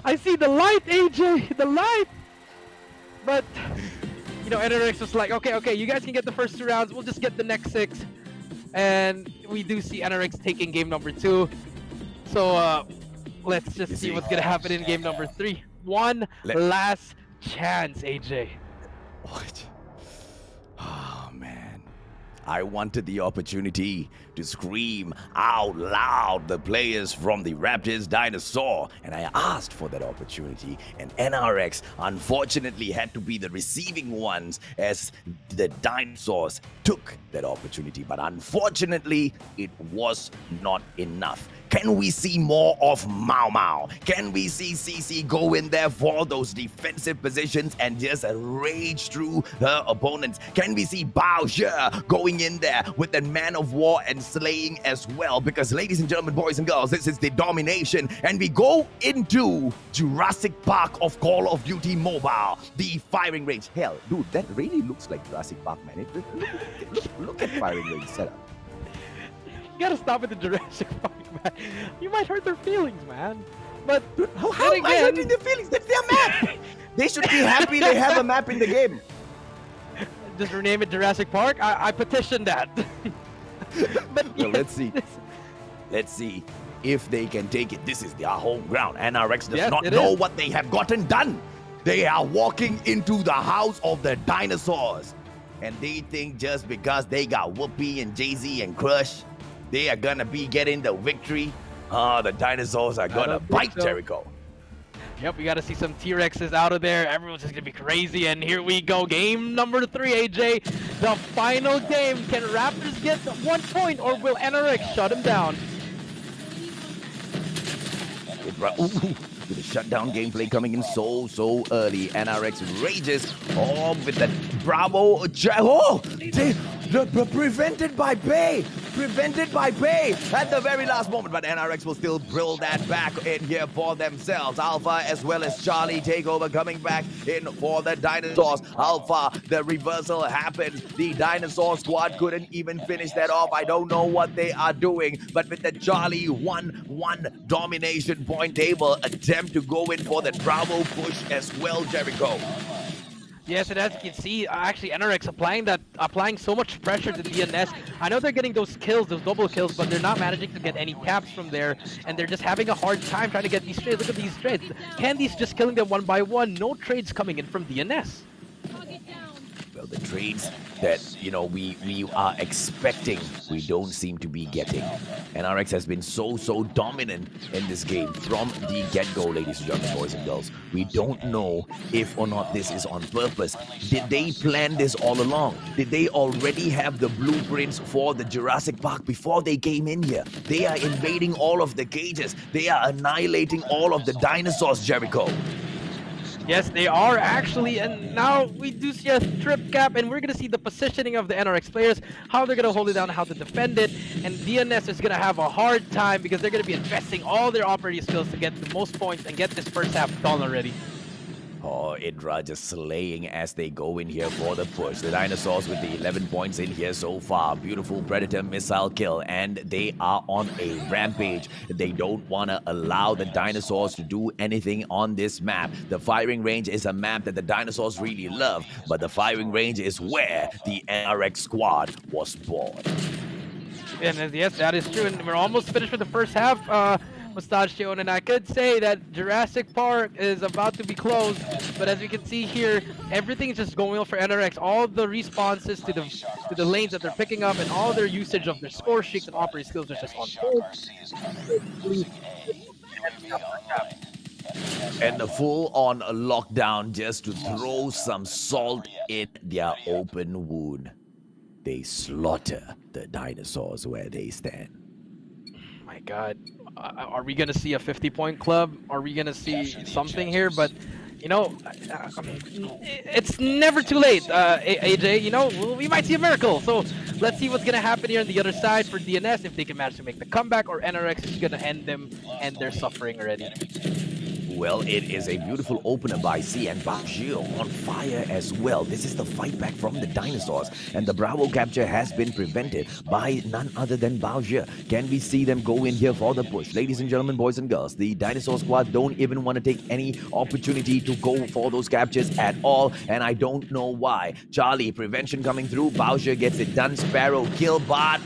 I see the light, AJ, the light. But, you know, NRX was like, okay, you guys can get the first 2 rounds. We'll just get the next 6. And we do see NRX taking game number 2. So, Let's just see what's gonna happen in game number 3. One last chance, AJ. What? Oh man, I wanted the opportunity to scream out loud the players from the Raptors Dinosaur, and I asked for that opportunity, and NRX unfortunately had to be the receiving ones as the Dinosaurs took that opportunity, but unfortunately it was not enough. Can we see more of Mau Mau? Can we see CC go in there for those defensive positions and just rage through her opponents? Can we see Bao Zhe going in there with the Man of War and slaying as well? Because ladies and gentlemen, boys and girls, this is the domination, and we go into Jurassic Park of Call of Duty Mobile, the firing range. Hell, dude, that really looks like Jurassic Park, man. Look at firing range setup. You gotta stop at the Jurassic Park, man. You might hurt their feelings, man. But how am I hurting their feelings? That's their map. They should be happy they have a map in the game. Just rename it Jurassic Park. I petitioned that. But well, let's see. Let's see if they can take it. This is their home ground. NRX does not know what they have gotten done. They are walking into the house of the dinosaurs, and they think just because they got Whoopi and Jay-Z and Crush, they are gonna be getting the victory. The dinosaurs are gonna bite Jericho. Yep, we gotta see some T-Rexes out of there. Everyone's just gonna be crazy, and here we go. Game number 3, AJ. The final game. Can Raptors get 1 point, or will NRX shut him down? With the shutdown gameplay coming in so early. NRX rages with the Bravo. Prevented by Bay at the very last moment, but NRX will still drill that back in here for themselves. Alpha as well as Charlie Takeover coming back in for the Dinosaurs. Alpha, the reversal happens. The Dinosaur squad couldn't even finish that off. I don't know what they are doing, but with the Charlie 1-1 domination point, they will attempt to go in for the Bravo push as well, Jericho. Yes, and as you can see, actually NRX applying so much pressure to DNS. I know they're getting those kills, those double kills, but they're not managing to get any caps from there, and they're just having a hard time trying to get these trades. Look at these trades. Candy's just killing them one by one. No trades coming in from DNS. Well, the trades that, we are expecting, we don't seem to be getting. NRX has been so dominant in this game from the get-go, ladies and gentlemen, boys and girls. We don't know if or not this is on purpose. Did they plan this all along? Did they already have the blueprints for the Jurassic Park before they came in here? They are invading all of the cages. They are annihilating all of the dinosaurs, Jericho. Yes, they are actually, and now we do see a trip cap, and we're going to see the positioning of the NRX players, how they're going to hold it down, how to defend it, and DNS is going to have a hard time because they're going to be investing all their operating skills to get the most points and get this first half done already. Oh, Indra just slaying as they go in here for the push. The Dinosaurs with the 11 points in here so far. Beautiful Predator missile kill, and they are on a rampage. They don't want to allow the Dinosaurs to do anything on this map. The firing range is a map that the Dinosaurs really love, but the firing range is where the NRX squad was born. And yes, that is true, and we're almost finished with the first half. Mustachio, and I could say that Jurassic Park is about to be closed, but as we can see here, everything is just going well for NRX. All the responses to the lanes that they're picking up and all their usage of their score streaks and operating skills are just on point. And the full-on lockdown just to throw some salt in their open wound. They slaughter the dinosaurs where they stand. My God. Are we going to see a 50-point club? Are we going to see something here? But, it's never too late, AJ. We might see a miracle. So let's see what's going to happen here on the other side for DNS, if they can manage to make the comeback, or NRX is going to end their suffering already. Well, it is a beautiful opener by C, and Baoji on fire as well. This is the fight back from the Dinosaurs, and the Bravo capture has been prevented by none other than Baoji. Can we see them go in here for the push? Ladies and gentlemen, boys and girls, the Dinosaur squad don't even want to take any opportunity to go for those captures at all, and I don't know why. Charlie, prevention coming through. Baoji gets it done. Sparrow kill, but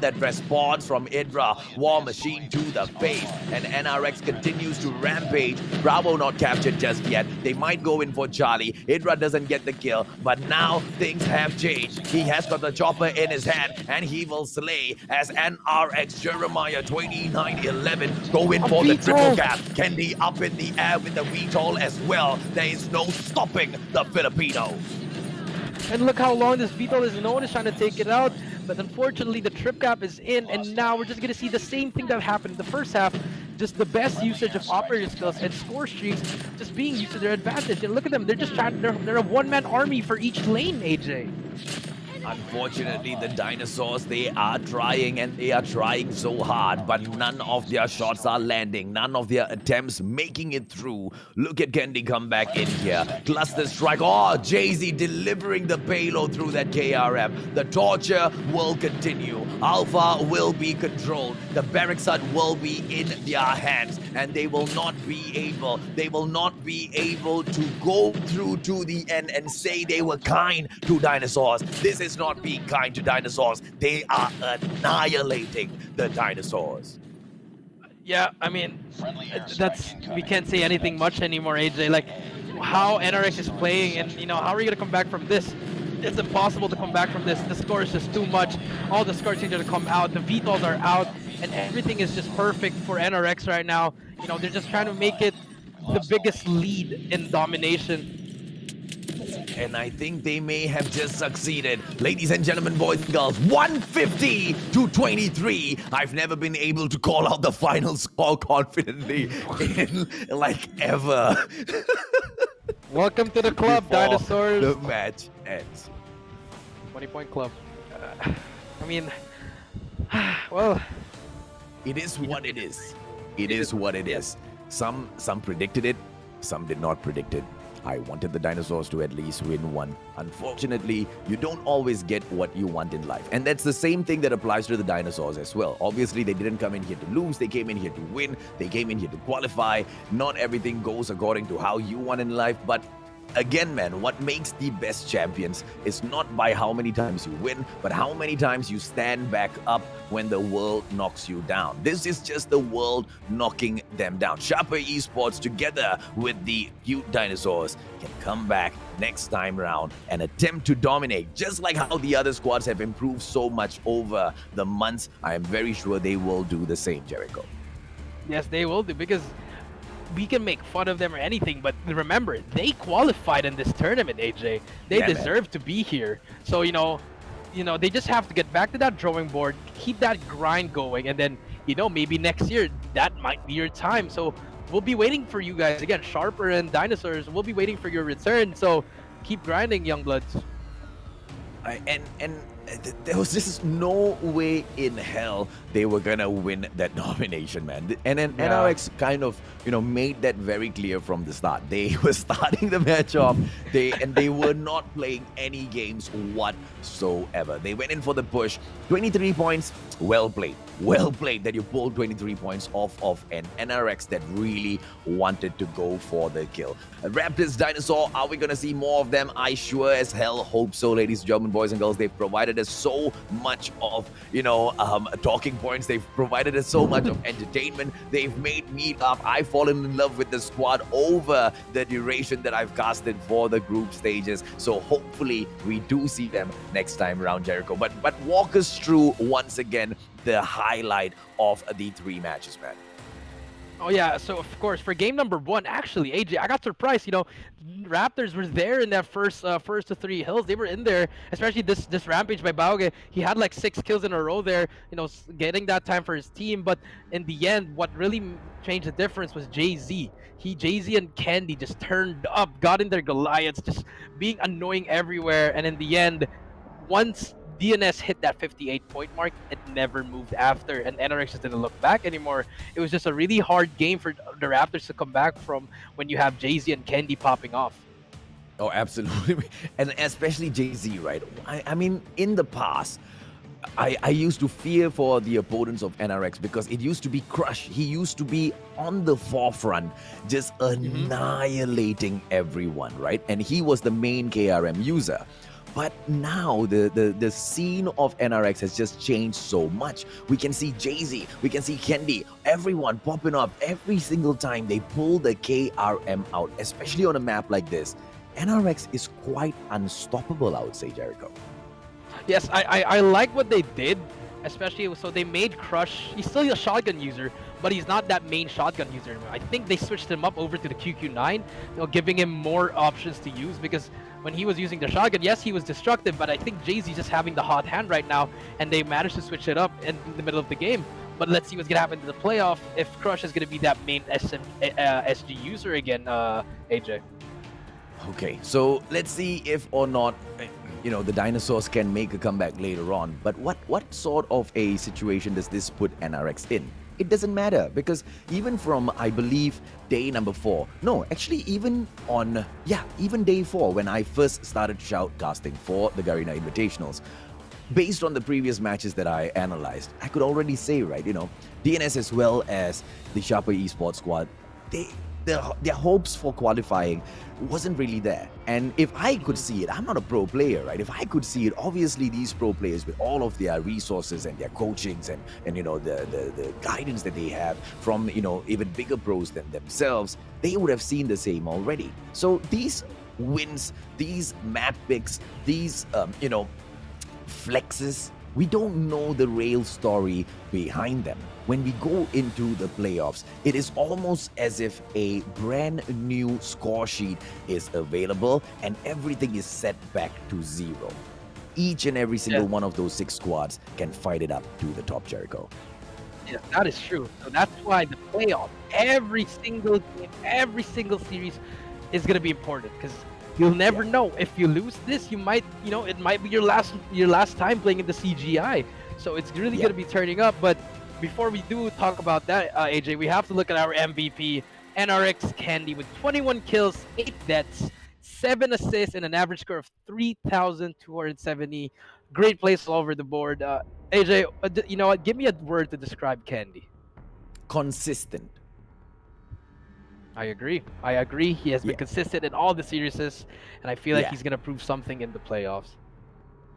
that response from Idra. War Machine to the face, and NRX continues to rampage. Bravo not captured just yet. They might go in for Charlie. Idra doesn't get the kill, but now things have changed. He has got the chopper in his hand, and he will slay as NRX Jeremiah 2911 go in for the triple cap. Candy up in the air with the VTOL as well. There is no stopping the Filipino. And look how long this VTOL is. No one is trying to take it out, but unfortunately the trip cap is in, and now we're just going to see the same thing that happened in the first half. Just the best usage of operator skills and score streaks just being used to their advantage. And look at them, they're just trying, they're a one-man army for each lane, AJ. Unfortunately, the Dinosaurs, they are trying, and they are trying so hard, but none of their shots are landing. None of their attempts making it through. Look at Candy come back in here. Cluster strike. Jay-Z delivering the payload through that KRM. The torture will continue. Alpha will be controlled. The barracks hut will be in their hands, and they will not be able to go through to the end and say they were kind to Dinosaurs. This is not being kind to Dinosaurs. They are annihilating the Dinosaurs. Yeah, I mean, we can't say anything much anymore, AJ. Like, how NRX is playing, and how are we gonna come back from this? It's impossible to come back from this. The score is just too much. All the score changes are come out. The VTOLs are out, and everything is just perfect for NRX right now. They're just trying to make it the biggest lead in domination. And I think they may have just succeeded. Ladies and gentlemen, boys and girls, 150 to 23. I've never been able to call out the final score confidently in like ever. Welcome to the club, Dinosaurs. The match ends. 20-point club. I mean, well, it is what it is. It is what it is. Some predicted it, some did not predict it. I wanted the Dinosaurs to at least win one. Unfortunately, you don't always get what you want in life. And that's the same thing that applies to the Dinosaurs as well. Obviously, they didn't come in here to lose. They came in here to win. They came in here to qualify. Not everything goes according to how you want in life, but again, man, what makes the best champions is not by how many times you win, but how many times you stand back up when the world knocks you down. This is just the world knocking them down. Sharper Esports, together with the cute Dinosaurs, can come back next time round and attempt to dominate. Just like how the other squads have improved so much over the months, I am very sure they will do the same, Jericho. Yes, they will do, because we can make fun of them or anything, but remember, they qualified in this tournament, AJ. They deserve to be here. So, they just have to get back to that drawing board, keep that grind going, and then, maybe next year, that might be your time. So, we'll be waiting for you guys. Again, Sharper and Dinosaurs, we'll be waiting for your return. So, keep grinding, young bloods. There was just no way in hell they were gonna win that nomination, man. And then NRX kind of, made that very clear from the start. They were starting the match off, they were not playing any games whatsoever. They went in for the push. 23 points, well played. Well played that you pulled 23 points off of an NRX that really wanted to go for the kill. Raptors Dinosaur, are we gonna see more of them? I sure as hell hope so, ladies and gentlemen, boys and girls. They've provided us so much of, talking points. They've provided us so much of entertainment. They've made me laugh. I've fallen in love with the squad over the duration that I've casted for the group stages. So hopefully we do see them next time around, Jericho. But walk us through once again the highlight of the 3 matches, man. Oh yeah, so of course for game number 1, actually, AJ, I got surprised. Raptors were there in that first to 3 hills. They were in there, especially this rampage by Bauge. He had like 6 kills in a row there, getting that time for his team. But in the end, what really changed the difference was Jay-Z. Jay-Z and Candy just turned up, got in their Goliaths, just being annoying everywhere. And in the end, once DNS hit that 58-point mark, it never moved after, and NRX just didn't look back anymore. It was just a really hard game for the Raptors to come back from when you have Jay-Z and Kendi popping off. Oh, absolutely. And especially Jay-Z, right? I mean, in the past, I used to fear for the opponents of NRX because it used to be Crush. He used to be on the forefront, just annihilating everyone, right? And he was the main KRM user. But now the scene of NRX has just changed so much. We can see Jay-Z, we can see Kendi, everyone popping up every single time they pull the KRM out, especially on a map like this. NRX is quite unstoppable, I would say, Jericho. Yes, I like what they did, especially so they made Crush. He's still a shotgun user, but he's not that main shotgun user. I think they switched him up over to the QQ9, giving him more options to use, because when he was using the shotgun, yes, he was destructive, but I think Jay-Z just having the hot hand right now, and they managed to switch it up in the middle of the game. But let's see what's gonna happen to the playoff if Crush is gonna be that main SG user again, AJ. Okay, so let's see if or not, the dinosaurs can make a comeback later on. But what sort of a situation does this put NRX in? It doesn't matter, because even from, I believe, day number 4, no, actually even day 4, when I first started shoutcasting for the Garena Invitationals, based on the previous matches that I analyzed, I could already say, right, DNS as well as the Sharper Esports squad, their hopes for qualifying wasn't really there. And if I could see it, I'm not a pro player, right? If I could see it, obviously these pro players with all of their resources and their coachings and the guidance that they have from even bigger pros than themselves, they would have seen the same already. So these wins, these map picks, these flexes, we don't know the real story behind them. When we go into the playoffs, it is almost as if a brand new score sheet is available and everything is set back to 0. Each and every single one of those 6 squads can fight it up to the top, Jericho. Yeah, that is true. So that's why the playoff, every single game, every single series is going to be important, because you'll never know. If you lose this, you might, it might be your last time playing in the CGI. So it's really going to be turning up. But before we do talk about that, AJ, we have to look at our MVP, NRX Kendi, with 21 kills, 8 deaths, 7 assists, and an average score of 3,270. Great plays all over the board. AJ, you know what? Give me a word to describe Kendi. Consistent. I agree. He has been consistent in all the series, and I feel like he's going to prove something in the playoffs.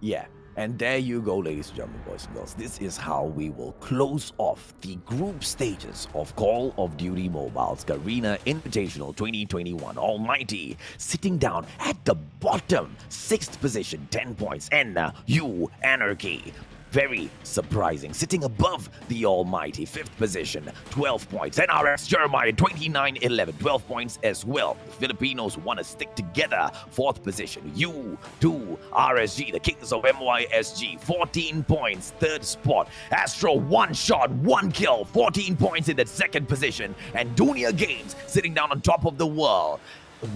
Yeah. And there you go, ladies and gentlemen, boys and girls. This is how we will close off the group stages of Call of Duty Mobile's Garena Invitational 2021. Almighty sitting down at the bottom, 6th position, 10 points, NU Anarchy. Very surprising, sitting above the almighty 5th position, 12 points. NRX Jeremiah 29-11, 12 points as well. The Filipinos want to stick together. 4th position, Yoodo RSG, the kings of MYSG, 14 points. 3rd spot, Astro 1 shot, 1 kill, 14 points in that 2nd position. And Dunia Games sitting down on top of the world,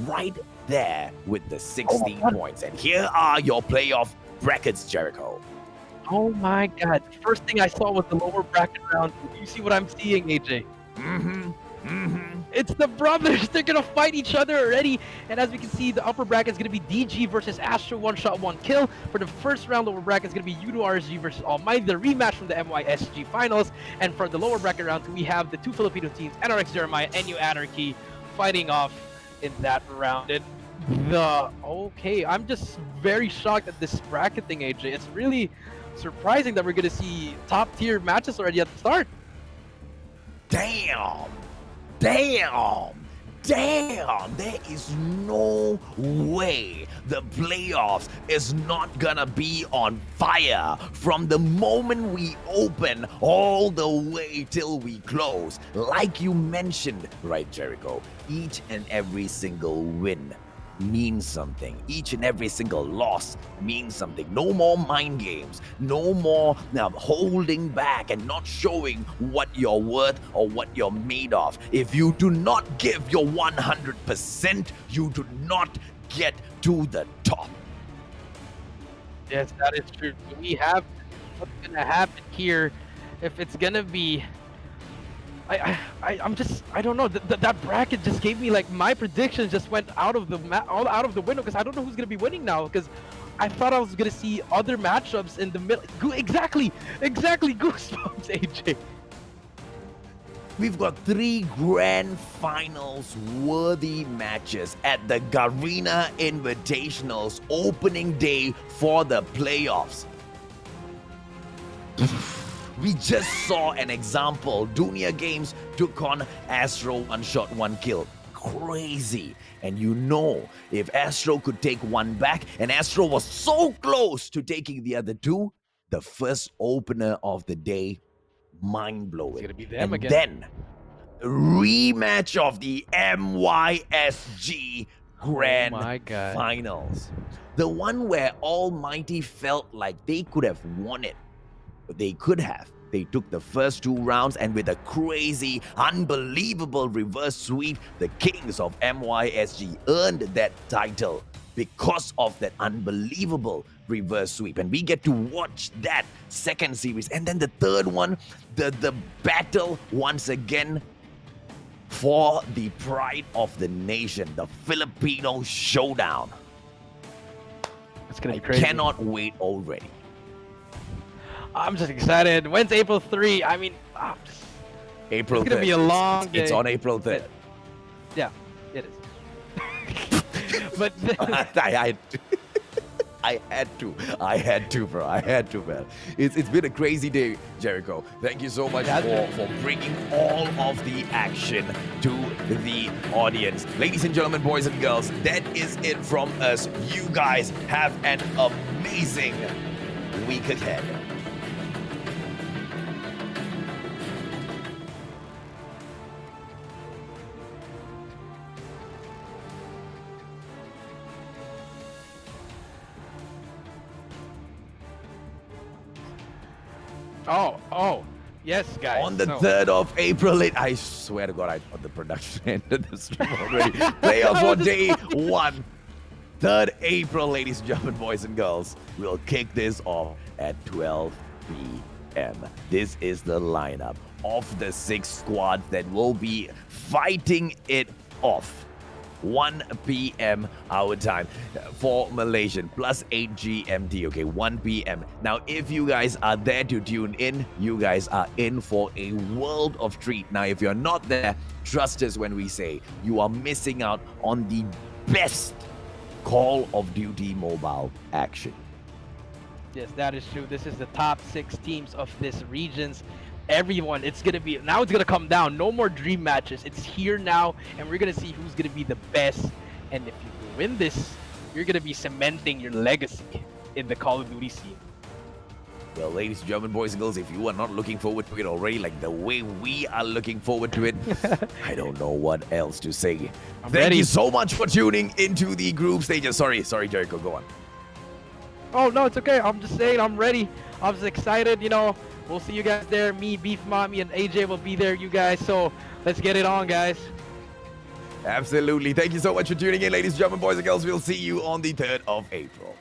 right there with the 16 points. And here are your playoff brackets, Jericho. Oh my god. The first thing I saw was the lower bracket round. You see what I'm seeing, AJ? It's the brothers. They're going to fight each other already. And as we can see, the upper bracket is going to be DG versus Astro, 1 shot, 1 kill. For the first round, lower bracket is going to be Yoodo RSG versus Almighty, the rematch from the MYSG finals. And for the lower bracket round, we have the 2 Filipino teams, NRX Jeremiah and NU Anarchy, fighting off in that round. And I'm just very shocked at this bracketing, AJ. It's really surprising that we're going to see top tier matches already at the start. Damn! There is no way the playoffs is not gonna be on fire from the moment we open all the way till we close. Like you mentioned, right, Jericho? Each and every single win means something. Each and every single loss means something. No more mind games. No more holding back and not showing what you're worth or what you're made of. If you do not give your 100%, you do not get to the top. Yes, that is true. We have what's gonna happen here if it's gonna be. I don't know. That bracket just gave me like my predictions just went out of the all out of the window because I don't know who's gonna be winning now because I thought I was gonna see other matchups in the middle. Exactly, goosebumps, AJ. We've got 3 grand finals worthy matches at the Garena Invitationals opening day for the playoffs. We just saw an example. Dunia Games took on Astro 1 shot 1 kill. Crazy. And you know, if Astro could take 1 back, and Astro was so close to taking the other 2, the first opener of the day, mind-blowing. It's gonna be them and again. Then, rematch of the MYSG Grand Finals. The one where Almighty felt like they could have won it. They could have. They took the first 2 rounds and with a crazy, unbelievable reverse sweep, the Kings of MYSG earned that title because of that unbelievable reverse sweep. And we get to watch that second series. And then the third one, the battle once again for the pride of the nation, the Filipino showdown. It's gonna be crazy. I cannot wait already. I'm just excited. When's April 3? I mean, April 3rd. It's gonna be a long day. It's on April 3rd. Yeah, it is. But I had to, bro. I had to, man. It's been a crazy day, Jericho. Thank you so much for bringing all of the action to the audience. Ladies and gentlemen, boys and girls, that is it from us. You guys have an amazing week ahead. Oh, yes, guys. On the 3rd of April, I swear to God, I thought the production ended the stream already. Playoffs for day 1. 3rd April, ladies and gentlemen, boys and girls. We'll kick this off at 12 p.m. This is the lineup of the 6 squads that will be fighting it off. 1 p.m. our time for Malaysian, plus 8 GMT. Okay, 1 p.m. Now, if you guys are there to tune in, you guys are in for a world of treat. Now, if you're not there, trust us when we say you are missing out on the best Call of Duty mobile action. Yes, that is true. This is the top 6 teams of this region's. Everyone, it's gonna come down. No more dream matches. It's here now, and we're gonna see who's gonna be the best. And if you win this, you're gonna be cementing your legacy in the Call of Duty scene. Well, ladies and gentlemen, boys and girls, if you are not looking forward to it already, like the way we are looking forward to it, I don't know what else to say. Thank you so much for tuning into the group stages. Sorry, Jericho, go on. Oh no, it's okay. I'm just saying, I'm ready. I'm just excited. You know. We'll see you guys there. Me, Beef Mommy, and AJ will be there, you guys. So let's get it on, guys. Absolutely. Thank you so much for tuning in, ladies and gentlemen, boys and girls. We'll see you on the 3rd of April.